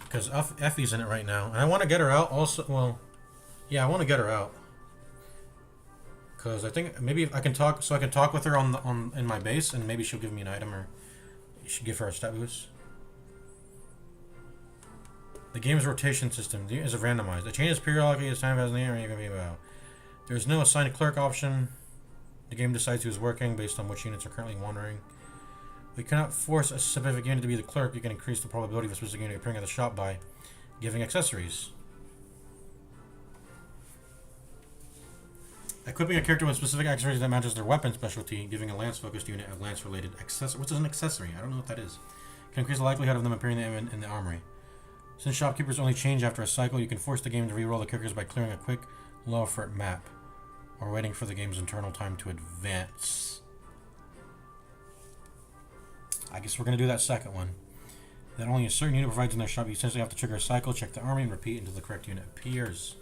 Because Effie's in it right now. And I want to get her out also. Well, yeah, I want to get her out. Because I think maybe I can talk, so I can talk with her in my base, and maybe she'll give me an item, or you should give her a stat boost. The game's rotation system is randomized. It changes periodically as time passes in the area. There's no assigned clerk option. The game decides who's working based on which units are currently wandering. We cannot force a specific unit to be the clerk. You can increase the probability of a specific unit appearing at the shop by giving accessories. Equipping a character with specific accessories that matches their weapon specialty, giving a lance-focused unit a lance-related accessory. What is an accessory? I don't know what that is. Can increase the likelihood of them appearing in the armory. Since shopkeepers only change after a cycle, you can force the game to re-roll the characters by clearing a quick, low-effort map, or waiting for the game's internal time to advance. I guess we're going to do that second one. That only a certain unit provides in their shop. You essentially have to trigger a cycle, check the army, and repeat until the correct unit appears.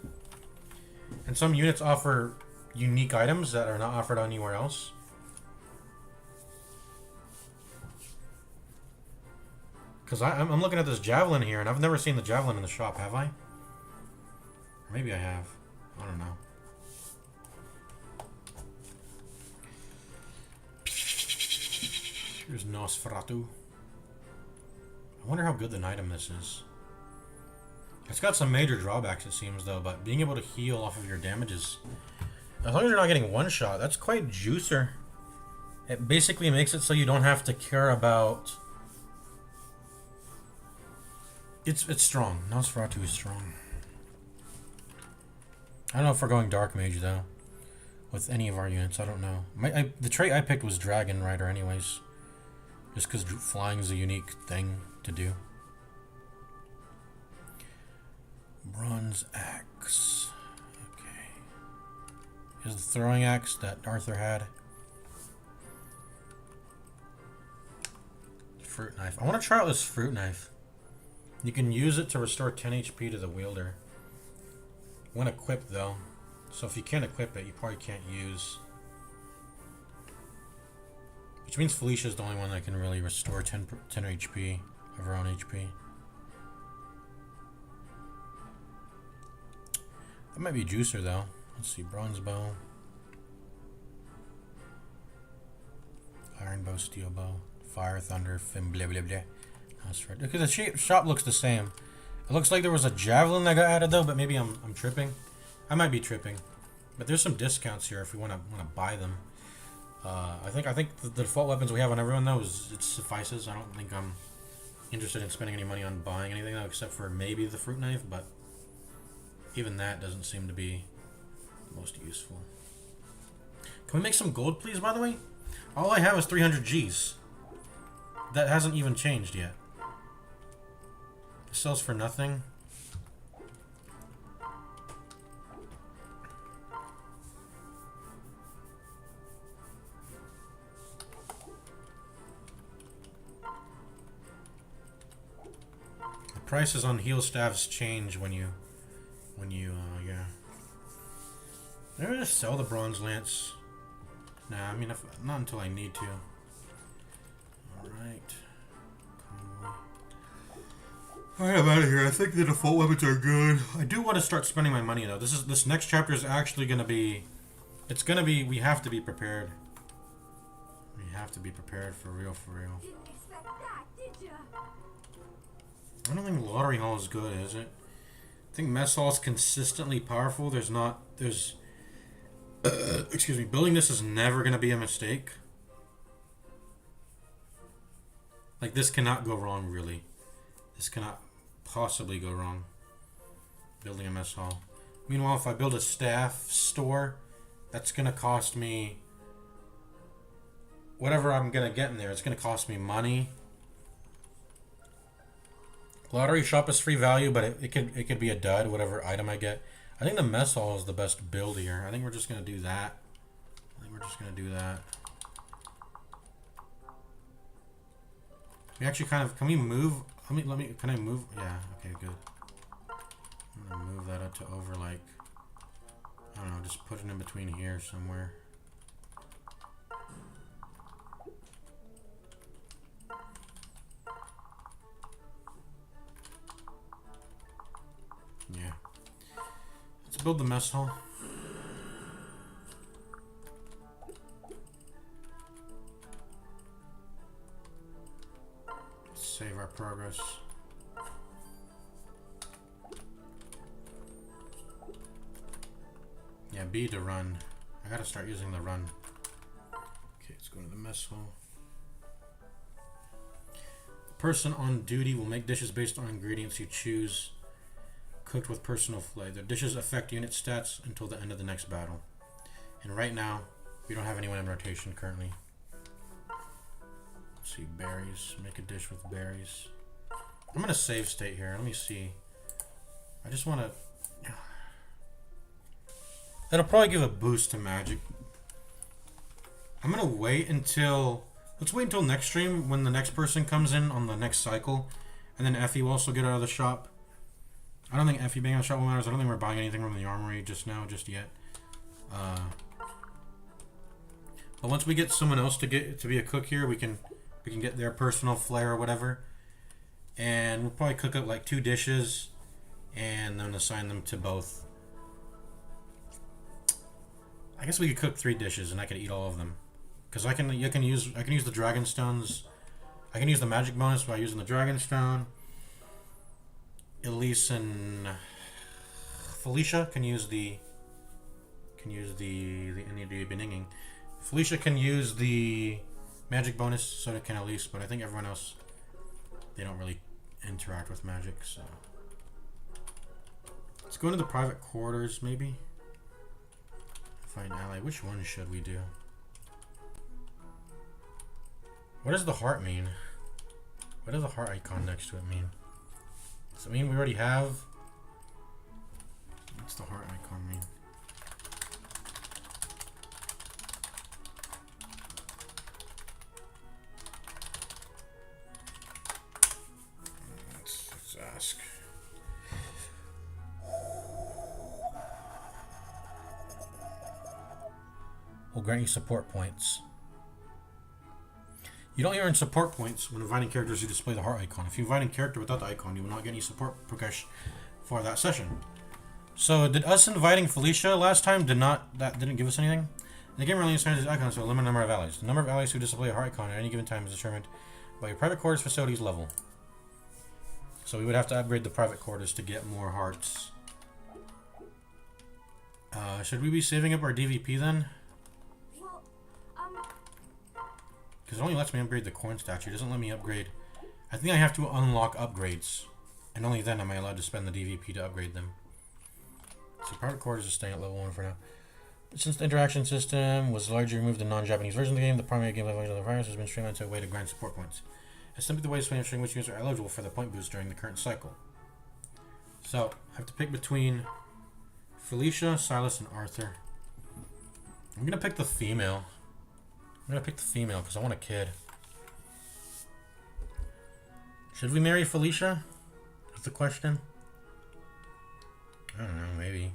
And some units offer unique items that are not offered anywhere else. Because I'm looking at this javelin here, and I've never seen the javelin in the shop, have I? Or maybe I have. I don't know. Here's Nosferatu. I wonder how good an item this is. It's got some major drawbacks, it seems, though, but being able to heal off of your damages, as long as you're not getting one shot, that's quite juicer. It basically makes it so you don't have to care about... It's strong. Nosferatu is strong. I don't know if we're going Dark Mage, though, with any of our units. I don't know. The trait I picked was Dragon Rider anyways. Just because flying is a unique thing to do. Bronze Axe. Okay. Here's the throwing axe that Arthur had. Fruit knife. I want to try out this fruit knife. You can use it to restore 10 HP to the wielder. When equipped, though. So if you can't equip it, you probably can't use. Which means Felicia's the only one that can really restore 10 HP of her own HP. That might be juicer, though. Let's see. Bronze bow. Iron bow, steel bow. Fire, thunder, fin, blah, blah, blah. That's right. Because the shop looks the same. It looks like there was a javelin that got added, though, but maybe I'm tripping. I might be tripping. But there's some discounts here if we want to buy them. I think the default weapons we have on everyone, though, it suffices. I don't think I'm interested in spending any money on buying anything, though, except for maybe the fruit knife, but even that doesn't seem to be the most useful. Can we make some gold, please, by the way? All I have is 300 Gs. That hasn't even changed yet. It sells for nothing. The prices on heal staffs change when you yeah. Maybe I just sell the bronze lance. Nah, I mean, not until I need to. Alright. Alright, I'm out of here. I think the default weapons are good. I do want to start spending my money, though. This next chapter is actually going to be... we have to be prepared. We have to be prepared for real, for real. Didn't expect that, did ya? I don't think Lottery Hall is good, is it? I think Mess Hall is consistently powerful. Excuse me. Building this is never going to be a mistake. Like, this cannot go wrong, really. This cannot possibly go wrong. Building a mess hall. Meanwhile, if I build a staff store, that's going to cost me... whatever I'm going to get in there, it's going to cost me money. Lottery shop is free value, but it could be a dud, whatever item I get. I think the mess hall is the best build here. I think we're just going to do that. We actually kind of... can we move... can I move... yeah, okay, good. I'm going to move that up to over, like... I don't know, just put it in between here somewhere. Yeah. Let's build the mess hall. Save our progress. Yeah, B to run. I gotta start using the run. go to the mess hall. The person on duty will make dishes based on ingredients you choose, cooked with personal flair. The dishes affect unit stats until the end of the next battle. And right now, we don't have anyone in rotation currently. Let's see, berries. Make a dish with berries. I'm gonna save state here. Let me see. I just want to. That'll probably give a boost to magic. I'm gonna wait until. Let's wait until next stream when the next person comes in on the next cycle, and then Effie will also get out of the shop. I don't think Effie being out of the shop will matter. I don't think we're buying anything from the armory just yet. But once we get someone else to be a cook here, we can get their personal flair or whatever, and we'll probably cook up like 2 dishes, and then assign them to both. I guess we could cook 3 dishes, and I could eat all of them, because I can use the dragon stones. I can use the magic bonus by using the dragon stone. Elise and Felicia can use the beninging. Felicia can use the magic bonus, so can Elise, but I think everyone else, they don't really interact with magic, so. Let's go into the private quarters, maybe. Find ally. Which one should we do? What does the heart mean? What does the heart icon next to it mean? Does it mean we already have? What's the heart icon mean? Let's ask. Will grant you support points. You don't earn support points when inviting characters who display the heart icon. If you invite a character without the icon, you will not get any support progression for that session. So, did us inviting Felicia last time didn't give us anything? The game really assigns icons to a limited number of allies. The number of allies who display a heart icon at any given time is determined by your private quarters facilities level. So we would have to upgrade the private quarters to get more hearts. Should we be saving up our DVP then? Because it only lets me upgrade the corn statue. It doesn't let me upgrade. I think I have to unlock upgrades. And only then am I allowed to spend the DVP to upgrade them. So private quarters is staying at level 1 for now. But since the interaction system was largely removed in non-Japanese version of the game, the primary game level of the virus has been streamlined to a way to grant support points. It's simply the way to explain which users are eligible for the point boost during the current cycle. So, I have to pick between Felicia, Silas, and Arthur. I'm going to pick the female. Because I want a kid. Should we marry Felicia? That's the question. I don't know, maybe.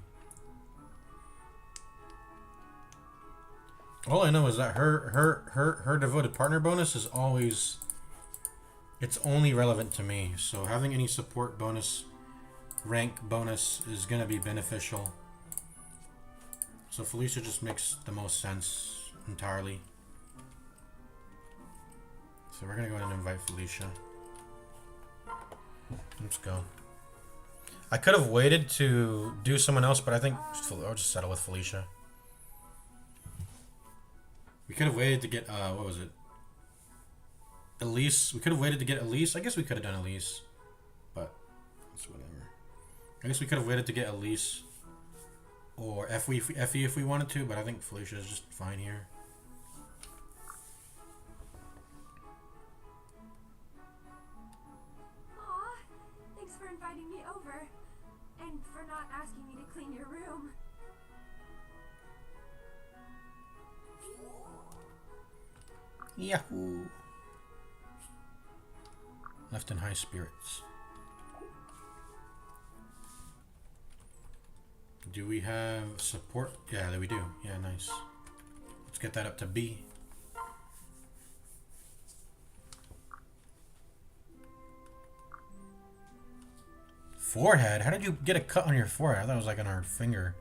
All I know is that her devoted partner bonus is always... It's only relevant to me. So having any support bonus, rank bonus is going to be beneficial. So Felicia just makes the most sense entirely. So we're going to go ahead and invite Felicia. Let's go. I could have waited to do someone else, but I think I'll just settle with Felicia. We could have waited to get, what was it? Elise. We could have waited to get Elise. I guess we could have done Elise. But, it's whatever. I guess we could have waited to get Elise. Or Effie if we wanted to, but I think Felicia is just fine here. Aw, thanks for inviting me over. And for not asking me to clean your room. Yahoo! Left in high spirits. Do we have support? Yeah, there we do. Yeah, nice. Let's get that up to B. Forehead? How did you get a cut on your forehead? I thought it was like on her finger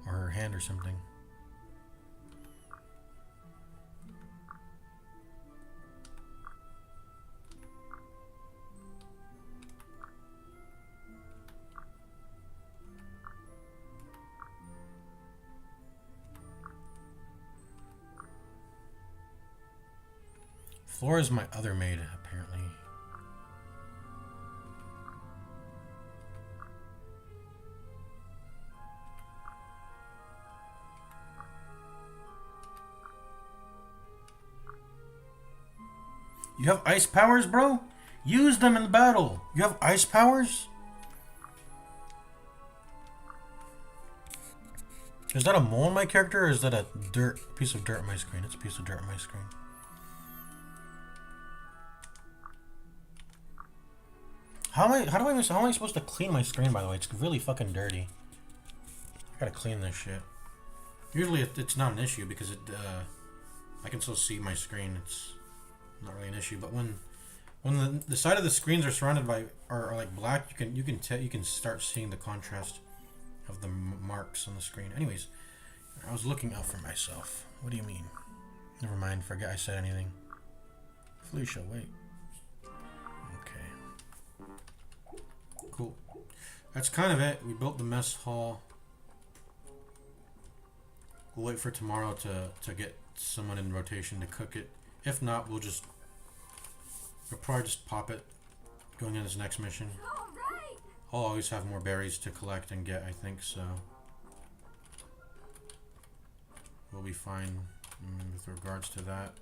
or her hand or something. Flora is my other maid, apparently. You have ice powers, bro? Use them in battle. You have ice powers? Is that a mole on my character, or is that a piece of dirt on my screen? It's a piece of dirt on my screen. How am I supposed to clean my screen, by the way? It's really fucking dirty. I gotta clean this shit. Usually it's not an issue because I can still see my screen. It's not really an issue, but when the side of the screens are surrounded by are like black, you can start seeing the contrast of the marks on the screen. Anyways, I was looking out for myself. What do you mean? Never mind. Forget I said anything. Felicia, wait. Okay. Cool. That's kind of it. We built the mess hall. We'll wait for tomorrow to get someone in rotation to cook it. If not, we'll probably just pop it going in this next mission. All right. I'll always have more berries to collect and get, I think, so we'll be fine with regards to that.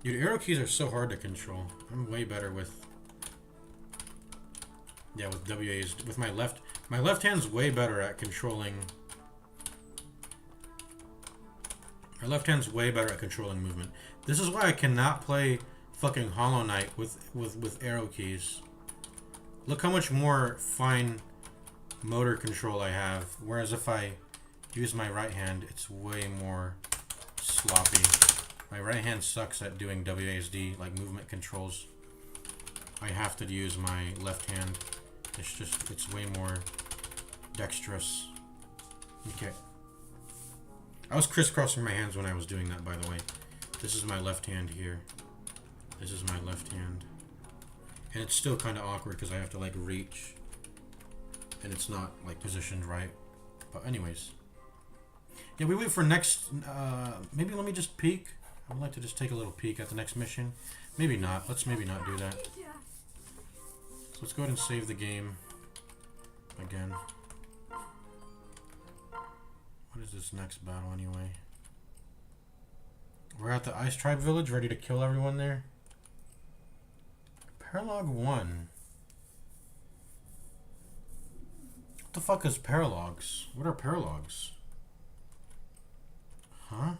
Dude, arrow keys are so hard to control. I'm way better with WAs. With my left hand's way better at controlling. My left hand's way better at controlling movement. This is why I cannot play fucking Hollow Knight with arrow keys. Look how much more fine motor control I have. Whereas if I use my right hand, it's way more sloppy. My right hand sucks at doing WASD, like movement controls. I have to use my left hand. It's way more dexterous. Okay. I was crisscrossing my hands when I was doing that, by the way. This is my left hand here. This is my left hand. And it's still kind of awkward because I have to like reach. And it's not like positioned right. But anyways. Yeah, we wait for next, maybe let me just peek. I would like to just take a little peek at the next mission. Maybe not. Let's maybe not do that. So let's go ahead and save the game again. What is this next battle anyway? We're at the Ice Tribe village, ready to kill everyone there. Paralog 1. What the fuck is paralogs? What are paralogs? Huh?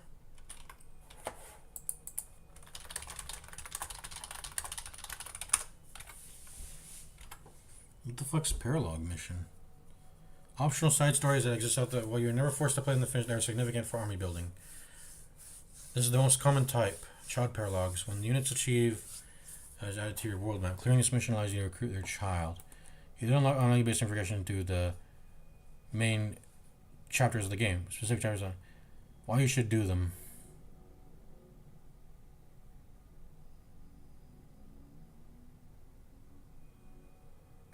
What the fuck's paralog mission? Optional side stories that exist out there. Well, you're never forced to play in the finish that are significant for army building. This is the most common type, child paralogs. When the units achieve is added to your world map, clearing this mission allows you to recruit their child. You don't unlock only based information to the main chapters of the game. Specific chapters on why you should do them.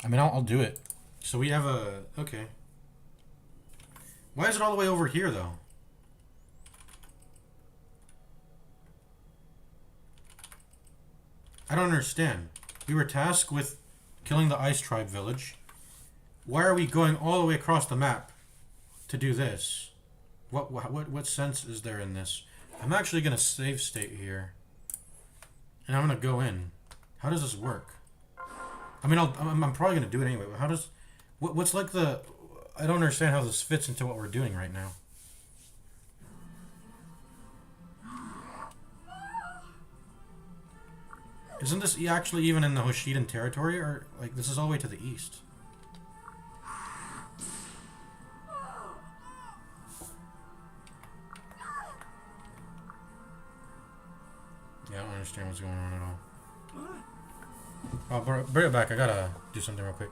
I mean, I'll do it. So we have a... Okay. Why is it all the way over here, though? I don't understand. We were tasked with killing the Ice Tribe village. Why are we going all the way across the map to do this? What sense is there in this? I'm actually going to save state here. And I'm going to go in. How does this work? I mean, I'm probably going to do it anyway. But how does... What's like the... I don't understand how this fits into what we're doing right now. Isn't this actually even in the Hoshidan territory? Or, like, this is all the way to the east. Yeah, I don't understand what's going on at all. Oh, bring it back. I gotta do something real quick.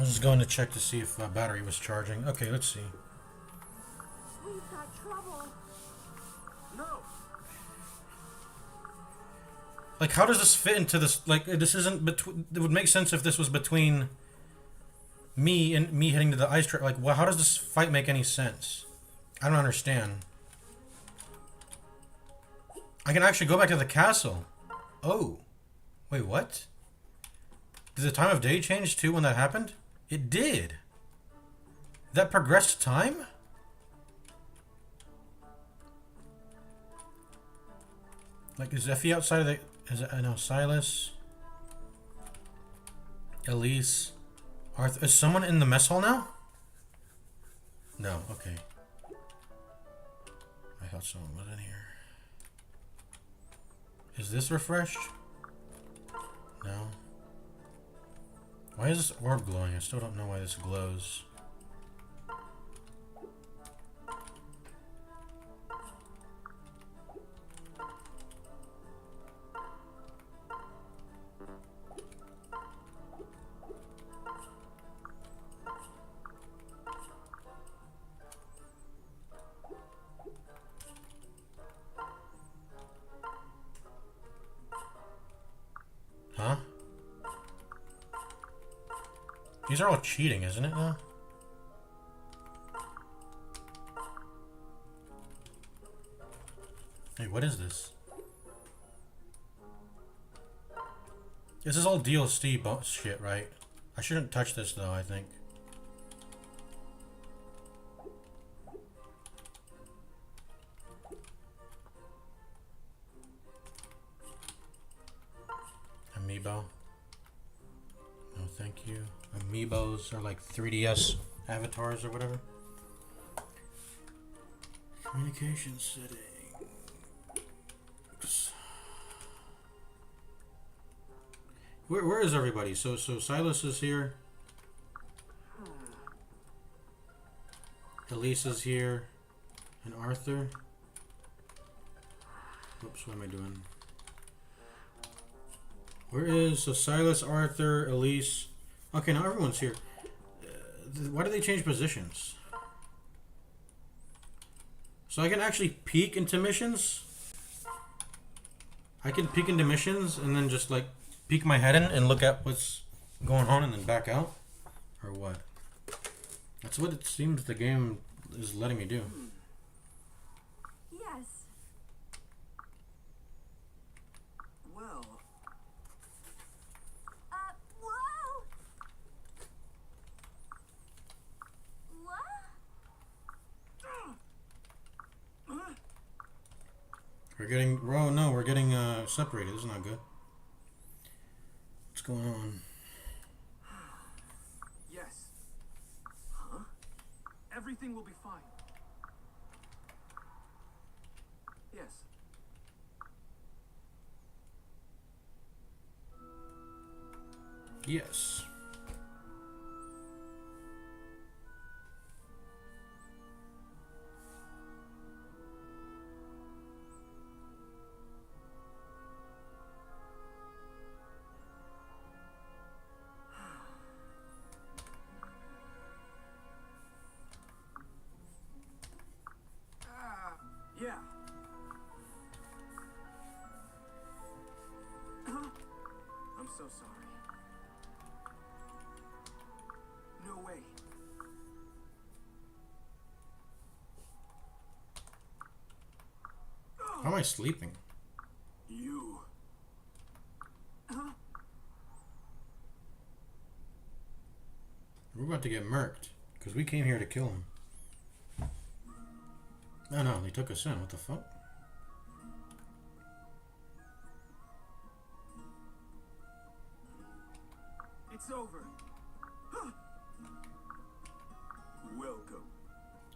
was just going to check to see if battery was charging. Okay, let's see. We've got trouble. No. Like, how does this fit into this? Like, this isn't between. It would make sense if this was between me and me heading to the ice track. Like, well, how does this fight make any sense? I don't understand. I can actually go back to the castle. Oh. Wait, what? Did the time of day change too when that happened? It did. That progressed time? Like, is Effie outside of the... I know, Silas. Elise. Arthur. Is someone in the mess hall now? No, okay. I thought someone was in here. Is this refreshed? No. Why is this orb glowing? I still don't know why this glows. Huh? These are all cheating, isn't it, though? Hey, what is this? This is all DLC shit, right? I shouldn't touch this, though, I think. Amiibo. No, thank you. Amiibos are like 3DS avatars or whatever. Communication settings. Where is everybody? So Silas is here. Elise is here. And Arthur. Oops, what am I doing? Where is so Silas, Arthur, Elise? Okay, now everyone's here. Why do they change positions? So I can actually peek into missions? I can peek into missions and then just like peek my head in and look at what's going on and then back out? Or what? That's what it seems the game is letting me do. Yes. Well, Whoa! What? We're getting... Oh no, we're getting separated. This is not good. What's going on? yes. Huh? Everything will be fine. Yes. Yes. Yeah. I'm so sorry. No way. How am I sleeping? You. We're about to get murked. Because we came here to kill him. No, they took us in. What the fuck? It's over. Welcome.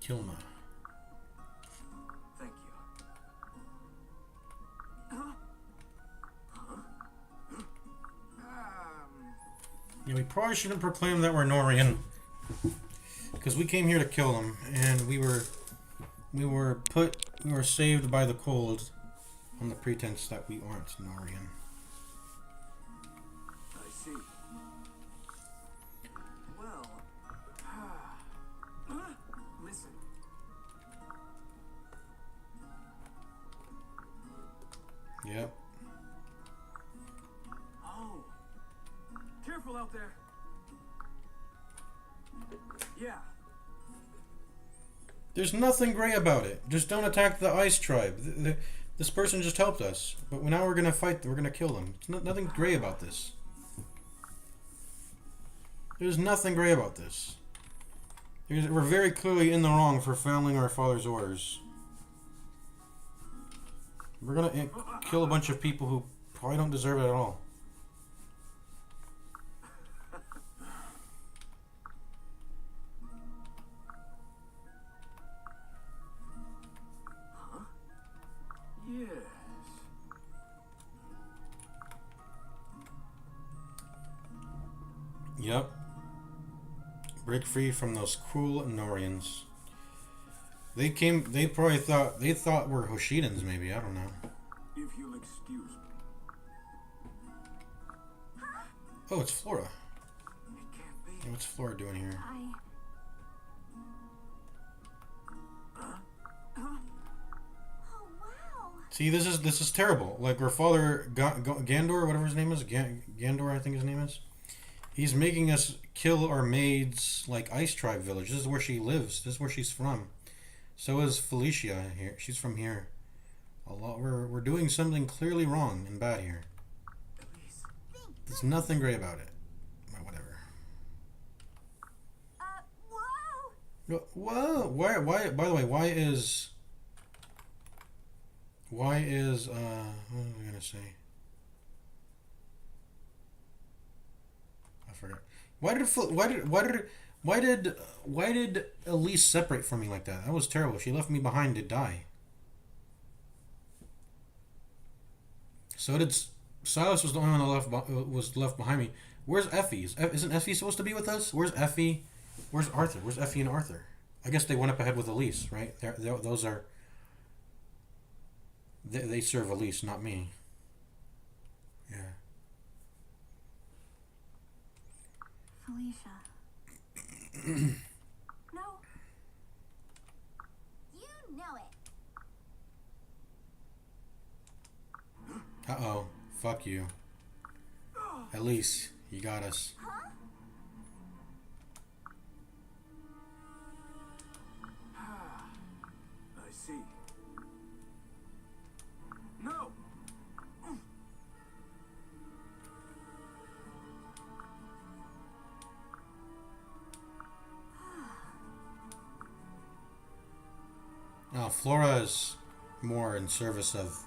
Kilma. Thank you. Yeah, we probably shouldn't proclaim that we're Norian. Because we came here to kill him. And we were saved by the cold on the pretense that we aren't Norian. I see. Well, Yep. Oh. Careful out there. Yeah. There's nothing gray about it. Just don't attack the ice tribe. This person just helped us, but now we're gonna fight. We're gonna kill them. There's nothing gray about this. There's nothing gray about this. We're very clearly in the wrong for failing our father's orders. We're gonna kill a bunch of people who probably don't deserve it at all. Yes. Yep. Break free from those cruel Norians. They thought we're Hoshidans, maybe, I don't know. If you'll excuse me. Oh, it's Flora. It can't be. What's Flora doing here? Oh, wow. See, this is terrible. Like, our father, Gandor, whatever his name is, Gandor, I think his name is. He's making us kill our maid's, like, Ice Tribe village. This is where she lives. This is where she's from. So is Felicia here. She's from here. We're doing something clearly wrong and bad here. There's nothing great about it. Or whatever. Whoa. Whoa! Why? By the way, why is? What was I gonna say? I forgot. Why did Elise separate from me like that? That was terrible. She left me behind to die. So did Silas. Was the only one that was left behind me. Where's Effie? Isn't Effie supposed to be with us? Where's Effie? Where's Arthur? Where's Effie and Arthur? I guess they went up ahead with Elise, right? Those are. They serve Elise, not me. Yeah. Felicia. No. You know it. Uh-oh. Fuck you. Elise, you got us. Huh? I see. No. Flora is more in service of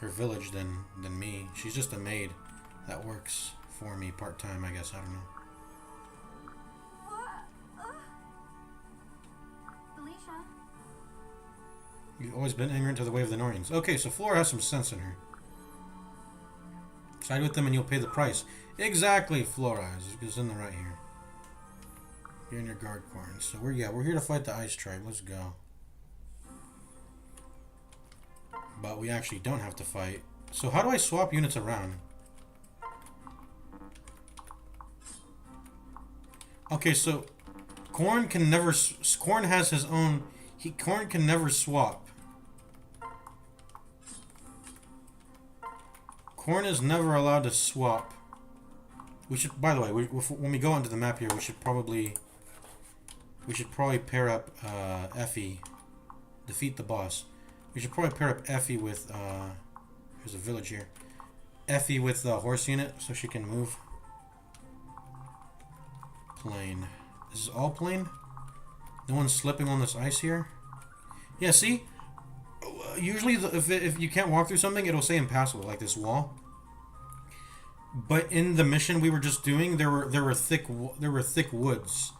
her village than me. She's just a maid that works for me part-time, I guess. I don't know. Felicia. You've always been ignorant to the way of the Norians. Okay, so Flora has some sense in her. Side with them and you'll pay the price. Exactly, Flora is in the right here. You're in your guard quarters. So we're here to fight the Ice Tribe. Let's go. But we actually don't have to fight. So how do I swap units around? Okay, so Corn can never. Corn has his own. Corn can never swap. Corn is never allowed to swap. We should. By the way, when we go onto the map here, we should probably pair up Effie. Defeat the boss. We should probably pair up Effie with. There's a village here. Effie with the horse unit so she can move. Plain. This is all plain? No one's slipping on this ice here? Yeah, see? Usually if you can't walk through something, it'll say impassable, like this wall. But in the mission we were just doing, there were thick woods.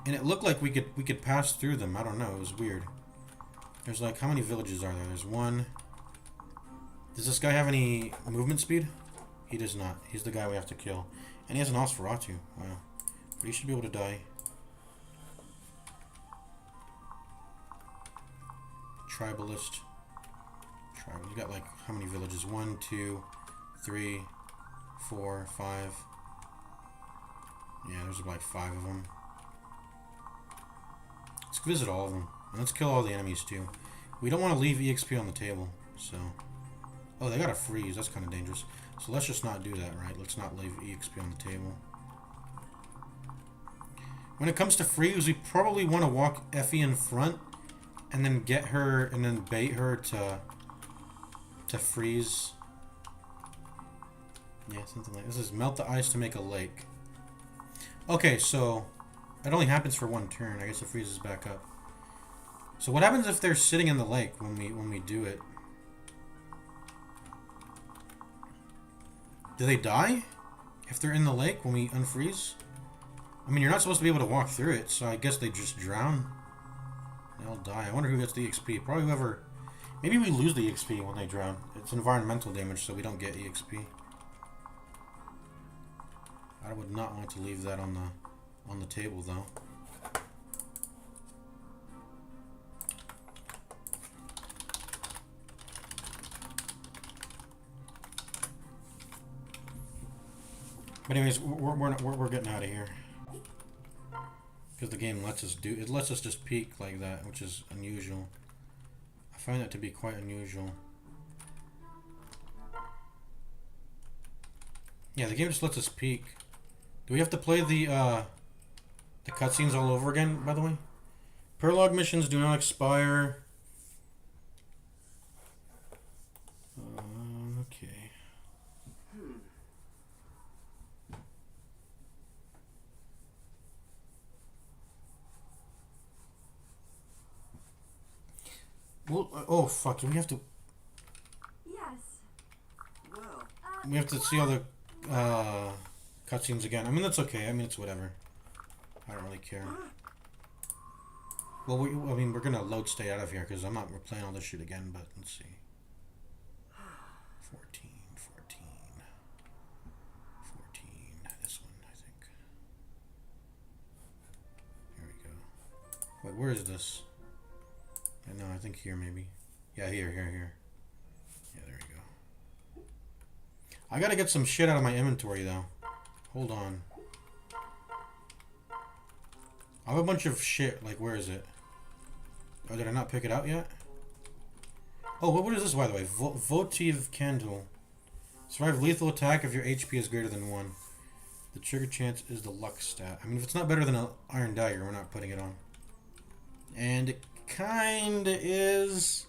And it looked like we could pass through them. I don't know, it was weird. There's like, how many villages are there? There's one. Does this guy have any movement speed? He does not. He's the guy we have to kill. And he has an Nosferatu. Wow. But he should be able to die. Tribalist. You got like, how many villages? 1, 2, 3, 4, 5. Yeah, there's like 5 of them. Let's visit all of them. And let's kill all the enemies too. We don't want to leave EXP on the table, so Oh, they got a freeze. That's kind of dangerous. So let's just not do that, right? Let's not leave EXP on the table. When it comes to freeze, we probably want to walk Effie in front and then get her and then bait her to freeze. Yeah, something like this. Is melt the ice to make a lake. Okay, so it only happens for one turn. I guess it freezes back up. So what happens if they're sitting in the lake when we do it? Do they die if they're in the lake when we unfreeze? I mean, you're not supposed to be able to walk through it, so I guess they just drown. They all die. I wonder who gets the EXP. Probably whoever... Maybe we lose the EXP when they drown. It's environmental damage, so we don't get EXP. I would not want to leave that on the table, though. But anyways, we're getting out of here because the game lets us just peek like that, which is unusual. I find that to be quite unusual. Yeah, the game just lets us peek. Do we have to play the cutscenes all over again? By the way, prologue missions do not expire. Okay. Well, oh fuck! We have to. Yes. Well, We have to see all the cutscenes again. I mean, that's okay. I mean, it's whatever. I don't really care. Well, I mean, we're gonna load stay out of here because I'm not replaying all this shit again. But let's see. 14. This one, I think. Here we go. Wait, where is this? No, I think here maybe. Yeah, here. Yeah, there we go. I gotta get some shit out of my inventory though. Hold on. I have a bunch of shit. Like, where is it? Oh, did I not pick it out yet? Oh, what is this, by the way? Votive Candle. Survive lethal attack if your HP is greater than 1. The trigger chance is the luck stat. I mean, if it's not better than an iron dagger, we're not putting it on. And it kinda is.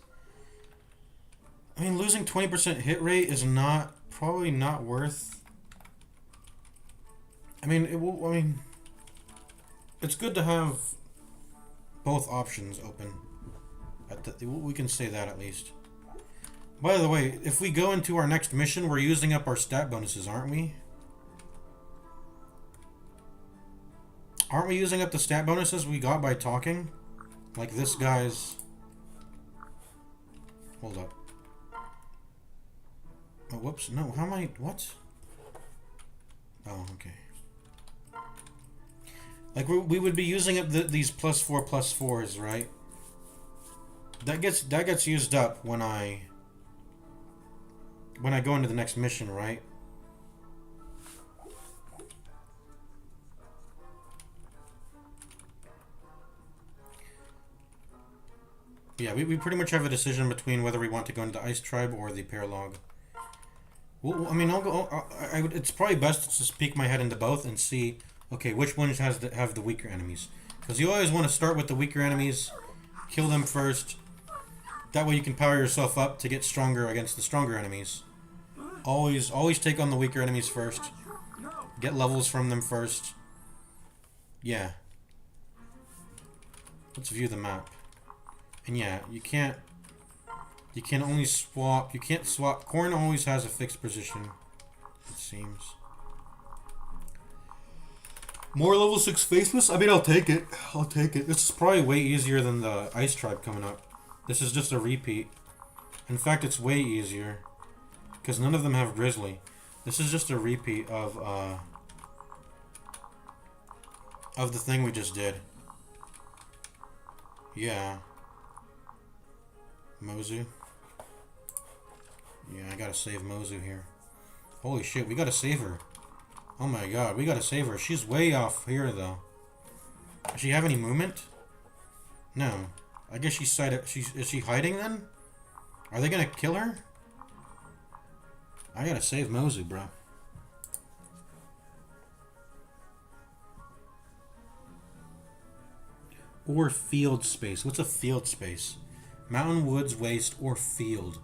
I mean, losing 20% hit rate is probably not worth. I mean, it's good to have both options open. We can say that at least. By the way, if we go into our next mission, we're using up our stat bonuses, aren't we? Aren't we using up the stat bonuses we got by talking? Like this guy's... Hold up. Oh, whoops. No, how am I... What? Oh, okay. Like, we would be using up these +4/+4s, right? That gets used up when I go into the next mission, right? Yeah, we pretty much have a decision between whether we want to go into the Ice Tribe or the Paralog. Well, I mean, it's probably best to just peek my head into both and see, okay, which ones have the weaker enemies. Because you always want to start with the weaker enemies, kill them first. That way you can power yourself up to get stronger against the stronger enemies. Always take on the weaker enemies first. Get levels from them first. Yeah. Let's view the map. And yeah, you can't swap. Corn always has a fixed position, it seems. More level 6 faceless? I mean, I'll take it. This is probably way easier than the Ice Tribe coming up. This is just a repeat. In fact, it's way easier. Because none of them have Grizzly. This is just a repeat of the thing we just did. Yeah. Mozu. Yeah, I gotta save Mozu here. Holy shit, we gotta save her. Oh my god, we gotta save her. She's way off here, though. Does she have any movement? No. I guess is she hiding, then? Are they gonna kill her? I gotta save Mozu, bro. Or field space. What's a field space? Mountain, woods, waste, or field.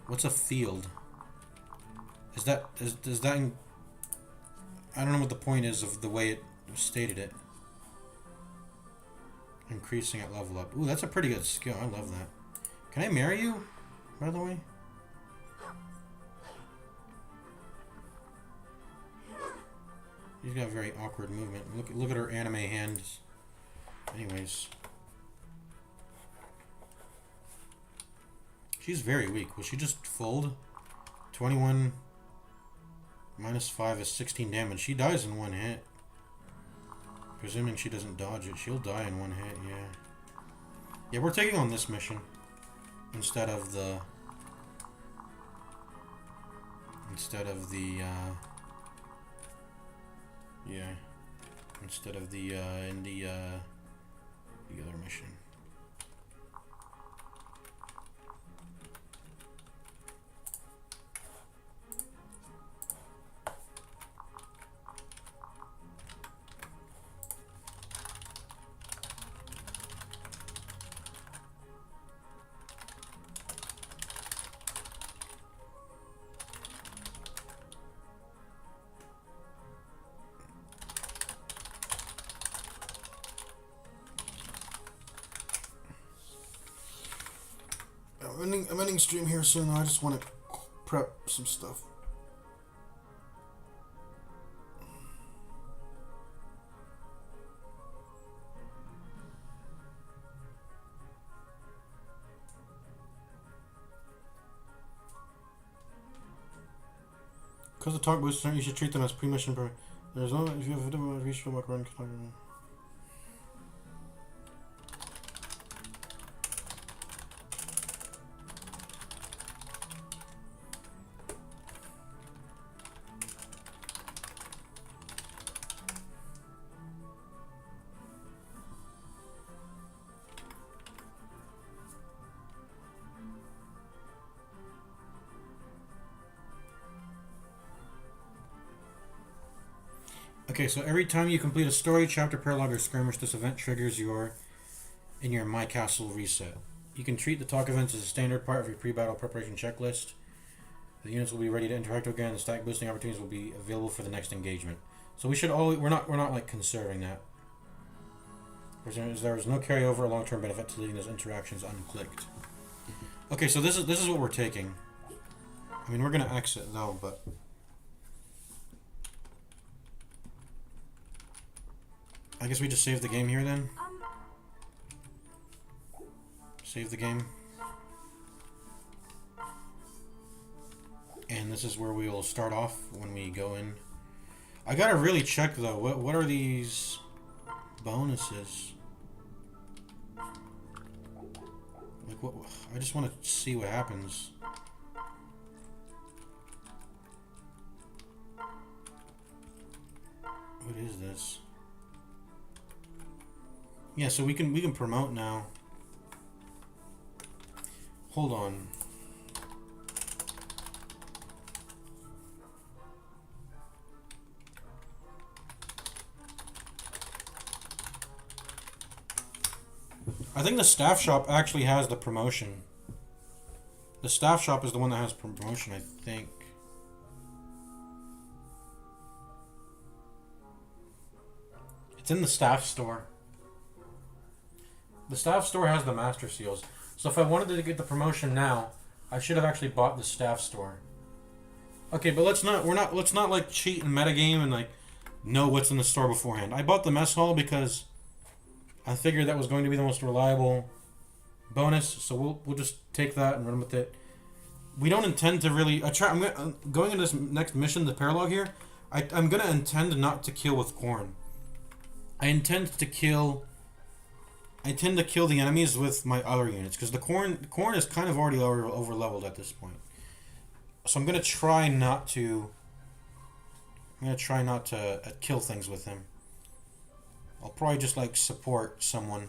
What's a field? Is that I don't know what the point is of the way it stated it. Increasing at level up. Ooh, that's a pretty good skill. I love that. Can I marry you, by the way? She's got a very awkward movement. Look at her anime hands. Anyways. She's very weak. Will she just fold? 21 minus 5 is 16 damage. She dies in one hit. Presuming she doesn't dodge it. She'll die in one hit, yeah. Yeah, we're taking on this mission. Instead of the... yeah. Instead of the other mission. I'm ending stream here soon. I just want to prep some stuff. Because the talk boosters, you should treat them as pre-mission. There's no if you have a reach for run. Okay, so every time you complete a story, chapter, prologue, or skirmish, this event triggers your My Castle reset. You can treat the talk events as a standard part of your pre-battle preparation checklist. The units will be ready to interact again. The stack boosting opportunities will be available for the next engagement. So we should always we're not like conserving that. There is no carryover or long-term benefit to leaving those interactions unclicked. Okay, so this is what we're taking. I mean, we're gonna exit though, but. I guess we just save the game here then. Save the game. And this is where we will start off when we go in. I gotta really check though. What are these bonuses? Like what? I just want to see what happens. What is this? Yeah, so we can promote now. Hold on. I think the staff shop actually has the promotion. The staff shop is the one that has promotion, I think. It's in the staff store. The staff store has the master seals. So if I wanted to get the promotion now, I should have actually bought the staff store. Okay, but let's not like cheat and metagame and like know what's in the store beforehand. I bought the mess hall because I figured that was going to be the most reliable bonus, so we'll just take that and run with it. We don't intend to really I'm going into this next mission, the paralog here. I'm gonna intend not to kill with corn. I intend to kill the enemies with my other units because the corn is kind of already over leveled at this point. So I'm gonna try not to kill things with him. I'll probably just like support someone,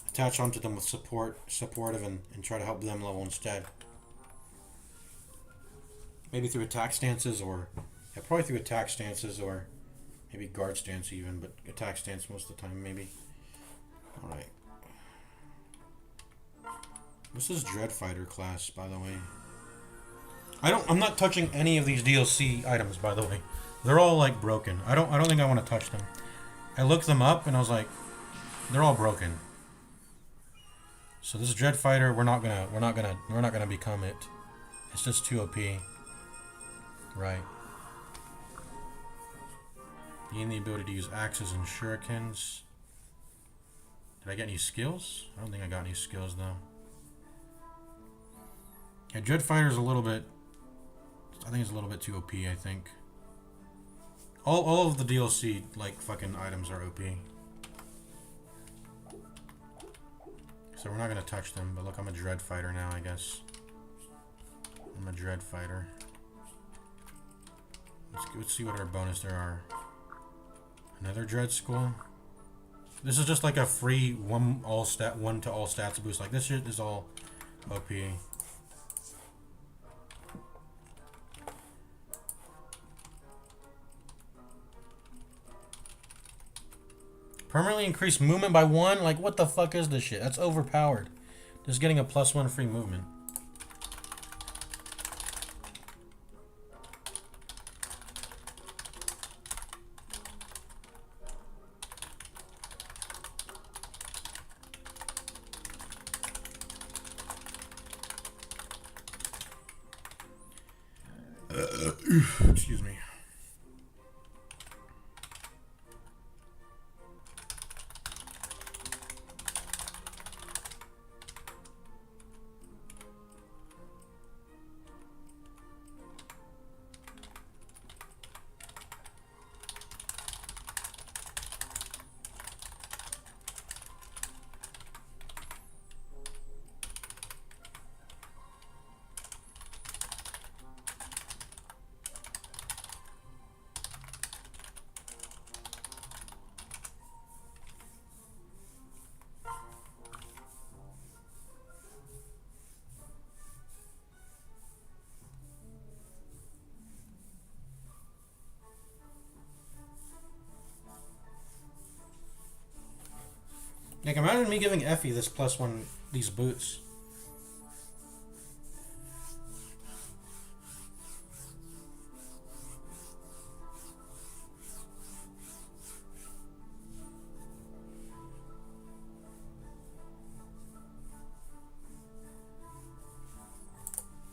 attach onto them with supportive, and try to help them level instead. Maybe through attack stances or... Yeah, probably through attack stances or maybe guard stance even, but attack stance most of the time maybe. Alright. This is Dreadfighter class, by the way. I'm not touching any of these DLC items, by the way. They're all like broken. I don't think I want to touch them. I looked them up and I was like, they're all broken. So this is Dreadfighter. We're not gonna become it. It's just too OP. Right. Gain the ability to use axes and shurikens. Did I get any skills? I don't think I got any skills though. Yeah, Dreadfighter's a little bit... I think it's a little bit too OP, I think. All of the DLC, like, fucking items are OP. So we're not gonna touch them, but look, I'm a Dreadfighter now, I guess. I'm a Dreadfighter. Let's see what our bonus there are. Another Dread Skull. This is just like a free one to all stats boost. Like, this shit is all OP. Permanently increase movement by 1? Like, what the fuck is this shit? That's overpowered. Just getting a +1 free movement. Excuse me. Like, imagine me giving Effie this +1, these boots.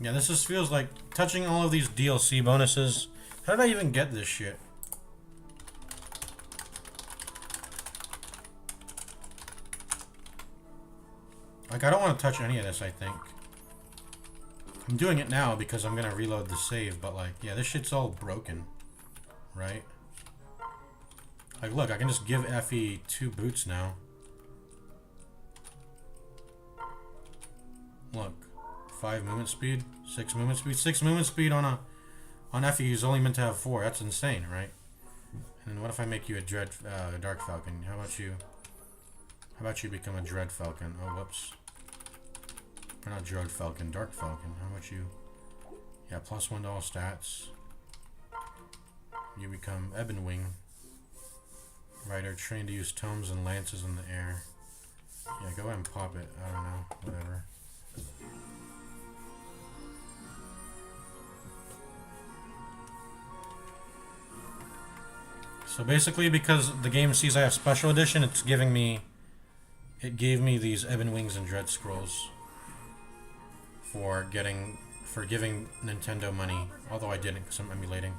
Yeah, this just feels like touching all of these DLC bonuses. How did I even get this shit? Like, I don't want to touch any of this, I think. I'm doing it now because I'm going to reload the save, but like, yeah, this shit's all broken. Right? Like, look, I can just give Effie 2 boots now. Look. 5 movement speed, 6 movement speed, 6 movement speed on Effie who's only meant to have 4. That's insane, right? And then what if I make you a Dark Falcon? How about you? How about you become a Dread Falcon? Oh, whoops. Or not Dread Falcon, Dark Falcon. How about you? Yeah, +1 to all stats. You become Ebon Wing. Rider trained to use tomes and lances in the air. Yeah, go ahead and pop it. I don't know. Whatever. So basically, because the game sees I have Special Edition, it gave me these Ebon Wings and Dread Scrolls for giving Nintendo money, although I didn't because I'm emulating.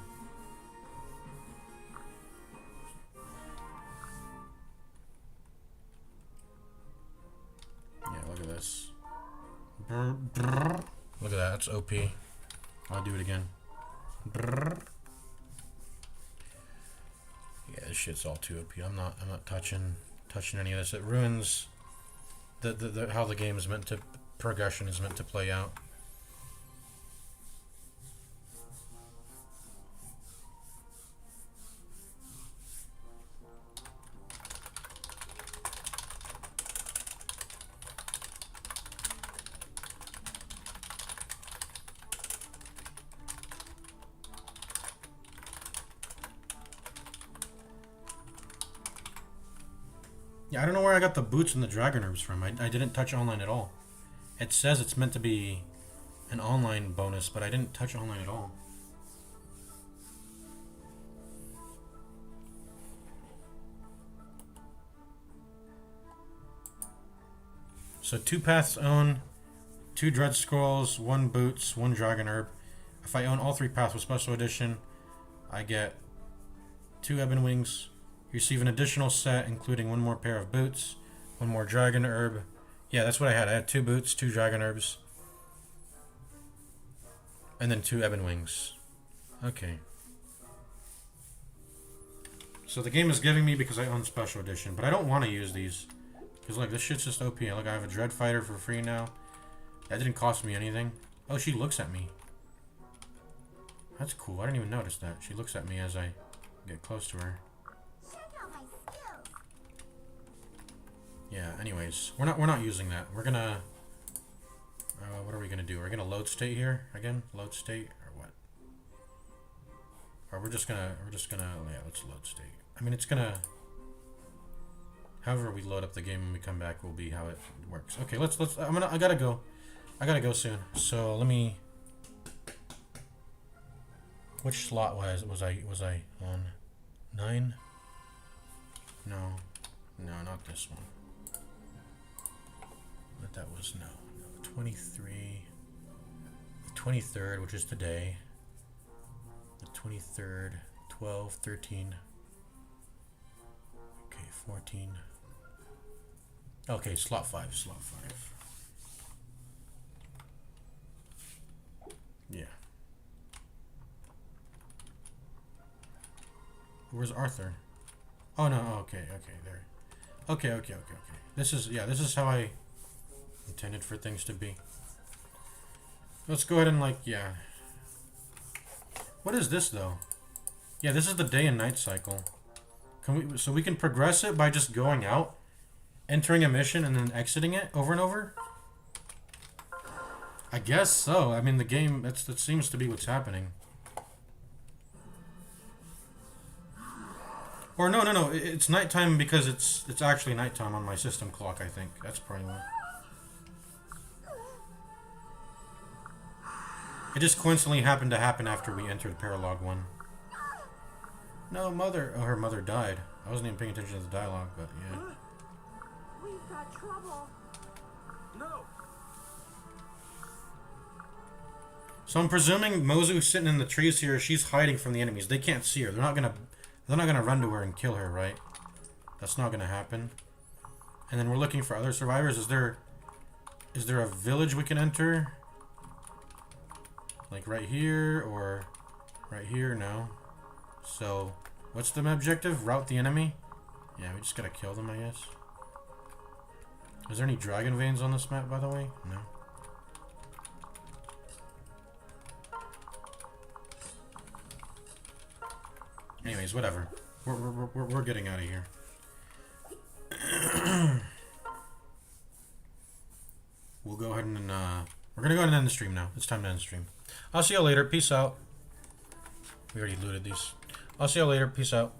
Yeah, look at this. Look at that, that's OP. I'll do it again. Yeah, this shit's all too OP. I'm not touching any of this. It ruins the how the game is meant to, progression is meant to play out. Yeah, I don't know where I got the boots and the dragon herbs from. I didn't touch online at all. It says it's meant to be an online bonus, but I didn't touch online at all. So 2 paths own, 2 dread scrolls, 1 boots, 1 dragon herb. If I own all 3 paths with special edition, I get 2 ebon wings. You receive an additional set, including 1 more pair of boots, 1 more dragon herb. Yeah, that's what I had. I had 2 boots, 2 dragon herbs, and then 2 ebon wings. Okay. So the game is giving me because I own special edition, but I don't want to use these. Because look, this shit's just OP. Look, I have a Dread Fighter for free now. That didn't cost me anything. Oh, she looks at me. That's cool. I didn't even notice that. She looks at me as I get close to her. Check out my skills. Yeah, anyways. We're not using that. We're gonna... what are we gonna do? We're gonna load state here again? Load state? Or what? Or we're just gonna... Yeah, let's load state. I mean, it's gonna... However we load up the game when we come back will be how it works. Okay, let's I gotta go soon. So let me. Which slot was I on? 9? No, not this one. But that was no 23. The 23rd, which is today. The 23rd, 12, 13. Okay, 14. Okay, slot 5. Yeah. Where's Arthur? Oh no, okay, there. Okay. This is how I intended for things to be. Let's go ahead and yeah. What is this though? Yeah, this is the day and night cycle. So we can progress it by just going out, entering a mission, and then exiting it over and over? I guess so. I mean, the game, that seems to be what's happening. Or no. It's nighttime because it's actually nighttime on my system clock, I think. That's probably why. It just coincidentally happened to happen after we entered Paralog 1. No, mother. Oh, her mother died. I wasn't even paying attention to the dialogue, but yeah. We've got trouble. No. So I'm presuming Mozu sitting in the trees here. She's hiding from the enemies. They can't see her. They're not gonna run to her and kill her, right? That's not gonna happen. And then we're looking for other survivors. Is there a village we can enter? Like right here or right here? No. So, what's the objective? Rout the enemy? Yeah, we just gotta kill them, I guess. Is there any dragon veins on this map, by the way? No. Anyways, whatever. We're getting out of here. We'll go ahead and we're gonna go ahead and end the stream now. It's time to end the stream. I'll see y'all later. Peace out. We already looted these. I'll see y'all later. Peace out.